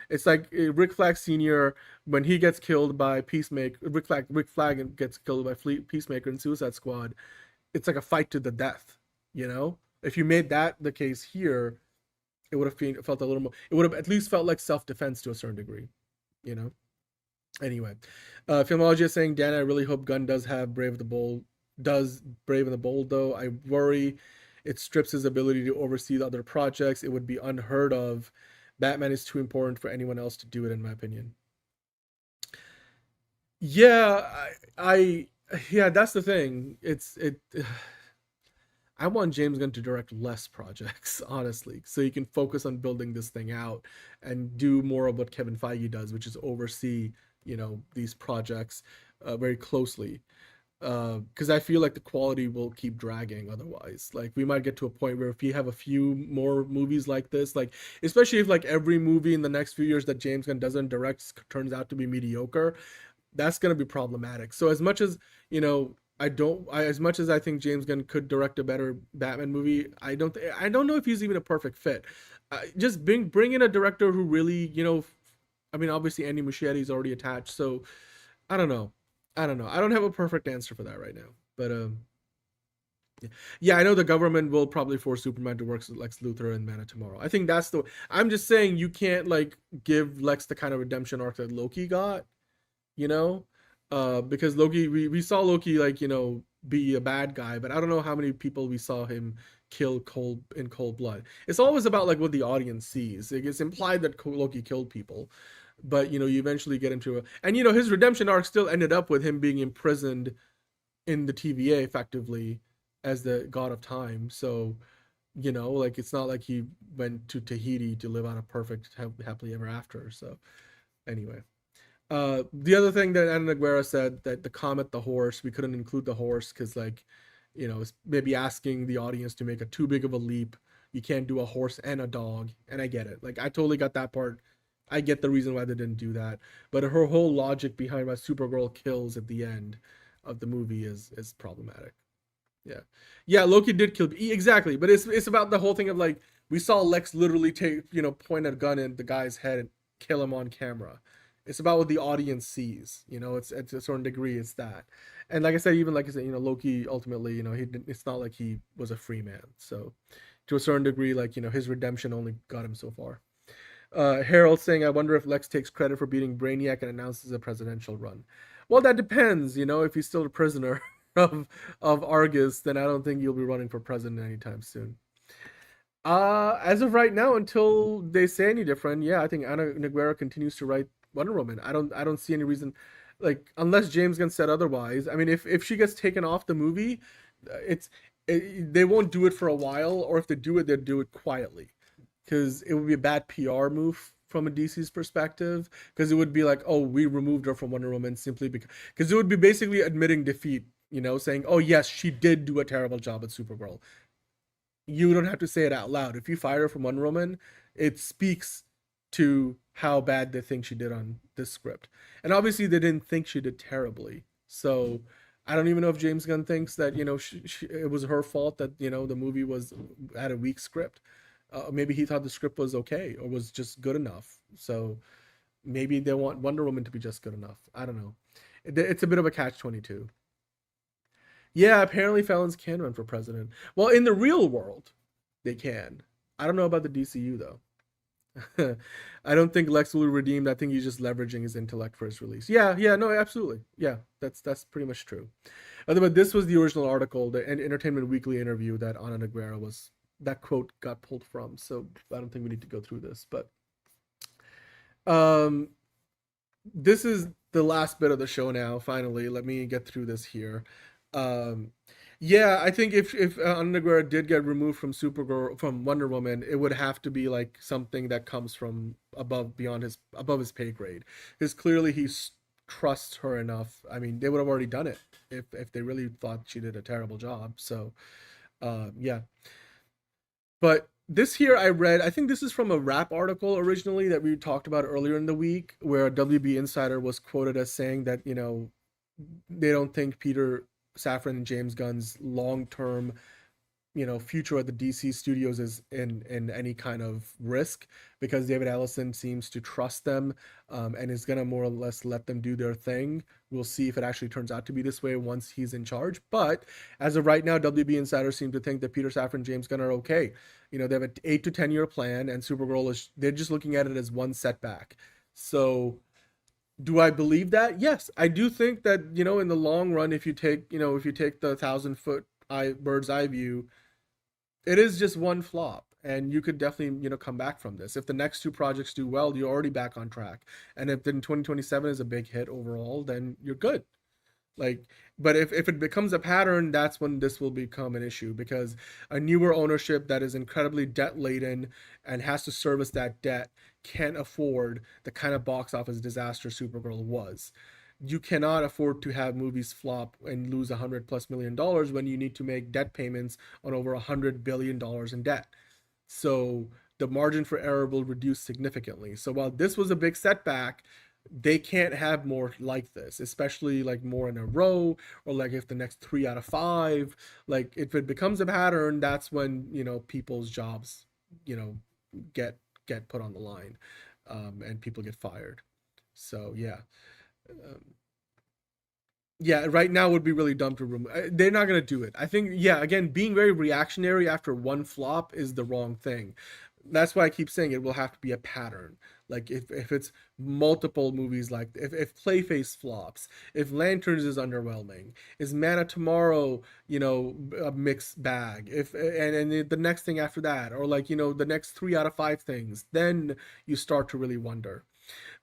[SPEAKER 1] It's like Rick Flag Sr., when he gets killed by Peacemaker, Rick Flag gets killed by Peacemaker in Suicide Squad. It's like a fight to the death, If you made that the case here, it would have felt a little more, it would have at least felt like self-defense to a certain degree, Anyway, Filmology is saying, Dan, I really hope Gunn does Brave and the Bold, though. I worry it strips his ability to oversee the other projects. It would be unheard of Batman is too important for anyone else to do it, in my opinion. Yeah, yeah, that's the thing. I want James Gunn to direct less projects, honestly, so he can focus on building this thing out and do more of what Kevin Feige does, which is oversee, these projects very closely. Because I feel like the quality will keep dragging otherwise. Like, we might get to a point where if you have a few more movies like this, like, especially if like every movie in the next few years that James Gunn doesn't direct turns out to be mediocre, that's going to be problematic. So as much as, as much as I think James Gunn could direct a better Batman movie, I don't know if he's even a perfect fit. Just bring in a director who really, I mean, obviously Andy Muschietti is already attached, so I don't know. I don't have a perfect answer for that right now, but yeah, I know the government will probably force Superman to work with Lex Luthor and Man of Tomorrow. I think that's I'm just saying you can't like give Lex the kind of redemption arc that Loki got, because Loki, we saw Loki like, be a bad guy, but I don't know how many people we saw him kill in cold blood. It's always about like what the audience sees. It's implied that Loki killed people, but you eventually get into and his redemption arc still ended up with him being imprisoned in the TVA effectively as the god of time. So like, it's not like he went to Tahiti to live on a perfect happily ever after. So anyway, the other thing that Ana Nogueira said, that the comet, the horse, we couldn't include the horse because like, it's maybe asking the audience to make a too big of a leap. You can't do a horse and a dog, and I get it. Like, I totally got that part. I get the reason why they didn't do that, but her whole logic behind why Supergirl kills at the end of the movie is problematic. Yeah, Loki did kill exactly, but it's about the whole thing of like, we saw Lex literally take point a gun in the guy's head and kill him on camera. It's about what the audience sees. It's to a certain degree, it's that. And like I said, Loki ultimately, it's not like he was a free man. So to a certain degree, like, his redemption only got him so far. Harold saying, I wonder if Lex takes credit for beating Brainiac and announces a presidential run. Well, that depends. If he's still a prisoner of Argus, then I don't think he'll be running for president anytime soon. As of right now, until they say any different, yeah, I think Ana Nogueira continues to write Wonder Woman. I don't see any reason, like, unless James Gunn said otherwise. I mean, if she gets taken off the movie, they won't do it for a while, or if they do it, they'll do it quietly. Because it would be a bad PR move from a DC's perspective, because it would be like, oh, we removed her from Wonder Woman simply because it would be basically admitting defeat, saying, oh yes, she did do a terrible job at Supergirl. You don't have to say it out loud. If you fire her from Wonder Woman, it speaks to how bad they think she did on this script. And obviously they didn't think she did terribly. So I don't even know if James Gunn thinks that, it was her fault that, the movie had a weak script. Maybe he thought the script was okay or was just good enough. So maybe they want Wonder Woman to be just good enough. I don't know. It's a bit of a catch-22. Yeah, apparently felons can run for president. Well, in the real world, they can. I don't know about the DCU, though. I don't think Lex will be redeemed. I think he's just leveraging his intellect for his release. Yeah, no, absolutely. Yeah, that's pretty much true. But this was the original article, the Entertainment Weekly interview that Ana Nogueira that quote got pulled from, so I don't think we need to go through this, but this is the last bit of the show now. Finally, let me get through this here. Yeah, I think if Ana Nogueira did get removed from from Wonder Woman, it would have to be like something that comes from above his pay grade, because clearly he trusts her enough. I mean, they would have already done it if they really thought she did a terrible job. So yeah. But this here I read, I think this is from a Rap article originally that we talked about earlier in the week, where a WB insider was quoted as saying that, they don't think Peter Safran and James Gunn's long-term, future at the DC studios is in any kind of risk, because David Ellison seems to trust them and is going to more or less let them do their thing. We'll see if it actually turns out to be this way once he's in charge. But as of right now, WB insiders seem to think that Peter Safran and James Gunn are okay. They have an 8 to 10 year plan, and Supergirl they're just looking at it as one setback. So do I believe that? Yes, I do think that, in the long run, if you take the 1,000-foot bird's eye view, it is just one flop. and you could definitely, come back from this. If the next two projects do well, you're already back on track. And if then 2027 is a big hit overall, then you're good. Like, but if it becomes a pattern, that's when this will become an issue, because a newer ownership that is incredibly debt laden and has to service that debt can't afford the kind of box office disaster Supergirl was. You cannot afford to have movies flop and lose $100+ million when you need to make debt payments on over $100 billion in debt. So the margin for error will reduce significantly. So while this was a big setback, they can't have more like this, especially like more in a row, or like if the next 3 out of 5, like if it becomes a pattern, that's when, people's jobs, get put on the line, and people get fired. So yeah, right now would be really dumb to remove. They're not going to do it. I think, again, being very reactionary after one flop is the wrong thing. That's why I keep saying it will have to be a pattern. Like if it's multiple movies, like if Clayface flops, if Lanterns is underwhelming, is Man of Tomorrow, a mixed bag, and the next thing after that, or like, the next 3 out of 5 things, then you start to really wonder.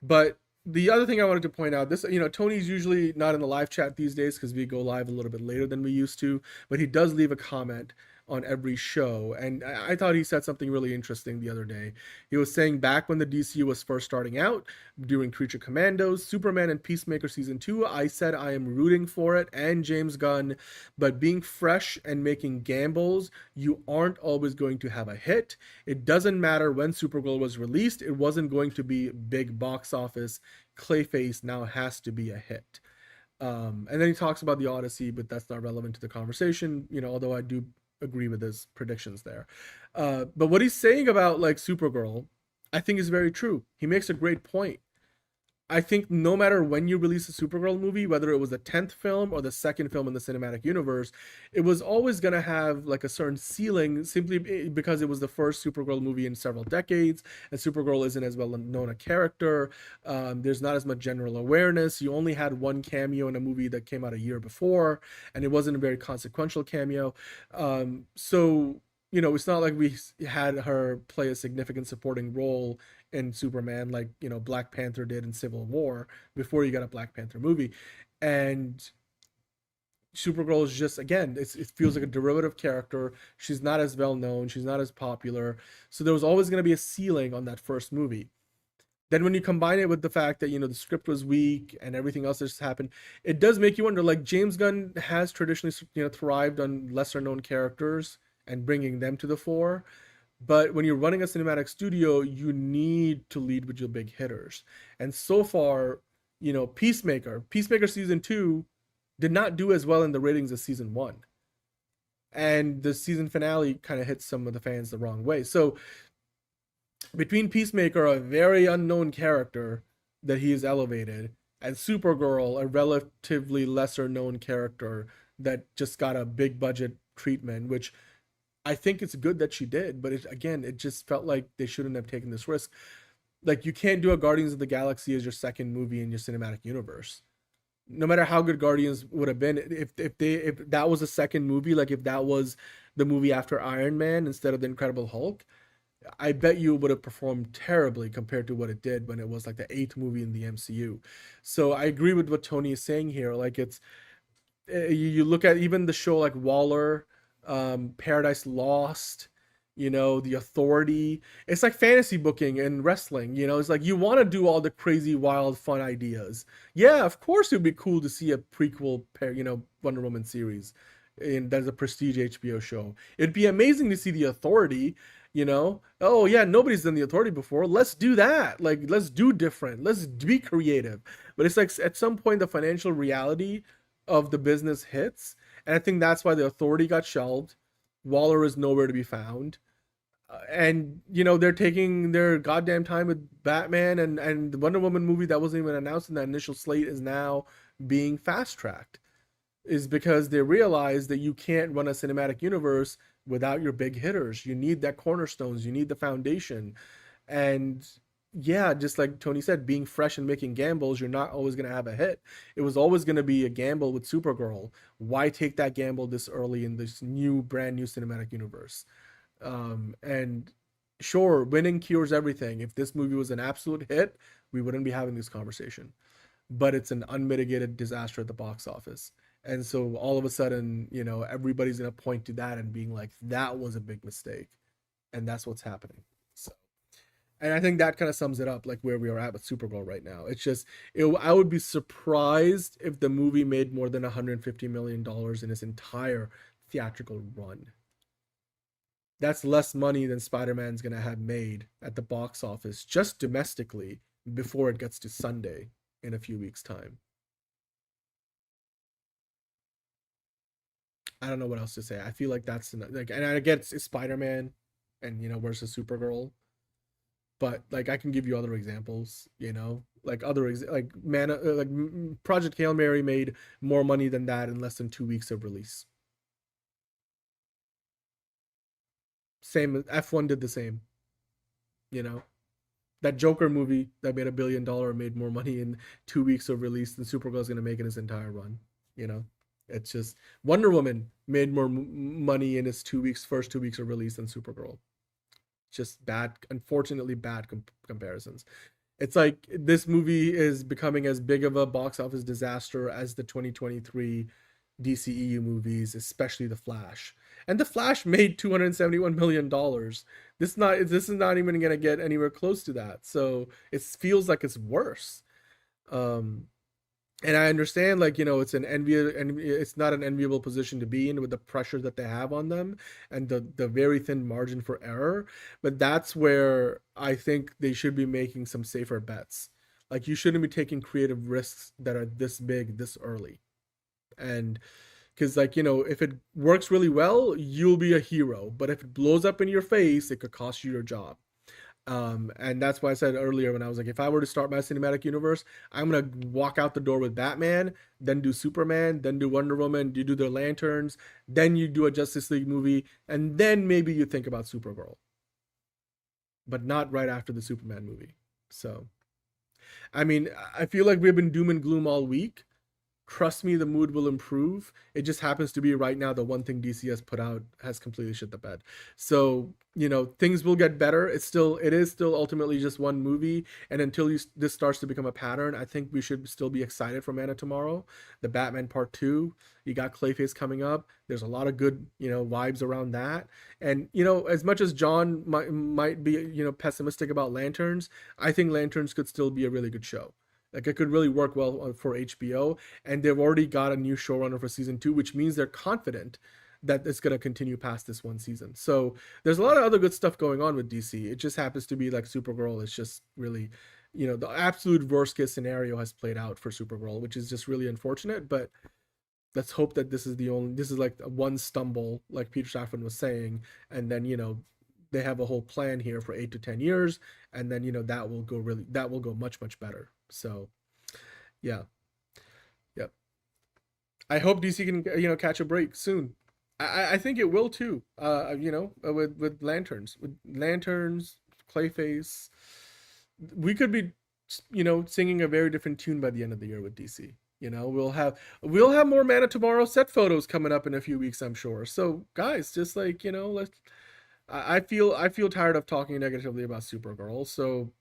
[SPEAKER 1] But the other thing I wanted to point out, this, Tony's usually not in the live chat these days because we go live a little bit later than we used to, but he does leave a comment on every show, and I thought he said something really interesting the other day. He was saying back when the DCU was first starting out, during Creature Commandos, Superman, and Peacemaker Season 2, I said I am rooting for it and James Gunn, but being fresh and making gambles, you aren't always going to have a hit. It doesn't matter when Supergirl was released, it wasn't going to be big box office. Clayface now has to be a hit. And then he talks about the Odyssey, but that's not relevant to the conversation, although I do agree with his predictions there. But what he's saying about like Supergirl, I think is very true. He makes a great point. I think no matter when you release a Supergirl movie, whether it was the 10th film or the second film in the cinematic universe, it was always going to have like a certain ceiling, simply because it was the first Supergirl movie in several decades, and Supergirl isn't as well known a character. There's not as much general awareness. You only had one cameo in a movie that came out a year before, and it wasn't a very consequential cameo. So it's not like we had her play a significant supporting role in Superman like, Black Panther did in Civil War before you got a Black Panther movie. And Supergirl is just, again, it feels like a derivative character. She's not as well known. She's not as popular. So there was always going to be a ceiling on that first movie. Then when you combine it with the fact that, the script was weak and everything else that's happened, it does make you wonder, like James Gunn has traditionally, thrived on lesser known characters and bringing them to the fore. But when you're running a cinematic studio, you need to lead with your big hitters. And so far, Peacemaker Season 2 did not do as well in the ratings as Season 1. And the season finale kind of hit some of the fans the wrong way. So between Peacemaker, a very unknown character that he has elevated, and Supergirl, a relatively lesser known character that just got a big budget treatment, which I think it's good that she did, but it just felt like they shouldn't have taken this risk. Like, you can't do a Guardians of the Galaxy as your second movie in your cinematic universe. No matter how good Guardians would have been, if that was a second movie, like if that was the movie after Iron Man instead of the Incredible Hulk, I bet you would have performed terribly compared to what it did when it was like the 8th movie in the MCU. So I agree with what Tony is saying here. Like, it's you look at even the show like Waller, Paradise Lost, The Authority. It's like fantasy booking and wrestling. It's like you want to do all the crazy, wild, fun ideas. Yeah, of course it would be cool to see a prequel, Wonder Woman series, and that's a prestige HBO show. It'd be amazing to see The Authority. Oh yeah, nobody's done The Authority before. Let's do that. Like, let's do different. Let's be creative. But it's like at some point the financial reality of the business hits. And I think that's why The Authority got shelved. Waller is nowhere to be found. And, they're taking their goddamn time with Batman, and the Wonder Woman movie that wasn't even announced in that initial slate is now being fast-tracked. Is because they realize that you can't run a cinematic universe without your big hitters. You need that cornerstones. You need the foundation. And yeah, just like Tony said, being fresh and making gambles, you're not always going to have a hit. It was always going to be a gamble with Supergirl. Why take that gamble this early in this brand new cinematic universe? And sure, winning cures everything. If this movie was an absolute hit, we wouldn't be having this conversation. But it's an unmitigated disaster at the box office. And so all of a sudden, you know, everybody's going to point to that and being like, that was a big mistake. And that's what's happening. So, and I think that kind of sums it up, like where we are at with Supergirl right now. It's just, I would be surprised if the movie made more than $150 million in its entire theatrical run. That's less money than Spider-Man's going to have made at the box office just domestically before it gets to Sunday in a few weeks' time. I don't know what else to say. I feel like that's like, and I get it's Spider-Man and, you know, versus Supergirl, but like I can give you other examples, you know, like Project Hail Mary made more money than that in less than 2 weeks of release. Same, F1 did the same, you know. That Joker movie that made $1 billion made more money in 2 weeks of release than Supergirl's gonna make in its entire run, you know. It's just Wonder Woman made more money in its first 2 weeks of release than Supergirl. Just bad, unfortunately bad comparisons. It's like this movie is becoming as big of a box office disaster as the 2023 DCEU movies, especially The Flash. And The Flash made $271 million. This is not even going to get anywhere close to that. So it feels like it's worse. And I understand, like, you know, it's not an enviable position to be in with the pressure that they have on them and the very thin margin for error. But that's where I think they should be making some safer bets. Like, you shouldn't be taking creative risks that are this big, this early. And because, like, you know, if it works really well, you'll be a hero. But if it blows up in your face, it could cost you your job. And that's why I said earlier when I was like, if I were to start my cinematic universe, I'm going to walk out the door with Batman, then do Superman, then do Wonder Woman, you do the Lanterns, then you do a Justice League movie, and then maybe you think about Supergirl. But not right after the Superman movie. So, I mean, I feel like we've been doom and gloom all week. Trust me, the mood will improve. It just happens to be right now the one thing DC has put out has completely shit the bed. So, you know, things will get better. It is still ultimately just one movie. And until this starts to become a pattern, I think we should still be excited for Man of Tomorrow, the Batman Part 2. You got Clayface coming up. There's a lot of good, you know, vibes around that. And, you know, as much as John might be, you know, pessimistic about Lanterns, I think Lanterns could still be a really good show. Like, it could really work well for HBO, and they've already got a new showrunner for season 2, which means they're confident that it's going to continue past this one season. So there's a lot of other good stuff going on with DC. It just happens to be like Supergirl is just really, you know, the absolute worst case scenario has played out for Supergirl, which is just really unfortunate. But let's hope that this is like one stumble, like Peter Safran was saying, and then, you know, they have a whole plan here for 8 to 10 years, and then, you know, that will go much, much better. So, yeah. Yep. I hope DC can, you know, catch a break soon. I think it will too. You know, with Lanterns, Clayface, we could be, you know, singing a very different tune by the end of the year with DC. You know, we'll have more Man of Tomorrow set photos coming up in a few weeks, I'm sure. So, guys, just like, you know, I feel tired of talking negatively about Supergirl. So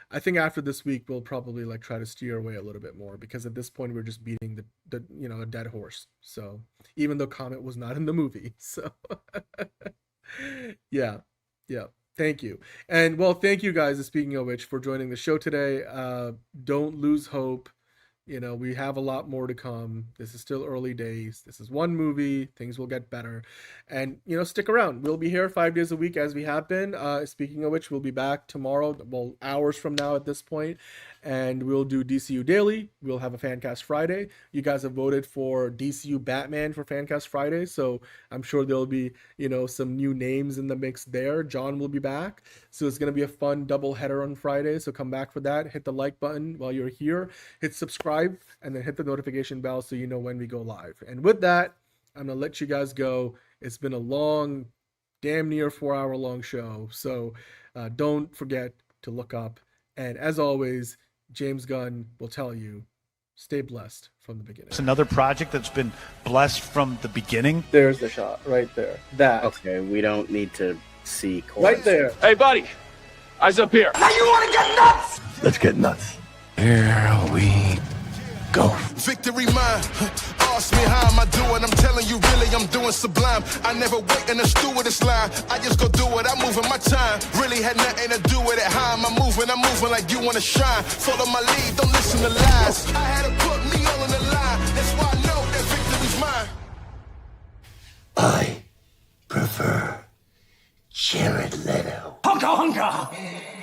[SPEAKER 1] I think after this week we'll probably like try to steer away a little bit more, because at this point we're just beating the you know, a dead horse. So even though Comet was not in the movie, so yeah. Thank you. And well, thank you guys, speaking of which, for joining the show today. Don't lose hope. You know, we have a lot more to come. This is still early days. This is one movie. Things will get better. And, you know, stick around. We'll be here 5 days a week as we have been. Speaking of which, we'll be back tomorrow, well, hours from now at this point. And we'll do DCU Daily. We'll have a Fancast Friday. You guys have voted for DCU Batman for Fancast Friday. So I'm sure there'll be, you know, some new names in the mix there. John will be back. So it's going to be a fun double header on Friday. So come back for that. Hit the like button while you're here. Hit subscribe. And then hit the notification bell so you know when we go live. And with that, I'm gonna let you guys go. It's been a long, damn near 4-hour long show, so don't forget to look up. And as always, James Gunn will tell you, stay blessed from the beginning.
[SPEAKER 10] It's another project that's been blessed from the beginning.
[SPEAKER 1] There's the shot right there. That.
[SPEAKER 7] Okay, we don't need to see
[SPEAKER 1] Right there.
[SPEAKER 4] Hey, buddy. Eyes up here.
[SPEAKER 6] Now you want to get nuts?
[SPEAKER 8] Let's get nuts. Here we go.
[SPEAKER 11] Victory mine. Ask me how am I doing? I'm telling you, really, I'm doing sublime. I never wait in the stewardess line. I just go do it. I'm moving my time. Really had nothing to do with it. How am I moving? I'm moving like you wanna shine. Follow my lead. Don't listen to lies. I had to put me all in the line. That's why I know that victory's mine.
[SPEAKER 8] I prefer Jared Leto.
[SPEAKER 6] Hunka hunka.